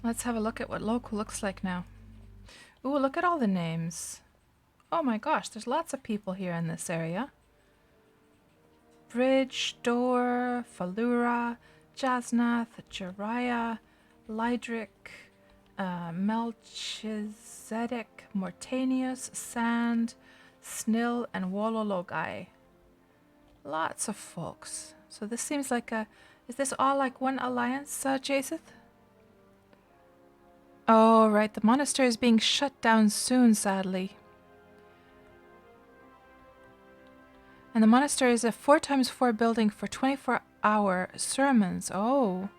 [SPEAKER 1] Let's have a look at what local looks like now. Ooh, look at all the names. Oh my gosh, there's lots of people here in this area. Bridge, Door, Falura, Jasnath, Jariah, Lydric, Melchizedek, Mortanius, Sand, Snill, and Wolologai. Lots of folks. So this seems like a... Is this all like one alliance, Jaseth? Oh, right. The monastery is being shut down soon, sadly. And the monastery is a 4x4 building for 24-hour sermons. Oh.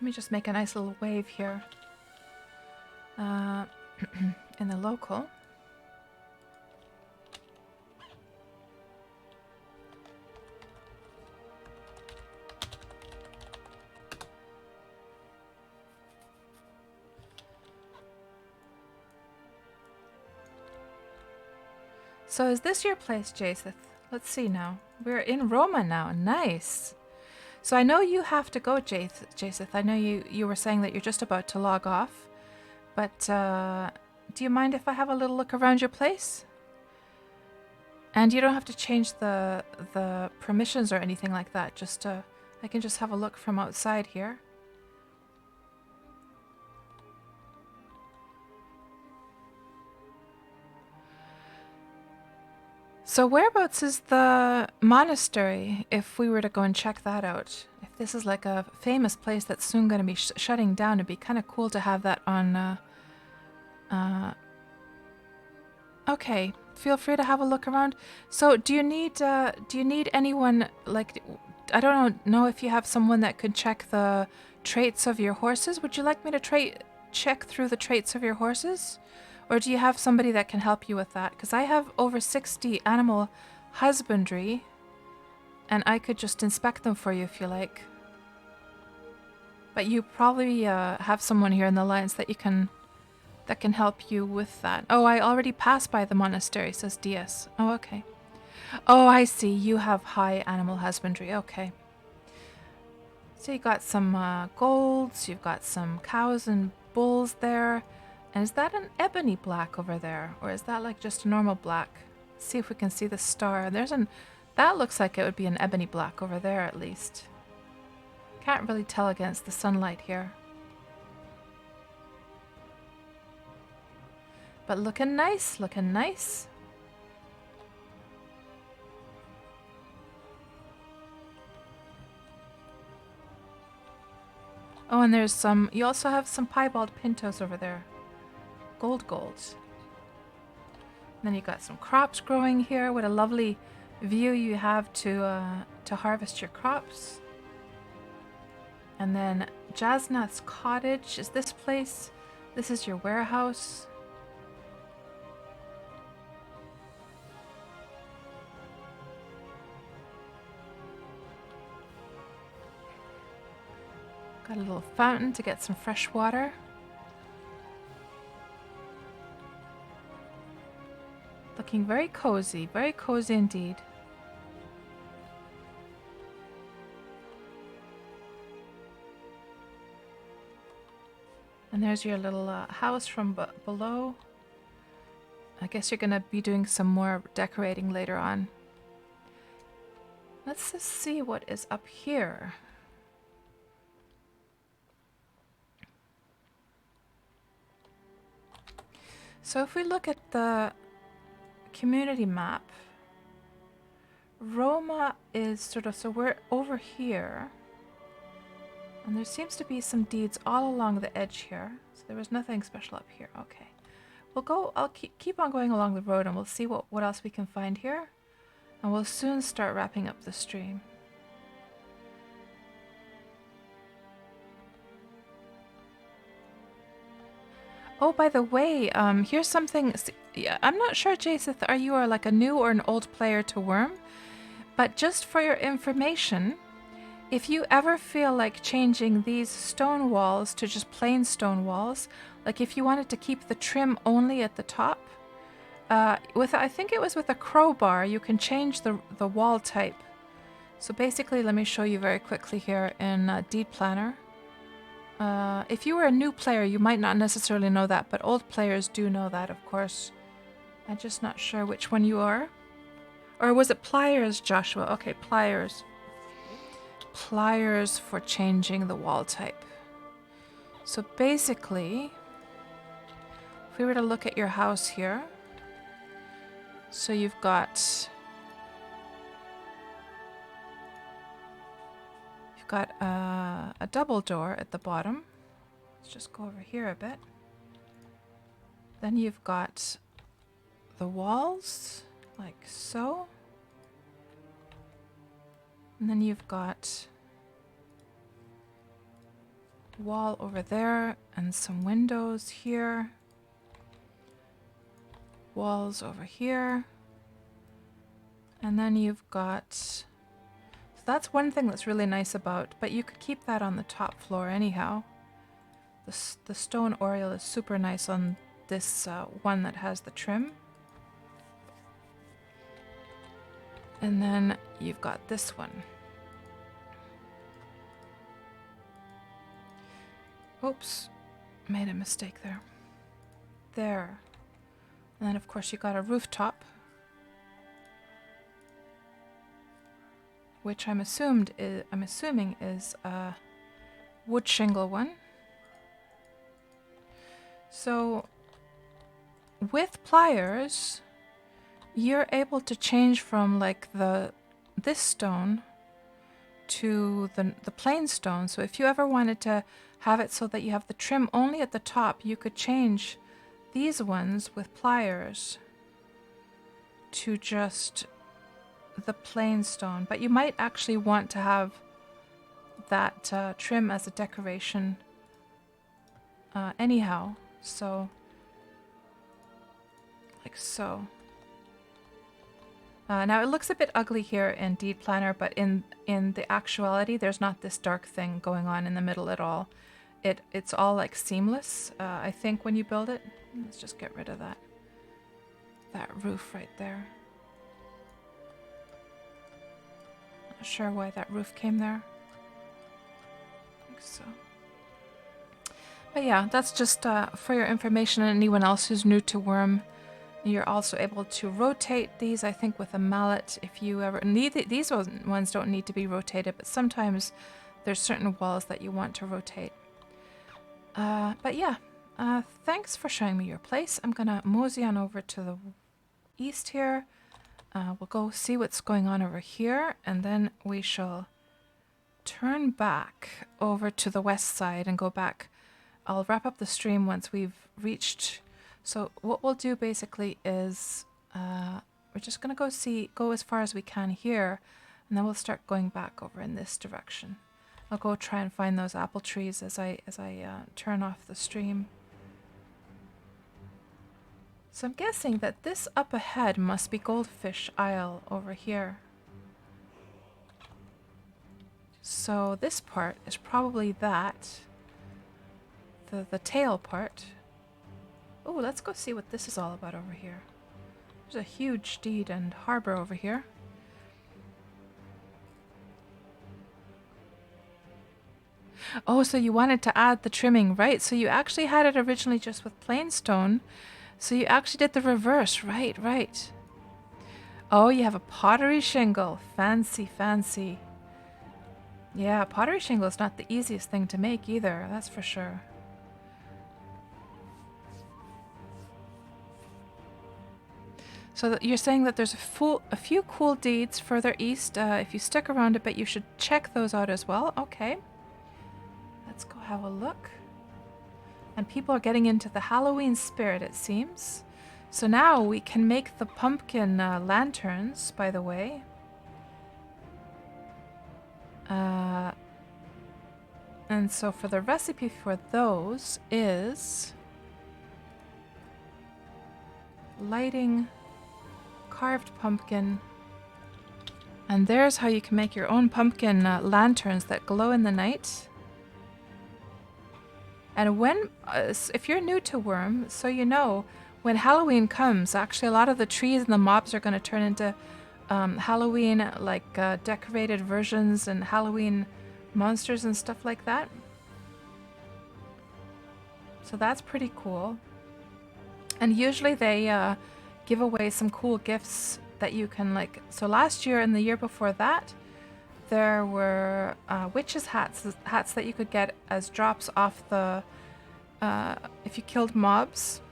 [SPEAKER 1] Let me just make a nice little wave here in the local. So is this your place, Jaseth? Let's see now. We're in Roma now. Nice. So I know you have to go, Jaseth. I know you were saying that you're just about to log off. But do you mind if I have a little look around your place? And you don't have to change the permissions or anything like that. Just I can just have a look from outside here. So whereabouts is the monastery if we were to go and check that out? If this is like a famous place that's soon going to be shutting down, it'd be kind of cool to have that on... okay, feel free to have a look around. So do you need anyone, like, I don't know if you have someone that could check the traits of your horses. Would you like me to check through the traits of your horses? Or do you have somebody that can help you with that? Because I have over 60 animal husbandry, and I could just inspect them for you if you like. But you probably have someone here in the Alliance that can help you with that. Oh, I already passed by the monastery, says DS. Oh, okay. Oh, I see. You have high animal husbandry. Okay. So you got some golds, you've got some cows and bulls there. And is that an ebony black over there? Or is that like just a normal black? Let's see if we can see the star. That looks like it would be an ebony black over there at least. Can't really tell against the sunlight here. But looking nice, looking nice. Oh, and there's you also have some piebald pintos over there. Gold. And then you got some crops growing here. What a lovely view you have to harvest your crops. And then Jasnath's cottage is this place. This is your warehouse. Got a little fountain to get some fresh water. Looking very cozy indeed. And there's your little house from below. I guess you're gonna be doing some more decorating later on. Let's just see what is up here. So if we look at the community map, Roma is so we're over here, and there seems to be some deeds all along the edge here. So there was nothing special up here. Okay, I'll keep on going along the road, and we'll see what else we can find here, and we'll soon start wrapping up the stream. Oh, by the way, here's something. I'm not sure, Jason, are you like a new or an old player to Wurm? But just for your information, if you ever feel like changing these stone walls to just plain stone walls, like if you wanted to keep the trim only at the top, I think it was with a crowbar, you can change the wall type. So basically, let me show you very quickly here in Deed Planner. If you were a new player, you might not necessarily know that, but old players do know that, of course. I'm just not sure which one you are. Or was it pliers, Joshua? Okay, pliers. Pliers for changing the wall type. So basically, if we were to look at your house here, so you've got a double door at the bottom. Let's just go over here a bit. Then you've got the walls, like so. And then you've got wall over there and some windows here. Walls over here. And then you've got... That's one thing that's really nice about, but you could keep that on the top floor anyhow. The stone oriel is super nice on this one that has the trim. And then you've got this one. Oops, made a mistake there. There. And then of course you got a rooftop, which I'm assuming is a wood shingle one. So with pliers, you're able to change from like this stone to the plain stone. So if you ever wanted to have it so that you have the trim only at the top, you could change these ones with pliers to just the plain stone. But you might actually want to have that trim as a decoration anyhow. So like so. Now it looks a bit ugly here in Deed Planner, but in the actuality, there's not this dark thing going on in the middle at all. It's all like seamless, I think, when you build it. Let's just get rid of that roof right there. Not sure why that roof came there. Like so. But yeah, that's just for your information and anyone else who's new to Wurm. You're also able to rotate these, I think, with a mallet if you ever need it. These ones don't need to be rotated, but sometimes there's certain walls that you want to rotate. But yeah, thanks for showing me your place. I'm gonna mosey on over to the east here. We'll go see what's going on over here, and then we shall turn back over to the west side and go back. I'll wrap up the stream once we've reached. So what we'll do basically is we're just gonna go as far as we can here, and then we'll start going back over in this direction. I'll go try and find those apple trees as I turn off the stream. So I'm guessing that this up ahead must be Goldfish Isle over here. So this part is probably that. The tail part. Oh, let's go see what this is all about over here. There's a huge deed and harbor over here. Oh, so you wanted to add the trimming, right? So you actually had it originally just with plain stone. So you actually did the reverse, right, right. Oh, you have a pottery shingle. Fancy, fancy. Yeah, pottery shingle is not the easiest thing to make either, that's for sure. So you're saying that there's a few cool deeds further east. If you stick around a bit, you should check those out as well. Okay. Let's go have a look. And people are getting into the Halloween spirit, it seems. So now we can make the pumpkin lanterns, by the way. And so for the recipe for those is lighting carved pumpkin. And there's how you can make your own pumpkin lanterns that glow in the night. And when, if you're new to Wurm, so you know, when Halloween comes, actually a lot of the trees and the mobs are going to turn into Halloween, like decorated versions and Halloween monsters and stuff like that. So that's pretty cool. And usually they give away some cool gifts that you can like. So last year and the year before that, there were witches' hats that you could get as drops off the if you killed mobs.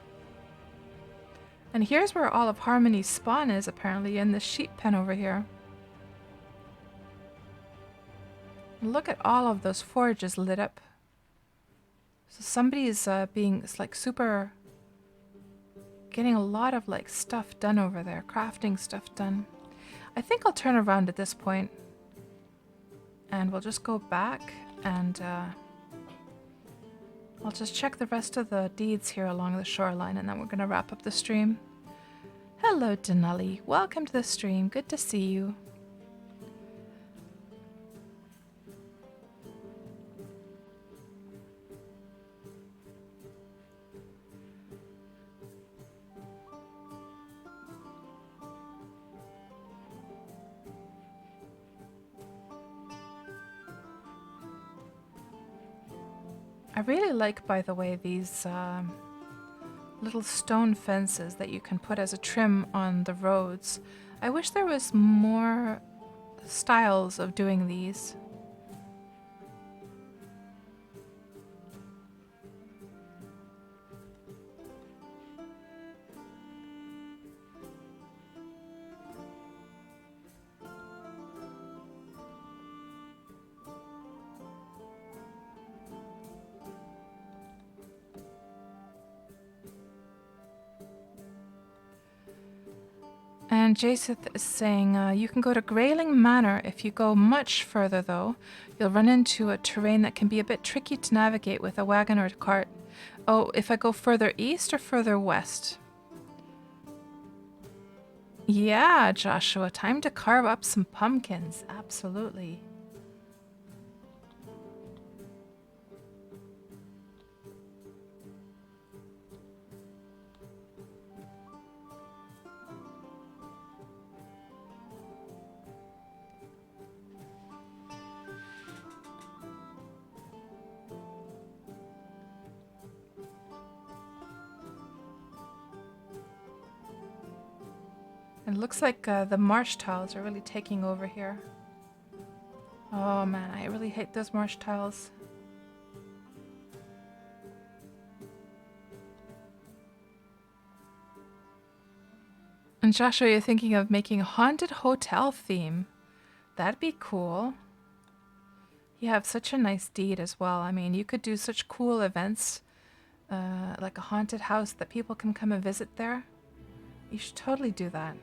[SPEAKER 1] And here's where all of Harmony's spawn is, apparently, in the sheep pen over here. Look at all of those forages lit up. So somebody's being like super, getting a lot of like stuff done over there, crafting stuff done. I think I'll turn around at this point and we'll just go back and I'll just check the rest of the deeds here along the shoreline, and then we're going to wrap up the stream. Hello, Denali. Welcome to the stream. Good to see you. I really like, by the way, these little stone fences that you can put as a trim on the roads. I wish there was more styles of doing these. And Jaseth is saying, you can go to Grayling Manor. If you go much further, though, you'll run into a terrain that can be a bit tricky to navigate with a wagon or a cart. Oh, if I go further east or further west? Yeah, Joshua, time to carve up some pumpkins. Absolutely. It looks like the marsh tiles are really taking over here. Oh man, I really hate those marsh tiles. And Joshua, you're thinking of making a haunted hotel theme. That'd be cool. You have such a nice deed as well. I mean, you could do such cool events, like a haunted house that people can come and visit there. You should totally do that.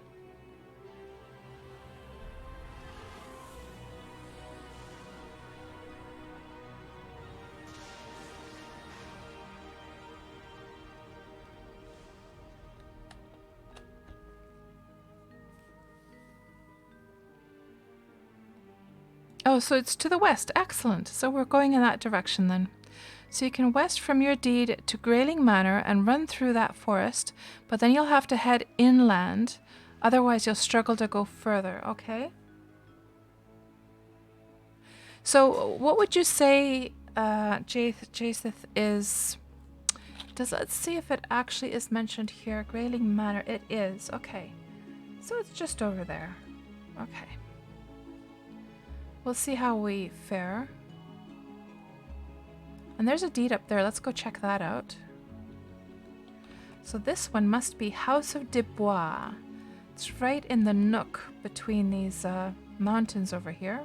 [SPEAKER 1] Oh, so it's to the west. Excellent. So we're going in that direction then. So you can west from your deed to Grayling Manor and run through that forest, but then you'll have to head inland. Otherwise, you'll struggle to go further, okay? So what would you say, Jaseth, is... Let's see if it actually is mentioned here. Grayling Manor. It is. Okay. So it's just over there. Okay. We'll see how we fare. And there's a deed up there. Let's go check that out. So this one must be House of Dubois. It's right in the nook between these mountains over here.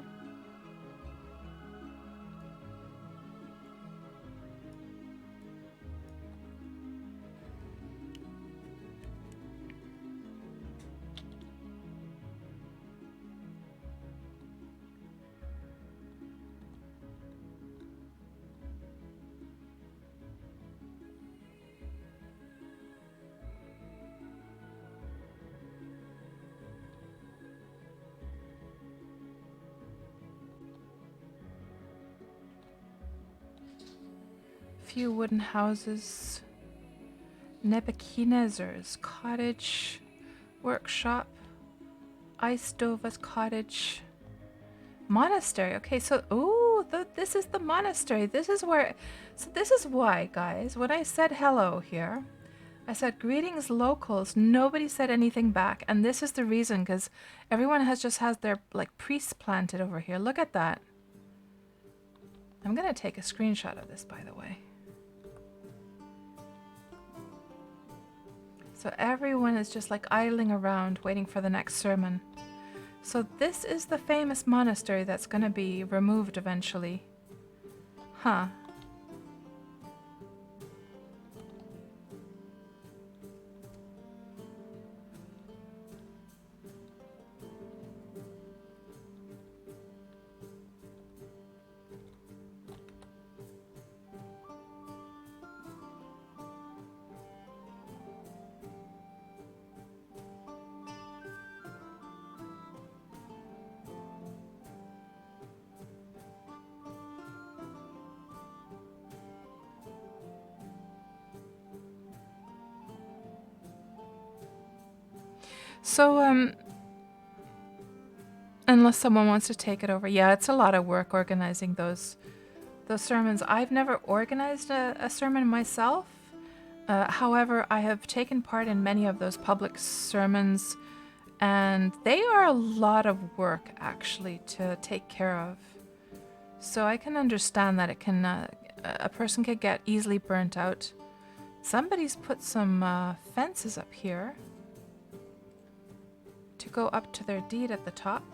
[SPEAKER 1] Few wooden houses. Nebuchadnezzar's cottage, workshop, Istova's cottage, monastery. Okay, so this is the monastery. This is where. So this is why, guys. When I said hello here, I said greetings, locals. Nobody said anything back, and this is the reason, because everyone has their like priests planted over here. Look at that. I'm gonna take a screenshot of this, by the way. So everyone is just like idling around waiting for the next sermon. So this is the famous monastery that's going to be removed eventually. Huh. So, unless someone wants to take it over. Yeah, it's a lot of work organizing those sermons. I've never organized a sermon myself. However, I have taken part in many of those public sermons, and they are a lot of work, actually, to take care of. So I can understand that it can, a person could get easily burnt out. Somebody's put some fences up here to go up to their deed at the top.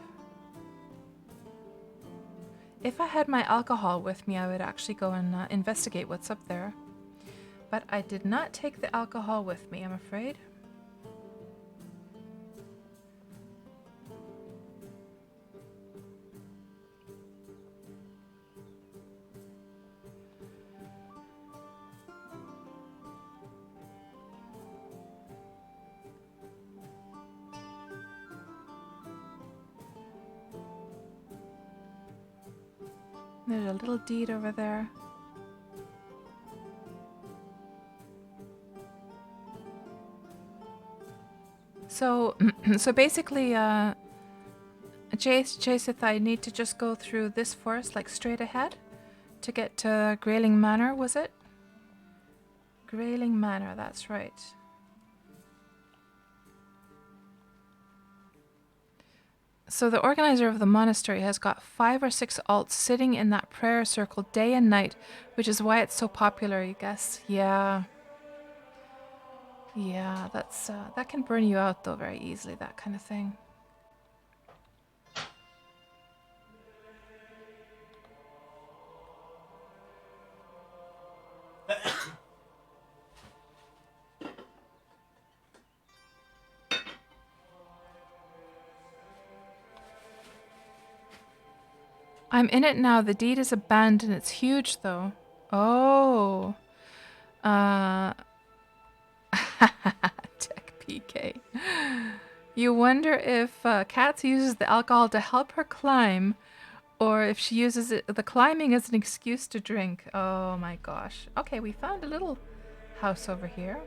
[SPEAKER 1] If I had my alcohol with me, I would actually go and investigate what's up there. But I did not take the alcohol with me, I'm afraid. There's a little deed over there. So, so basically, Jaseth, I need to just go through this forest, like straight ahead, to get to Grayling Manor, was it? Grayling Manor, that's right. So the organizer of the monastery has got 5 or 6 alts sitting in that prayer circle day and night, which is why it's so popular, I guess. Yeah. Yeah, that's that can burn you out though very easily, that kind of thing. I'm in it now. The deed is abandoned. It's huge though. Oh. Tech PK. You wonder if Kats uses the alcohol to help her climb, or if she uses the climbing as an excuse to drink. Oh my gosh. Okay, we found a little house over here.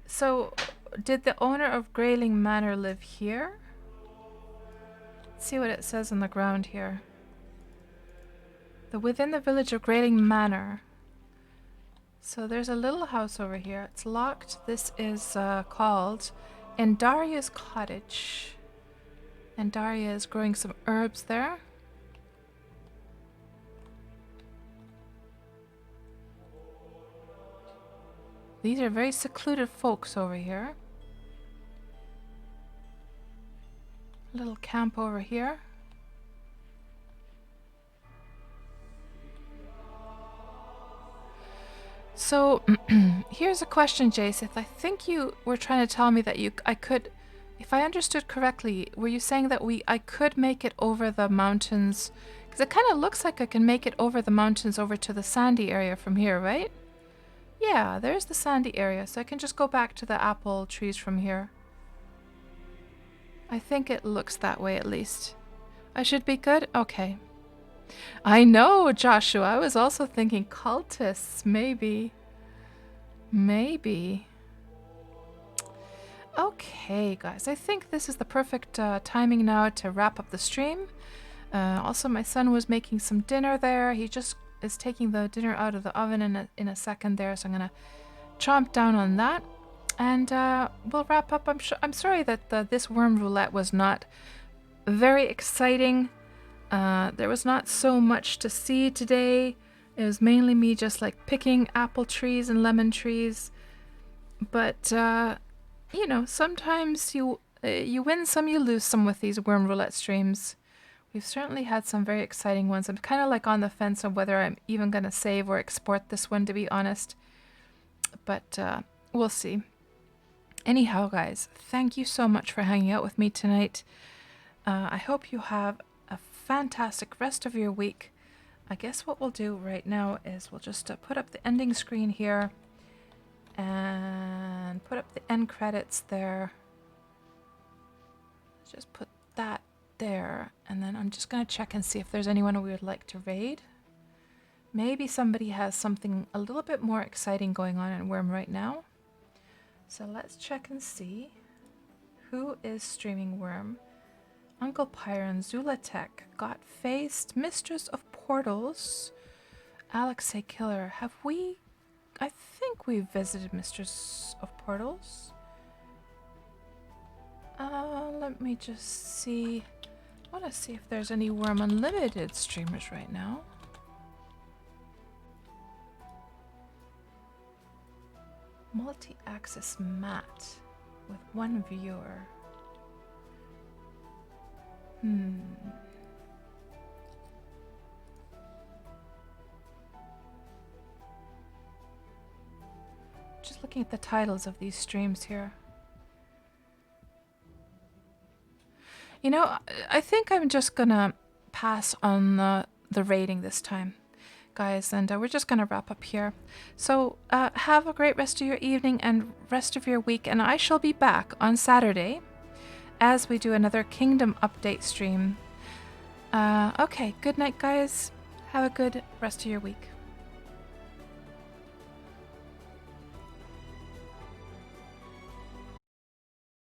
[SPEAKER 1] So, did the owner of Grayling Manor live here? Let's see what it says on the ground here. Within the village of Grayling Manor. So there's a little house over here. It's locked. This is called Endaria's Cottage. Endaria is growing some herbs there. These are very secluded folks over here. A little camp over here. So, here's a question, Jaseth. I think you were trying to tell me that I could, if I understood correctly, were you saying that I could make it over the mountains? Because it kind of looks like I can make it over the mountains over to the sandy area from here, right? Yeah, there's the sandy area, so I can just go back to the apple trees from here. I think it looks that way at least. I should be good? Okay. I know, Joshua. I was also thinking cultists, maybe. Maybe. Okay, guys. I think this is the perfect timing now to wrap up the stream. Also, my son was making some dinner there. He just is taking the dinner out of the oven in a second there, so I'm going to chomp down on that. And we'll wrap up. I'm sorry that this Wurm Roulette was not very exciting. There was not so much to see today. It was mainly me just like picking apple trees and lemon trees. But you know, sometimes you win some, you lose some with these Wurm Roulette streams. We've certainly had some very exciting ones. I'm kind of like on the fence on whether I'm even going to save or export this one, to be honest. But we'll see. Anyhow, guys, thank you so much for hanging out with me tonight. I hope you have a fantastic rest of your week. I guess what we'll do right now is we'll just put up the ending screen here and put up the end credits there. Just put that there, and then I'm just going to check and see if there's anyone we would like to raid. Maybe somebody has something a little bit more exciting going on in Wurm right now. So let's check and see who is streaming Wurm. Uncle Pyron, Zulatech, Got Faced, Mistress of Portals, Alexei Killer. Have we? I think we visited Mistress of Portals. Let me just see. I want to see if there's any Wurm Unlimited streamers right now. Multi-access mat with 1 viewer. Just looking at the titles of these streams here. You know, I think I'm just gonna pass on the rating this time, guys, and we're just gonna wrap up here. So have a great rest of your evening and rest of your week, and I shall be back on Saturday as we do another Kingdom update stream. Okay, good night, guys. Have a good rest of your week.